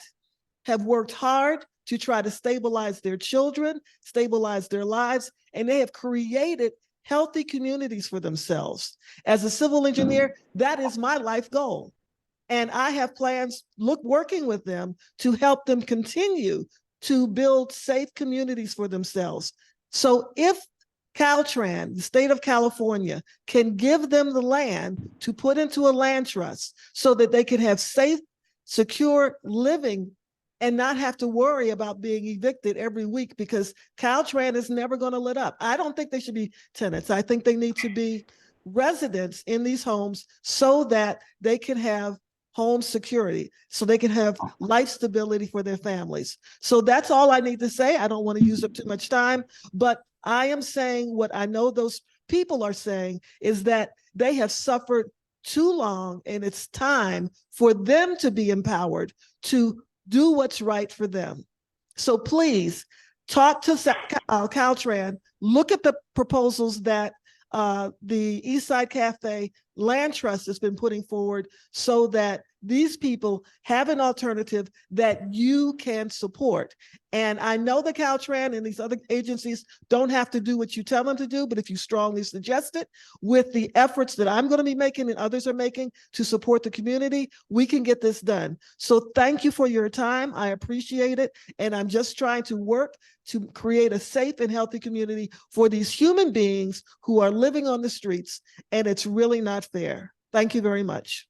have worked hard to try to stabilize their children, stabilize their lives, and they have created healthy communities for themselves. As a civil engineer, that is my life goal. And I have plans working with them to help them continue to build safe communities for themselves. So if Caltrans, the state of California, can give them the land to put into a land trust so that they can have safe, secure living and not have to worry about being evicted every week, because Caltrans is never going to let up. I don't think they should be tenants. I think they need to be residents in these homes so that they can have home security, so they can have life stability for their families. So that's all I need to say. I don't want to use up too much time, but I am saying what I know those people are saying is that they have suffered too long, and it's time for them to be empowered to do what's right for them. So please talk to Caltrans, look at the proposals that the Eastside Cafe Land Trust has been putting forward so that these people have an alternative that you can support. And I know the Caltrans and these other agencies don't have to do what you tell them to do, but if you strongly suggest it, with the efforts that I'm going to be making and others are making to support the community, we can get this done. So thank you for your time. I appreciate it. And I'm just trying to work to create a safe and healthy community for these human beings who are living on the streets, and it's really not fair. Thank you very much.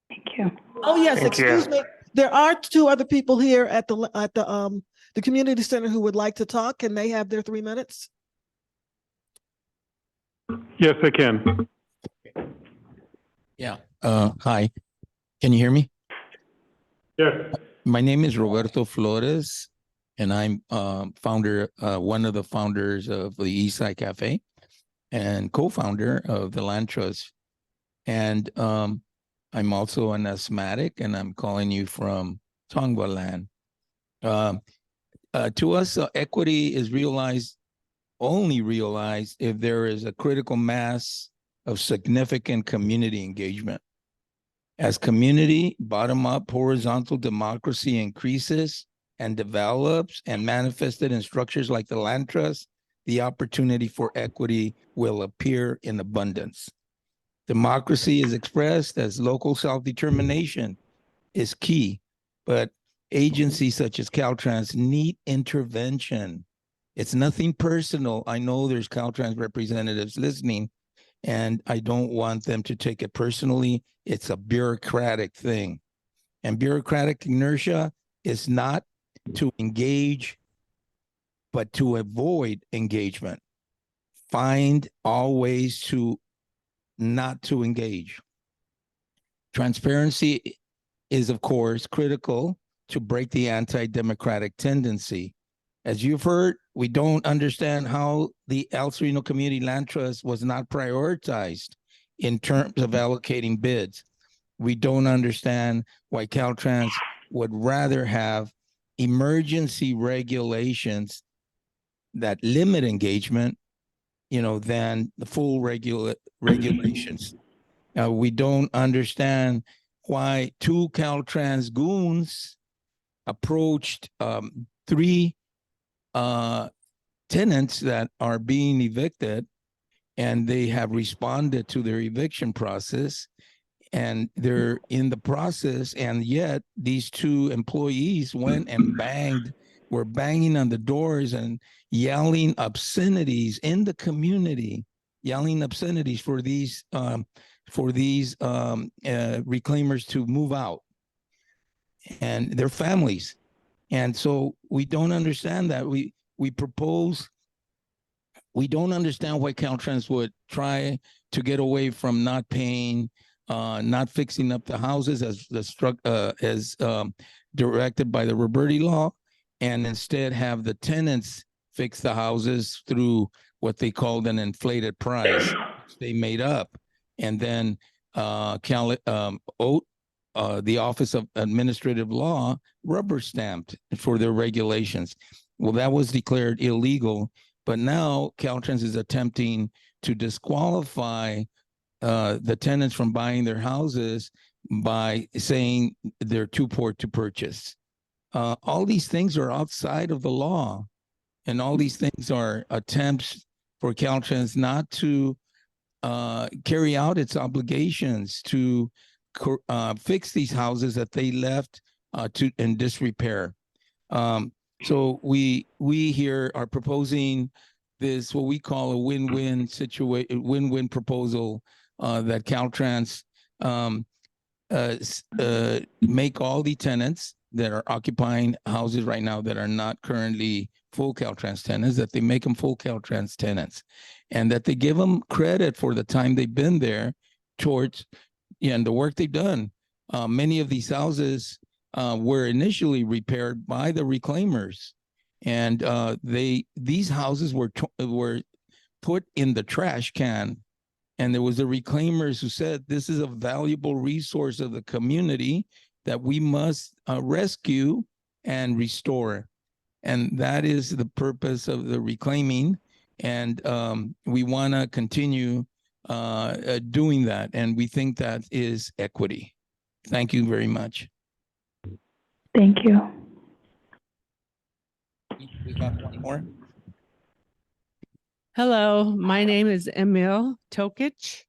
Thank you. Oh yes, excuse me. There are two other people here at the community center who would like to talk. Can they have their 3 minutes? Yes, I can. Yeah. Hi. Can you hear me? Yes. My name is Roberto Flores, and I'm founder, one of the founders of the Eastside Cafe, and co-founder of the Land Trust. And I'm also an asthmatic, and I'm calling you from Tongva land. To us, equity is only realized if there is a critical mass of significant community engagement. As community, bottom-up horizontal democracy increases and develops and manifested in structures like the land trust, the opportunity for equity will appear in abundance. Democracy is expressed as local self-determination is key, but agencies such as Caltrans need intervention. It's nothing personal. I know there's Caltrans representatives listening, and I don't want them to take it personally. It's a bureaucratic thing. And bureaucratic inertia is not to engage, but to avoid engagement. Find all ways to not to engage. Transparency is, of course, critical to break the anti-democratic tendency. As you've heard, we don't understand how the El Sereno Community Land Trust was not prioritized in terms of allocating bids. We don't understand why Caltrans would rather have emergency regulations that limit engagement, than the full regulations. We don't understand why two Caltrans goons approached 3 tenants that are being evicted, and they have responded to their eviction process, and they're in the process, and yet these 2 employees went and were banging on the doors and yelling obscenities in the community, yelling obscenities for these reclaimers to move out and their families. And so we don't understand that. We don't understand why Caltrans would try to get away from not paying, not fixing up the houses as directed by the Roberti law, and instead have the tenants fix the houses through what they called an inflated price, which they made up. And then the Office of Administrative Law rubber stamped for their regulations. Well, that was declared illegal, but now Caltrans is attempting to disqualify the tenants from buying their houses by saying they're too poor to purchase. All these things are outside of the law, and all these things are attempts for Caltrans not to carry out its obligations to fix these houses that they left in disrepair. So we here are proposing this, what we call a win-win situation, win-win proposal that Caltrans make all the tenants that are occupying houses right now that are not currently full Caltrans tenants, that they make them full Caltrans tenants, and that they give them credit for the time they've been there towards and the work they've done. Many of these houses were initially repaired by the reclaimers, and these houses were put in the trash can, and there was the reclaimers who said this is a valuable resource of the community that we must rescue and restore, and that is the purpose of the reclaiming, and we want to continue doing that, and we think that is equity. Thank you very much. Thank you. We got one more. Hello, my name is Emil Tokic,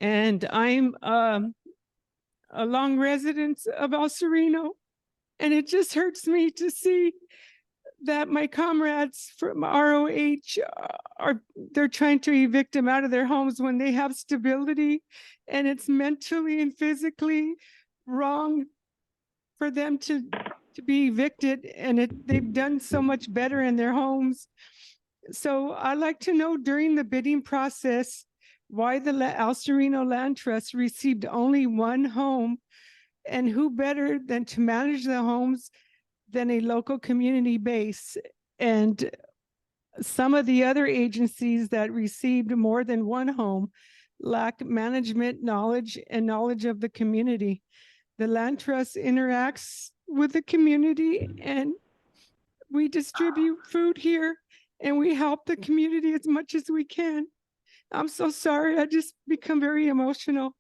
and I'm a long resident of El Sereno, and it just hurts me to see that my comrades from ROH they're trying to evict them out of their homes when they have stability, and it's mentally and physically wrong for them to be evicted, and they've done so much better in their homes. So I'd like to know during the bidding process why the El Sereno Land Trust received only 1 home, and who better than to manage the homes than a local community base. And some of the other agencies that received more than 1 home lack management knowledge and knowledge of the community. The Land Trust interacts with the community, and we distribute food here and we help the community as much as we can. I'm so sorry. I just become very emotional.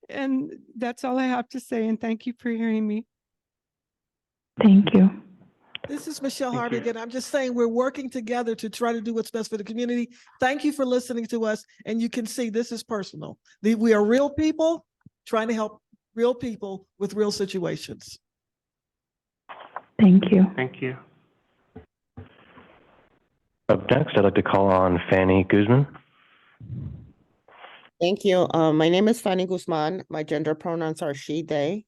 And that's all I have to say. And thank you for hearing me. Thank you. This is Michelle Harvey again. I'm just saying we're working together to try to do what's best for the community. Thank you for listening to us. And you can see this is personal. We are real people trying to help real people with real situations. Thank you. Thank you. Up next, I'd like to call on Fanny Guzman. Thank you. My name is Fanny Guzman. My gender pronouns are she, they.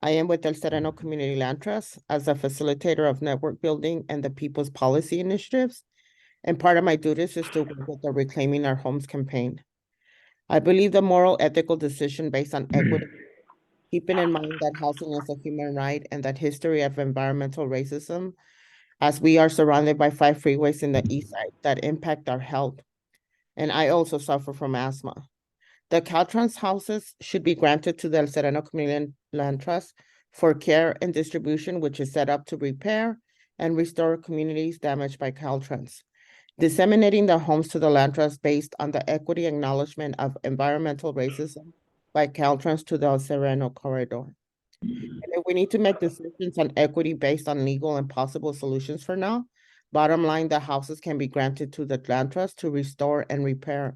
I am with El Sereno Community Land Trust as a facilitator of network building and the People's Policy Initiatives. And part of my duties is to work with the Reclaiming Our Homes campaign. I believe the moral, ethical decision based on equity, keeping in mind that housing is a human right and that history of environmental racism, as we are surrounded by 5 freeways in the east side that impact our health. And I also suffer from asthma. The Caltrans houses should be granted to the El Sereno Community Land Trust for care and distribution, which is set up to repair and restore communities damaged by Caltrans. Disseminating the homes to the land trust based on the equity acknowledgement of environmental racism by Caltrans to the El Sereno corridor. And if we need to make decisions on equity based on legal and possible solutions for now, bottom line, the houses can be granted to the land trust to restore and repair.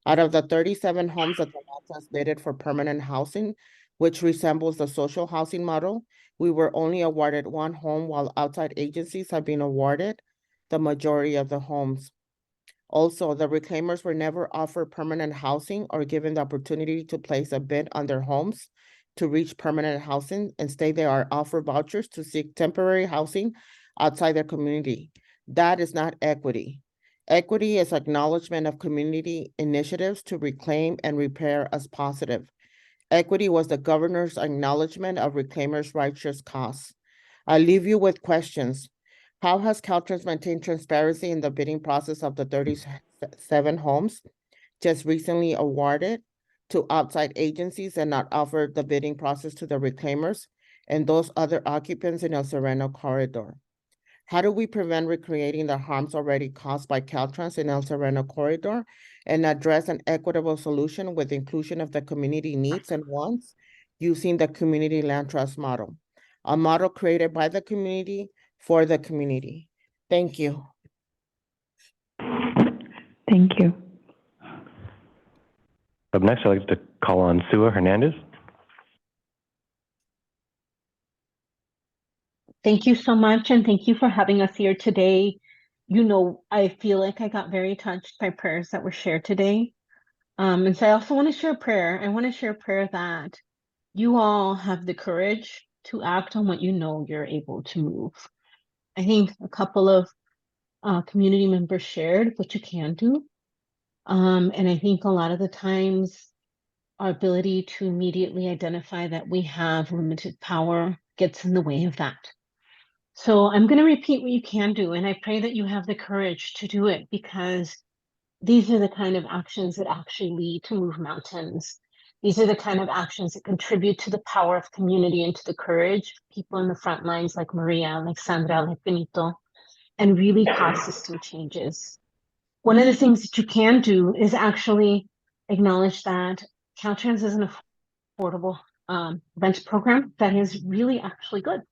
Out of the 37 homes that the land trust bidded for permanent housing, which resembles the social housing model, we were only awarded 1 home while outside agencies have been awarded the majority of the homes. Also, the reclaimers were never offered permanent housing or given the opportunity to place a bid on their homes to reach permanent housing. Instead, they are offered vouchers to seek temporary housing outside their community. That is not equity. Equity is acknowledgement of community initiatives to reclaim and repair as positive. Equity was the governor's acknowledgement of reclaimers' righteous cause. I leave you with questions. How has Caltrans maintained transparency in the bidding process of the 37 homes just recently awarded to outside agencies and not offered the bidding process to the reclaimers and those other occupants in El Sereno corridor? How do we prevent recreating the harms already caused by Caltrans in El Sereno corridor and address an equitable solution with inclusion of the community needs and wants using the community land trust model, a model created by the community for the community? Thank you. Thank you. Up next, I'd like to call on Sua Hernandez. Thank you so much, and thank you for having us here today. You know, I feel like I got very touched by prayers that were shared today. And so I also want to share a prayer. I want to share a prayer that you all have the courage to act on what you know you're able to move. I think a couple of community members shared what you can do. And I think a lot of the times our ability to immediately identify that we have limited power gets in the way of that. So I'm going to repeat what you can do, and I pray that you have the courage to do it, because these are the kind of actions that actually lead to move mountains. These are the kind of actions that contribute to the power of community and to the courage of people in the front lines like Maria, like Sandra, like Benito, and really cause system changes. One of the things that you can do is actually acknowledge that Caltrans is an affordable rent program that is really actually good.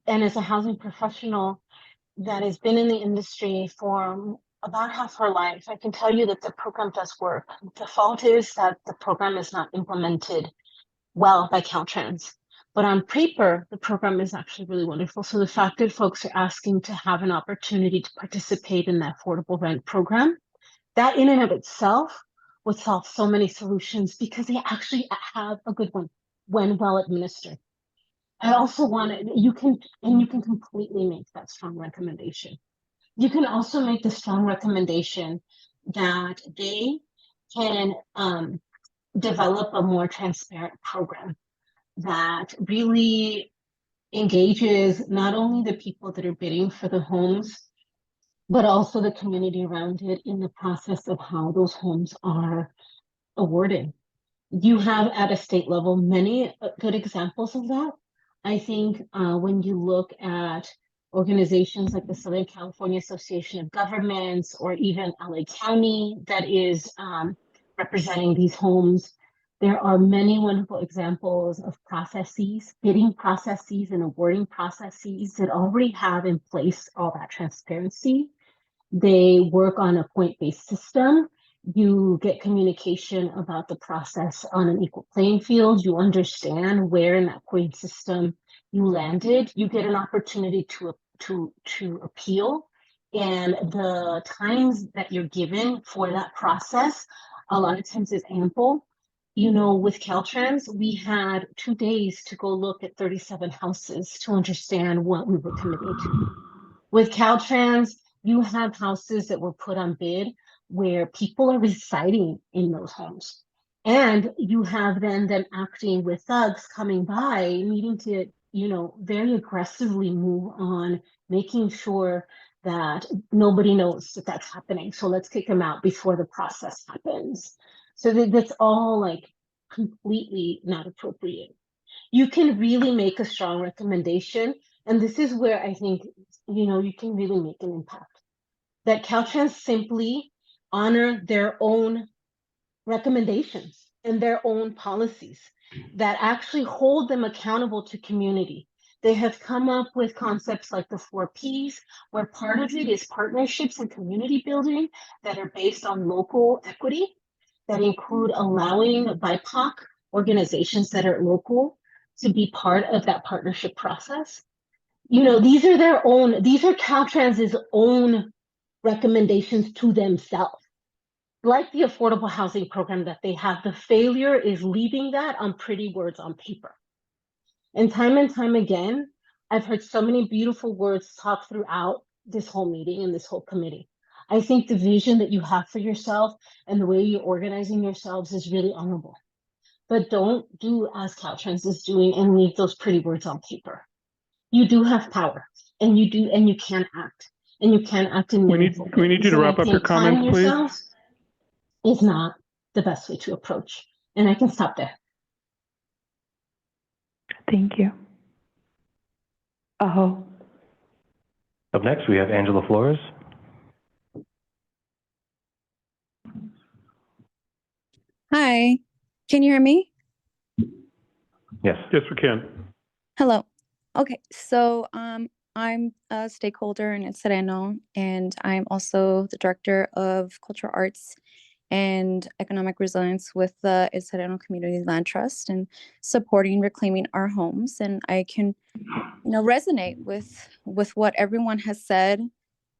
And as a housing professional that has been in the industry for about half her life, I can tell you that the program does work. The fault is that the program is not implemented well by Caltrans. But on paper, the program is actually really wonderful. So the fact that folks are asking to have an opportunity to participate in the affordable rent program, that in and of itself would solve so many solutions, because they actually have a good one when well administered. I also wanted, you can completely make that strong recommendation. You can also make the strong recommendation that they can develop a more transparent program that really engages not only the people that are bidding for the homes, but also the community around it in the process of how those homes are awarded. You have at a state level many good examples of that. I think when you look at organizations like the Southern California Association of Governments or even LA County that is representing these homes. There are many wonderful examples of processes, bidding processes and awarding processes that already have in place all that transparency. They work on a point-based system. You get communication about the process on an equal playing field. You understand where in that point system you landed. You get an opportunity to appeal. And the times that you're given for that process, a lot of times is ample. You know, with Caltrans, we had 2 days to go look at 37 houses to understand what we were committing to. With Caltrans, you have houses that were put on bid where people are residing in those homes. And you have them acting with thugs coming by, needing to, you know, very aggressively move on, making sure that nobody knows that that's happening. So let's kick them out before the process happens. So that's all like completely not appropriate. You can really make a strong recommendation. And this is where I think, you know, you can really make an impact. That Caltrans simply honor their own recommendations and their own policies that actually hold them accountable to community. They have come up with concepts like the 4 Ps, where part of it is partnerships and community building that are based on local equity, that include allowing BIPOC organizations that are local to be part of that partnership process. You know, these are Caltrans's own recommendations to themselves. Like the affordable housing program that they have, the failure is leaving that on pretty words on paper. And time again, I've heard so many beautiful words talked throughout this whole meeting and this whole committee. I think the vision that you have for yourself and the way you're organizing yourselves is really honorable. But don't do as Caltrans is doing and leave those pretty words on paper. You do have power, and you can act, and you can act in meaningful ways. We need you to wrap up your comments, please. Is not the best way to approach, and I can stop there. Thank you. Aho. Up next, we have Angela Flores. Hi, can you hear me? Yes. Yes, we can. Hello. Okay, so I'm a stakeholder in El Sereno, and I'm also the director of cultural arts and economic resilience with the El Sereno Community Land Trust and supporting reclaiming our homes. And I can, you know, resonate with what everyone has said.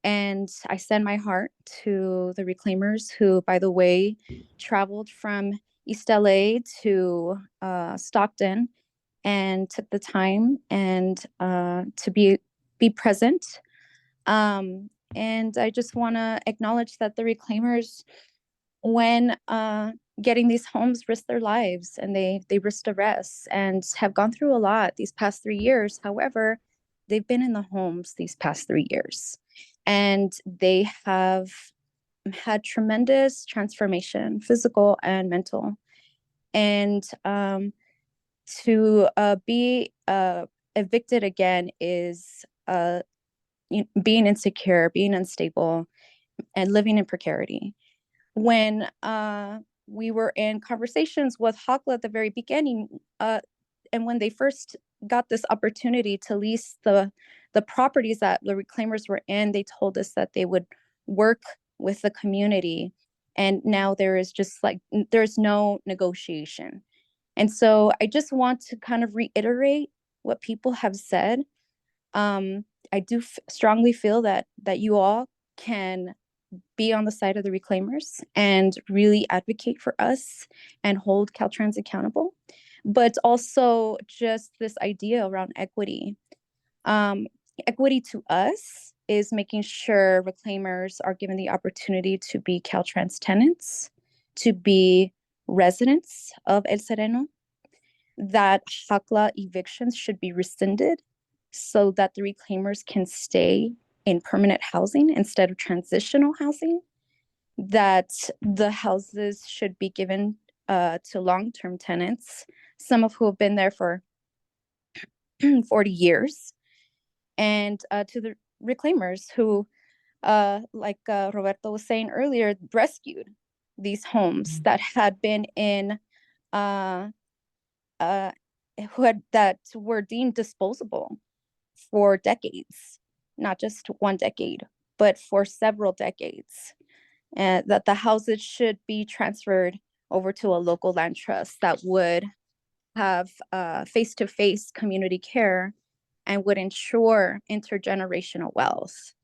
And I send my heart to the reclaimers who, by the way, traveled from East LA to Stockton and took the time and to be present. And I just want to acknowledge that the reclaimers, when getting these homes, risked their lives, and they risked arrests and have gone through a lot these past 3 years. However, they've been in the homes these past 3 years, and they have had tremendous transformation, physical and mental. And to be evicted again is being insecure, being unstable, and living in precarity. When we were in conversations with Hakla at the very beginning, and when they first got this opportunity to lease the properties that the reclaimers were in, they told us that they would work with the community. And now there is just like, there's no negotiation. And so I just want to kind of reiterate what people have said. I do strongly feel that you all can be on the side of the reclaimers and really advocate for us and hold Caltrans accountable. But also just this idea around equity. Equity to us is making sure reclaimers are given the opportunity to be Caltrans tenants, to be residents of El Sereno, that Hakla evictions should be rescinded so that the reclaimers can stay in permanent housing instead of transitional housing, that the houses should be given to long-term tenants, some of who have been there for 40 years, and to the reclaimers who, like Roberto was saying earlier, rescued these homes that had been in, that were deemed disposable for decades, not just one decade, but for several decades, and that the houses should be transferred over to a local land trust that would have face-to-face community care and would ensure intergenerational wealth.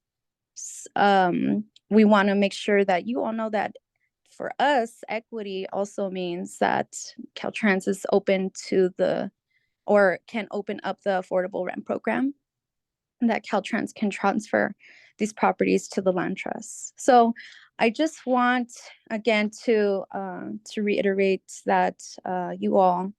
We want to make sure that you all know that for us, equity also means that Caltrans is open to or can open up the affordable rent program, and that Caltrans can transfer these properties to the land trust. So I just want, again, to reiterate that you all,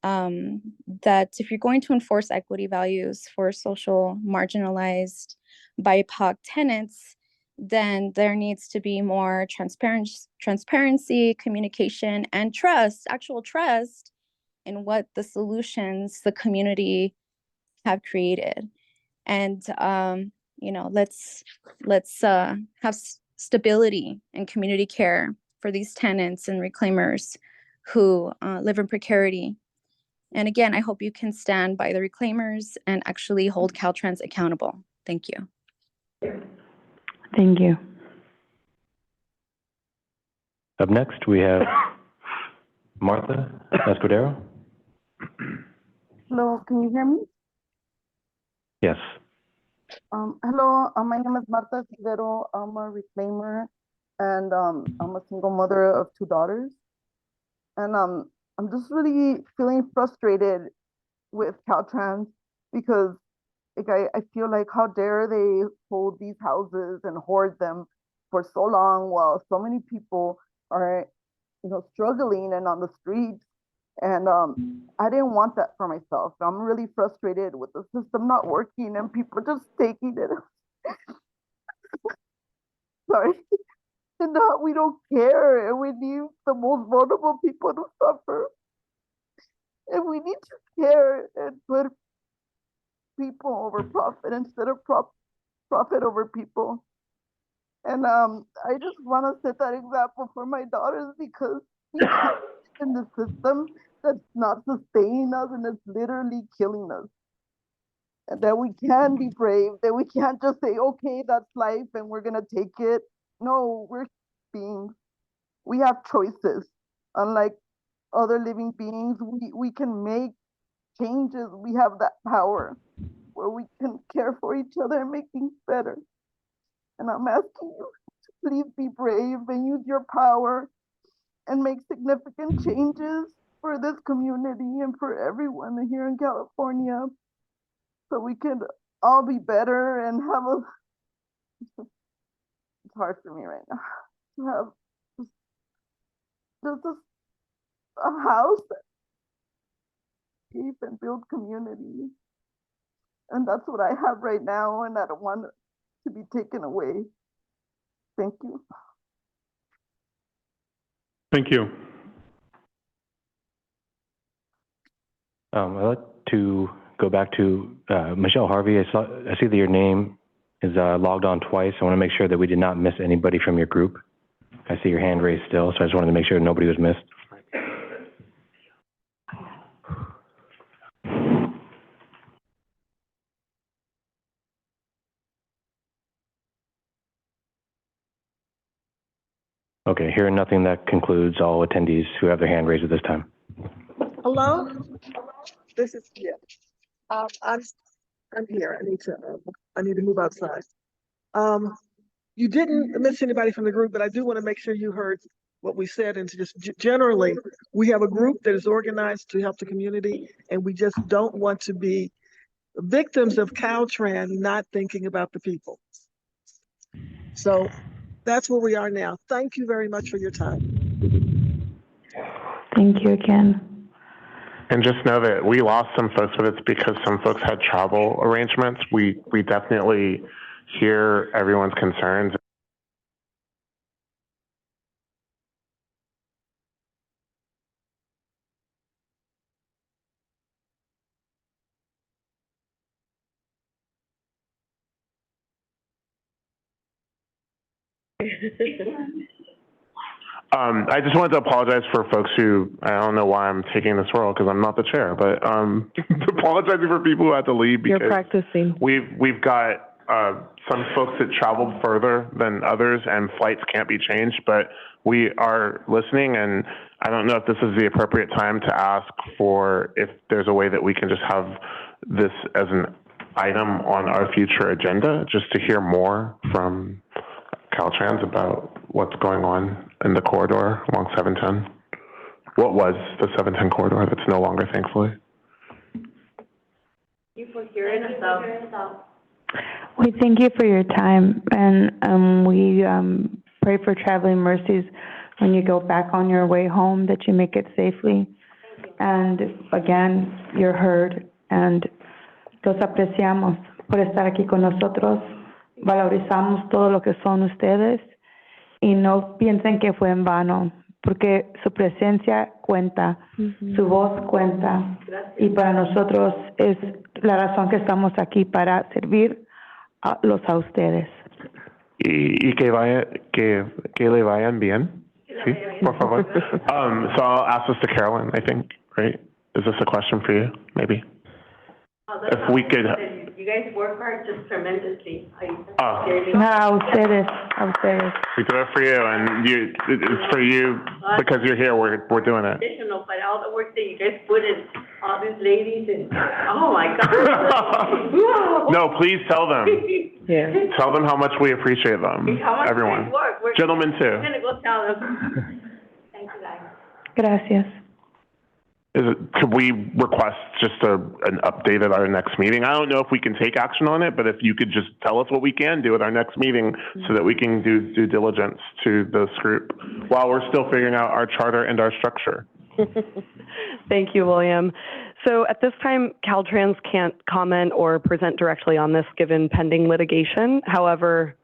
that if you're going to enforce equity values for social marginalized BIPOC tenants, then there needs to be more transparency, communication, and trust, actual trust in what the solutions the community have created. And let's have stability and community care for these tenants and reclaimers who live in precarity. And again, I hope you can stand by the reclaimers and actually hold Caltrans accountable. Thank you. Thank you. Up next, we have Martha Escudero. Hello, can you hear me? Yes. Hello, my name is Marta Escudero. I'm a reclaimer, and I'm a single mother of 2 daughters. And I'm just really feeling frustrated with Caltrans because like I feel like how dare they hold these houses and hoard them for so long while so many people are struggling and on the streets. And I didn't want that for myself. I'm really frustrated with the system not working and people just taking it. Sorry. And we don't care, and we need the most vulnerable people to suffer. And we need to care and put people over profit instead of profit over people. And I just want to set that example for my daughters because we can't live in the system that's not sustaining us and it's literally killing us. And that we can be brave, that we can't just say, okay, that's life and we're gonna take it. No, we're beings. We have choices. Unlike other living beings, we can make changes. We have that power where we can care for each other and make things better. And I'm asking you to please be brave and use your power and make significant changes for this community and for everyone here in California so we can all be better and have it's hard for me right now, to have just a house that keep and build community. And that's what I have right now, and I don't want it to be taken away. Thank you. Thank you. I'd like to go back to Michelle Harvey. I see that your name is logged on twice. I want to make sure that we did not miss anybody from your group. I see your hand raised still, so I just wanted to make sure nobody was missed. Okay, hearing nothing, that concludes all attendees who have their hand raised at this time. Hello? This is, yeah. I'm here. I need to move outside. You didn't miss anybody from the group, but I do want to make sure you heard what we said. And just generally, we have a group that is organized to help the community, and we just don't want to be victims of Caltrans not thinking about the people. So that's where we are now. Thank you very much for your time. Thank you again. And just know that we lost some folks, but it's because some folks had travel arrangements. We definitely hear everyone's concerns. I just wanted to apologize for folks who, I don't know why I'm taking this role because I'm not the chair, but apologizing for people who had to leave because You're practicing. we've got some folks that traveled further than others and flights can't be changed, but we are listening, and I don't know if this is the appropriate time to ask for if there's a way that we can just have this as an item on our future agenda, just to hear more from Caltrans about what's going on in the corridor along 710. What was the 710 corridor that's no longer, thankfully? Thank you for hearing us out. We thank you for your time, and we pray for traveling mercies when you go back on your way home, that you make it safely. And again, you're heard, and los apreciamos por estar aquí con nosotros. Valorizamos todo lo que son ustedes y no piensen que fue en vano, porque su presencia cuenta, su voz cuenta, y para nosotros es la razón que estamos aquí, para servir a ustedes. Y que le vayan bien. Sí, por favor. So I'll ask this to Carolyn, I think, right? Is this a question for you, maybe? If we could. You guys work hard just tremendously. A ustedes. We do it for you, and it's for you because you're here. We're doing it. Additional, but all the work that you guys put in, all these ladies, and oh my God. No, please tell them. Yeah. Tell them how much we appreciate them. How much Everyone. We're Gentlemen too. I'm gonna go tell them. Thank you, guys. Gracias. Could we request just an update at our next meeting? I don't know if we can take action on it, but if you could just tell us what we can do at our next meeting so that we can do due diligence to this group while we're still figuring out our charter and our structure. Thank you, William. So at this time, Caltrans can't comment or present directly on this given pending litigation. However,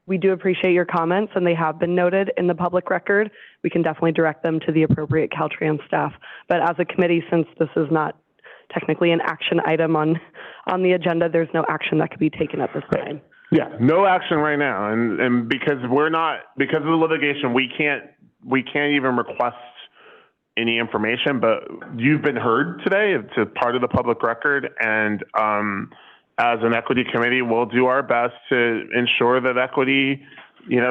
we do appreciate your comments, and they have been noted in the public record. We can definitely direct them to the appropriate Caltrans staff. But as a committee, since this is not technically an action item on the agenda, there's no action that could be taken at this time. Yeah, no action right now, and because of the litigation, we can't even request any information. But you've been heard today. It's a part of the public record, and as an equity committee, we'll do our best to ensure that equity,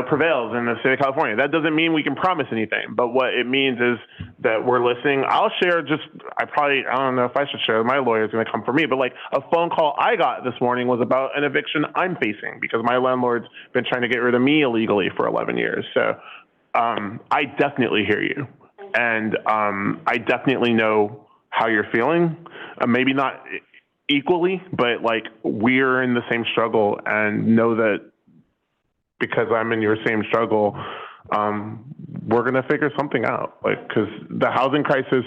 prevails in the state of California. That doesn't mean we can promise anything, but what it means is that we're listening. I'll share I don't know if I should share, my lawyer's gonna come for me, but like a phone call I got this morning was about an eviction I'm facing because my landlord's been trying to get rid of me illegally for 11 years. So I definitely hear you. And I definitely know how you're feeling. Maybe not equally, but like we're in the same struggle, and know that because I'm in your same struggle, we're going to figure something out. Like, because the housing crisis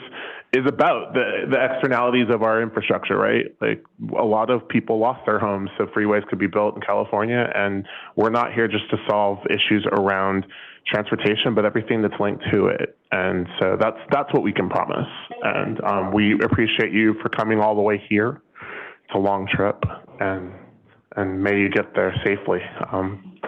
is about the externalities of our infrastructure, right? Like, a lot of people lost their homes so freeways could be built in California, and we're not here just to solve issues around transportation, but everything that's linked to it. And so that's what we can promise. And we appreciate you for coming all the way here. It's a long trip, and may you get there safely on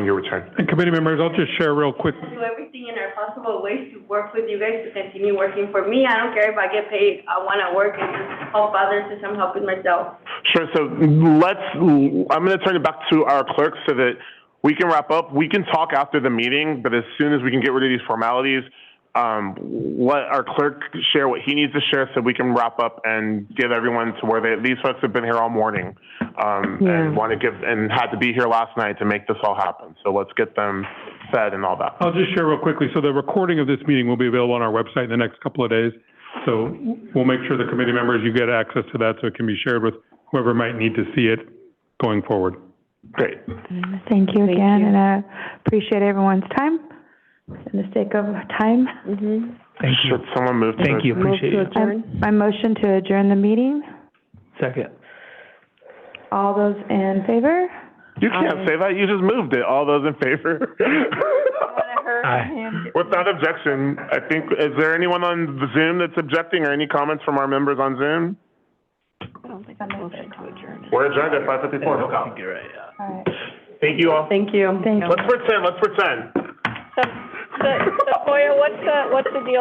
your return. And committee members, I'll just share real quick. Do everything in our possible ways to work with you guys to continue working for me. I don't care if I get paid. I want to work and just help others as I'm helping myself. So I'm going to turn it back to our clerk so that we can wrap up. We can talk after the meeting, but as soon as we can get rid of these formalities, let our clerk share what he needs to share so we can wrap up and get everyone to where these folks have been here all morning and want to give and had to be here last night to make this all happen. So let's get them fed and all that. I'll just share real quickly. So the recording of this meeting will be available on our website in the next couple of days. So we'll make sure the committee members, you get access to that so it can be shared with whoever might need to see it going forward. Great. Thank you again, and I appreciate everyone's time. In the sake of time. Thank you. Should someone move to Thank you. Appreciate it. My motion to adjourn the meeting. Second. All those in favor? You can't say that. You just moved it. All those in favor? Aye. Without objection, I think, is there anyone on the Zoom that's objecting or any comments from our members on Zoom? I don't think I'm motion to adjourn. We're adjourned at 5:54. You're right, yeah. All right. Thank you all. Thank you. Let's pretend. Sequoia, what's the deal